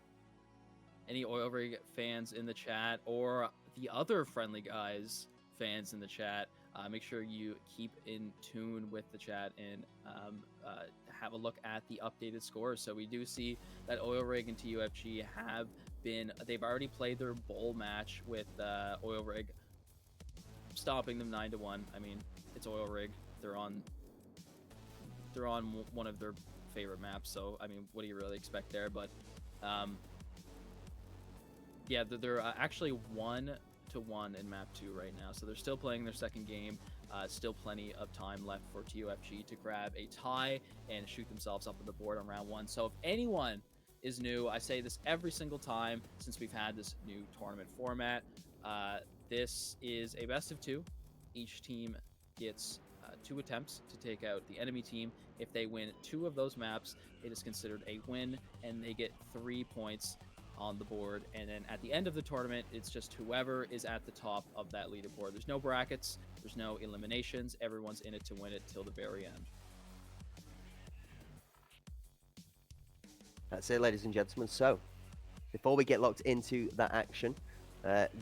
Any Oil Rig fans in the chat, or the other Friendly Guys fans in the chat, Make sure you keep in tune with the chat and have a look at the updated scores. So we do see that Oil Rig and TUFG they've already played their bowl match with Oil Rig, stopping them 9-1. I mean, it's Oil Rig. They're on one of their favorite maps. So I mean, what do you really expect there? But yeah, they're actually 1-1 in map 2 right now. So they're still playing their second game. Still plenty of time left for TUFG to grab a tie and shoot themselves up on the board on round 1. So if anyone is new, I say this every single time since we've had this new tournament format. This is a best of 2. Each team gets 2 attempts to take out the enemy team. If they win 2 of those maps, it is considered a win, and they get 3 points on the board. And then at the end of the tournament, it's just whoever is at the top of that leaderboard. There's no brackets, there's no eliminations. Everyone's in it to win it till the very end. That's it, ladies and gentlemen. So, before we get locked into that action,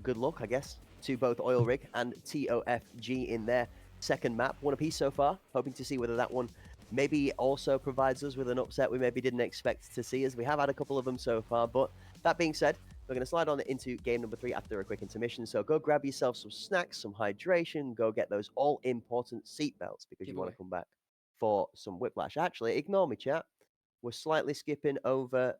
good luck, I guess, to both Oil Rig and TOFG in their second map. One apiece so far, hoping to see whether that one maybe also provides us with an upset we maybe didn't expect to see, as we have had a couple of them so far. But that being said, we're going to slide on into game number 3 after a quick intermission. So go grab yourself some snacks, some hydration, go get those all-important seatbelts, because you want to come back for some Whiplash. Actually, ignore me, chat. We're slightly skipping over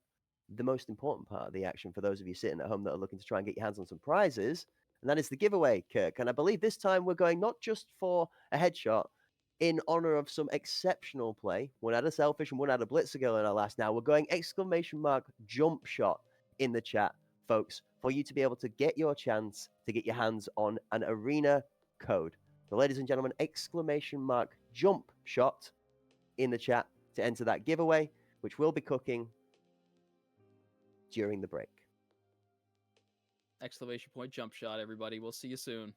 the most important part of the action for those of you sitting at home that are looking to try and get your hands on some prizes, and that is the giveaway, Kirk. And I believe this time we're going not just for a headshot, in honor of some exceptional play. One had a selfish and one had a blitzer girl in our last. Now we're going !jump shot in the chat, folks, for you to be able to get your chance to get your hands on an arena code. So ladies and gentlemen, !jump shot in the chat to enter that giveaway, which will be cooking during the break. !jump shot, everybody. We'll see you soon.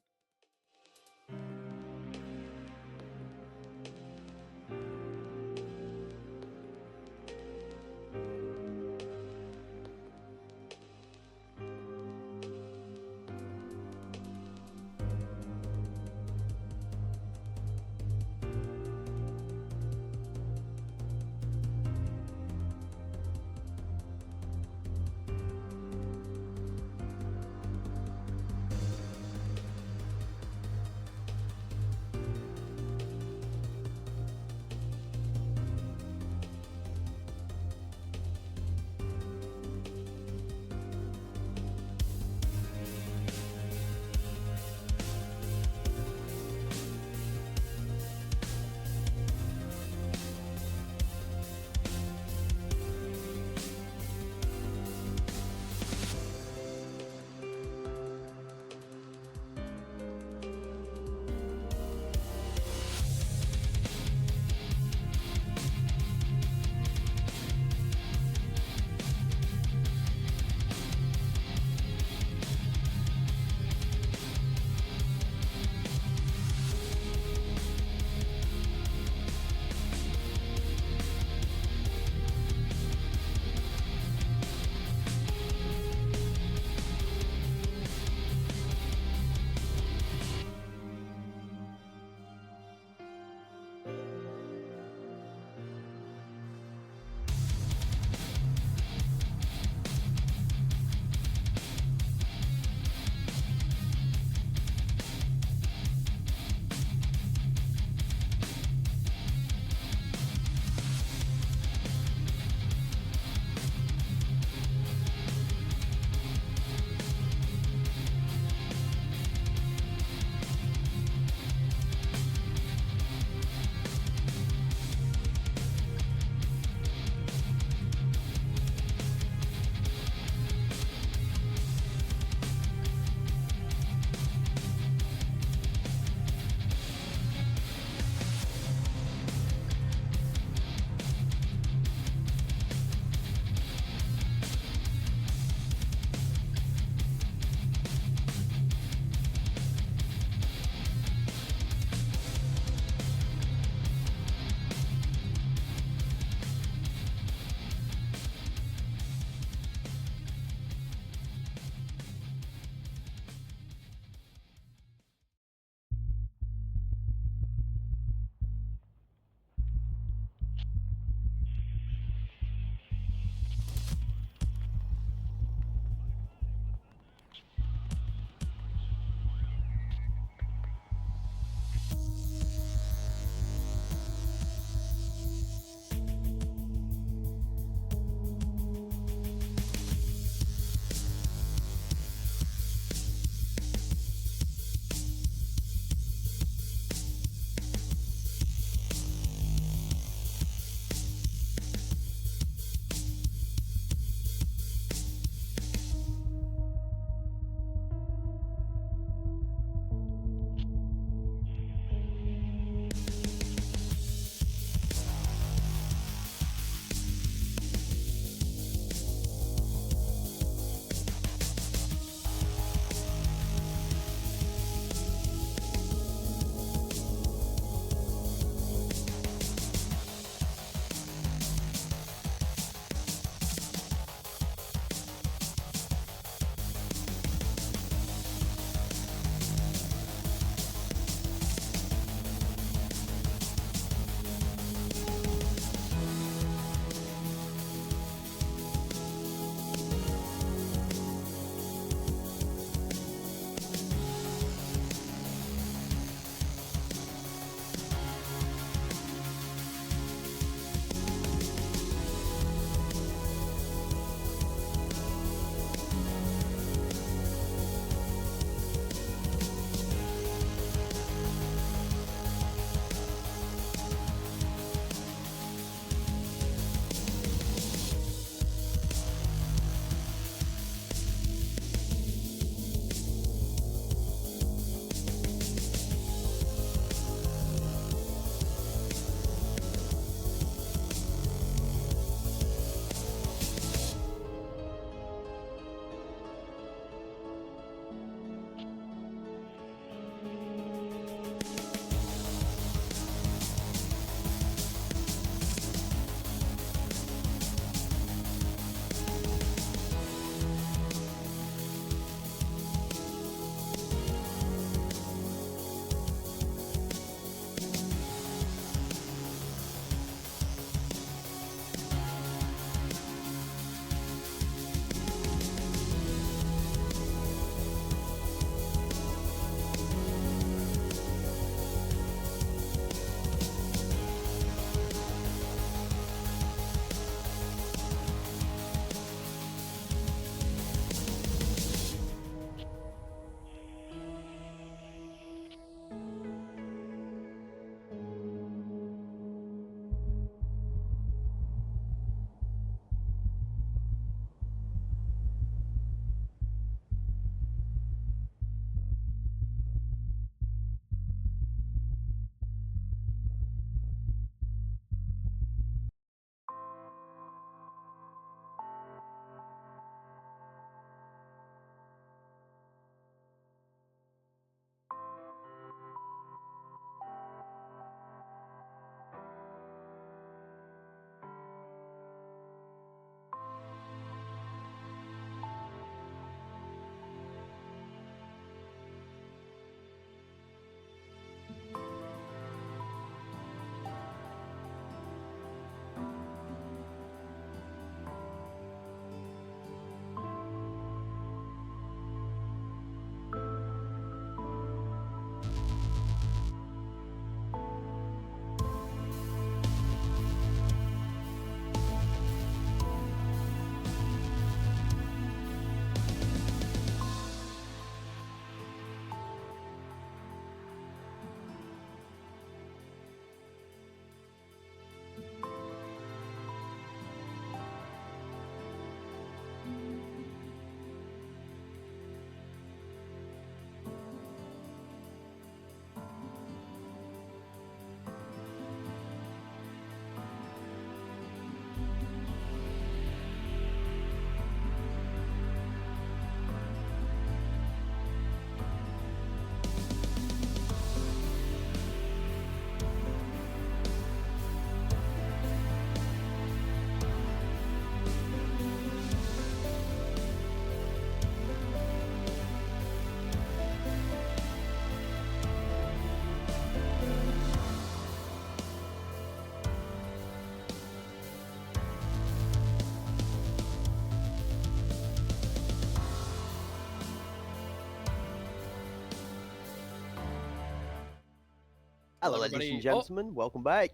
Hello, ladies everybody. and gentlemen. Welcome back.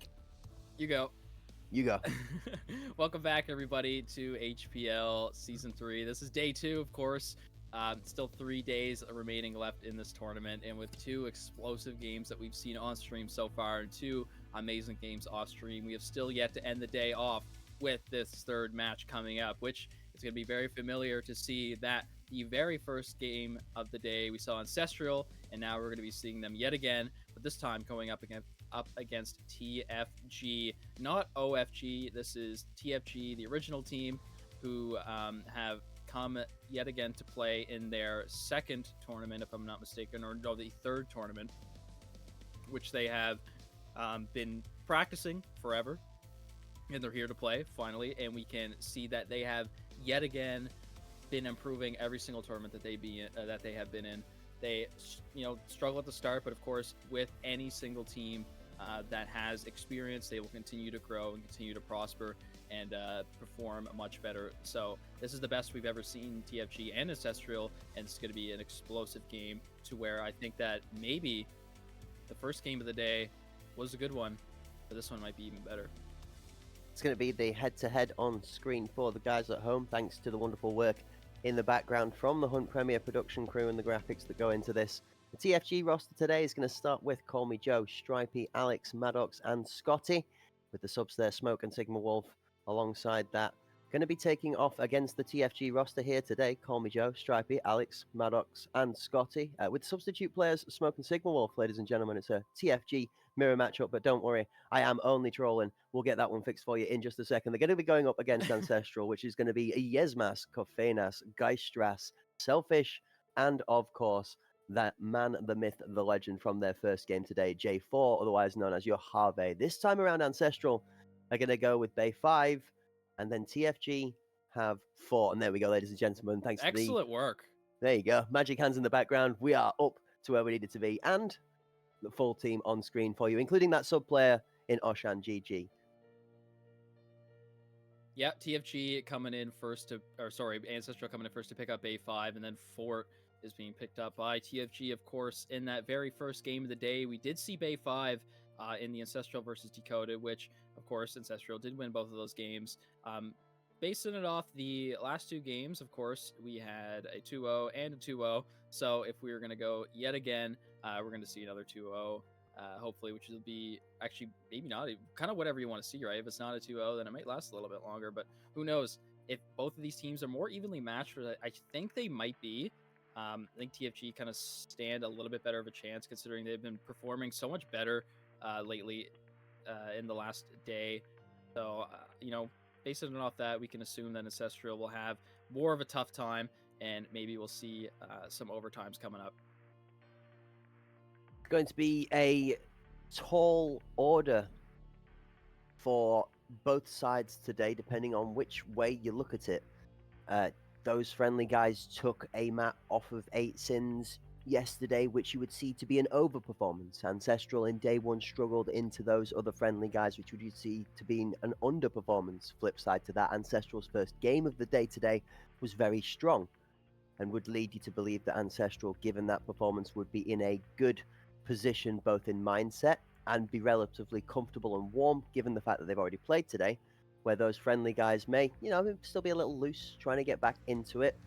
You go. You go. Welcome back, everybody, to HPL Season 3. This is day 2, of course. Still 3 days remaining left in this tournament, and with 2 explosive games that we've seen on stream so far, and 2 amazing games off stream, we have still yet to end the day off with this 3rd match coming up, which is going to be very familiar to see that the very first game of the day we saw Ancestral, and now we're going to be seeing them yet again, but this time going up against TFG, not OFG. This is TFG, the original team, who have come yet again to play in their 2nd tournament, if I'm not mistaken, or no, the 3rd tournament, which they have been practicing forever, and they're here to play finally. And we can see that they have yet again been improving every single tournament that they have been in. They, struggle at the start, but of course, with any single team that has experience, they will continue to grow and continue to prosper and perform much better. So this is the best we've ever seen TFG and Ancestral, and it's going to be an explosive game to where I think that maybe the first game of the day was a good one, but this one might be even better. It's going to be the head-to-head on screen for the guys at home, thanks to the wonderful work in the background from the Hunt Premier production crew and the graphics that go into this. The TFG roster today is going to start with Call Me Joe, Stripey, Alex, Maddox, and Scotty, with the subs there, Smoke and Sigma Wolf alongside that. Going to be taking off against the TFG roster here today, Call Me Joe, Stripey, Alex, Maddox, and Scotty. With substitute players, Smoke and Sigma Wolf, ladies and gentlemen. It's a TFG mirror matchup, but don't worry, I am only trolling. We'll get that one fixed for you in just a second. They're going to be going up against Ancestral, which is going to be Yesmas, Kofenas, Geistras, Selfish, and of course, that man, the myth, the legend from their first game today, J4, otherwise known as your Harvey. This time around, Ancestral are going to go with Bay 5, and then TFG have 4. And there we go, ladies and gentlemen. Thanks for Excellent work. There you go. Magic hands in the background. We are up to where we needed to be, and the full team on screen for you, including that sub player in Oshan GG. Yeah, TFG coming in first Ancestral coming in first to pick up A5, and then Fort is being picked up by TFG, of course. In that very first game of the day, we did see Bay 5 in the Ancestral versus Decoded, which, of course, Ancestral did win both of those games. Basing it off the last 2 games, of course, we had a 2-0 and a 2-0. So if we were going to go yet again, we're going to see another 2-0, hopefully, which will be actually maybe not, kind of whatever you want to see, right? If it's not a 2-0, then it might last a little bit longer, but who knows? If both of these teams are more evenly matched, I think they might be. I think TFG kind of stand a little bit better of a chance, considering they've been performing so much better lately in the last day. So, basing it off that, we can assume that Ancestral will have more of a tough time, and maybe we'll see some overtimes coming up. It's going to be a tall order for both sides today, depending on which way you look at it. Those friendly guys took a map off of 8 Sins yesterday, which you would see to be an overperformance. Ancestral in day 1 struggled into those other friendly guys, which would you see to be an underperformance. Flip side to that, Ancestral's first game of the day today was very strong, and would lead you to believe that Ancestral, given that performance, would be in a good position both in mindset and be relatively comfortable and warm, given the fact that they've already played today, where those friendly guys may, still be a little loose, trying to get back into it,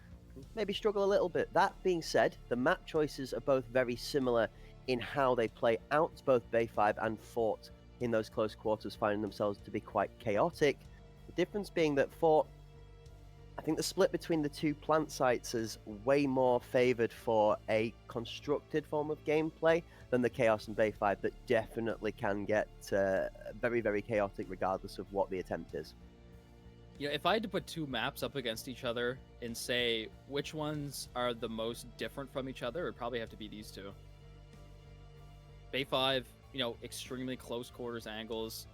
maybe struggle a little bit. That being said, the map choices are both very similar in how they play out. Both Bay 5 and Fort in those close quarters finding themselves to be quite chaotic. The difference being that Fort, I think the split between the 2 plant sites is way more favored for a constructed form of gameplay than the Chaos and Bay 5 that definitely can get very, very chaotic regardless of what the attempt is. If I had to put 2 maps up against each other and say which ones are the most different from each other, it would probably have to be these 2. Bay 5, extremely close quarters angles.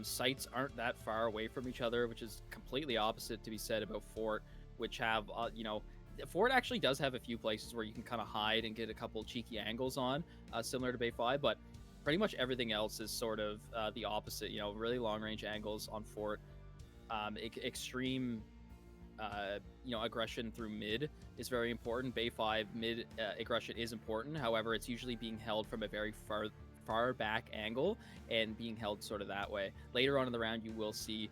Sites aren't that far away from each other, which is completely opposite to be said about Fort, which have, Fort actually does have a few places where you can kind of hide and get a couple cheeky angles on, similar to Bay 5, but pretty much everything else is sort of the opposite, really long-range angles on Fort. Extreme, aggression through mid is very important. Bay 5 mid aggression is important. However, it's usually being held from a very far back angle and being held sort of that way. Later on in the round, you will see,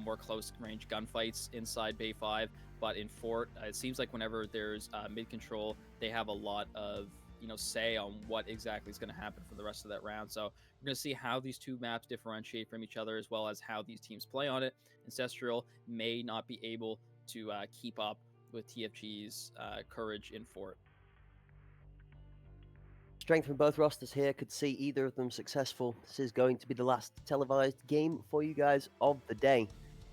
more close range gunfights inside Bay 5. But in Fort, it seems like whenever there's mid control, they have a lot of say on what exactly is going to happen for the rest of that round. So we're going to see how these two maps differentiate from each other, as well as how these teams play on it. Ancestral may not be able to keep up with TFG's courage in Fort. Strength from both rosters here, could see either of them successful. This is going to be the last televised game for you guys of the day,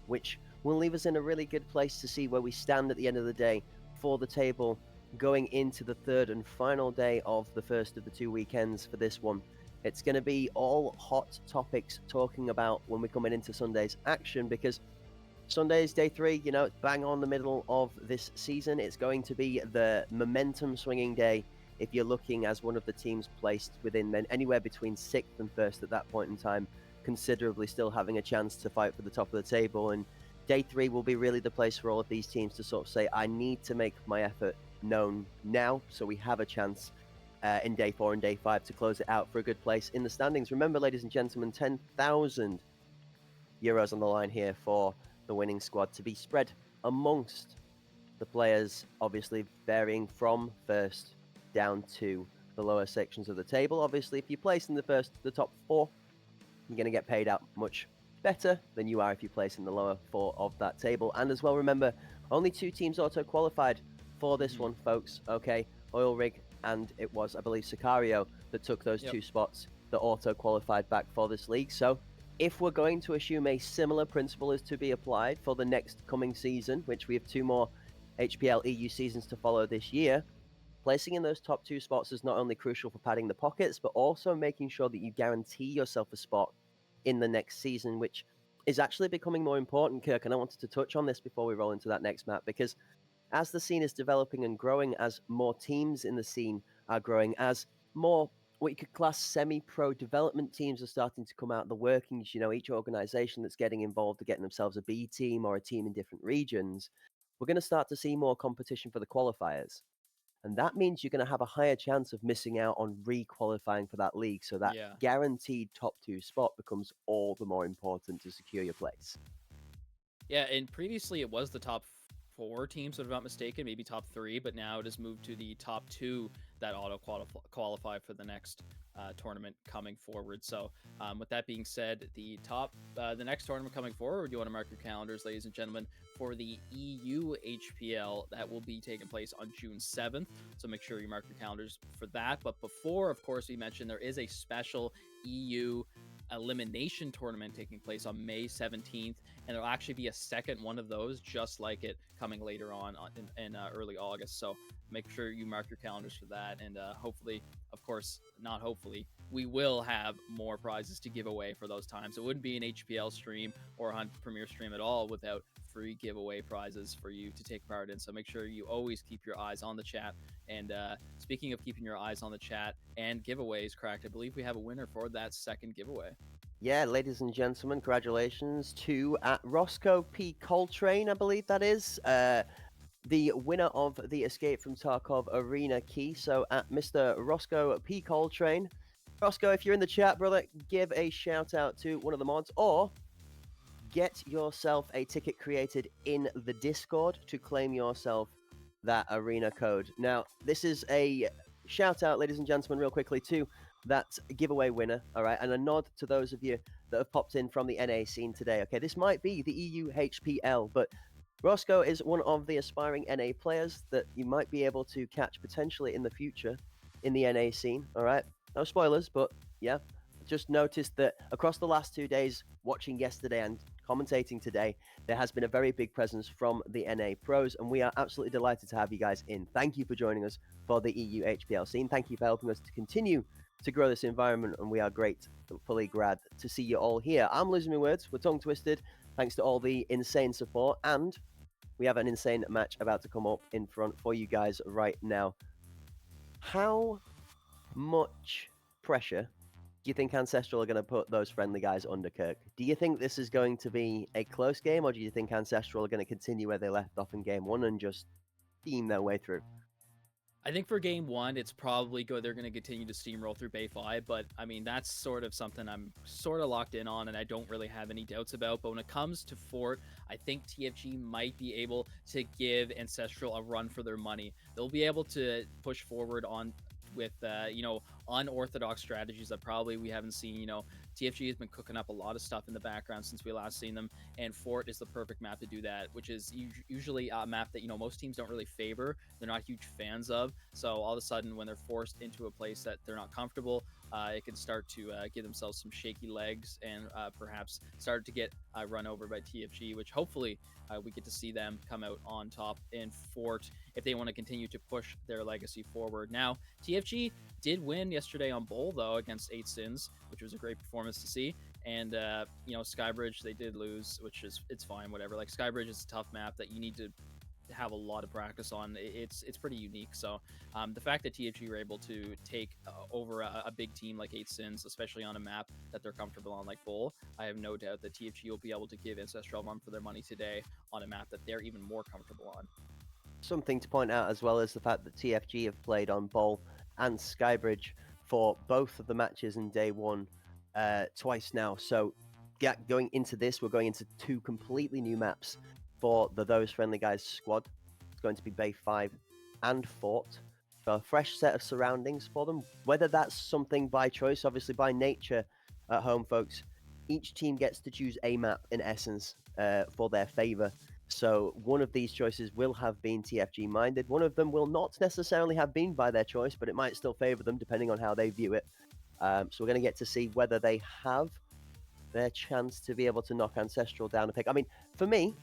which will leave us in a really good place to see where we stand at the end of the day for the table going into the third and final day of the first of the 2 weekends for this one. It's going to be all hot topics talking about when we're coming into Sunday's action, because Sunday's day 3, it's bang on the middle of this season. It's going to be the momentum swinging day if you're looking as one of the teams placed within anywhere between 6th and 1st at that point in time, considerably still having a chance to fight for the top of the table. And day 3 will be really the place for all of these teams to sort of say, I need to make my effort known now, so we have a chance in day 4 and day 5 to close it out for a good place in the standings. Remember, ladies and gentlemen, 10,000 euros on the line here for the winning squad to be spread amongst the players, obviously varying from first down to the lower sections of the table. Obviously, if you place in the top 4, you're going to get paid out much better than you are if you place in the lower 4 of that table. And as well, remember, only 2 teams auto-qualified for this one, folks. Okay, Oil Rig, and it was, I believe, Sicario that took those 2 spots that auto-qualified back for this league. So if we're going to assume a similar principle is to be applied for the next coming season, which we have 2 more HPL EU seasons to follow this year, placing in those top 2 spots is not only crucial for padding the pockets, but also making sure that you guarantee yourself a spot in the next season, which is actually becoming more important, Kirk. And I wanted to touch on this before we roll into that next map, because as the scene is developing and growing, as more teams in the scene are growing, as more what you could class semi-pro development teams are starting to come out of the workings, each organization that's getting involved are getting themselves a B team or a team in different regions, we're going to start to see more competition for the qualifiers. And that means you're going to have a higher chance of missing out on re-qualifying for that league. So that guaranteed top 2 spot becomes all the more important to secure your place. Yeah, and previously it was the top 4 teams, if I'm not mistaken, maybe top 3, but now it has moved to the top 2 that auto-qualify for the next tournament coming forward. So with that being said, the next tournament coming forward, you want to mark your calendars, ladies and gentlemen, for the EU HPL that will be taking place on June 7th. So make sure you mark your calendars for that. But before, of course, we mentioned there is a special EU elimination tournament taking place on May 17th, and there'll actually be a second one of those just like it coming later on in early August. So make sure you mark your calendars for that, and hopefully, of course, not hopefully, we will have more prizes to give away for those times. It wouldn't be an HPL stream or a Hunt Premier stream at all without free giveaway prizes for you to take part in. So make sure you always keep your eyes on the chat. And speaking of keeping your eyes on the chat and giveaways, Cracked, I believe we have a winner for that second giveaway. Yeah, ladies and gentlemen, congratulations to Roscoe P. Coltrane, I believe that is, the winner of the Escape from Tarkov Arena key. So at Mr. Roscoe P. Coltrane. Roscoe, if you're in the chat, brother, give a shout out to one of the mods, or get yourself a ticket created in the Discord to claim yourself that arena code. Now, this is a shout out, ladies and gentlemen, real quickly to that giveaway winner, all right, and a nod to those of you that have popped in from the NA scene today. Okay, this might be the EU HPL, but Roscoe is one of the aspiring NA players that you might be able to catch potentially in the future in the NA scene, all right? No spoilers, but yeah, just noticed that across the last 2 days, watching yesterday and commentating today, there has been a very big presence from the NA pros, and we are absolutely delighted to have you guys in. Thank you for joining us for the EU HPL scene. Thank you for helping us to continue to grow this environment, and we are gratefully glad to see you all here. I'm losing my words. We're tongue twisted thanks to all the insane support, and we have an insane match about to come up in front for you guys right now. How much pressure do you think Ancestral are going to put those friendly guys under, Kirk? Do you think this is going to be a close game, or do you think Ancestral are going to continue where they left off in game 1 and just steam their way through? I think for game one, it's probably good. They're going to continue to steamroll through Bay 5, but I mean, that's sort of something I'm sort of locked in on and I don't really have any doubts about. But when it comes to Fort, I think TFG might be able to give Ancestral a run for their money. They'll be able to push forward on with unorthodox strategies that probably we haven't seen. TFG has been cooking up a lot of stuff in the background since we last seen them, and Fort is the perfect map to do that, which is usually a map that most teams don't really favor. They're not huge fans of. So all of a sudden, when they're forced into a place that they're not comfortable, it can start to give themselves some shaky legs and perhaps start to get run over by TFG, which hopefully we get to see them come out on top in Fort if they want to continue to push their legacy forward. Now, TFG did win yesterday on Bowl, though, against 8 Sins, which was a great performance to see. And, Skybridge, they did lose, which it's fine, whatever. Like, Skybridge is a tough map that you need to have a lot of practice on. It's pretty unique. So the fact that TFG were able to take over a big team like 8 Sins, especially on a map that they're comfortable on like Bowl, I have no doubt that TFG will be able to give Ancestral a run for their money today on a map that they're even more comfortable on. Something to point out as well is the fact that TFG have played on Bowl and Skybridge for both of the matches in day one twice now. So going into this, we're going into two completely new maps for the Those Friendly Guys squad. It's going to be Bay 5 and Fort. So a fresh set of surroundings for them. Whether that's something by choice, obviously by nature at home, folks, each team gets to choose a map in essence for their favor. So one of these choices will have been TFG minded. One of them will not necessarily have been by their choice, but it might still favor them depending on how they view it. So we're going to get to see whether they have their chance to be able to knock Ancestral down a peg. I mean, for me,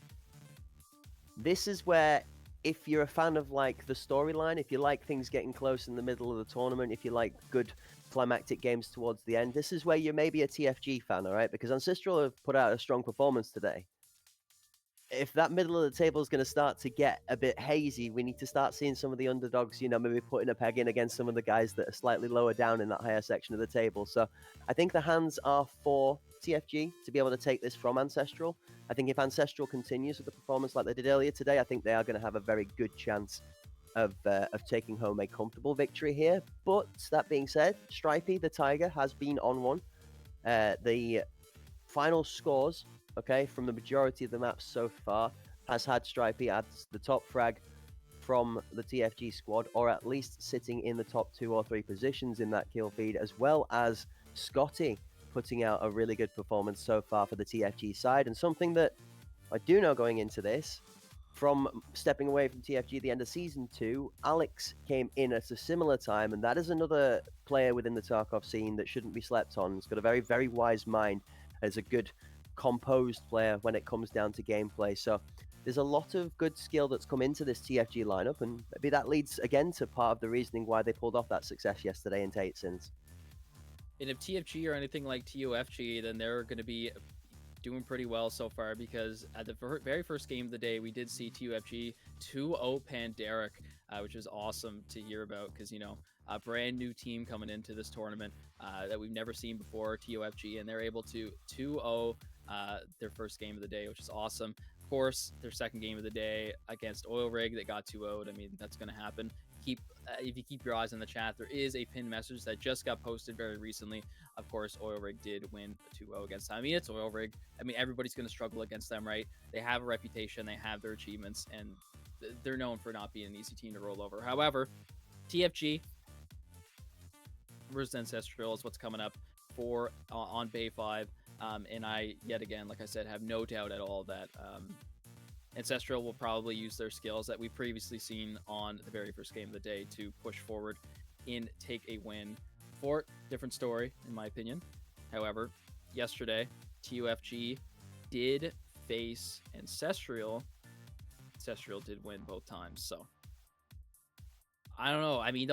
this is where, if you're a fan of like the storyline, if you like things getting close in the middle of the tournament, if you like good climactic games towards the end, this is where you're maybe a TFG fan, all right? Because Ancestral have put out a strong performance today. If that middle of the table is going to start to get a bit hazy, we need to start seeing some of the underdogs, maybe putting a peg in against some of the guys that are slightly lower down in that higher section of the table. So I think the hands are for TFG to be able to take this from Ancestral. I think if Ancestral continues with the performance like they did earlier today, I think they are going to have a very good chance of taking home a comfortable victory here. But that being said, Stripey, the Tiger, has been on one. The final scores, from the majority of the maps so far, has had Stripey as the top frag from the TFG squad, or at least sitting in the top 2 or 3 positions in that kill feed, as well as Scotty putting out a really good performance so far for the TFG side. And something that I do know going into this, from stepping away from TFG at the end of Season 2, Alex came in at a similar time, and that is another player within the Tarkov scene that shouldn't be slept on. He's got a very, very wise mind, as a good composed player when it comes down to gameplay. So there's a lot of good skill that's come into this TFG lineup, and maybe that leads again to part of the reasoning why they pulled off that success yesterday in 8 Sins. And if TFG are anything like TUFG, then they're going to be doing pretty well so far, because at the very first game of the day, we did see TUFG 2-0 Panderic, which is awesome to hear about, because, a brand new team coming into this tournament that we've never seen before, TUFG, and they're able to 2-0 their first game of the day, which is awesome. Of course, their second game of the day against Oil Rig, they got 2-0'd. I mean, that's going to happen. If you keep your eyes on the chat, there is a pinned message that just got posted very recently. Of course, Oil Rig did win 2-0 against them. I mean, it's Oil Rig. I mean, everybody's going to struggle against them, right? They have a reputation, they have their achievements, and they're known for not being an easy team to roll over. However, TFG versus Ancestral is what's coming up on Bay 5. And I, yet again, like I said, have no doubt at all that Ancestral will probably use their skills that we've previously seen on the very first game of the day to push forward and take a win. Fort, different story, in my opinion. However, yesterday, TUFG did face Ancestral. Ancestral did win both times, so I don't know. I mean,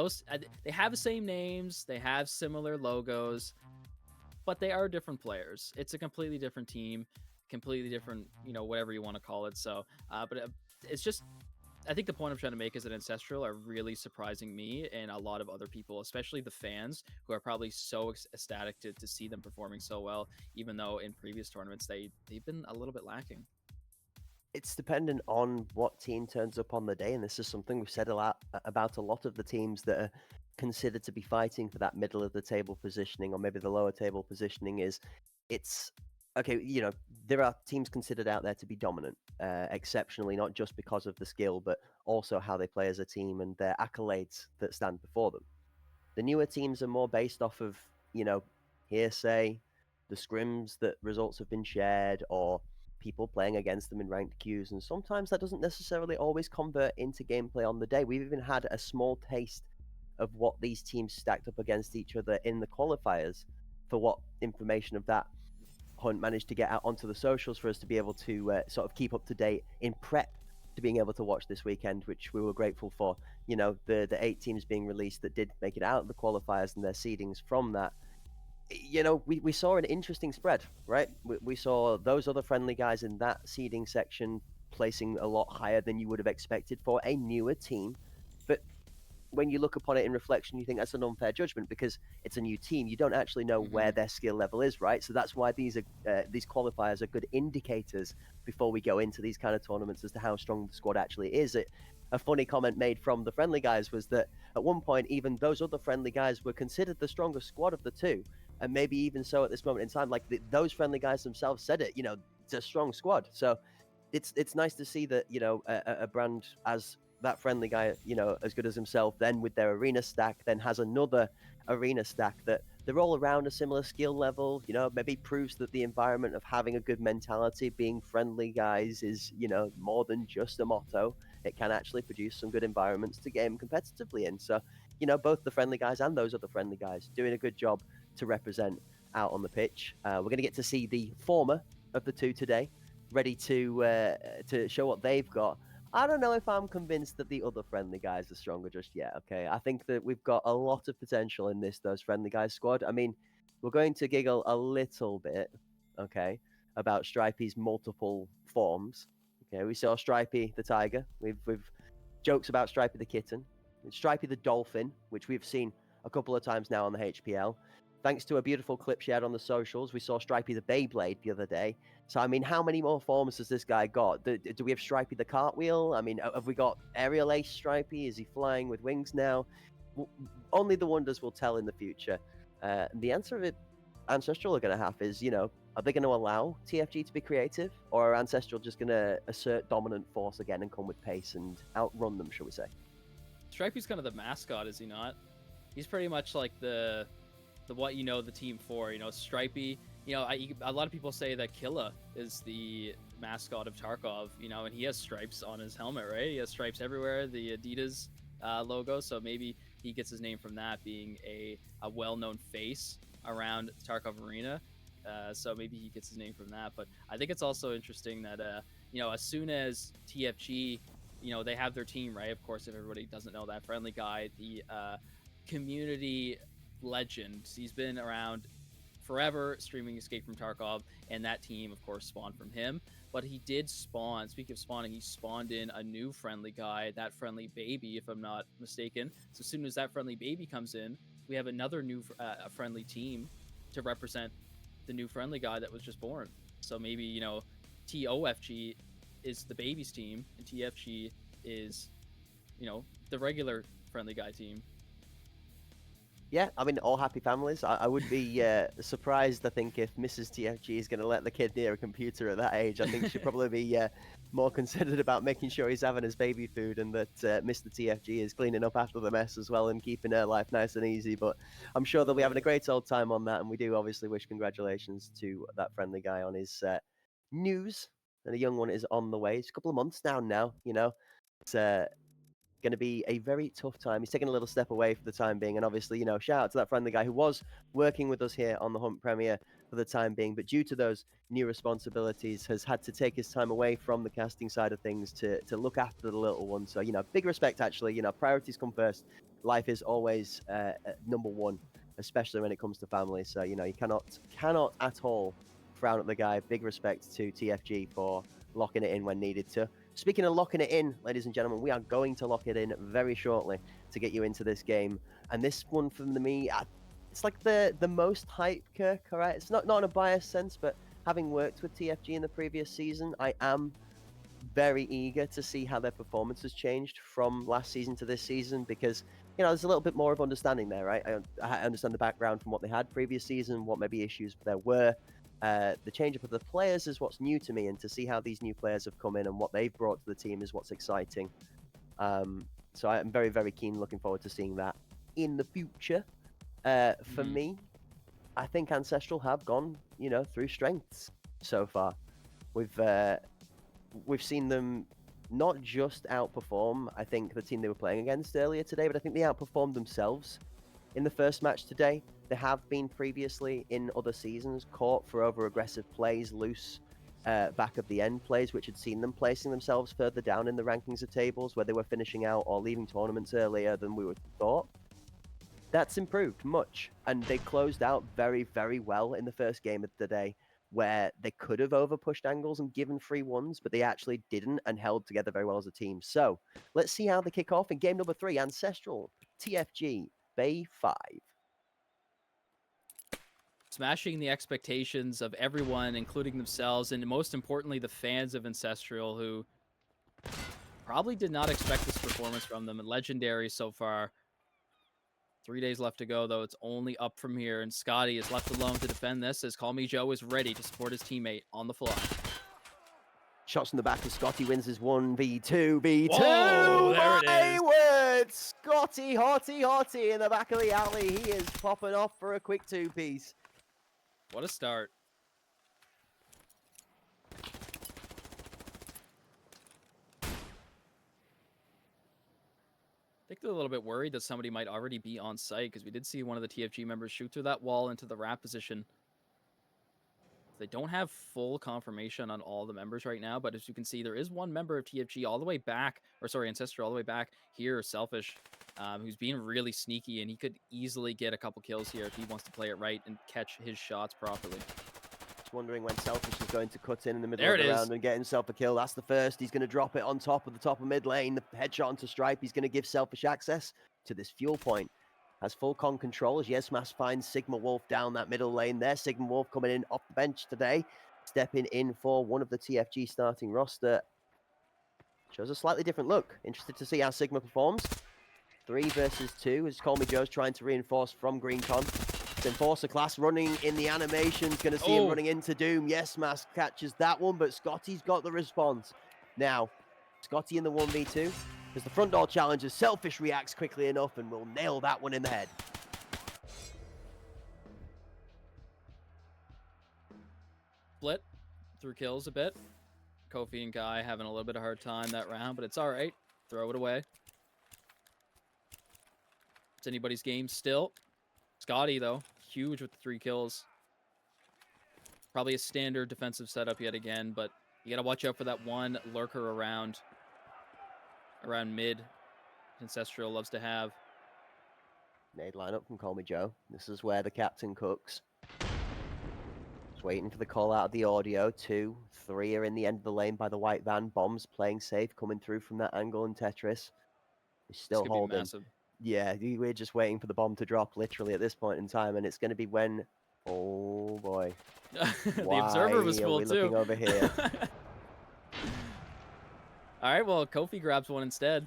they have the same names, they have similar logos, but they are different players. It's a completely different team, completely different, whatever you want to call it. So, but it's just, I think the point I'm trying to make is that Ancestral are really surprising me and a lot of other people, especially the fans, who are probably so ecstatic to see them performing so well, even though in previous tournaments they've been a little bit lacking. It's dependent on what team turns up on the day, and this is something we've said a lot about a lot of the teams that are considered to be fighting for that middle of the table positioning, or maybe the lower table positioning. Is it's okay? There are teams considered out there to be dominant, exceptionally, not just because of the skill, but also how they play as a team and their accolades that stand before them. The newer teams are more based off of hearsay, the scrims that results have been shared, or people playing against them in ranked queues, and sometimes that doesn't necessarily always convert into gameplay on the day. We've even had a small taste of what these teams stacked up against each other in the qualifiers for what information of that Hunt managed to get out onto the socials for us to be able to sort of keep up to date in prep to being able to watch this weekend, which we were grateful for. The 8 teams being released that did make it out of the qualifiers and their seedings from that. We saw an interesting spread, right? We saw those other friendly guys in that seeding section placing a lot higher than you would have expected for a newer team. But when you look upon it in reflection, you think that's an unfair judgment because it's a new team. You don't actually know where their skill level is, right? So that's why these qualifiers are good indicators before we go into these kind of tournaments as to how strong the squad actually is. A funny comment made from the friendly guys was that at one point, even those other friendly guys were considered the strongest squad of the two, and maybe even so at this moment in time. Like those friendly guys themselves said it. It's a strong squad. So it's nice to see that a brand as that friendly guy, as good as himself, then with their arena stack, then has another arena stack that they're all around a similar skill level, maybe proves that the environment of having a good mentality, being friendly guys is, more than just a motto. It can actually produce some good environments to game competitively in. So, both the friendly guys and those other friendly guys doing a good job to represent out on the pitch. We're going to get to see the former of the two today, ready to show what they've got. I don't know if I'm convinced that the other friendly guys are stronger just yet. Okay, I think that we've got a lot of potential in those friendly guys squad. I mean, we're going to giggle a little bit, okay, about Stripey's multiple forms. Okay, we saw Stripey the tiger. We've jokes about Stripey the kitten, Stripey the dolphin, which we've seen a couple of times now on the HPL. Thanks to a beautiful clip shared on the socials, we saw Stripey the Beyblade the other day. So, I mean, how many more forms has this guy got? Do we have Stripey the cartwheel? I mean, have we got Aerial Ace Stripey? Is he flying with wings now? Only the wonders will tell in the future. The answer of it, Ancestral are going to have is, are they going to allow TFG to be creative? Or are Ancestral just going to assert dominant force again and come with pace and outrun them, shall we say? Stripey's kind of the mascot, is he not? He's pretty much like the what the team for. Stripey. A lot of people say that Killa is the mascot of Tarkov. And he has stripes on his helmet, right? He has stripes everywhere. The Adidas logo. So maybe he gets his name from that, being a well-known face around Tarkov Arena. So maybe he gets his name from that. But I think it's also interesting that as soon as TFG, they have their team, right? Of course, if everybody doesn't know that, friendly guy, the community legend. He's been around forever streaming Escape from Tarkov, and that team, of course, spawned from him. But he did spawn. Speaking of spawning, he spawned in a new friendly guy, that friendly baby, if I'm not mistaken. So as soon as that friendly baby comes in, we have another new friendly team to represent the new friendly guy that was just born. So maybe, TOFG is the baby's team, and TFG is, the regular friendly guy team. Yeah, I mean, all happy families. I would be surprised, I think, if Mrs. TFG is going to let the kid near a computer at that age. I think she'd probably be more considered about making sure he's having his baby food and that Mr. TFG is cleaning up after the mess as well and keeping her life nice and easy. But I'm sure they'll be having a great old time on that. And we do obviously wish congratulations to that friendly guy on his news. And the young one is on the way. It's a couple of months down now, It's going to be a very tough time. He's taking a little step away for the time being, and obviously, shout out to that friendly guy who was working with us here on the Hunt Premier for the time being, but due to those new responsibilities, has had to take his time away from the casting side of things to look after the little one. So, big respect actually. Priorities come first. Life is always number one, especially when it comes to family. So, you cannot at all frown at the guy. Big respect to TFG for locking it in when needed to. Speaking of locking it in, ladies and gentlemen, we are going to lock it in very shortly to get you into this game. And this one, for me, it's like the most hype, Kirk, all right? It's not in a biased sense, but having worked with TFG in the previous season, I am very eager to see how their performance has changed from last season to this season because, you know, there's a little bit more of understanding there, right? I understand the background from what they had previous season, what maybe issues there were. The change-up of the players is what's new to me, and to see how these new players have come in and what they've brought to the team is what's exciting. So I'm very, very keen, looking forward to seeing that in the future. For me, I think Ancestral have gone, you know, through strengths so far. We've seen them not just outperform, I think, the team they were playing against earlier today, but I think they outperformed themselves in the first match today. They have been previously in other seasons caught for over-aggressive plays, loose back of the end plays, which had seen them placing themselves further down in the rankings of tables where they were finishing out or leaving tournaments earlier than we would thought. That's improved much, and they closed out very, very well in the first game of the day, where they could have over-pushed angles and given free ones, but they actually didn't and held together very well as a team. So let's see how they kick off in game number 3, Ancestral, TFG, Bay 5. Smashing the expectations of everyone, including themselves, and most importantly, the fans of Ancestral, who probably did not expect this performance from them. And legendary so far. 3 days left to go, though. It's only up from here, and Scotty is left alone to defend this as Call Me Joe is ready to support his teammate on the fly. Shots from the back as Scotty wins his 1v2v2. Whoa, there it My is. word! Scotty, hotty in the back of the alley. He is popping off for a quick 2-piece. What a start. I think they're a little bit worried that somebody might already be on site, because we did see one of the TFG members shoot through that wall into the wrap position. They don't have full confirmation on all the members right now, but as you can see, there is one member of TFG all the way back, or sorry, Ancestor all the way back here, Selfish, who's being really sneaky, and he could easily get a couple kills here if he wants to play it right and catch his shots properly. Just wondering when Selfish is going to cut in the middle There of it the is. round and get himself a kill. That's the first. He's going to drop it on top of mid lane. The headshot onto Stripe. He's going to give Selfish access to this fuel point. Has full con control as Yesmas finds Sigma Wolf down that middle lane there. Sigma Wolf coming in off the bench today. Stepping in for one of the TFG starting roster. Shows a slightly different look. Interested to see how Sigma performs. 3 versus 2 as Call Me Joe's trying to reinforce from GreenCon. Enforcer class running in the animations. Going to see him running into Doom. Yesmas catches that one, but Scotty's got the response. Now, Scotty in the 1v2. As the front door challenges, Selfish reacts quickly enough and will nail that one in the head. Split through kills a bit. Kofi and Guy having a little bit of a hard time that round, but it's all right. Throw it away. It's anybody's game still. Scotty, though, huge with the 3 kills. Probably a standard defensive setup yet again, but you got to watch out for that one lurker around mid. Ancestral loves to have. Nade lineup from Call Me Joe. This is where the captain cooks. Just waiting for the call out of the audio. 2, 3 are in the end of the lane by the white van. Bombs playing safe, coming through from that angle in Tetris. He's still holding. Yeah, we're just waiting for the bomb to drop literally at this point in time, and it's going to be when... Oh, boy. The observer was full, too. Looking over here? All right, well, Kofi grabs one instead.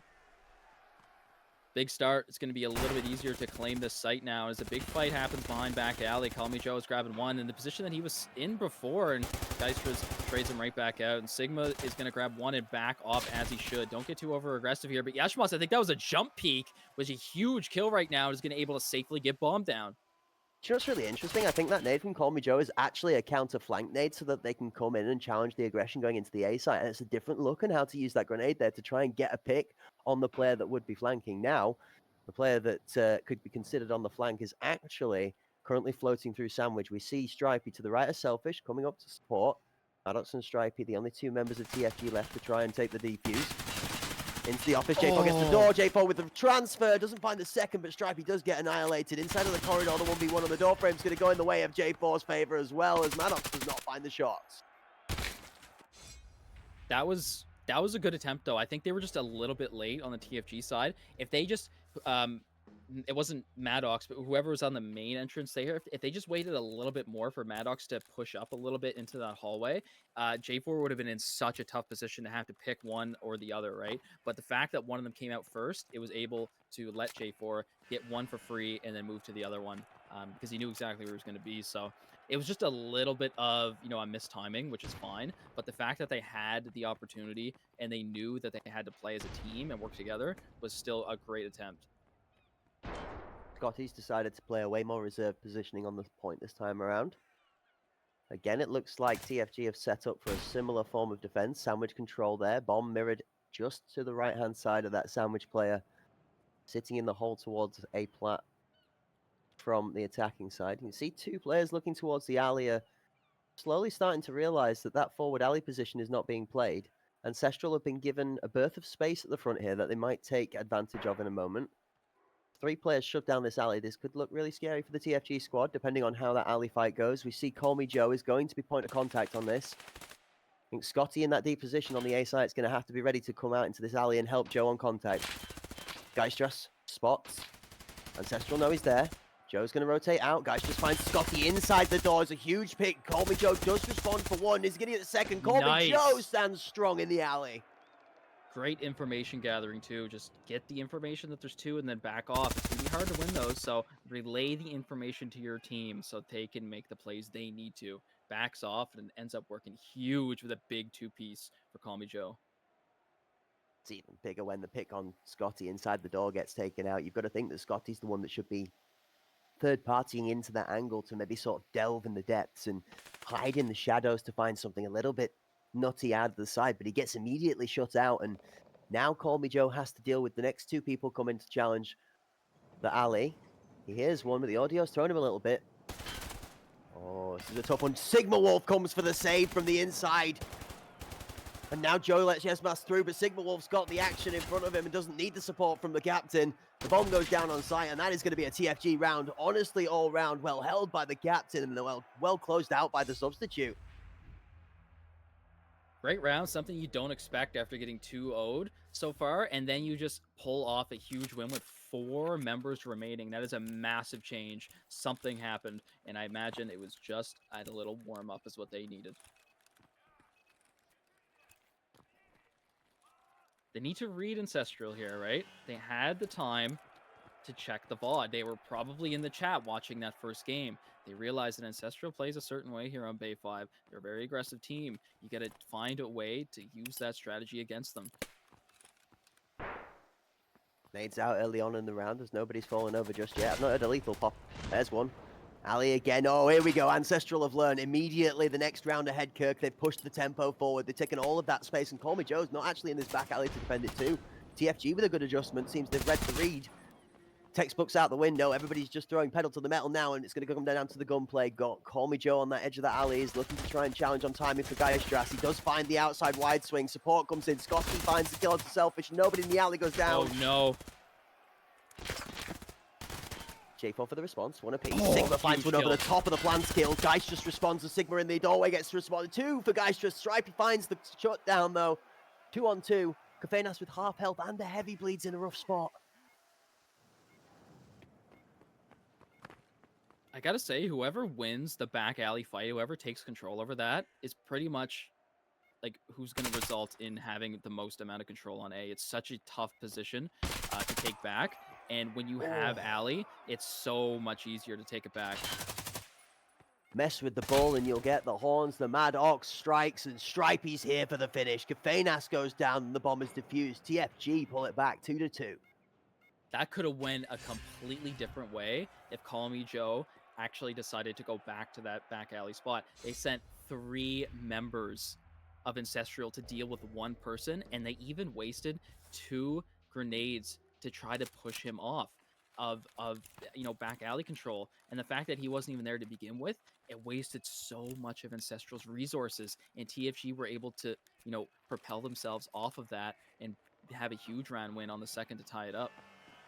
Big start. It's going to be a little bit easier to claim this site now as a big fight happens behind back alley. Call Me Joe is grabbing one in the position that he was in before, and Dysters trades him right back out. And Sigma is going to grab one and back off as he should. Don't get too over-aggressive here. But Yashmas, I think that was a jump peek, which is a huge kill right now, and is going to be able to safely get bombed down. Do you know what's really interesting? I think that nade from Call Me Joe is actually a counter flank nade so that they can come in and challenge the aggression going into the A site. And it's a different look on how to use that grenade there to try and get a pick on the player that would be flanking. Now, the player that could be considered on the flank is actually currently floating through Sandwich. We see Stripey to the right of Selfish coming up to support. Maddox and Stripey, the only 2 members of TFG left to try and take the defuse. Into the office, J4 gets the door. J4 with the transfer, doesn't find the second, but Stripey does get annihilated. Inside of the corridor, the 1v1 on the door frame is going to go in the way of J4's favor as well, as Maddox does not find the shots. That was a good attempt, though. I think they were just a little bit late on the TFG side. If they just it wasn't Maddox, but whoever was on the main entrance there, if they just waited a little bit more for Maddox to push up a little bit into that hallway, J4 would have been in such a tough position to have to pick one or the other, right? But the fact that one of them came out first, it was able to let J4 get one for free and then move to the other one because he knew exactly where he was going to be. So it was just a little bit of, a mistiming, which is fine. But the fact that they had the opportunity and they knew that they had to play as a team and work together was still a great attempt. Scotty's decided to play a way more reserved positioning on the point this time around. Again, it looks like TFG have set up for a similar form of defense. Sandwich control there. Bomb mirrored just to the right-hand side of that sandwich player, sitting in the hole towards a plat from the attacking side. You can see two players looking towards the alley are slowly starting to realize that that forward alley position is not being played. Ancestral have been given a berth of space at the front here that they might take advantage of in a moment. 3 players shut down this alley. This could look really scary for the TFG squad, depending on how that alley fight goes. We see Call Me Joe is going to be point of contact on this. I think Scotty in that deep position on the A side is going to have to be ready to come out into this alley and help Joe on contact. Geistras spots. Ancestral know he's there. Joe's going to rotate out. Geistras finds Scotty inside the door. It's a huge pick. Call Me Joe does respond for one. He's going to get the second. Call Me Joe stands strong in the alley. Great information gathering too. Just get the information that there's 2 and then back off. It's gonna be hard to win those, so relay the information to your team so they can make the plays they need to. Backs off and ends up working huge with a big 2-piece for Call Me Joe. It's even bigger when the pick on Scotty inside the door gets taken out. You've got to think that Scotty's the one that should be third-partying into that angle to maybe sort of delve in the depths and hide in the shadows to find something a little bit nutty out of the side, but he gets immediately shut out, and now Call Me Joe has to deal with the next 2 people coming to challenge the alley. He hears one, but the audio's thrown him a little bit. Oh, this is a tough one. Sigma Wolf comes for the save from the inside. And now Joe lets Yesmas through, but Sigma Wolf's got the action in front of him and doesn't need the support from the captain. The bomb goes down on site, and that is going to be a TFG round. Honestly, all round, well held by the captain and well closed out by the substitute. Great round, something you don't expect after getting 2-0'd so far, and then you just pull off a huge win with 4 members remaining. That is a massive change. Something happened, and I imagine it was just a little warm-up is what they needed. They need to read Ancestral here, right? They had the time to check the VOD. They were probably in the chat watching that first game. They realized that Ancestral plays a certain way here on Bay 5. They're a very aggressive team. You got to find a way to use that strategy against them. Nades out early on in the round as nobody's fallen over just yet. I've not heard a lethal pop. There's one. Ali again. Oh, here we go. Ancestral have learned immediately the next round ahead, Kirk. They've pushed the tempo forward. They've taken all of that space, and Call Me Joe's not actually in this back alley to defend it too. TFG with a good adjustment. Seems they've read the read. Textbooks out the window. Everybody's just throwing pedal to the metal now, and it's going to come down to the gunplay. Got Call Me Joe on that edge of the alley. He's looking to try and challenge on timing for Geistras. He does find the outside wide swing. Support comes in. Scotty finds the kill onto Selfish. Nobody in the alley goes down. Oh, no. J4 for the response. One apiece. Sigma finds one over the top of the plant skill. Geistras responds to Sigma in the doorway. Gets to respond. 2 for Geistras. Stripey finds the shutdown, though. 2 on 2. Kafenas with half health and the heavy bleeds in a rough spot. I gotta say, whoever wins the back alley fight, whoever takes control over that, is pretty much like who's going to result in having the most amount of control on A. It's such a tough position to take back, and when you have alley, it's so much easier to take it back. Mess with the ball and you'll get the horns. The Mad Ox strikes, and Stripey's here for the finish. Kafenas goes down and the bomb is defused. TFG pull it back 2-2. That could have went a completely different way if Call Me Joe actually decided to go back to that back alley spot. They sent 3 members of Ancestral to deal with 1 person, and they even wasted 2 grenades to try to push him off of back alley control. And the fact that he wasn't even there to begin with, it wasted so much of Ancestral's resources, and TFG were able to propel themselves off of that and have a huge round win on the second to tie it up.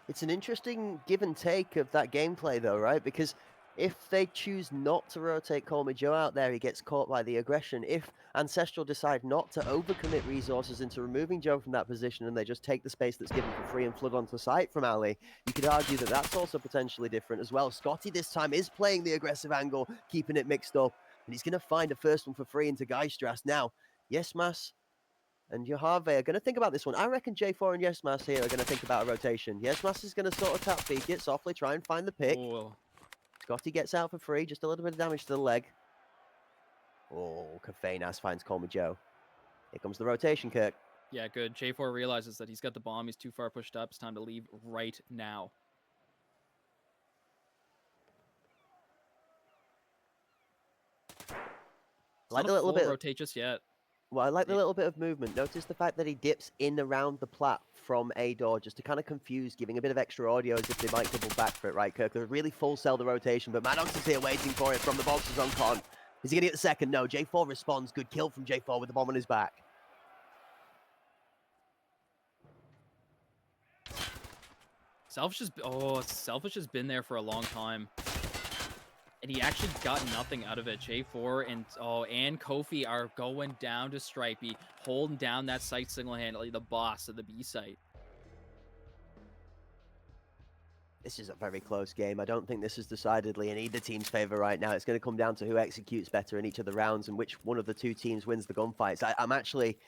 It's an interesting give and take of that gameplay, though, right? Because If they choose not to rotate Colmy Joe out there, he gets caught by the aggression. If Ancestral decide not to overcommit resources into removing Joe from that position and they just take the space that's given for free and flood onto site from Ali, you could argue that that's also potentially different as well. Scotty this time is playing the aggressive angle, keeping it mixed up, and he's going to find a first one for free into Geistras. Now, Yesmas and Yohave are going to think about this one. I reckon J4 and Yesmas here are going to think about a rotation. Yesmas is going to sort of tap peek it, softly try and find the pick. Ooh. Scotty gets out for free, just a little bit of damage to the leg. Oh, Kafeinas finds Colmy Joe. Here comes the rotation, Kirk. Yeah, good. J4 realizes that he's got the bomb. He's too far pushed up. It's time to leave right now. Like Not the a little full bit. rotate just yet. Well, I like the little bit of movement. Notice the fact that he dips in around the plat from A door just to kind of confuse, giving a bit of extra audio as if they might double back for it, right, Kirk? They're really full sell the rotation, but Maddox is here waiting for it from the boxes on Con. Is he going to get the second? No. J4 responds. Good kill from J4 with the bomb on his back. Selfish has been there for a long time. And he actually got nothing out of it. J4 and Kofi are going down to Stripey, holding down that site single-handedly, the boss of the B site. This is a very close game. I don't think this is decidedly in either team's favor right now. It's going to come down to who executes better in each of the rounds and which one of the two teams wins the gunfights. I'm actually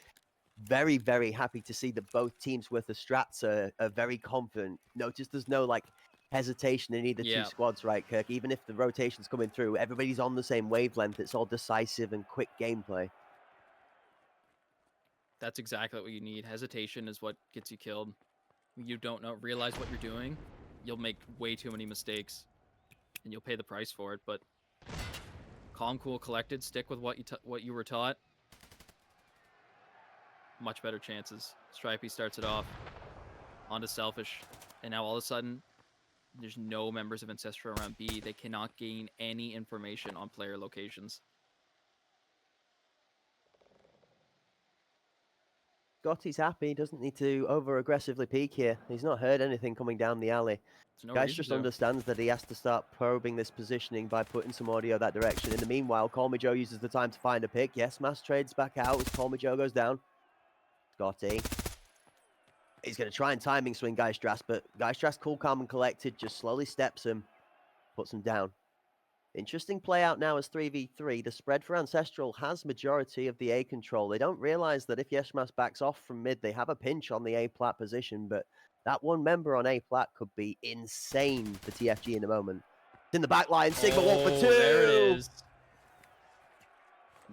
very, very happy to see that both teams with the strats are very confident. Notice there's no, like, hesitation in either two squads, right, Kirk? Even if the rotation's coming through, everybody's on the same wavelength. It's all decisive and quick gameplay. That's exactly what you need. Hesitation is what gets you killed. You don't realize what you're doing. You'll make way too many mistakes, and you'll pay the price for it. But calm, cool, collected. Stick with what you were taught. Much better chances. Stripey starts it off onto Selfish, and now all of a sudden, there's no members of Ancestral around B. They cannot gain any information on player locations. Scotty's happy. He doesn't need to over-aggressively peek here. He's not heard anything coming down the alley. Guys just understands that he has to start probing this positioning by putting some audio that direction. In the meanwhile, Colmy Joe uses the time to find a pick. Yes, Mass trades back out as Colmy Joe goes down. Scotty. He's going to try and timing swing Geistras, but Geistras, cool, calm, and collected, just slowly steps him, puts him down. Interesting play out now as 3v3. The spread for Ancestral has majority of the A control. They don't realize that if Yeshmas backs off from mid, they have a pinch on the A plat position, but that one member on A plat could be insane for TFG in a moment. It's in the back line, Sigma 1 for 2. There it is.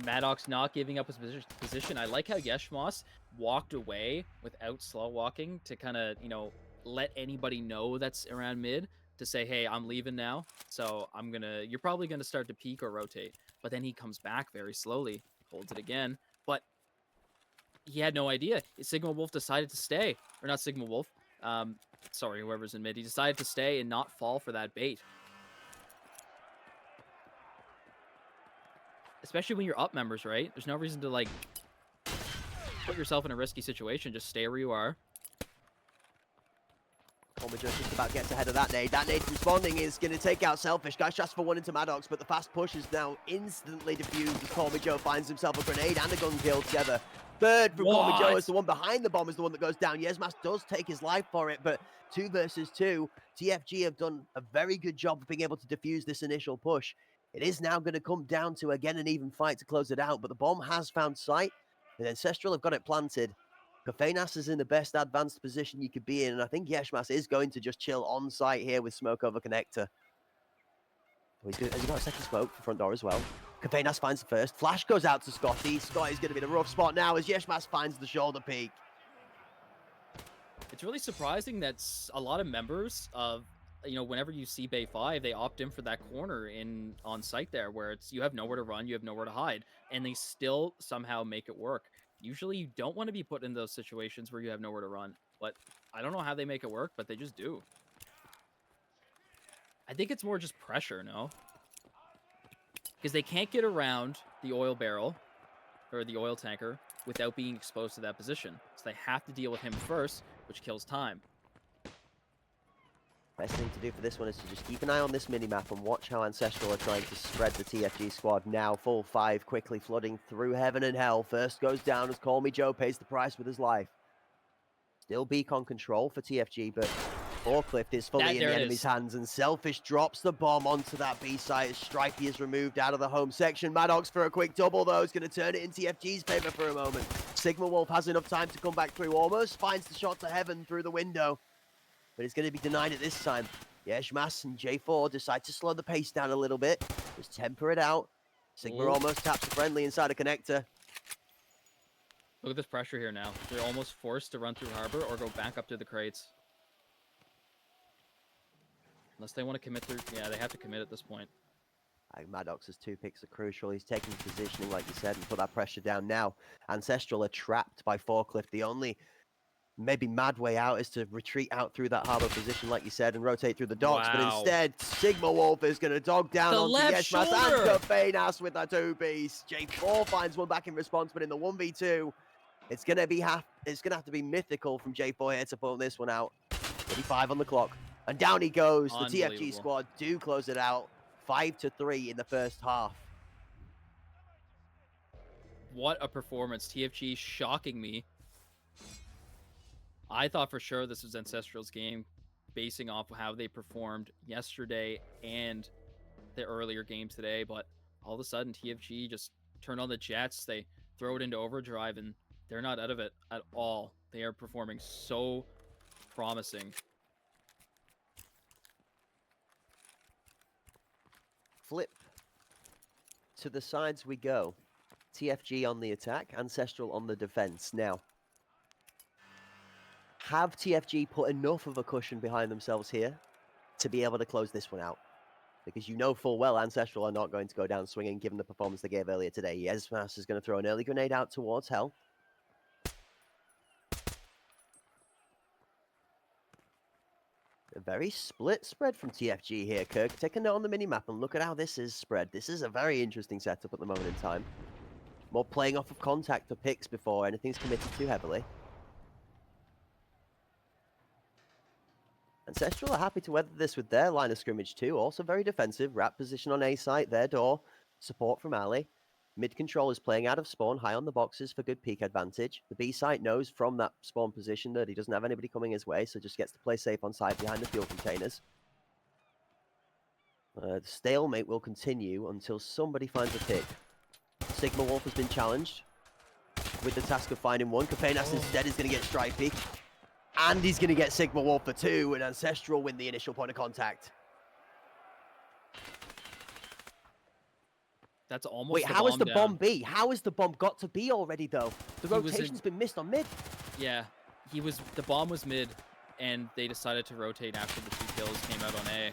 Maddox not giving up his position. I like how Yeshmas walked away without slow walking to kind of, let anybody know that's around mid to say, hey, I'm leaving now. So you're probably gonna start to peek or rotate. But then he comes back very slowly, holds it again. But he had no idea. Sigma Wolf decided to stay. Or not Sigma Wolf. Sorry, whoever's in mid. He decided to stay and not fall for that bait. Especially when you're up members, right? There's no reason to, put yourself in a risky situation. Just stay where you are. Colmy Joe just about gets ahead of that nade. That nade responding is going to take out Selfish. Guys just for one into Maddox, but the fast push is now instantly diffused as Colmy Joe finds himself a grenade and a gun kill together. Third from Colmy Joe as the one behind the bomb is the one that goes down. Yesmas does take his life for it, but 2 versus 2. TFG have done a very good job of being able to defuse this initial push. It is now going to come down to, again, an even fight to close it out, but the bomb has found sight, and Ancestral have got it planted. Kafeinas is in the best advanced position you could be in, and I think Yeshmas is going to just chill on site here with smoke over connector. Oh, has he got a second smoke for front door as well? Kafeinas finds the first. Flash goes out to Scotty. Scotty's going to be in a rough spot now as Yeshmas finds the shoulder peak. It's really surprising that a lot of members of, whenever you see Bay 5, they opt in for that corner on site there where you have nowhere to run, you have nowhere to hide, and they still somehow make it work. Usually you don't want to be put in those situations where you have nowhere to run, but I don't know how they make it work, but they just do. I think it's more just pressure, no? Because they can't get around the oil barrel or the oil tanker without being exposed to that position. So they have to deal with him first, which kills time. Best thing to do for this one is to just keep an eye on this minimap and watch how Ancestral are trying to spread the TFG squad. Now, full 5, quickly flooding through heaven and hell. First goes down as Call Me Joe pays the price with his life. Still beacon control for TFG, but Forklift is fully in the enemy's hands, and Selfish drops the bomb onto that B site as Stripey is removed out of the home section. Maddox for a quick double, though, is going to turn it in TFG's favor for a moment. Sigma Wolf has enough time to come back through, almost finds the shot to heaven through the window, but it's going to be denied at this time. Yeshmas and J4 decide to slow the pace down a little bit, just temper it out. Sigma almost taps the friendly inside a connector. Look at this pressure here now. They're almost forced to run through Harbor or go back up to the crates. Unless they want to commit through... Yeah, they have to commit at this point. I think Maddox's 2 picks are crucial. He's taking positioning, like you said, and put that pressure down now. Ancestral are trapped by Forklift. The only maybe mad way out is to retreat out through that harbor position, like you said, and rotate through the docks. But instead, Sigma Wolf is going to dog down onto Yeshmas and Kafenas with that 2-piece. J4 finds one back in response, but in the 1v2, it's going to have to be mythical from J4 here to pull this one out. 35 on the clock. And down he goes. The TFG squad do close it out. 5-3 in the first half. What a performance. TFG shocking me. I thought for sure this was Ancestral's game, basing off of how they performed yesterday and the earlier game today, but all of a sudden TFG just turned on the jets. They throw it into overdrive, and they're not out of it at all. They are performing so promising. Flip to the sides we go. TFG on the attack, Ancestral on the defense. Now, have TFG put enough of a cushion behind themselves here to be able to close this one out? Because you know full well Ancestral are not going to go down swinging given the performance they gave earlier today. Yesmas is going to throw an early grenade out towards Hell. A very split spread from TFG here, Kirk. Take a note on the minimap and look at how this is spread. This is a very interesting setup at the moment in time. More playing off of contact or picks before anything's committed too heavily. Ancestral are happy to weather this with their line of scrimmage too. Also very defensive. Wrap position on A site, their door. Support from Ali. Mid control is playing out of spawn, high on the boxes for good peak advantage. The B site knows from that spawn position that he doesn't have anybody coming his way, so just gets to play safe on site behind the fuel containers. The stalemate will continue until somebody finds a pick. Sigma Wolf has been challenged with the task of finding one. Kafenas instead is going to get Stripey. And he's going to get Sigma Wolf for 2, and Ancestral win the initial point of contact. That's almost Wait, how is the bomb B? How has the bomb got to B already, though? The rotation's been missed on mid. Yeah, the bomb was mid, and they decided to rotate after the 2 kills came out on A.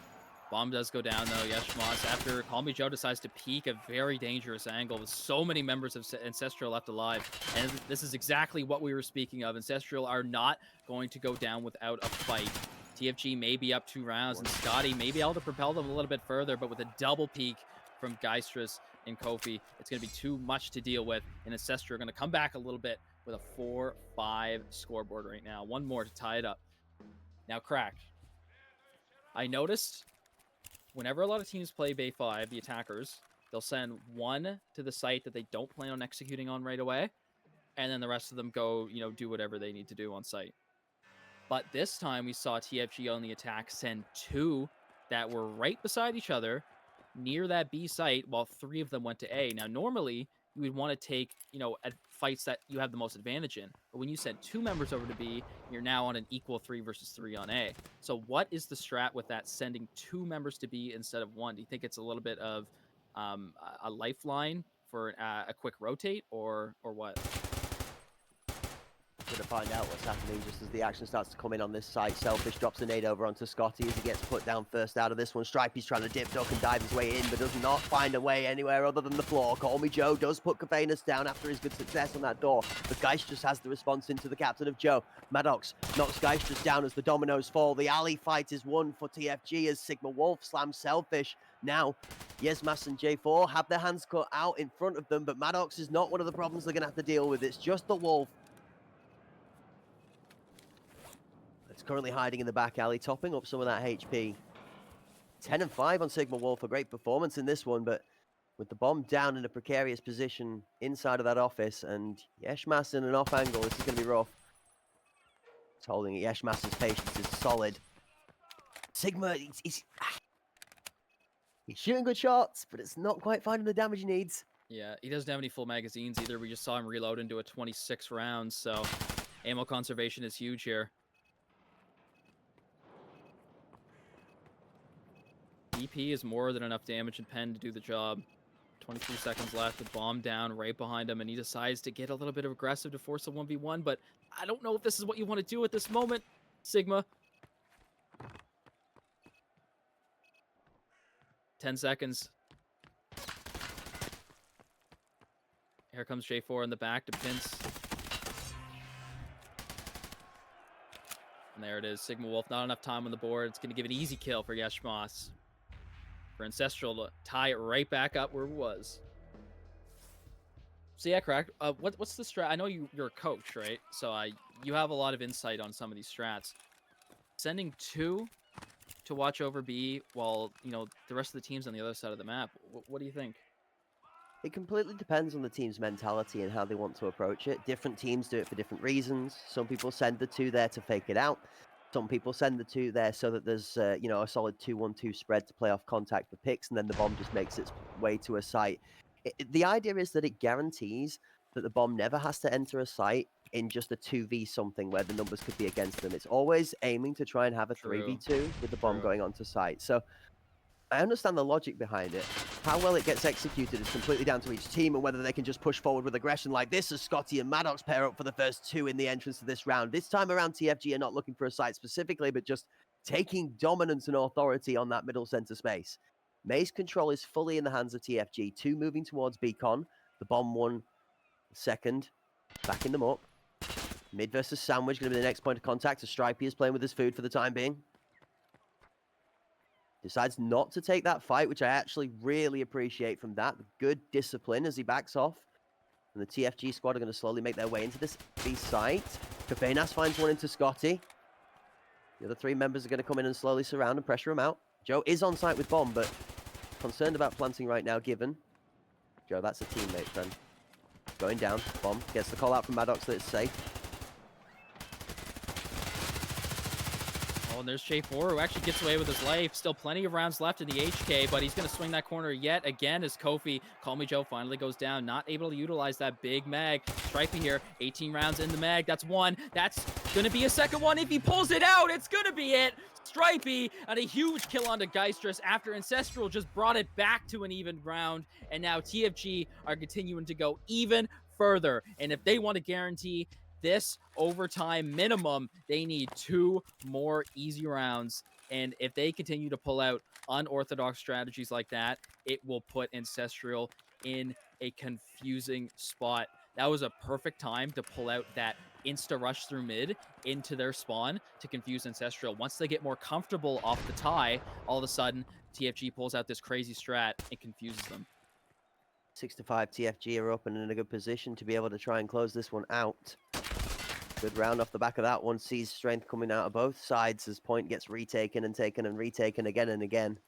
Bomb does go down, though. Yeshmas, after Call Me Joe decides to peek a very dangerous angle with so many members of Ancestral left alive. And this is exactly what we were speaking of. Ancestral are not going to go down without a fight. TFG may be up 2 rounds, and Scotty may be able to propel them a little bit further, but with a double peek from Geistris and Kofi, it's going to be too much to deal with. And Ancestral are going to come back a little bit with a 4-5 scoreboard right now. One more to tie it up. Now, Crack, I noticed whenever a lot of teams play Bay 5, the attackers, they'll send one to the site that they don't plan on executing on right away, and then the rest of them go, do whatever they need to do on site. But this time we saw TFG on the attack send 2 that were right beside each other near that B site, while 3 of them went to A. Now, normally, you would want to take, at fights that you have the most advantage in. But when you send 2 members over to B, you're now on an equal 3 versus 3 on A. So what is the strat with that, sending 2 members to B instead of 1? Do you think it's a little bit of a lifeline for a quick rotate, or what? Going to find out what's happening just as the action starts to come in on this site. Selfish drops a nade over onto Scotty as he gets put down first out of this one. Stripey's trying to dip, duck, and dive his way in, but does not find a way anywhere other than the floor. Call Me Joe does put Kafenas down after his good success on that door, but Geistris has the response into the captain of Joe. Maddox knocks Geistris down as the dominoes fall. The alley fight is won for TFG as Sigma Wolf slams Selfish. Now, Yesmas and J4 have their hands cut out in front of them, but Maddox is not one of the problems they're going to have to deal with. It's just the Wolf. currently hiding in the back alley, topping up some of that HP. 10 and 5 on Sigma Wolf, a great performance in this one, but with the bomb down in a precarious position inside of that office, and Yeshmas in an off angle, this is going to be rough. It's holding it. Yeshmas's patience is solid. Sigma, he's shooting good shots, but it's not quite finding the damage he needs. Yeah, he doesn't have any full magazines either. We just saw him reload into a 26 rounds, so ammo conservation is huge here. EP is more than enough damage and pen to do the job. 23 seconds left, the bomb down right behind him, and he decides to get a little bit of aggressive to force a 1v1, but I don't know if this is what you want to do at this moment, Sigma. 10 seconds. Here comes J4 in the back to pinch. And there it is, Sigma Wolf, not enough time on the board. It's going to give an easy kill for Yeshmas. For Ancestral to tie it right back up where it was. So yeah, correct. What's the strat? I know you're a coach, right? So you have a lot of insight on some of these strats. Sending 2 to watch over B while, you know, the rest of the team's on the other side of the map. What do you think? It completely depends on the team's mentality and how they want to approach it. Different teams do it for different reasons. Some people send the 2 there to fake it out. Some people send the 2 there so that there's, you know, a solid 2-1-2 spread to play off contact for picks, and then the bomb just makes its way to a site. The idea is that it guarantees that the bomb never has to enter a site in just a 2v something where the numbers could be against them. It's always aiming to try and have a 3v2 with the bomb going onto site. So I understand the logic behind it. How well it gets executed is completely down to each team and whether they can just push forward with aggression like this as Scotty and Maddox pair up for the first 2 in the entrance to this round. This time around, TFG are not looking for a site specifically, but just taking dominance and authority on that middle center space. May's control is fully in the hands of TFG. 2 moving towards Beacon. The bomb 1 second. Backing them up. Mid versus Sandwich going to be the next point of contact. As Stripey is playing with his food for the time being. Decides not to take that fight, which I actually really appreciate from that. Good discipline as he backs off. And the TFG squad are going to slowly make their way into this B site. Kafenas finds one into Scotty. The other 3 members are going to come in and slowly surround and pressure him out. Joe is on site with bomb, but concerned about planting right now, given. Joe, that's a teammate, friend. Going down. Bomb gets the call out from Maddox that it's safe. Oh, and there's J4 who actually gets away with his life. Still plenty of rounds left in the HK, but he's going to swing that corner yet again as Kofi, Call Me Joe, finally goes down. Not able to utilize that big mag. Stripey here, 18 rounds in the mag. That's 1. That's going to be a second one. If he pulls it out, it's going to be it. Stripey and a huge kill onto Geistress after Ancestral just brought it back to an even round. And now TFG are continuing to go even further. And if they want to guarantee this overtime minimum, they need 2 more easy rounds. And if they continue to pull out unorthodox strategies like that, it will put Ancestral in a confusing spot. That was a perfect time to pull out that insta rush through mid into their spawn to confuse Ancestral. Once they get more comfortable off the tie, all of a sudden TFG pulls out this crazy strat and confuses them. 6-5 TFG are up and in a good position to be able to try and close this one out. Good round off the back of that one. Sees strength coming out of both sides as point gets retaken and taken and retaken again and again.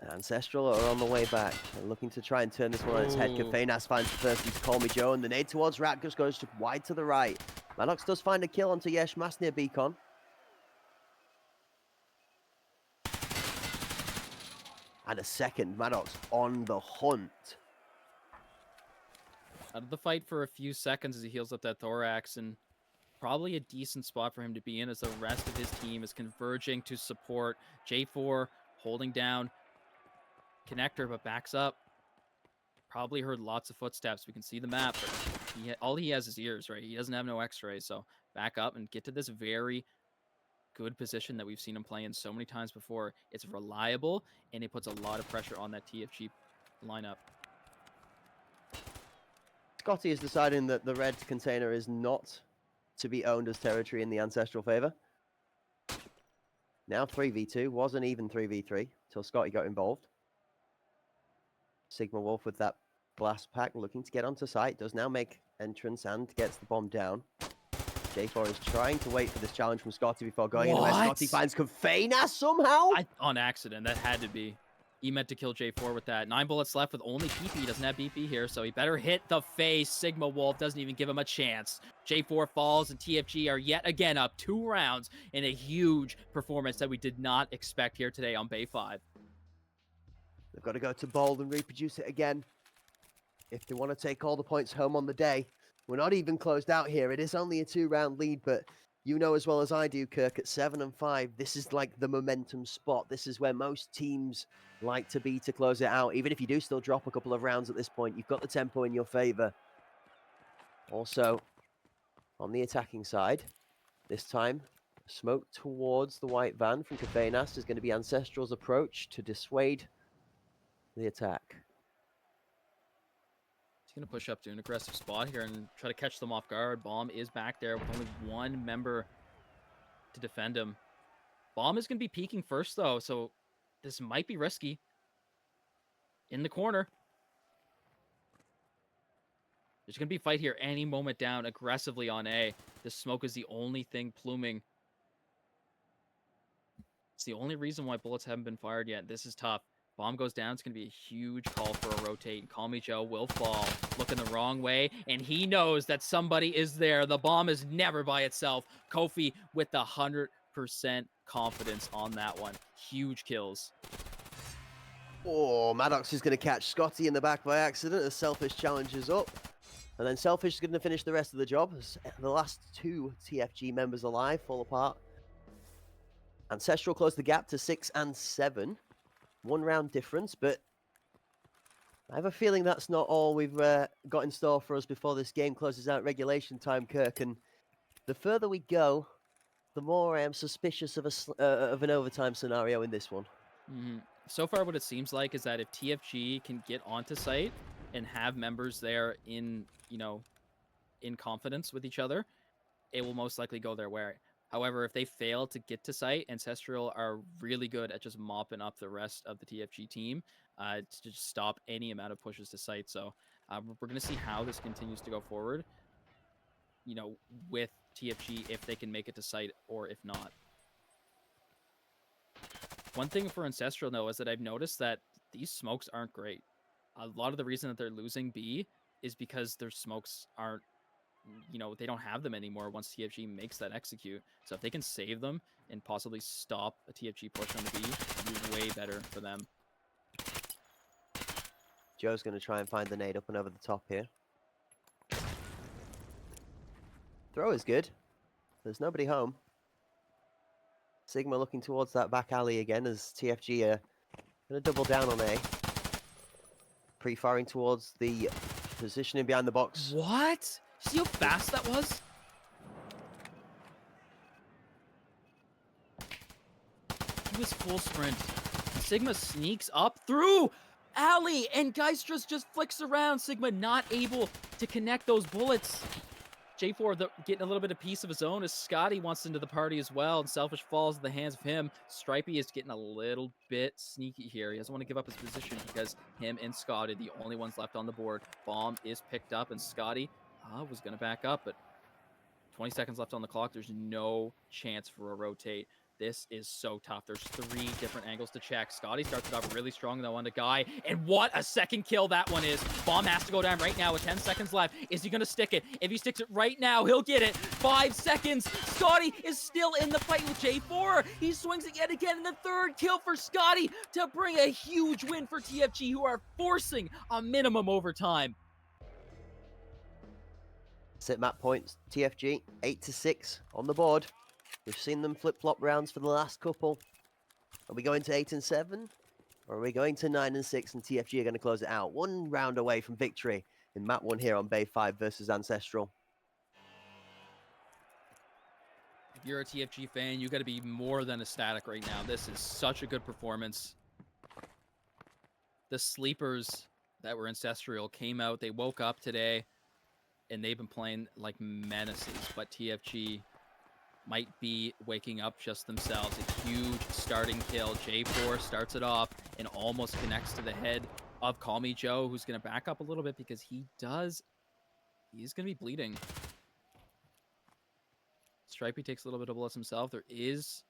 Ancestral are on the way back and looking to try and turn this one on its head. Kafenas finds the first one to Call Me Joe, and the nade towards Ratkus goes wide to the right. Maddox does find a kill onto Yeshmas near Beacon. And a second, Maddox on the hunt. Out of the fight for a few seconds as he heals up that thorax, and probably a decent spot for him to be in as the rest of his team is converging to support. J4 holding down connector, but backs up. Probably heard lots of footsteps. We can see the map, but all he has is ears, right? He doesn't have no x-ray, so back up and get to this very good position that we've seen him play in so many times before. It's reliable, and it puts a lot of pressure on that TFG lineup. Scotty is deciding that the red container is not to be owned as territory in the Ancestral favor. Now 3v2, was an even 3v3 till Scotty got involved. Sigma Wolf with that blast pack looking to get onto site, does now make entrance and gets the bomb down. J4 is trying to wait for this challenge from Scotty before going anywhere. Scotty finds Kofeina somehow. On accident, that had to be. He meant to kill J4 with that. 9 bullets left with only PP. He doesn't have BP here, so he better hit the face. Sigma Wolf doesn't even give him a chance. J4 falls, and TFG are yet again up 2 rounds in a huge performance that we did not expect here today on Bay 5. They've got to go to bold and reproduce it again if they want to take all the points home on the day. We're not even closed out here. It is only a 2-round lead, but you know as well as I do, Kirk, at 7 and 5, this is like the momentum spot. This is where most teams like to be to close it out. Even if you do still drop a couple of rounds at this point, you've got the tempo in your favor. Also, on the attacking side, this time, smoke towards the white van from Kofeinas is going to be Ancestral's approach to dissuade the attack. He's going to push up to an aggressive spot here and try to catch them off guard. Bomb is back there with only 1 member to defend him. Bomb is going to be peeking first, though, so this might be risky. In the corner. There's going to be a fight here any moment down aggressively on A. The smoke is the only thing pluming. It's the only reason why bullets haven't been fired yet. This is tough. Bomb goes down. It's going to be a huge call for a rotate. Call Me Joe will fall. Looking the wrong way. And he knows that somebody is there. The bomb is never by itself. Kofi with the 100% confidence on that one. Huge kills. Oh, Maddox is going to catch Scotty in the back by accident as Selfish challenges up. And then Selfish is going to finish the rest of the job as the last 2 TFG members alive fall apart. Ancestral closed the gap to 6 and 7. 1 round difference, but I have a feeling that's not all we've got in store for us before this game closes out regulation time, Kirk. And the further we go, the more I am suspicious of an overtime scenario in this one. Mm-hmm. So far, what it seems like is that if TFG can get onto site and have members there in confidence with each other, it will most likely go their way. However, if they fail to get to site, Ancestral are really good at just mopping up the rest of the TFG team to just stop any amount of pushes to site. So we're going to see how this continues to go forward, with TFG, if they can make it to site or if not. One thing for Ancestral, though, is that I've noticed that these smokes aren't great. A lot of the reason that they're losing B is because their smokes aren't, they don't have them anymore once TFG makes that execute. So if they can save them and possibly stop a TFG push on the B, it'd be way better for them. Joe's going to try and find the nade up and over the top here. Throw is good. There's nobody home. Sigma looking towards that back alley again as TFG are going to double down on A. Pre-firing towards the positioning behind the box. What? See how fast that was? He was full sprint. Sigma sneaks up through alley, and Geistras just flicks around. Sigma not able to connect those bullets. J4 getting a little bit of piece of his own as Scotty wants into the party as well, and Selfish falls in the hands of him. Stripey is getting a little bit sneaky here. He doesn't want to give up his position because him and Scotty are the only ones left on the board. Bomb is picked up, and Scotty was going to back up, but 20 seconds left on the clock. There's no chance for a rotate. This is so tough. There's 3 different angles to check. Scotty starts it off really strong, though, on the guy. And what a second kill that one is. Bomb has to go down right now with 10 seconds left. Is he going to stick it? If he sticks it right now, he'll get it. 5 seconds. Scotty is still in the fight with J4. He swings it yet again, and the 3rd kill for Scotty to bring a huge win for TFG, who are forcing a minimum overtime. Sit map points, TFG, 8-6 on the board. We've seen them flip-flop rounds for the last couple. Are we going to 8 and 7? Or are we going to 9 and 6 and TFG are going to close it out? 1 round away from victory in map 1 here on Bay 5 versus Ancestral. If you're a TFG fan, you got to be more than ecstatic right now. This is such a good performance. The sleepers that were Ancestral came out. They woke up today, and they've been playing like menaces. But TFG might be waking up just themselves. A huge starting kill. J4 starts it off and almost connects to the head of Call Me Joe, who's going to back up a little bit because he does He's going to be bleeding. Stripey takes a little bit of bullets himself. There is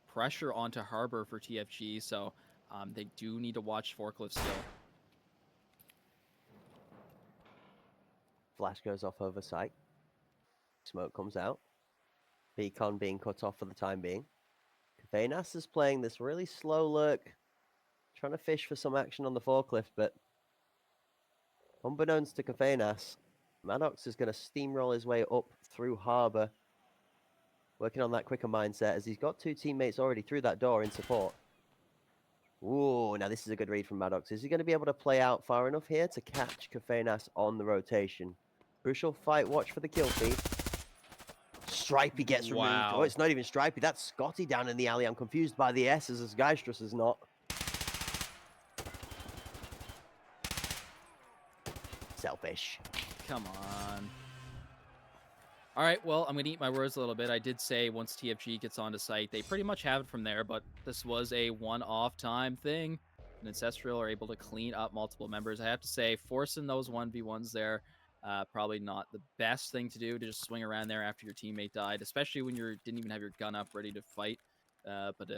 pressure onto Harbor for TFG, so they do need to watch Forklift still. Flash goes off over site. Smoke comes out. Beacon being cut off for the time being. Kafenas is playing this really slow lurk, trying to fish for some action on the forklift, but unbeknownst to Kafenas, Maddox is going to steamroll his way up through Harbour, working on that quicker mindset as he's got two teammates already through that door in support. Ooh, now this is a good read from Maddox. Is he going to be able to play out far enough here to catch Kafenas on the rotation? Crucial fight watch for the kill feed. Stripey gets removed. Wow. Oh, it's not even Stripey. That's Scotty down in the alley. I'm confused by the S's as Geistrus is not. Selfish. Come on. All right, well, I'm going to eat my words a little bit. I did say once TFG gets onto site, they pretty much have it from there, but this was a one-off time thing. And Ancestral are able to clean up multiple members. I have to say, forcing those 1v1s there, probably not the best thing to do, to just swing around there after your teammate died, especially when you didn't even have your gun up ready to fight. But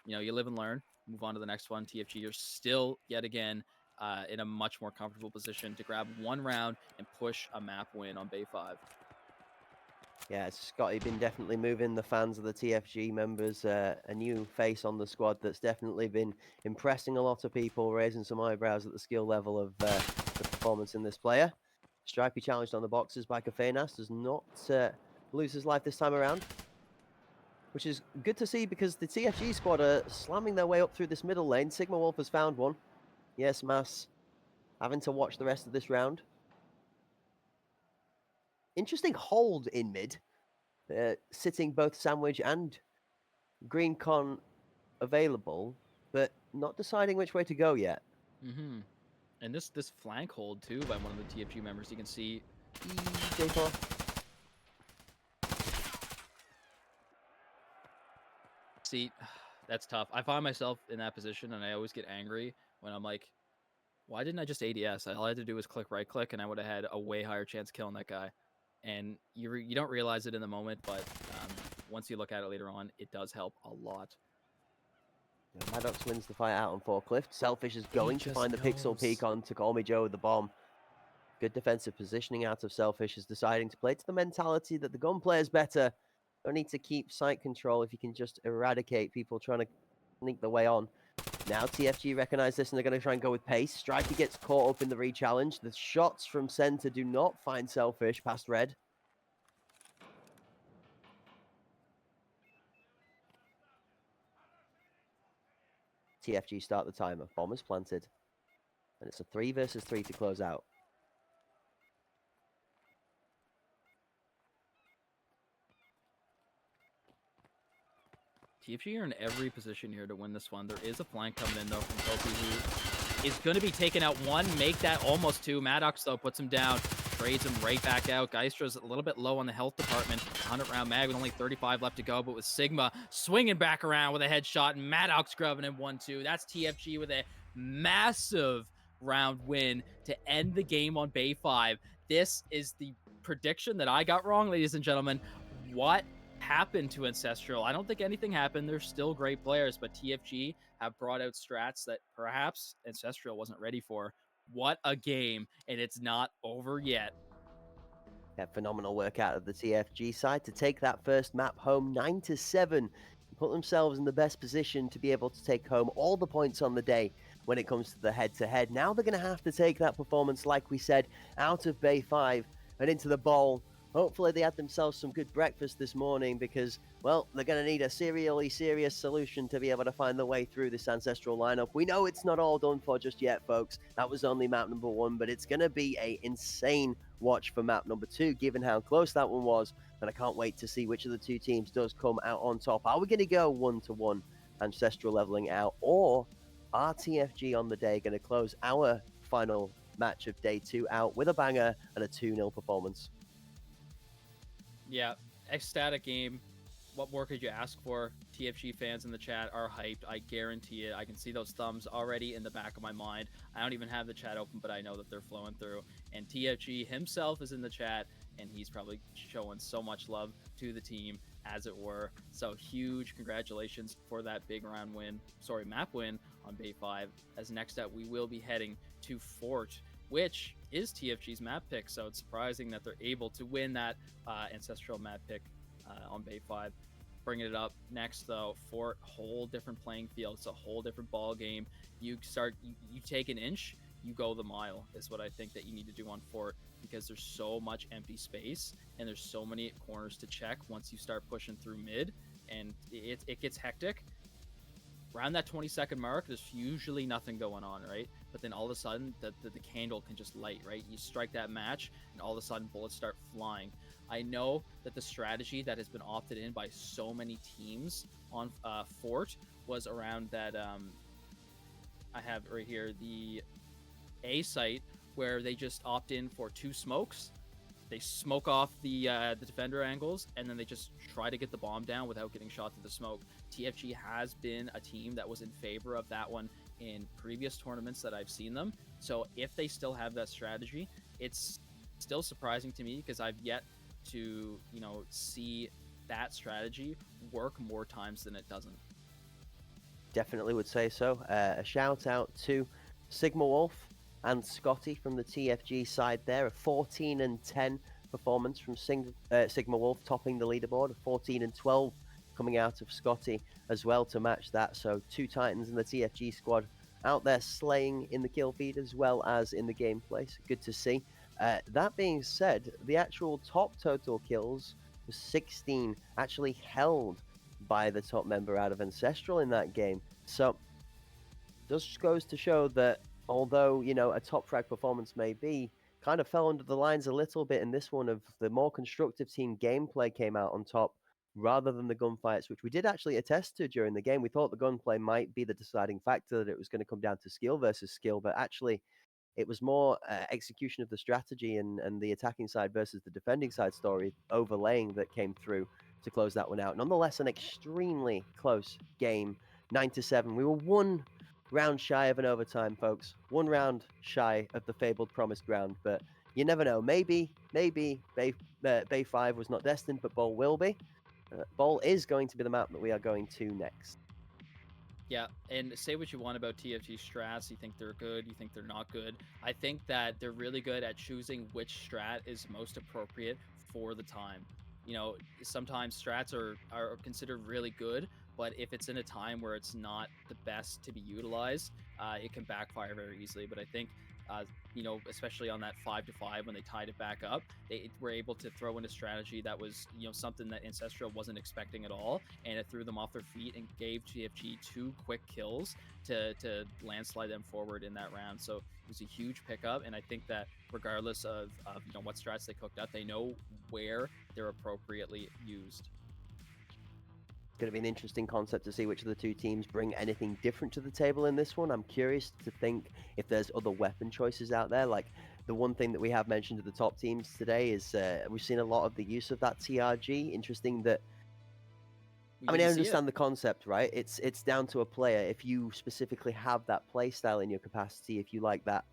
you know, you live and learn. Move on to the next one. TFG, you're still, yet again, in a much more comfortable position to grab one round and push a map win on Bay 5. Yeah, Scotty been definitely moving the fans of the TFG members. A new face on the squad that's definitely been impressing a lot of people, raising some eyebrows at the skill level of the performance in this player. Stripey challenged on the boxes by Kafenas, does not lose his life this time around, which is good to see because the TFG squad are slamming their way up through this middle lane. Sigma Wolf has found one. Yes, Mass having to watch the rest of this round. Interesting hold in mid, sitting both Sandwich and Green Con available, but not deciding which way to go yet. Mm-hmm. And this flank hold too by one of the TFG members, you can see. J4. See, that's tough. I find myself in that position, and I always get angry when I'm like, why didn't I just ADS? All I had to do was click right click, and I would have had a way higher chance of killing that guy. And you don't realize it in the moment, but once you look at it later on, it does help a lot. Yeah, Maddox wins the fight out on forklift. Selfish is going to find the pixel peak on to Call Me Joe with the bomb. Good defensive positioning out of Selfish, is deciding to play to the mentality that the gun player's better. Don't need to keep site control if you can just eradicate people trying to sneak their way on. Now TFG recognize this and they're going to try and go with pace. Strikey gets caught up in the re-challenge. The shots from center do not find Selfish past red. TFG start the timer. Bomb is planted. And it's a 3 versus 3 to close out. TFG are in every position here to win this one. There is a flank coming in, though, from Kofi, who is going to be taking out one, make that almost two. Maddox, though, puts him down, trades him right back out. Geistra's a little bit low on the health department. 100-round mag with only 35 left to go, but with Sigma swinging back around with a headshot, and Maddox grubbing him 1-2. That's TFG with a massive round win to end the game on Bay 5. This is the prediction that I got wrong, ladies and gentlemen. What happened to Ancestral? I don't think anything happened. They're still great players, but TFG have brought out strats that perhaps Ancestral wasn't ready for. What a game, and it's not over yet. Yeah, phenomenal work out of the TFG side to take that first map home 9-7 and put themselves in the best position to be able to take home all the points on the day when it comes to the head-to-head. Now they're going to have to take that performance, like we said, out of Bay 5 and into the bowl. Hopefully they had themselves some good breakfast this morning because, well, they're going to need a serious solution to be able to find their way through this Ancestral lineup. We know it's not all done for just yet, folks. That was only map number 1, but it's going to be an insane watch for map number 2, given how close that one was. And I can't wait to see which of the two teams does come out on top. Are we going to go 1-1 Ancestral leveling out, or are TFG on the day going to close our final match of day 2 out with a banger and a 2-0 performance? Yeah, ecstatic game. what more could you ask for? TFG fans in the chat are hyped. I guarantee it. I can see those thumbs already in the back of my mind. I don't even have the chat open, but I know that they're flowing through. And TFG himself is in the chat, and he's probably showing so much love to the team, as it were. So huge congratulations for that big map win on Bay 5. As next up, we will be heading to Fort, which is TFG's map pick. So it's surprising that they're able to win that ancestral map pick on Bay 5. Bringing it up next, though, Fort, whole different playing field. It's a whole different ball game. You take an inch, you go the mile, is what I think that you need to do on Fort, because there's so much empty space and there's so many corners to check once you start pushing through mid, and it gets hectic. Around that 20-second mark, there's usually nothing going on, right? But then all of a sudden, the candle can just light, right? You strike that match, and all of a sudden, bullets start flying. I know that the strategy that has been opted in by so many teams on Fort was around that, I have right here, the A site, where they just opt in for 2 smokes. They smoke off the defender angles, and then they just try to get the bomb down without getting shot through the smoke. TFG has been a team that was in favor of that one in previous tournaments that I've seen them. So if they still have that strategy, it's still surprising to me, because I've yet to, see that strategy work more times than it doesn't. Definitely would say so. A shout out to Sigma Wolf and Scotty from the TFG side there. A 14-10 performance from Sigma Wolf, topping the leaderboard. A 14-12 coming out of Scotty as well to match that. So 2 Titans in the TFG squad out there slaying in the kill feed as well as in the gameplay. So good to see. That being said, the actual top total kills was 16, actually held by the top member out of Ancestral in that game. So just goes to show that although, a top frag performance may be, kind of fell under the lines a little bit in this one of the more constructive team gameplay came out on top rather than the gunfights, which we did actually attest to during the game. We thought the gunplay might be the deciding factor, that it was going to come down to skill versus skill, but actually it was more execution of the strategy and the attacking side versus the defending side story overlaying that came through to close that one out. Nonetheless, an extremely close game, 9-7. We were 1 round shy of an overtime, folks. 1 round shy of the fabled promised ground, but you never know. Maybe Bay 5 was not destined, but Bowl will be. Bowl is going to be the map that we are going to next. Yeah, and say what you want about TFG strats. You think they're good, you think they're not good. I think that they're really good at choosing which strat is most appropriate for the time. Sometimes strats are considered really good, but if it's in a time where it's not the best to be utilized, it can backfire very easily. But I think, especially on that 5-5 when they tied it back up, they were able to throw in a strategy that was, something that Ancestral wasn't expecting at all, and it threw them off their feet and gave TFG 2 quick kills to landslide them forward in that round. So it was a huge pickup, and I think that regardless of what strats they cooked up, they know where they're appropriately used. Going to be an interesting concept to see which of the 2 teams bring anything different to the table in this one. I'm curious to think if there's other weapon choices out there. Like the one thing that we have mentioned to the top teams today is we've seen a lot of the use of that TRG. Interesting that, I understand the concept, right? It's down to a player. If you specifically have that play style in your capacity, if you like that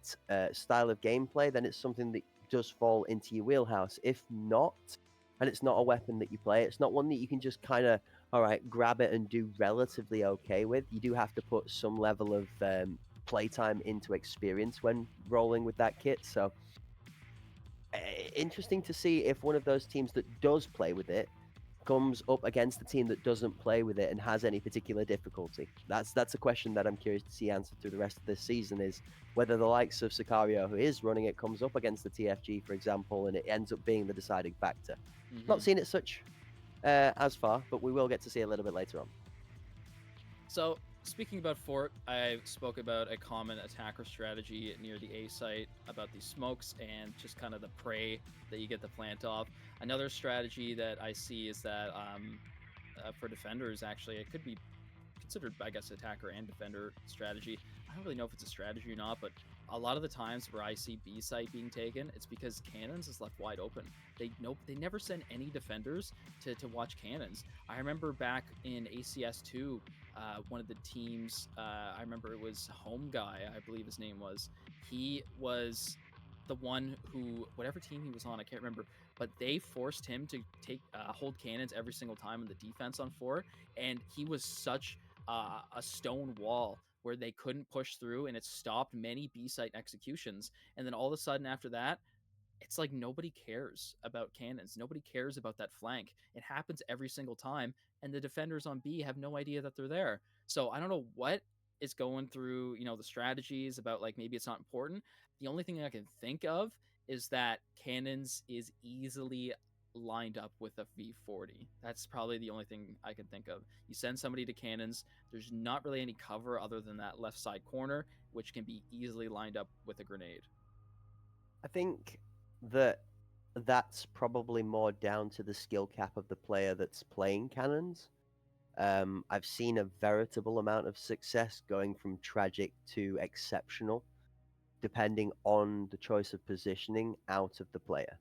style of gameplay, then it's something that does fall into your wheelhouse. If not, and it's not a weapon that you play, it's not one that you can just kind of, all right, grab it and do relatively okay with. You do have to put some level of playtime into experience when rolling with that kit. So interesting to see if one of those teams that does play with it comes up against a team that doesn't play with it and has any particular difficulty. That's a question that I'm curious to see answered through the rest of this season, is whether the likes of Sicario, who is running it, comes up against the TFG, for example, and it ends up being the deciding factor. Not seen it such as far, but we will get to see a little bit later on. So speaking about Fort, I spoke about a common attacker strategy near the A site about these smokes and just kind of the prey that you get the plant off. Another strategy that I see is that for defenders, actually, it could be considered, I guess, attacker and defender strategy. I don't really know if it's a strategy or not, but a lot of the times where I see B site being taken, it's because cannons is left wide open. They never send any defenders to watch cannons. I remember back in ACS2, one of the teams, I remember it was Home Guy, I believe his name was. He was the one who, whatever team he was on, I can't remember, but they forced him to hold cannons every single time in the defense on 4, and he was such a stone wall where they couldn't push through, and it stopped many B site executions. And then all of a sudden after that, it's like nobody cares about cannons. Nobody cares about that flank. It happens every single time, and the defenders on B have no idea that they're there. So I don't know what is going through, the strategies about like maybe it's not important. The only thing I can think of is that cannons is easily lined up with a V40. That's probably the only thing I can think of. You send somebody to cannons, there's not really any cover other than that left side corner, which can be easily lined up with a grenade. I think that that's probably more down to the skill cap of the player that's playing cannons. I've seen a veritable amount of success going from tragic to exceptional, depending on the choice of positioning out of the player.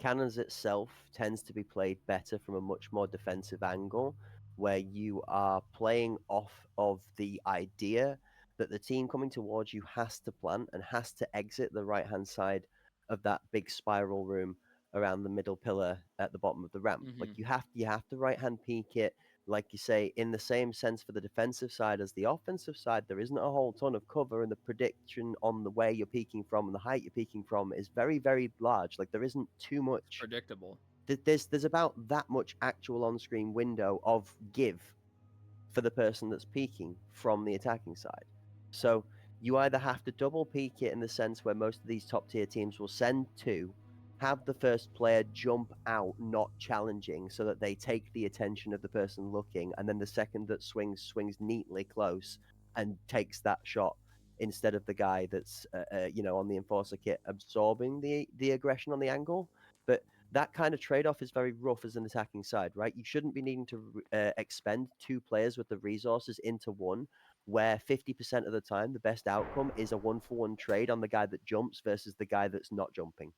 Cannons itself tends to be played better from a much more defensive angle, where you are playing off of the idea that the team coming towards you has to plant and has to exit the right-hand side of that big spiral room around the middle pillar at the bottom of the ramp. Like you have to right-hand peek it, like you say, in the same sense for the defensive side as the offensive side. There isn't a whole ton of cover, and the prediction on the way you're peeking from and the height you're peeking from is very, very large. Like there isn't too much. It's predictable. There's about that much actual on-screen window of give for the person that's peeking from the attacking side. So you either have to double peek it in the sense where most of these top tier teams will send 2, have the first player jump out, not challenging, so that they take the attention of the person looking, and then the second that swings neatly close and takes that shot instead of the guy that's on the enforcer kit absorbing the aggression on the angle. But that kind of trade-off is very rough as an attacking side, right? You shouldn't be needing to expend 2 players with the resources into one, where 50% of the time the best outcome is a 1-for-1 trade on the guy that jumps versus the guy that's not jumping.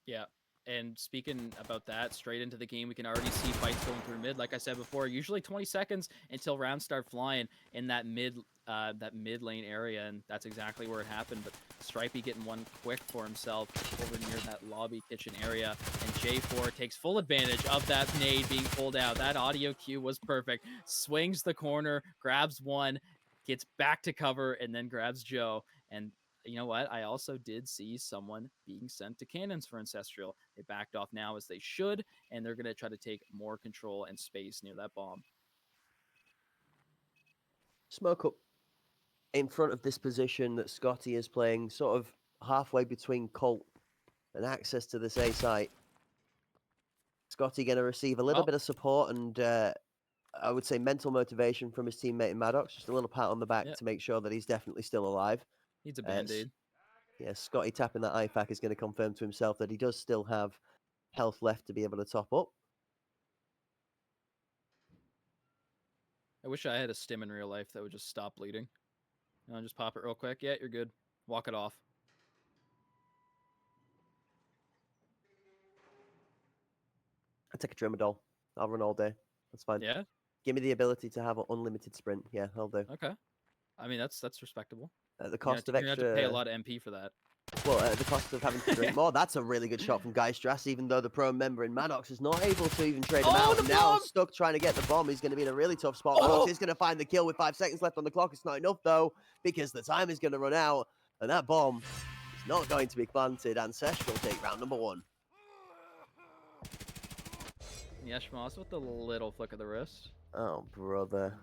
Yeah. And speaking about that, straight into the game, we can already see fights going through mid. Like I said before, usually 20 seconds until rounds start flying in that mid lane area, and that's exactly where it happened. But Stripey getting one quick for himself over near that lobby kitchen area, and J4 takes full advantage of that nade being pulled out. That audio cue was perfect. Swings the corner, grabs one, gets back to cover, and then grabs Joe. And you know what? I also did see someone being sent to cannons for Ancestral. They backed off now as they should, and they're going to try to take more control and space near that bomb. Smoke up in front of this position that Scotty is playing, sort of halfway between Colt and access to this A site. Scotty going to receive a little bit of support and I would say mental motivation from his teammate in Maddox. Just a little pat on the back to make sure that he's definitely still alive. Needs a band-aid. Yeah, Scotty tapping that IFAK is going to confirm to himself that he does still have health left to be able to top up. I wish I had a stim in real life that would just stop bleeding. Just pop it real quick. Yeah, you're good. Walk it off. I take a Tramadol. I'll run all day. That's fine. Yeah? Give me the ability to have an unlimited sprint. Yeah, I'll do. Okay. I mean, that's respectable. The cost of extra... You're going to have to pay a lot of MP for that. Well, the cost of having to drink more. That's a really good shot from Geistras, even though the pro member in Maddox is not able to even trade him out. And now stuck trying to get the bomb. He's going to be in a really tough spot. Maddox is going to find the kill with 5 seconds left on the clock. It's not enough, though, because the time is going to run out. And that bomb is not going to be planted. Ancestral take round number 1. Yeshmas with the little flick of the wrist. Oh, brother.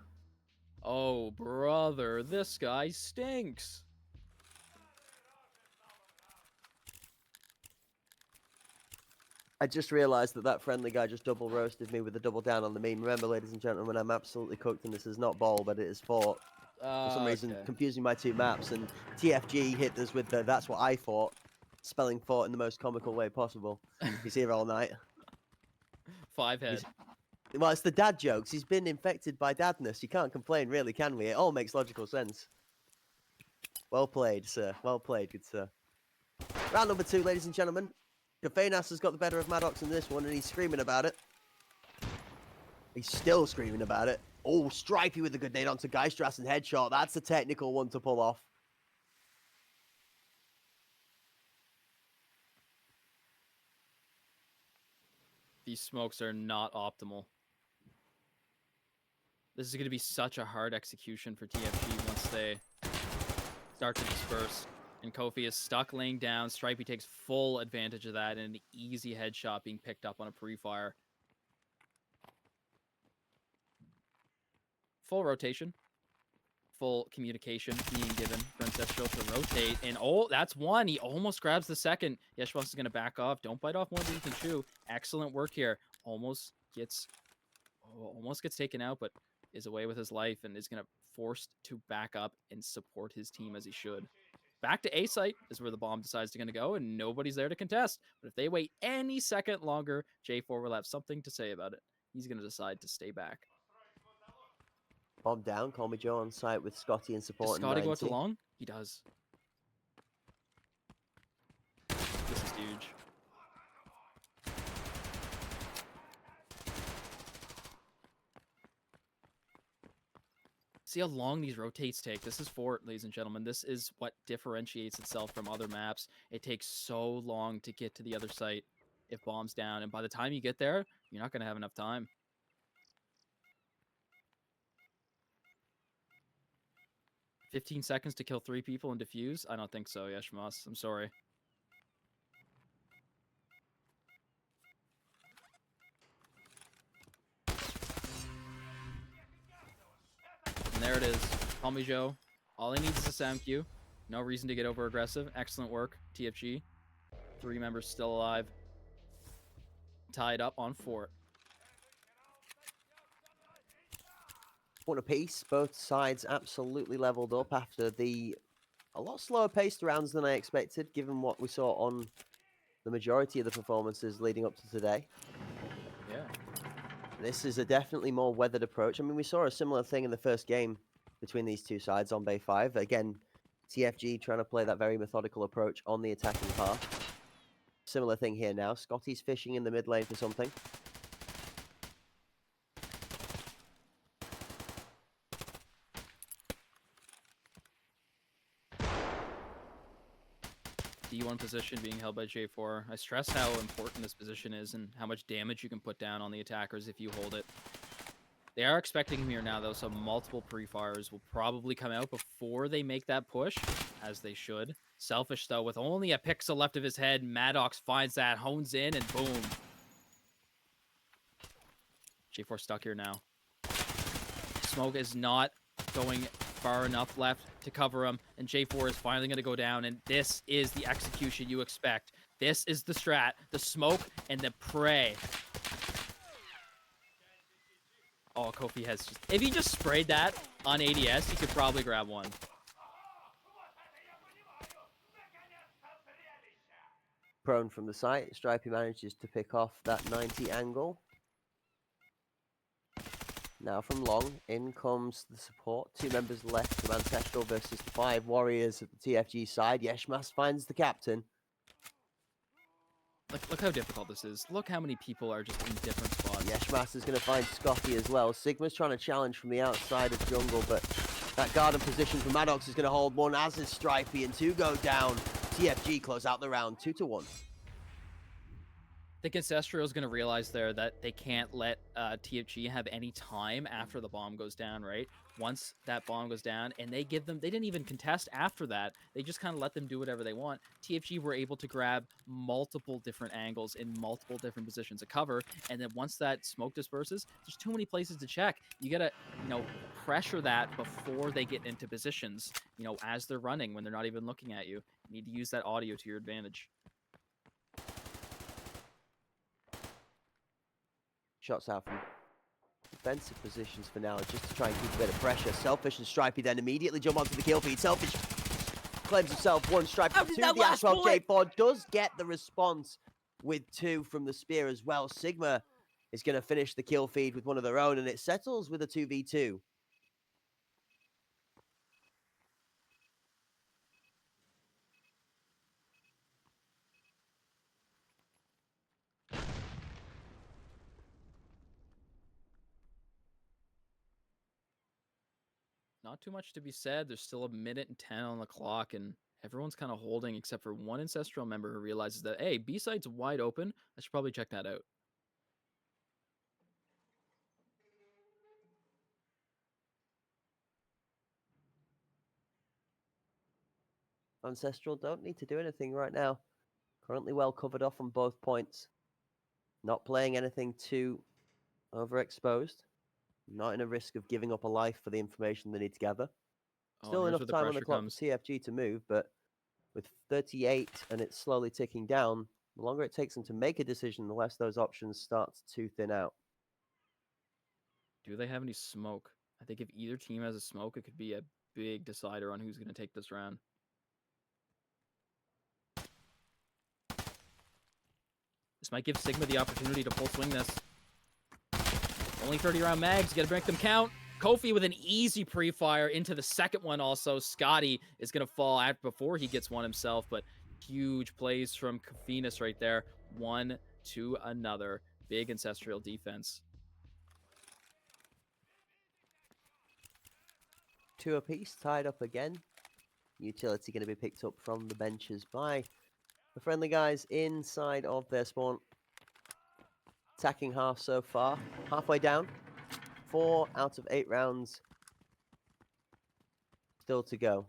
Oh, brother. This guy stinks. I just realized that friendly guy just double roasted me with a double down on the meme. Remember, ladies and gentlemen, I'm absolutely cooked, and this is not ball, but it is fort. For some reason, confusing my 2 maps, and TFG hit us with the "that's what I thought," spelling "fort" in the most comical way possible. He's here all night. 5 head. Well, it's the dad jokes. He's been infected by dadness. You can't complain, really, can we? It all makes logical sense. Well played, sir. Well played, good sir. Round number 2, ladies and gentlemen. Kafenas has got the better of Maddox in this one, and he's screaming about it. He's still screaming about it. Oh, Stripey with a good nade onto Geistras and headshot. That's a technical one to pull off. These smokes are not optimal. This is going to be such a hard execution for TFG once they start to disperse. And Kofi is stuck laying down. Stripey takes full advantage of that, and an easy headshot being picked up on a pre-fire. Full rotation. Full communication being given for Ancestral to rotate. And oh, that's one. He almost grabs the second. Yeshmas is going to back off. Don't bite off more than you can chew. Excellent work here. Almost gets taken out, but is away with his life and is going to forced to back up and support his team as he should. Back to A site is where the bomb decides to go, and nobody's there to contest. But if they wait any second longer, J4 will have something to say about it. He's going to decide to stay back. Bomb down. Call me Joe on site with Scotty and support. Does Scotty go out to 90. long? He does. This is huge. See how long these rotates take. This is Fort, ladies and gentlemen. This is what differentiates itself from other maps. It takes so long to get to the other site if bomb's down. And by the time you get there, you're not going to have enough time. "15 seconds to kill 3 people and defuse? I don't think so, Yeshmas. I'm sorry. And there it is. Call me Joe. All he needs is a sound cue. No reason to get over aggressive. Excellent work, TFG. 3 members still alive. Tied up on Fort. One apiece. Both sides absolutely leveled up after a lot slower paced rounds than I expected, given what we saw on the majority of the performances leading up to today. Yeah. This is a definitely more weathered approach. I mean, we saw a similar thing in the first game between these two sides on Bay 5. Again, TFG trying to play that very methodical approach on the attacking path. Similar thing here now. Scotty's fishing in the mid lane for something. D1 position being held by J4. I stress how important this position is and how much damage you can put down on the attackers if you hold it. They are expecting him here now, though, so multiple pre-fires will probably come out before they make that push, as they should. Selfish, though, with only a pixel left of his head, Maddox finds that, hones in, and boom. J4 stuck here now. Smoke is not going far enough left to cover him, and J4 is finally going to go down, and this is the execution you expect. This is the strat, the smoke and the prey. Oh, Kofi has just... If he just sprayed that on ADS, he could probably grab one. Prone from the site. Stripey manages to pick off that 90 angle. Now from long, in comes the support. 2 members left from Ancestral versus the 5 warriors at the TFG side. Yeshmas finds the captain. Look how difficult this is. Look how many people are just in different spots. Yeshmas is going to find Scotty as well. Sigma's trying to challenge from the outside of jungle, but that garden position for Maddox is going to hold one, as is Stripey, and 2 go down. TFG close out the round 2-1. I think Ancestral is going to realize there that they can't let TFG have any time after the bomb goes down, right? Once that bomb goes down, and they didn't even contest after that. They just kind of let them do whatever they want. TFG were able to grab multiple different angles in multiple different positions of cover, and then once that smoke disperses, there's too many places to check. You got to, pressure that before they get into positions, as they're running, when they're not even looking at you. You need to use that audio to your advantage. Shots out from defensive positions for now, just to try and keep a bit of pressure. Selfish and Stripey then immediately jump onto the kill feed. Selfish claims himself 1, Stripey for 2. The Asphalt J4 does get the response with 2 from the spear as well. Sigma is going to finish the kill feed with one of their own, and it settles with a 2v2. not too much to be said. There's still 1:10 on the clock, and everyone's kind of holding except for one Ancestral member who realizes that, hey, B-side's wide open. I should probably check that out. Ancestral don't need to do anything right now. Currently well covered off on both points. Not playing anything too overexposed. Not in a risk of giving up a life for the information they need to gather. Still Here's enough where the time on the pressure clock comes. for TFG to move, but with 38 and it's slowly ticking down, the longer it takes them to make a decision, the less those options start to thin out. Do they have any smoke? I think if either team has a smoke, it could be a big decider on who's going to take this round. This might give Sigma the opportunity to full swing this. Only 30-round mags. Got to make them count. Kofi with an easy pre-fire into the second one also. Scotty is going to fall out before he gets one himself, but huge plays from Kofinas right there. One to another. Big Ancestral defense. 2 apiece, tied up again. Utility going to be picked up from the benches by the friendly guys inside of their spawn. Attacking half so far. Halfway down. 4 out of 8 rounds still to go.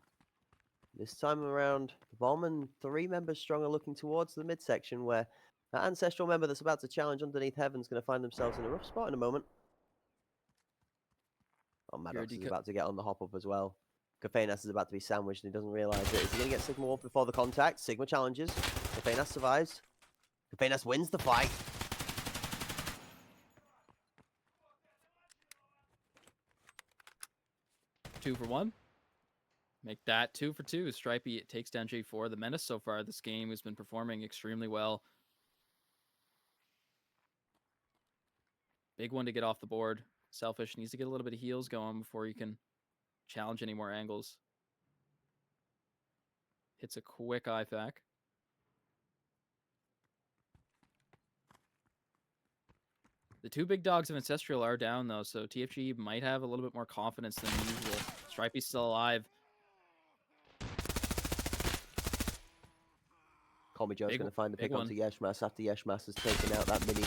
This time around, the bomb and 3 members strong are looking towards the midsection where that Ancestral member that's about to challenge underneath Heaven's going to find themselves in a rough spot in a moment. Oh, Maddox is about to get on the hop up as well. Kafenas is about to be sandwiched and he doesn't realise it. Is he going to get Sigma off before the contact? Sigma challenges. Kafenas survives. Kafenas wins the fight. Two for one. Make that 2 for 2. Stripey it takes down J4. The Menace so far this game has been performing extremely well. Big one to get off the board. Selfish needs to get a little bit of heals going before you can challenge any more angles. Hits a quick IFAK. The 2 big dogs of Ancestral are down though, so TFG might have a little bit more confidence than usual. Stripey's still alive. Colby Joe's going to find the pick onto Yeshmas after Yeshmas has taken out that mini.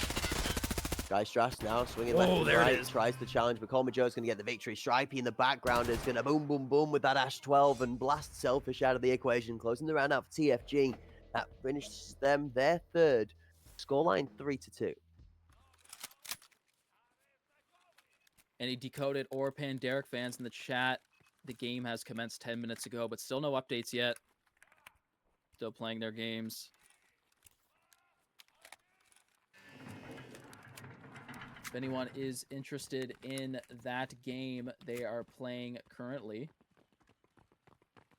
Guy Strass now swinging left and right, tries to challenge, but Colby Joe's going to get the victory. Stripey in the background is going to boom, boom, boom with that Ash 12 and blast Selfish out of the equation, closing the round out for TFG. That finishes them their third. Scoreline 3-2. Any Decoded or Panderic fans in the chat, the game has commenced 10 minutes ago, but still no updates yet. Still playing their games. If anyone is interested in that game, they are playing currently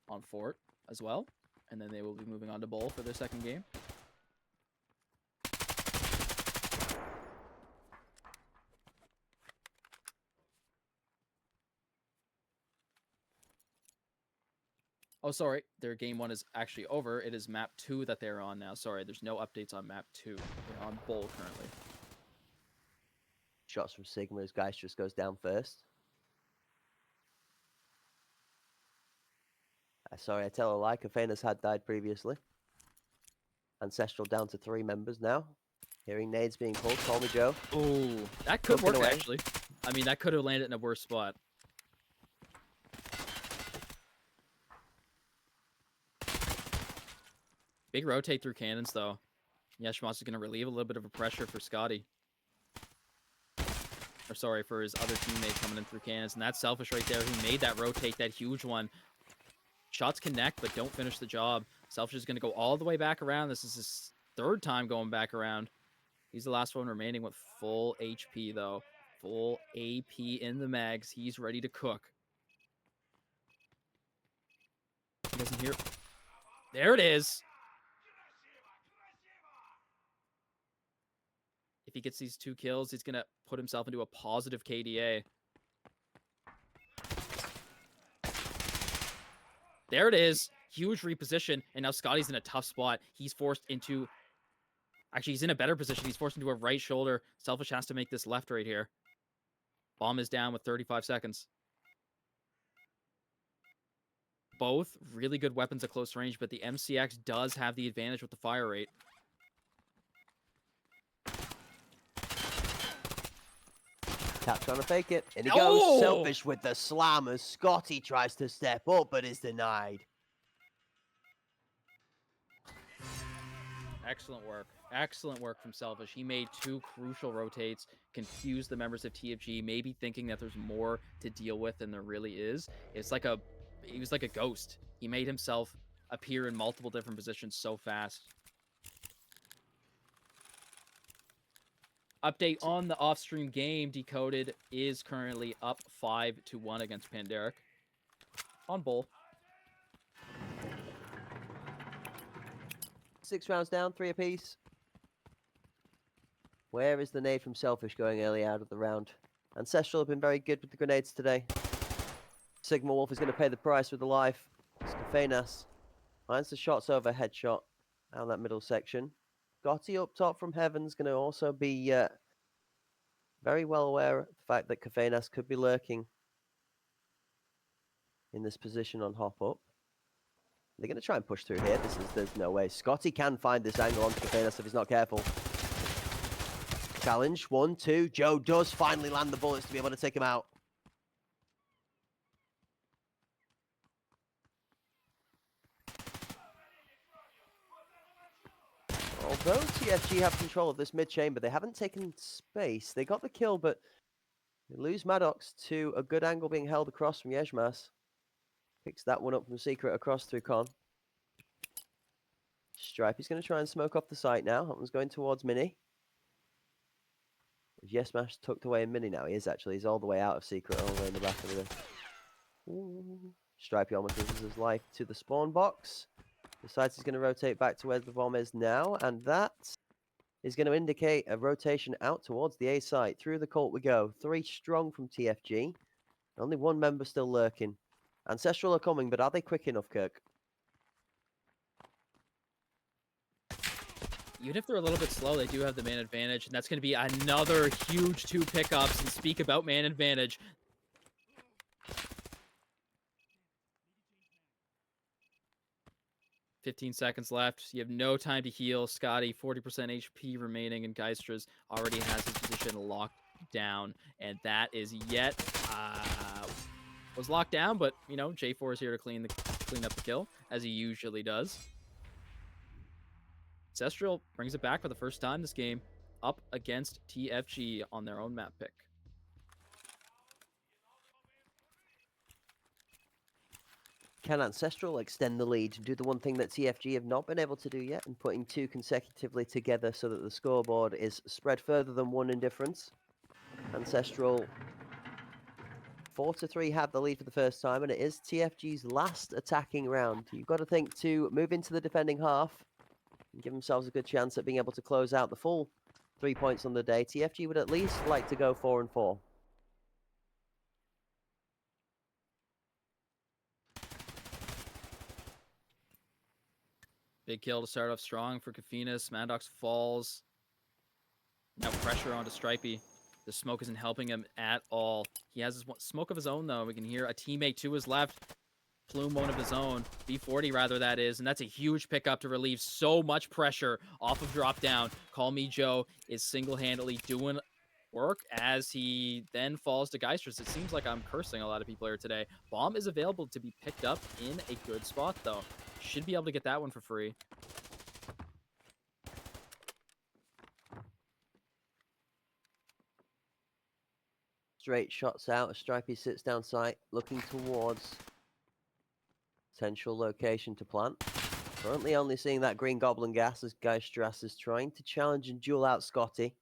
on Fort as well. And then they will be moving on to Bowl for their second game. Oh, sorry. Their game 1 is actually over. It is map 2 that they're on now. Sorry, there's no updates on map 2. They're on Bowl currently. Shots from Sigma as Geist just goes down first. Sorry, I tell a lie. Kafenas had died previously. Ancestral down to 3 members now. Hearing nades being pulled. Call me Joe. Oh, that could work actually. I mean, that could have landed in a worse spot. Big rotate through cannons, though. Yeshmas is going to relieve a little bit of a pressure for Scotty. Or sorry, for his other teammate coming in through cannons. And that's Selfish right there who made that rotate, that huge one. Shots connect, but don't finish the job. Selfish is going to go all the way back around. This is his 3rd time going back around. He's the last one remaining with full HP, though. Full AP in the mags. He's ready to cook. He doesn't hear... There it is! If he gets these 2 kills, he's going to put himself into a positive KDA. There it is. Huge reposition. And now Scotty's in a tough spot. He's forced into... Actually, he's in a better position. He's forced into a right shoulder. Selfish has to make this left right here. Bomb is down with 35 seconds. both really good weapons at close range, but the MCX does have the advantage with the fire rate. Cat trying to fake it. And he Oh! goes Selfish with the slam as Scotty tries to step up, but is denied. Excellent work. Excellent work from Selfish. He made 2 crucial rotates, confused the members of TFG, maybe thinking that there's more to deal with than there really is. He was like a ghost. He made himself appear in multiple different positions so fast. Update on the off-stream game. Decoded is currently up 5-1 against Panderic on Bull. 6 rounds down, 3 apiece. Where is the nade from Selfish going early out of the round? Ancestral have been very good with the grenades today. Sigma Wolf is going to pay the price with the life. Skafenas finds the shots over headshot down that middle section. Gotti up top from Heaven's going to also be very well aware of the fact that Kafenas could be lurking in this position on hop up. They're going to try and push through here. There's no way. Scotty can find this angle on Kafenas if he's not careful. Challenge, 1, 2. Joe does finally land the bullets to be able to take him out. Although TFG have control of this mid-chamber, they haven't taken space. They got the kill, but they lose Maddox to a good angle being held across from Yeshmas. Picks that one up from Secret across through Con. Stripey's going to try and smoke off the site now. That one's going towards Mini. Yeshmas tucked away in Mini now. He is actually. He's all the way out of Secret, all the way in the back of the... Stripey almost loses his life to the spawn box. Decides he's going to rotate back to where the bomb is now, and that is going to indicate a rotation out towards the A site. Through the cult we go. 3 strong from TFG. Only 1 member still lurking. Ancestral are coming, but are they quick enough, Kirk? Even if they're a little bit slow, they do have the man advantage, and that's going to be another huge 2 pickups. And speak about man advantage. "15 seconds left. You have no time to heal. Scotty, 40% HP remaining, and Geistra's already has his position locked down. And that is yet was locked down, but you know, J4 is here to clean up the kill, as he usually does. Ancestral brings it back for the first time this game, up against TFG on their own map pick. Can Ancestral extend the lead and do the one thing that TFG have not been able to do yet, and putting 2 consecutively together so that the scoreboard is spread further than 1 in difference? Ancestral 4-3 have the lead for the first time, and it is TFG's last attacking round. You've got to think to move into the defending half and give themselves a good chance at being able to close out the full 3 points on the day. TFG would at least like to go 4-4. Big kill to start off strong for Kafinas. Maddox falls. Now pressure onto Stripey. The smoke isn't helping him at all. He has his smoke of his own, though. We can hear a teammate to his left. Plume one of his own. B40, rather, that is. And that's a huge pickup to relieve so much pressure off of drop down. Call Me Joe is single-handedly doing work as he then falls to Geisters. It seems like I'm cursing a lot of people here today. Bomb is available to be picked up in a good spot, though. Should be able to get that one for free. Straight shots out. Stripey sits down sight, looking towards potential location to plant. Currently only seeing that green goblin gas as Geistras is trying to challenge and duel out Scotty.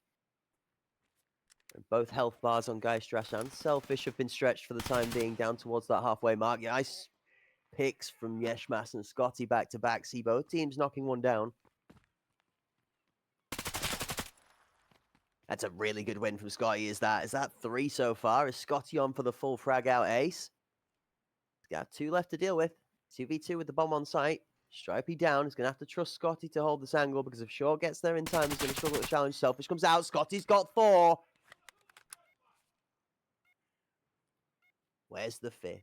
And both health bars on Geistras and Selfish have been stretched for the time being down towards that halfway mark. Nice picks from Yeshmas and Scotty back to back. See both teams knocking one down. That's a really good win from Scotty. Is that 3 so far? Is Scotty on for the full frag out ace? He's got 2 left to deal with. 2v2 with the bomb on site. Stripey down. He's going to have to trust Scotty to hold this angle because if Shaw gets there in time, he's going to struggle to challenge. Selfish comes out. Scotty's got 4. Where's the 5th?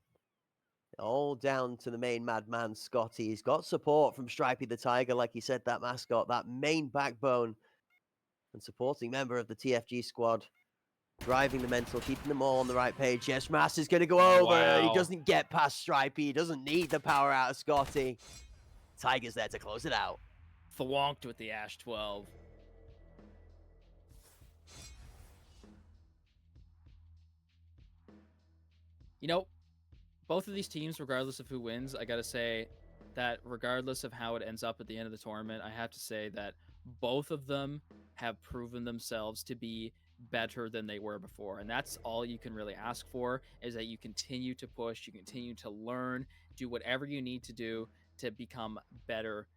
All down to the main madman, Scotty. He's got support from Stripey the Tiger, like he said, that mascot, that main backbone and supporting member of the TFG squad. Driving the mental, keeping them all on the right page. Yes, Mass is going to go over. He Wow. doesn't get past Stripey. He doesn't need the power out of Scotty. Tiger's there to close it out. Thwonked with the Ash 12. You know, both of these teams, regardless of who wins, I gotta say that regardless of how it ends up at the end of the tournament, I have to say that both of them have proven themselves to be better than they were before. And that's all you can really ask for, is that you continue to push, you continue to learn, do whatever you need to do to become better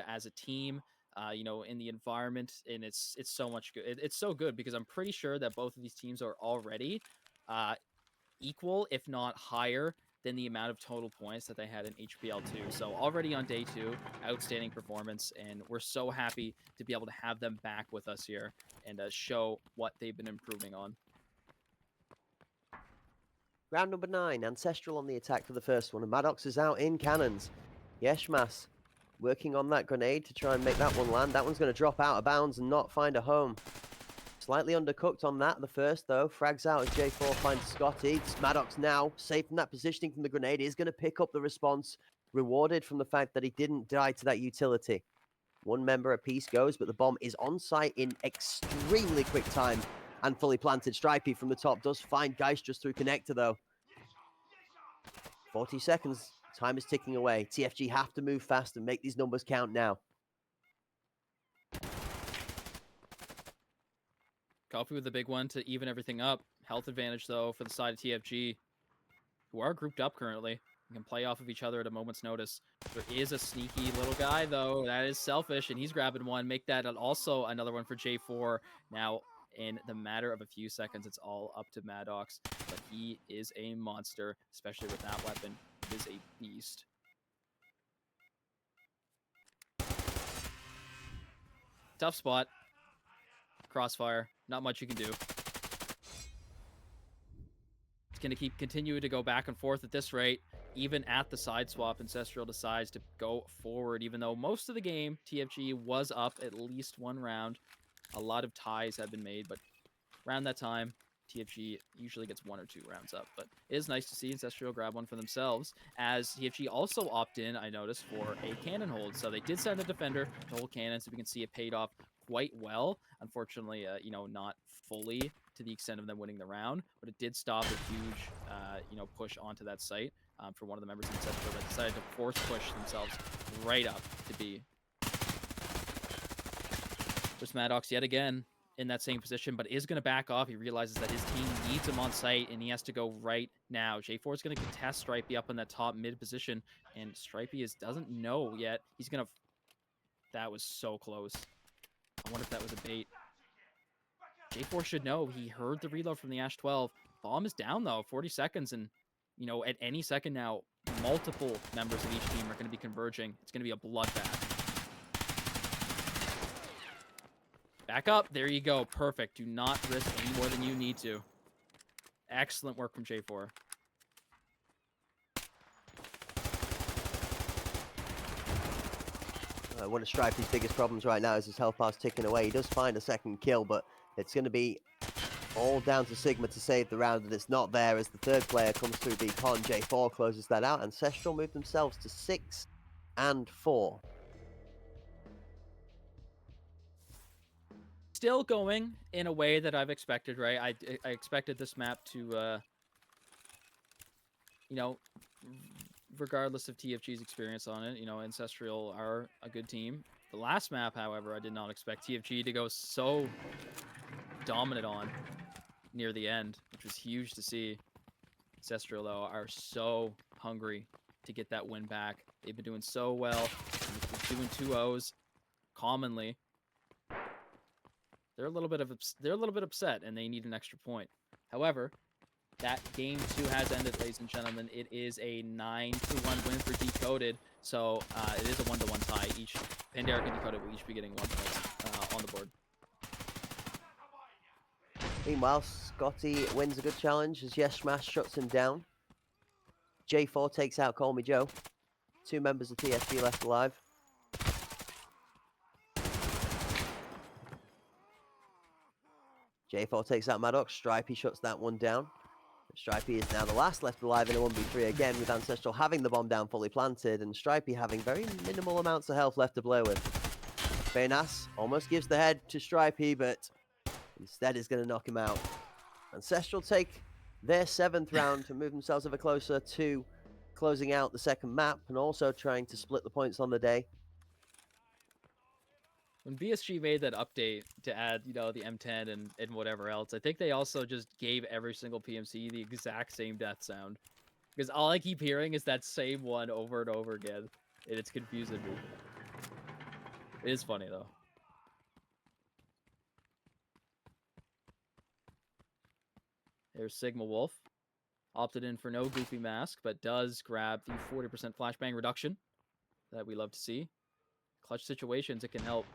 as a team. In the environment, and it's so much good. It's so good because I'm pretty sure that both of these teams are already equal, if not higher, than the amount of total points that they had in HPL 2. So already on day 2, outstanding performance, and we're so happy to be able to have them back with us here and show what they've been improving on. Round number 9, Ancestral on the attack for the first one, and Maddox is out in cannons. Yeshmas working on that grenade to try and make that one land. That one's going to drop out of bounds and not find a home. Slightly undercooked on that, the first though. Frags out as J4 finds Scotty. It's Maddox now, safe from that positioning from the grenade. He's going to pick up the response, rewarded from the fact that he didn't die to that utility. One member apiece goes, but the bomb is on site in extremely quick time and fully planted. Stripey from the top does find Geist just through connector though. 40 seconds, time is ticking away. TFG have to move fast and make these numbers count now. Coffee with the big one to even everything up. Health advantage, though, for the side of TFG, who are grouped up currently. You can play off of each other at a moment's notice. There is a sneaky little guy, though. That is selfish, and he's grabbing one. Make that also another one for J4. Now, in the matter of a few seconds, it's all up to Maddox. But he is a monster, especially with that weapon. It is a beast. Tough spot. Crossfire. Not much you can do. It's going to continue to go back and forth at this rate. Even at the side swap, Ancestral decides to go forward, even though most of the game, TFG was up at least one round. A lot of ties have been made, but around that time, TFG usually gets 1 or 2 rounds up. But it is nice to see Ancestral grab one for themselves, as TFG also opt in, I noticed, for a cannon hold. So they did send a defender to hold cannon, so we can see it paid off quite well. Unfortunately, not fully to the extent of them winning the round, but it did stop a huge, push onto that site for one of the members of Ancestral that decided to force push themselves right up to B. Just Maddox yet again in that same position, but is going to back off. He realizes that his team needs him on site, and he has to go right now. J4 is going to contest Stripey up in that top mid position, and Stripey doesn't know yet. He's going to... That was so close. I wonder if that was a bait. J4 should know. He heard the reload from the Ash 12. Bomb is down, though. 40 seconds, and, at any second now, multiple members of each team are going to be converging. It's going to be a bloodbath. Back up. There you go. Perfect. Do not risk any more than you need to. Excellent work from J4. One of Stripey's biggest problems right now is his health bar's ticking away. He does find a second kill, but it's going to be all down to Sigma to save the round, and it's not there as the third player comes through the con. J4 closes that out. Ancestral move themselves to 6 and 4. Still going in a way that I've expected, right? I expected this map to, regardless of TFG's experience on it, Ancestral are a good team. The last map, however, I did not expect TFG to go so dominant on near the end, which was huge to see. Ancestral, though, are so hungry to get that win back. They've been doing so well, doing 2-0s commonly. They're a little bit upset, and they need an extra point. However, that game 2 has ended, ladies and gentlemen. It is a 9-1 win for Decoded. So it is a 1-1 tie. Each Pandaric and Decoded will each be getting 1 point on the board. Meanwhile, Scotty wins a good challenge as Yes Smash shuts him down. J4 takes out Call Me Joe. 2 members of TFG left alive. J4 takes out Maddox. Stripey shuts that one down. Stripey is now the last left alive in a 1v3 again, with Ancestral having the bomb down fully planted and Stripey having very minimal amounts of health left to play with. Fenas almost gives the head to Stripey, but instead is going to knock him out. Ancestral take their 7th round to move themselves ever closer to closing out the 2nd map and also trying to split the points on the day. When BSG made that update to add, you know, the M10 and whatever else, I think they also just gave every single PMC the exact same death sound. Because all I keep hearing is that same one over and over again. And it's confusing me. It is funny, though. There's Sigma Wolf. Opted in for no goofy mask, but does grab the 40% flashbang reduction that we love to see. Clutch situations, it can help.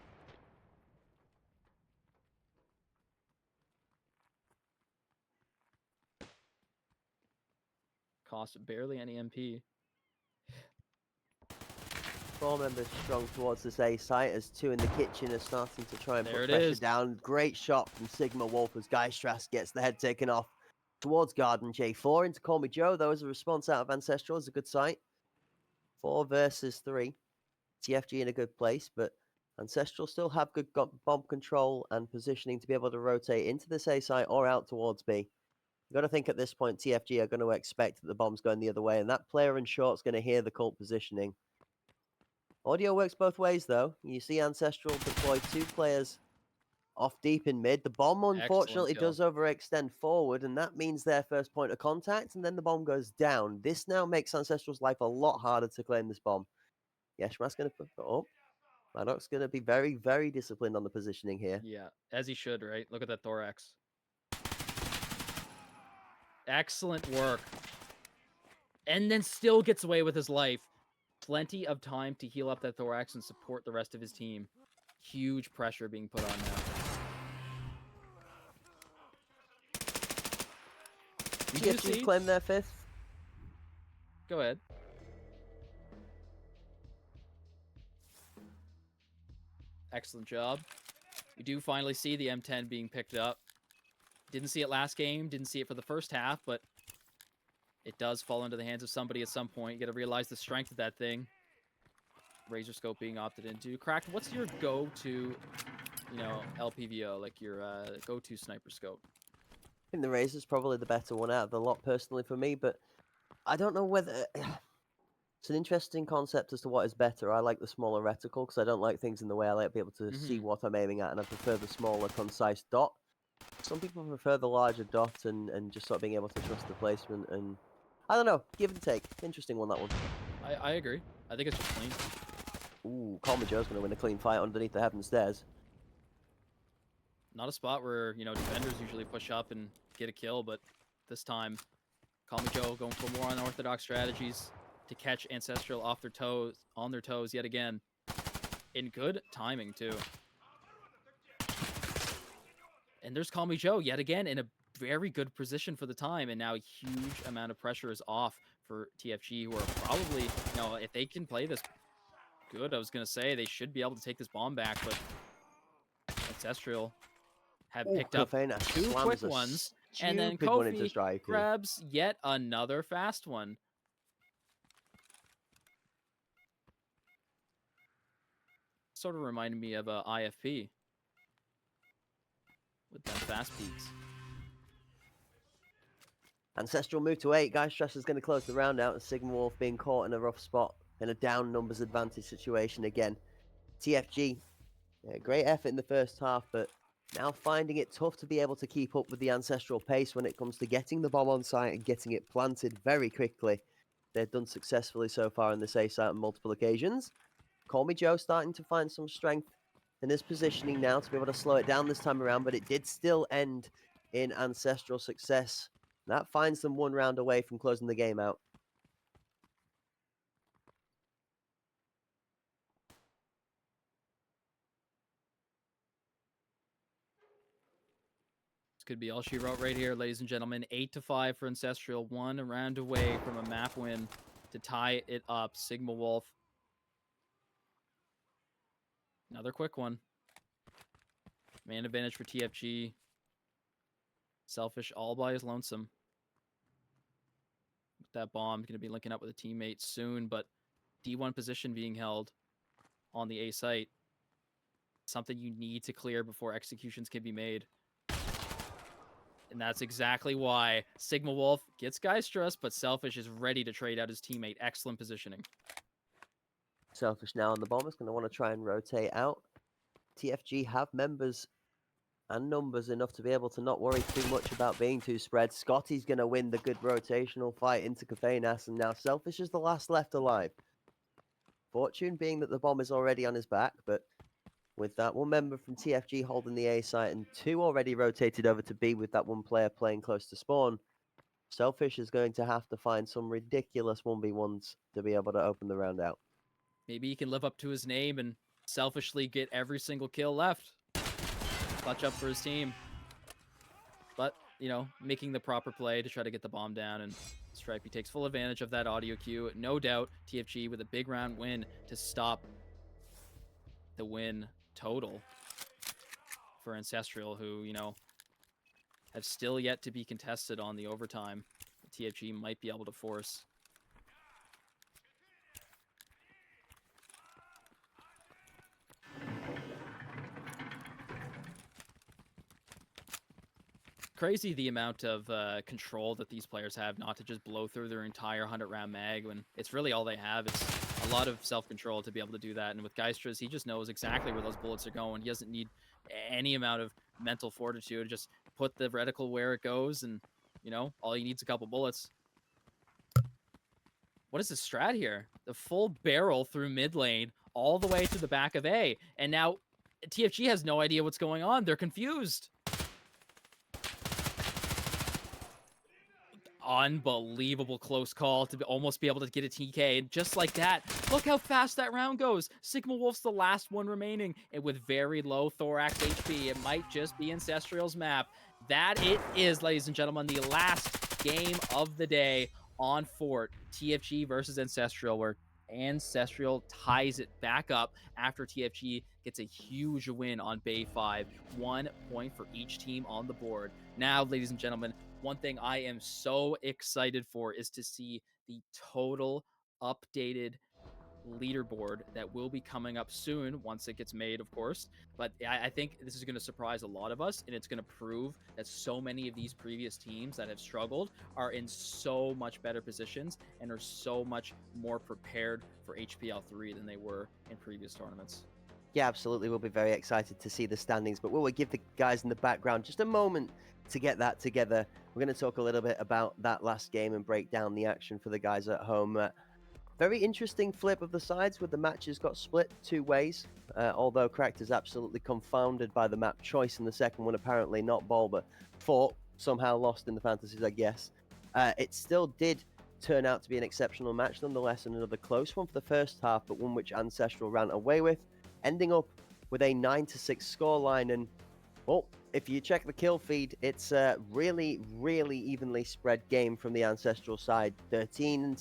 Cost barely any MP. 4 members strong towards this A site as 2 in the kitchen are starting to try and There put it pressure is. down. Great shot from Sigma Wolf as Geistras gets the head taken off towards Garden. J4 into Call Me Joe, though, as a response out of Ancestral is a good sight. 4 versus 3. TFG in a good place, but Ancestral still have good bomb control and positioning to be able to rotate into this A site or out towards B. You've got to think at this point, TFG are going to expect that the bomb's going the other way, and that player in short's going to hear the cult positioning. Audio works both ways, though. You see Ancestral deploy 2 players off deep in mid. The bomb, unfortunately, does overextend forward, and that means their first point of contact, and then the bomb goes down. This now makes Ancestral's life a lot harder to claim this bomb. Yeshma's going to put it up. Maddox's going to be very, very disciplined on the positioning here. Yeah, as he should, right? Look at that thorax. Excellent work. And then still gets away with his life. Plenty of time to heal up that thorax and support the rest of his team. Huge pressure being put on now. TFG claim their 5th. Go ahead. Excellent job. We do finally see the M10 being picked up. Didn't see it last game, didn't see it for the first half, but it does fall into the hands of somebody at some point. You got to realize the strength of that thing. Razor scope being opted into. Cracked, what's your go-to, you know, LPVO, like your go-to sniper scope? I think the Razor's probably the better one out of the lot, personally, for me, but I don't know whether... It's an interesting concept as to what is better. I like the smaller reticle because I don't like things in the way. I like to be able to see what I'm aiming at, and I prefer the smaller, concise dot. Some people prefer the larger dot and just sort of being able to trust the placement. And I don't know, give and take. Interesting one, that one. I agree. I think it's just clean. Ooh, Call Me Joe's going to win a clean fight underneath the heaven stairs. Not a spot where, you know, defenders usually push up and get a kill, but this time, Call Me Joe going for more unorthodox strategies to catch Ancestral off their toes, on their toes yet again. In good timing, too. And there's Call Me Joe yet again in a very good position for the time, and now a huge amount of pressure is off for TFG, who are probably, you know, if they can play this good, I was going to say, they should be able to take this bomb back, but Ancestral have picked up 2 quick ones, and then Kofi grabs yet another fast one. Sort of reminded me of IFP with them fast peaks. Ancestral move to 8. Geistras is going to close the round out, and Sigma Wolf being caught in a rough spot in a down numbers advantage situation again. TFG, great effort in the first half, but now finding it tough to be able to keep up with the Ancestral pace when it comes to getting the bomb on site and getting it planted very quickly. They've done successfully so far in this A site on multiple occasions. Call Me Joe starting to find some strength in his positioning now to be able to slow it down this time around, but it did still end in Ancestral success. That finds them 1 round away from closing the game out. It's could be all she wrote right here, ladies and gentlemen. 8-5 for Ancestral, 1 round away from a map win to tie it up. Sigma Wolf. Another quick one. Man advantage for TFG. Selfish all by his lonesome. With that bomb, going to be linking up with a teammate soon, but D1 position being held on the A site. Something you need to clear before executions can be made. And that's exactly why Sigma Wolf gets Geistras, but Selfish is ready to trade out his teammate. Excellent positioning. Selfish now on the bomb is going to want to try and rotate out. TFG have members and numbers enough to be able to not worry too much about being too spread. Scotty's going to win the good rotational fight into Kafeinas, and now Selfish is the last left alive. Fortune being that the bomb is already on his back, but with that one member from TFG holding the A site and 2 already rotated over to B with that one player playing close to spawn, Selfish is going to have to find some ridiculous 1v1s to be able to open the round out. Maybe he can live up to his name and selfishly get every single kill left. Clutch up for his team. But, you know, making the proper play to try to get the bomb down, and Stripey takes full advantage of that audio cue. No doubt, TFG with a big round win to stop the win total for Ancestral, who, you know, have still yet to be contested on the overtime. TFG might be able to force. Crazy the amount of control that these players have not to just blow through their entire 100-round mag when it's really all they have. It's a lot of self-control to be able to do that. And with Geistras, he just knows exactly where those bullets are going. He doesn't need any amount of mental fortitude. Just put the reticle where it goes, and, you know, all he needs is a couple bullets. What is the strat here? The full barrel through mid lane all the way to the back of A. And now TFG has no idea what's going on. They're confused. Unbelievable close call to almost be able to get a TK. And just like that, look how fast that round goes. Sigma Wolf's the last one remaining, and with very low thorax HP, it might just be Ancestral's map. That it is, ladies and gentlemen, the last game of the day on Fort. TFG versus Ancestral, where Ancestral ties it back up after TFG gets a huge win on Bay 5. 1 point for each team on the board. Now, ladies and gentlemen, one thing I am so excited for is to see the total updated leaderboard that will be coming up soon once it gets made, of course. But I think this is going to surprise a lot of us, and it's going to prove that so many of these previous teams that have struggled are in so much better positions and are so much more prepared for HPL 3 than they were in previous tournaments. Yeah, absolutely. We'll be very excited to see the standings, but we'll give the guys in the background just a moment to get that together. We're going to talk a little bit about that last game and break down the action for the guys at home. Very interesting flip of the sides with the matches got split 2 ways, although Cracked is absolutely confounded by the map choice in the second one, apparently not Bulba. Fort somehow lost in the fantasies, I guess. It still did turn out to be an exceptional match nonetheless, and another close one for the first half, but one which Ancestral ran away with, ending up with a 9-6 scoreline. And, well, if you check the kill feed, it's a really, really evenly spread game from the Ancestral side. 13-10,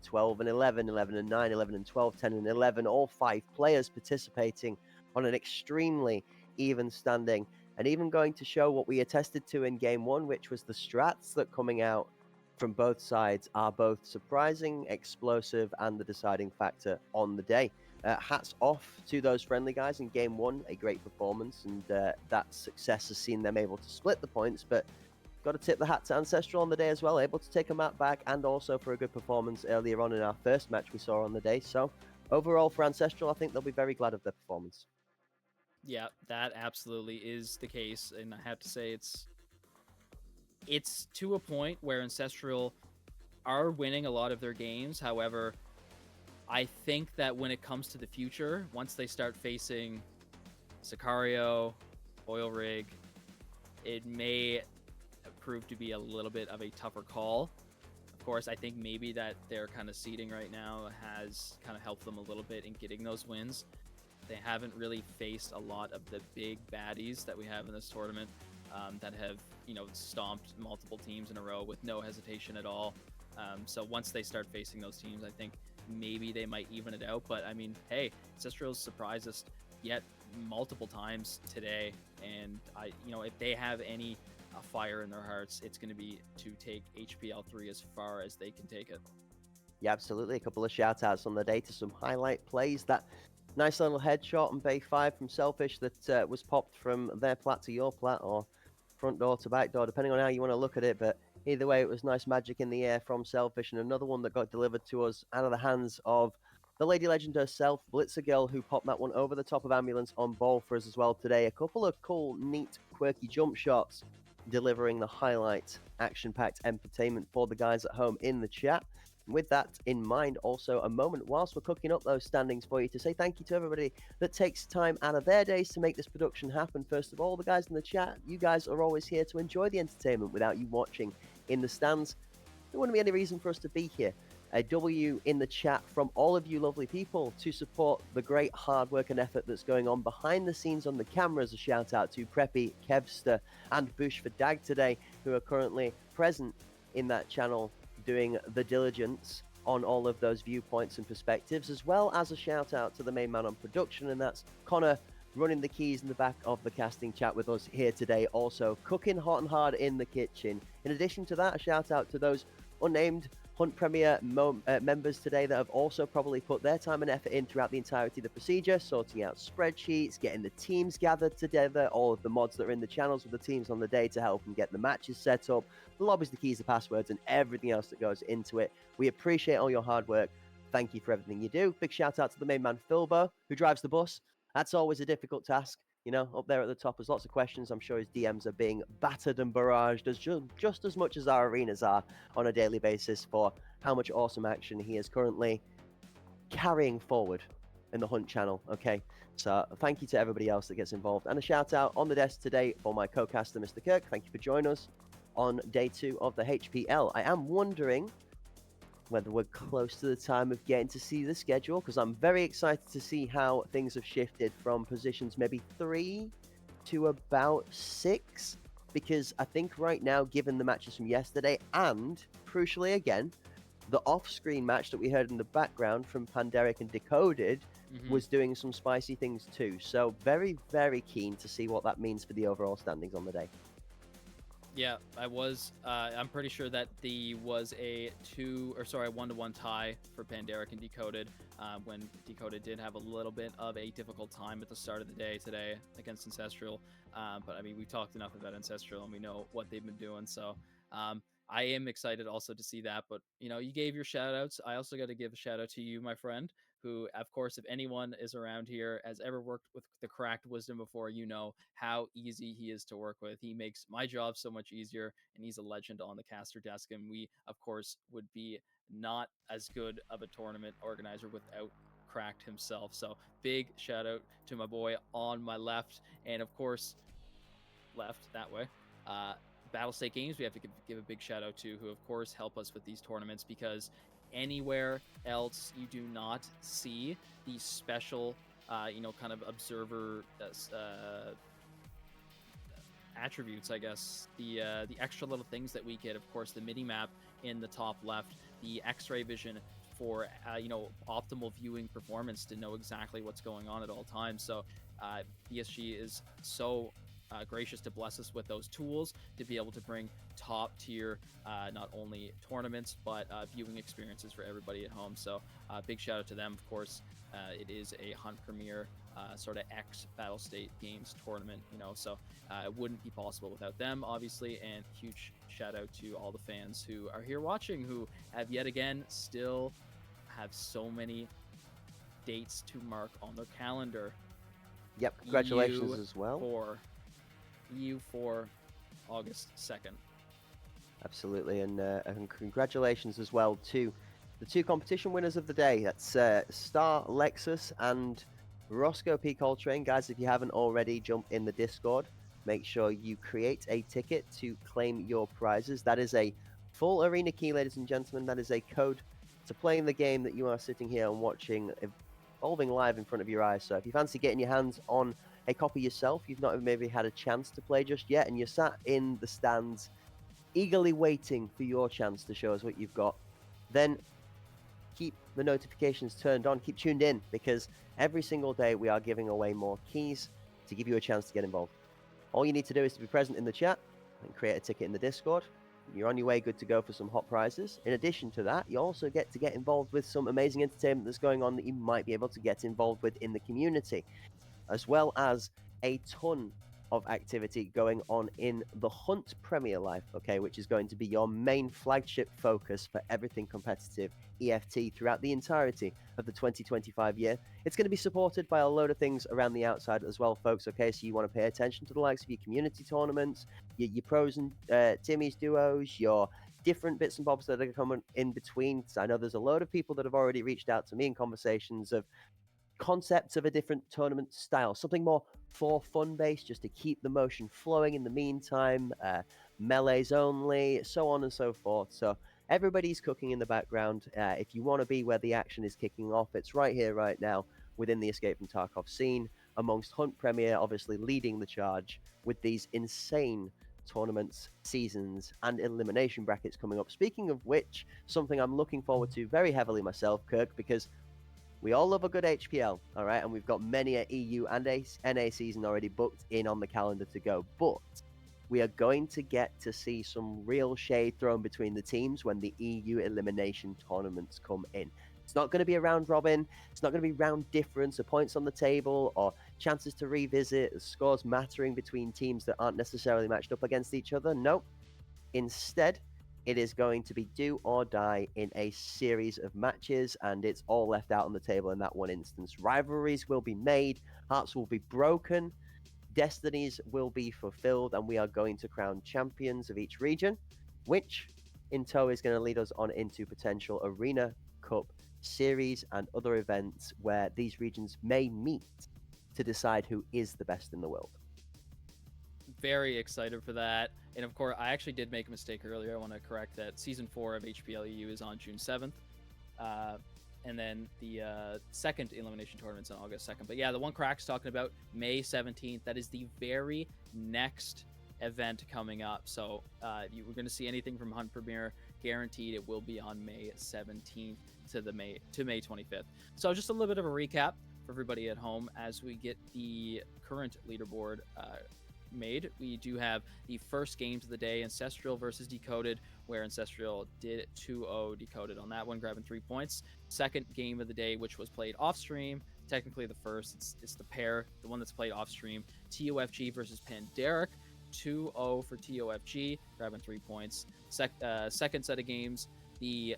12-11, 11-9, 11-12, 10-11, all 5 players participating on an extremely even standing. And even going to show what we attested to in game 1, which was the strats that coming out from both sides are both surprising, explosive, and the deciding factor on the day. Hats off to those friendly guys in game 1, a great performance, and that success has seen them able to split the points, but got to tip the hat to Ancestral on the day as well, able to take a map back, and also for a good performance earlier on in our first match we saw on the day. So overall for Ancestral, I think they'll be very glad of their performance. Yeah, that absolutely is the case, and I have to say it's to a point where Ancestral are winning a lot of their games. However, I think that when it comes to the future, once they start facing Sicario, Oil Rig, it may prove to be a little bit of a tougher call. Of course, I think maybe that their kind of seeding right now has kind of helped them a little bit in getting those wins. They haven't really faced a lot of the big baddies that we have in this tournament. that have, stomped multiple teams in a row with no hesitation at all. So once they start facing those teams, I think maybe they might even it out. But I mean, hey, Ancestral's surprised us yet multiple times today, and if they have any fire in their hearts, it's going to be to take HPL 3 as far as they can take it. Yeah, absolutely. A couple of shout outs on the day to some highlight plays. That nice little headshot on Bay 5 from Selfish that was popped from their plat to your plat, or front door to back door, depending on how you want to look at it. But either way, it was nice magic in the air from Selfish. And another one that got delivered to us out of the hands of the Lady Legend herself, Blitzer Girl, who popped that one over the top of Ambulance on ball for us as well today. A couple of cool, neat, quirky jump shots, delivering the highlight, action-packed entertainment for the guys at home in the chat. With that in mind, also a moment whilst we're cooking up those standings for you to say thank you to everybody that takes time out of their days to make this production happen. First of all, the guys in the chat, you guys are always here to enjoy the entertainment without you watching in the stands. There wouldn't be any reason for us to be here. A W in the chat from all of you lovely people to support the great hard work and effort that's going on behind the scenes on the cameras. A shout out to Preppy, Kevster, and Bush for Dag today, who are currently present in that channel doing the diligence on all of those viewpoints and perspectives, as well as a shout out to the main man on production, and that's Connor, running the keys in the back of the casting chat with us here today, also cooking hot and hard in the kitchen. In addition to that, a shout out to those unnamed Hunt Premier members today that have also probably put their time and effort in throughout the entirety of the procedure, sorting out spreadsheets, getting the teams gathered together, all of the mods that are in the channels with the teams on the day to help them get the matches set up, the lobbies, the keys, the passwords, and everything else that goes into it. We appreciate all your hard work. Thank you for everything you do. Big shout out to the main man, Philbo, who drives the bus. That's always a difficult task. Up there at the top, there's lots of questions. I'm sure his DMs are being battered and barraged as just as much as our arenas are on a daily basis for how much awesome action he is currently carrying forward in the Hunt channel. Okay, so thank you to everybody else that gets involved. And a shout out on the desk today for my co-caster, Mr. Kirk. Thank you for joining us on day 2 of the HPL. I am wondering whether we're close to the time of getting to see the schedule, because I'm very excited to see how things have shifted from positions maybe 3 to about 6, because I think right now, given the matches from yesterday, and crucially again, the off-screen match that we heard in the background from Panderic and Decoded was doing some spicy things too. So very, very keen to see what that means for the overall standings on the day. Yeah, I'm pretty sure that the was a 1-1 tie for Panderic and Decoded, when Decoded did have a little bit of a difficult time at the start of the day today against Ancestral. But I mean, we talked enough about Ancestral and we know what they've been doing. So I am excited also to see that. But, you gave your shout outs. I also got to give a shout out to you, my friend, who, of course, if anyone is around here, has ever worked with the Cracked Wisdom before, you know how easy he is to work with. He makes my job so much easier, and he's a legend on the caster desk. And we, of course, would be not as good of a tournament organizer without Cracked himself. So big shout out to my boy on my left, and of course, left that way. Battlestate Games, we have to give a big shout out to, who of course help us with these tournaments, because anywhere else you do not see these special kind of observer attributes, I guess, the extra little things that we get. Of course, the mini map in the top left, the X-ray vision for optimal viewing performance to know exactly what's going on at all times. So BSG is so gracious to bless us with those tools to be able to bring top tier not only tournaments but viewing experiences for everybody at home. So big shout out to them. Of course, it is a Hunt Premier sort of X Battlestate Games tournament, so it wouldn't be possible without them, obviously. And huge shout out to all the fans who are here watching, who have yet again still have so many dates to mark on their calendar. Yep, congratulations as well. EU4 August 2nd. Absolutely, and congratulations as well to the 2 competition winners of the day. That's Star Lexus and Roscoe P. Coltrane. Guys, if you haven't already, jump in the Discord. Make sure you create a ticket to claim your prizes. That is a full arena key, ladies and gentlemen. That is a code to play in the game that you are sitting here and watching evolving live in front of your eyes. So if you fancy getting your hands on a copy yourself, you've not maybe had a chance to play just yet, and you're sat in the stands eagerly waiting for your chance to show us what you've got, then keep the notifications turned on, keep tuned in, because every single day we are giving away more keys to give you a chance to get involved. All you need to do is to be present in the chat and create a ticket in the Discord. You're on your way, good to go for some hot prizes. In addition to that, you also get to get involved with some amazing entertainment that's going on that you might be able to get involved with in the community, as well as a ton of activity going on in the Hunt Premier Life, okay, which is going to be your main flagship focus for everything competitive EFT throughout the entirety of the 2025 year. It's going to be supported by a load of things around the outside as well, folks, okay? So you want to pay attention to the likes of your community tournaments, your pros and Timmy's duos, your different bits and bobs that are coming in between. So I know there's a load of people that have already reached out to me in conversations of concepts of a different tournament style, something more for fun based, just to keep the motion flowing in the meantime, melees only, so on and so forth. So everybody's cooking in the background. If you want to be where the action is kicking off, it's right here, right now, within the Escape from Tarkov scene, amongst Hunt Premier, obviously leading the charge with these insane tournaments, seasons, and elimination brackets coming up. Speaking of which, something I'm looking forward to very heavily myself, Kirk, because we all love a good HPL, all right? And we've got many a EU and a NA season already booked in on the calendar to go. But we are going to get to see some real shade thrown between the teams when the EU elimination tournaments come in. It's not going to be a round robin. It's not going to be round difference or points on the table or chances to revisit, scores mattering between teams that aren't necessarily matched up against each other. Nope. Instead, it is going to be do or die in a series of matches, and it's all left out on the table in that one instance. Rivalries will be made, hearts will be broken, destinies will be fulfilled, and we are going to crown champions of each region, which in tow is going to lead us on into potential Arena Cup series and other events where these regions may meet to decide who is the best in the world. Very excited for that. And of course, I actually did make a mistake earlier. I want to correct that. Season 4 of Hpl Eu is on June 7th. And then the second elimination tournament's on August 2nd. But yeah, the one Crack's talking about, May 17th. That is the very next event coming up. So you were going to see anything from Hunt Premier, guaranteed it will be on May 17th to May 25th. So just a little bit of a recap for everybody at home as we get the current leaderboard made. We do have the first games of the day, Ancestral versus Decoded, where Ancestral did 2-0 Decoded on that one, grabbing 3 points. Second game of the day, which was played off stream, technically the first, it's the pair, the one that's played off stream, TOFG versus Panderic, 2-0 for TOFG, grabbing 3 points. Second set of games, the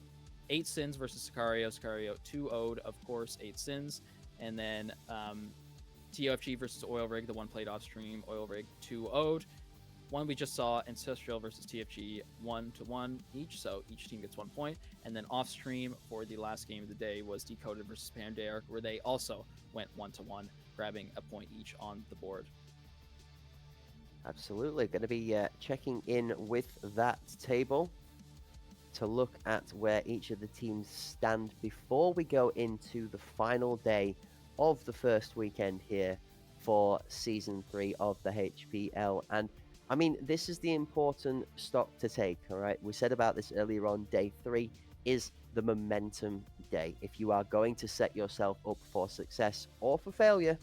8 Sins versus Sicario, 2-0'd, of course, 8 Sins, and then TOFG versus Oil Rig, the one played off stream, Oil Rig 2-0'd. One we just saw, Ancestral versus TFG 1-1 each, so each team gets 1 point. And then off stream for the last game of the day was Decoded versus Panderic, where they also went 1-1, grabbing a point each on the board. Absolutely. Going to be checking in with that table to look at where each of the teams stand before we go into the final day of the first weekend here for Season 3 of the HPL. And I mean, this is the important stock to take, all right? We said about this earlier on, Day 3 is the momentum day. If you are going to set yourself up for success or for failure,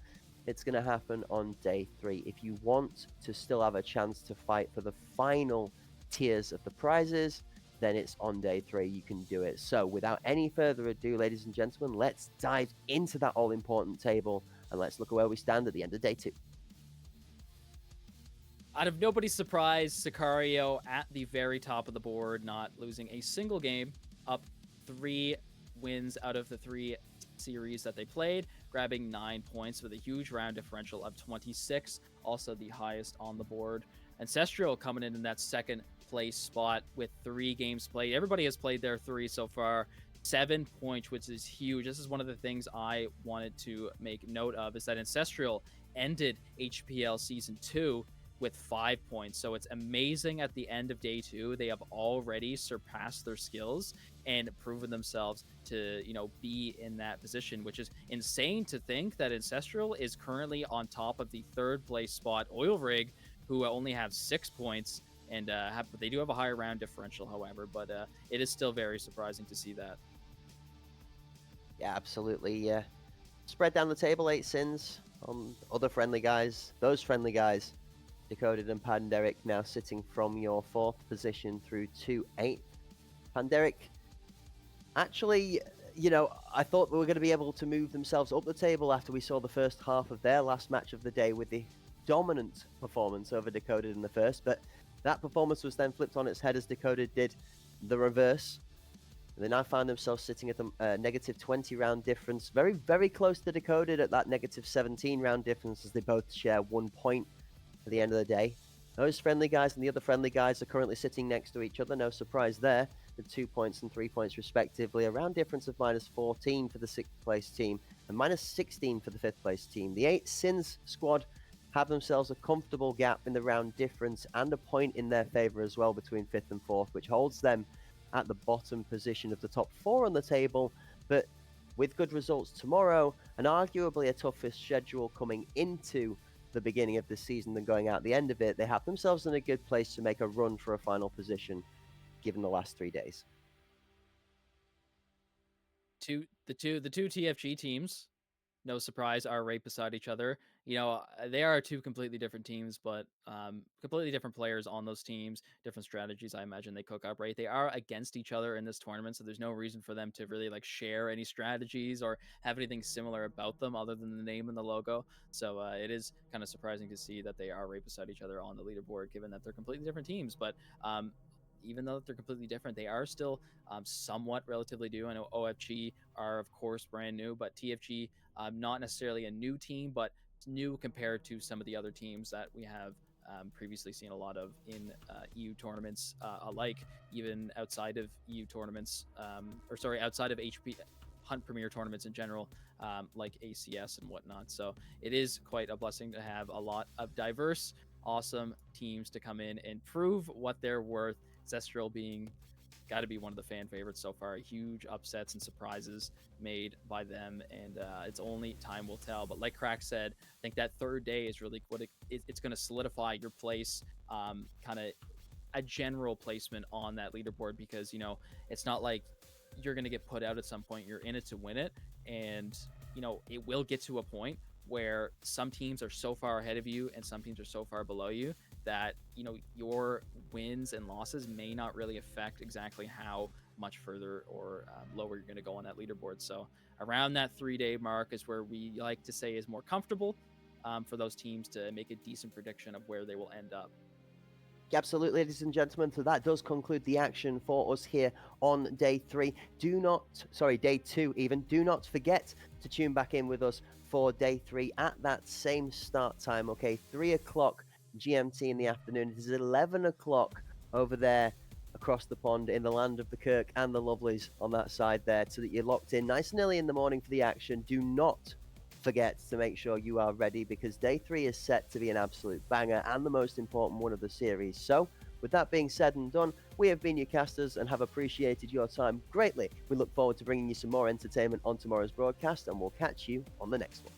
it's going to happen on Day 3. If you want to still have a chance to fight for the final tiers of the prizes, then it's on Day 3. You can do it. So without any further ado, ladies and gentlemen, let's dive into that all-important table and let's look at where we stand at the end of Day 2. Out of nobody's surprise, Sicario at the very top of the board, not losing a single game, up 3 wins out of the 3 series that they played, grabbing 9 points with a huge round differential of 26, also the highest on the board. Ancestral coming in that second place spot with 3 games played. Everybody has played their 3 so far. 7 points, which is huge. This is one of the things I wanted to make note of, is that Ancestral ended HPL Season 2 with 5 points. So it's amazing at the end of day 2, they have already surpassed their skills and proven themselves to, be in that position, which is insane to think that Ancestral is currently on top of the 3rd place spot Oil Rig, who only have 6 points. And they do have a higher round differential, however, but it is still very surprising to see that. Yeah, absolutely. Yeah. Spread down the table, 8 sins on other friendly guys. Those friendly guys, Decoded and Panderic, now sitting from your 4th position through to 8th. Panderic, actually, I thought we were going to be able to move themselves up the table after we saw the first half of their last match of the day with the dominant performance over Decoded in the first, but that performance was then flipped on its head as Decoded did the reverse. They now find themselves sitting at the negative 20 round difference, very, very close to Decoded at that negative 17 round difference, as they both share 1 point at the end of the day. Those friendly guys and the other friendly guys are currently sitting next to each other, no surprise there, with 2 points and 3 points respectively. A round difference of minus 14 for the 6th place team and minus 16 for the 5th place team. The 8 Sins squad have themselves a comfortable gap in the round difference and a point in their favor as well between 5th and 4th, which holds them at the bottom position of the top 4 on the table. But with good results tomorrow and arguably a tougher schedule coming into the beginning of the season than going out the end of it, they have themselves in a good place to make a run for a final position given the last 3 days. The two TFG teams, no surprise, are right beside each other. They are 2 completely different teams, but completely different players on those teams, different strategies. I imagine they cook up, right? They are against each other in this tournament, so there's no reason for them to really share any strategies or have anything similar about them other than the name and the logo. So it is kind of surprising to see that they are right beside each other on the leaderboard, given that they're completely different teams. But even though they're completely different, they are still somewhat relatively new. I know OFG are, of course, brand new, but TFG, not necessarily a new team, but new compared to some of the other teams that we have previously seen a lot of in EU tournaments alike, even outside of EU tournaments, outside of HP Hunt Premier tournaments in general, like ACS and whatnot. So it is quite a blessing to have a lot of diverse, awesome teams to come in and prove what they're worth. Ancestral being got to be one of the fan favorites so far. Huge upsets and surprises made by them, and it's only time will tell. But like Crack said, I think that 3rd day is really what it's going to solidify your place, kind of a general placement on that leaderboard, because it's not like you're going to get put out at some point. You're in it to win it, and it will get to a point where some teams are so far ahead of you and some teams are so far below you that your wins and losses may not really affect exactly how much further or lower you're going to go on that leaderboard. So around that 3-day mark is where we like to say is more comfortable for those teams to make a decent prediction of where they will end up. Absolutely, ladies and gentlemen. So that does conclude the action for us here on day 3. Day 2 even. Do not forget to tune back in with us for day 3 at that same start time. Okay, 3 o'clock GMT in the afternoon. It is 11 o'clock over there across the pond in the land of the Kirk and the Lovelies on that side there, so that you're locked in nice and early in the morning for the action. Do not forget to make sure you are ready, because day 3 is set to be an absolute banger and the most important one of the series. So with that being said and done, we have been your casters and have appreciated your time greatly. We look forward to bringing you some more entertainment on tomorrow's broadcast, and we'll catch you on the next one.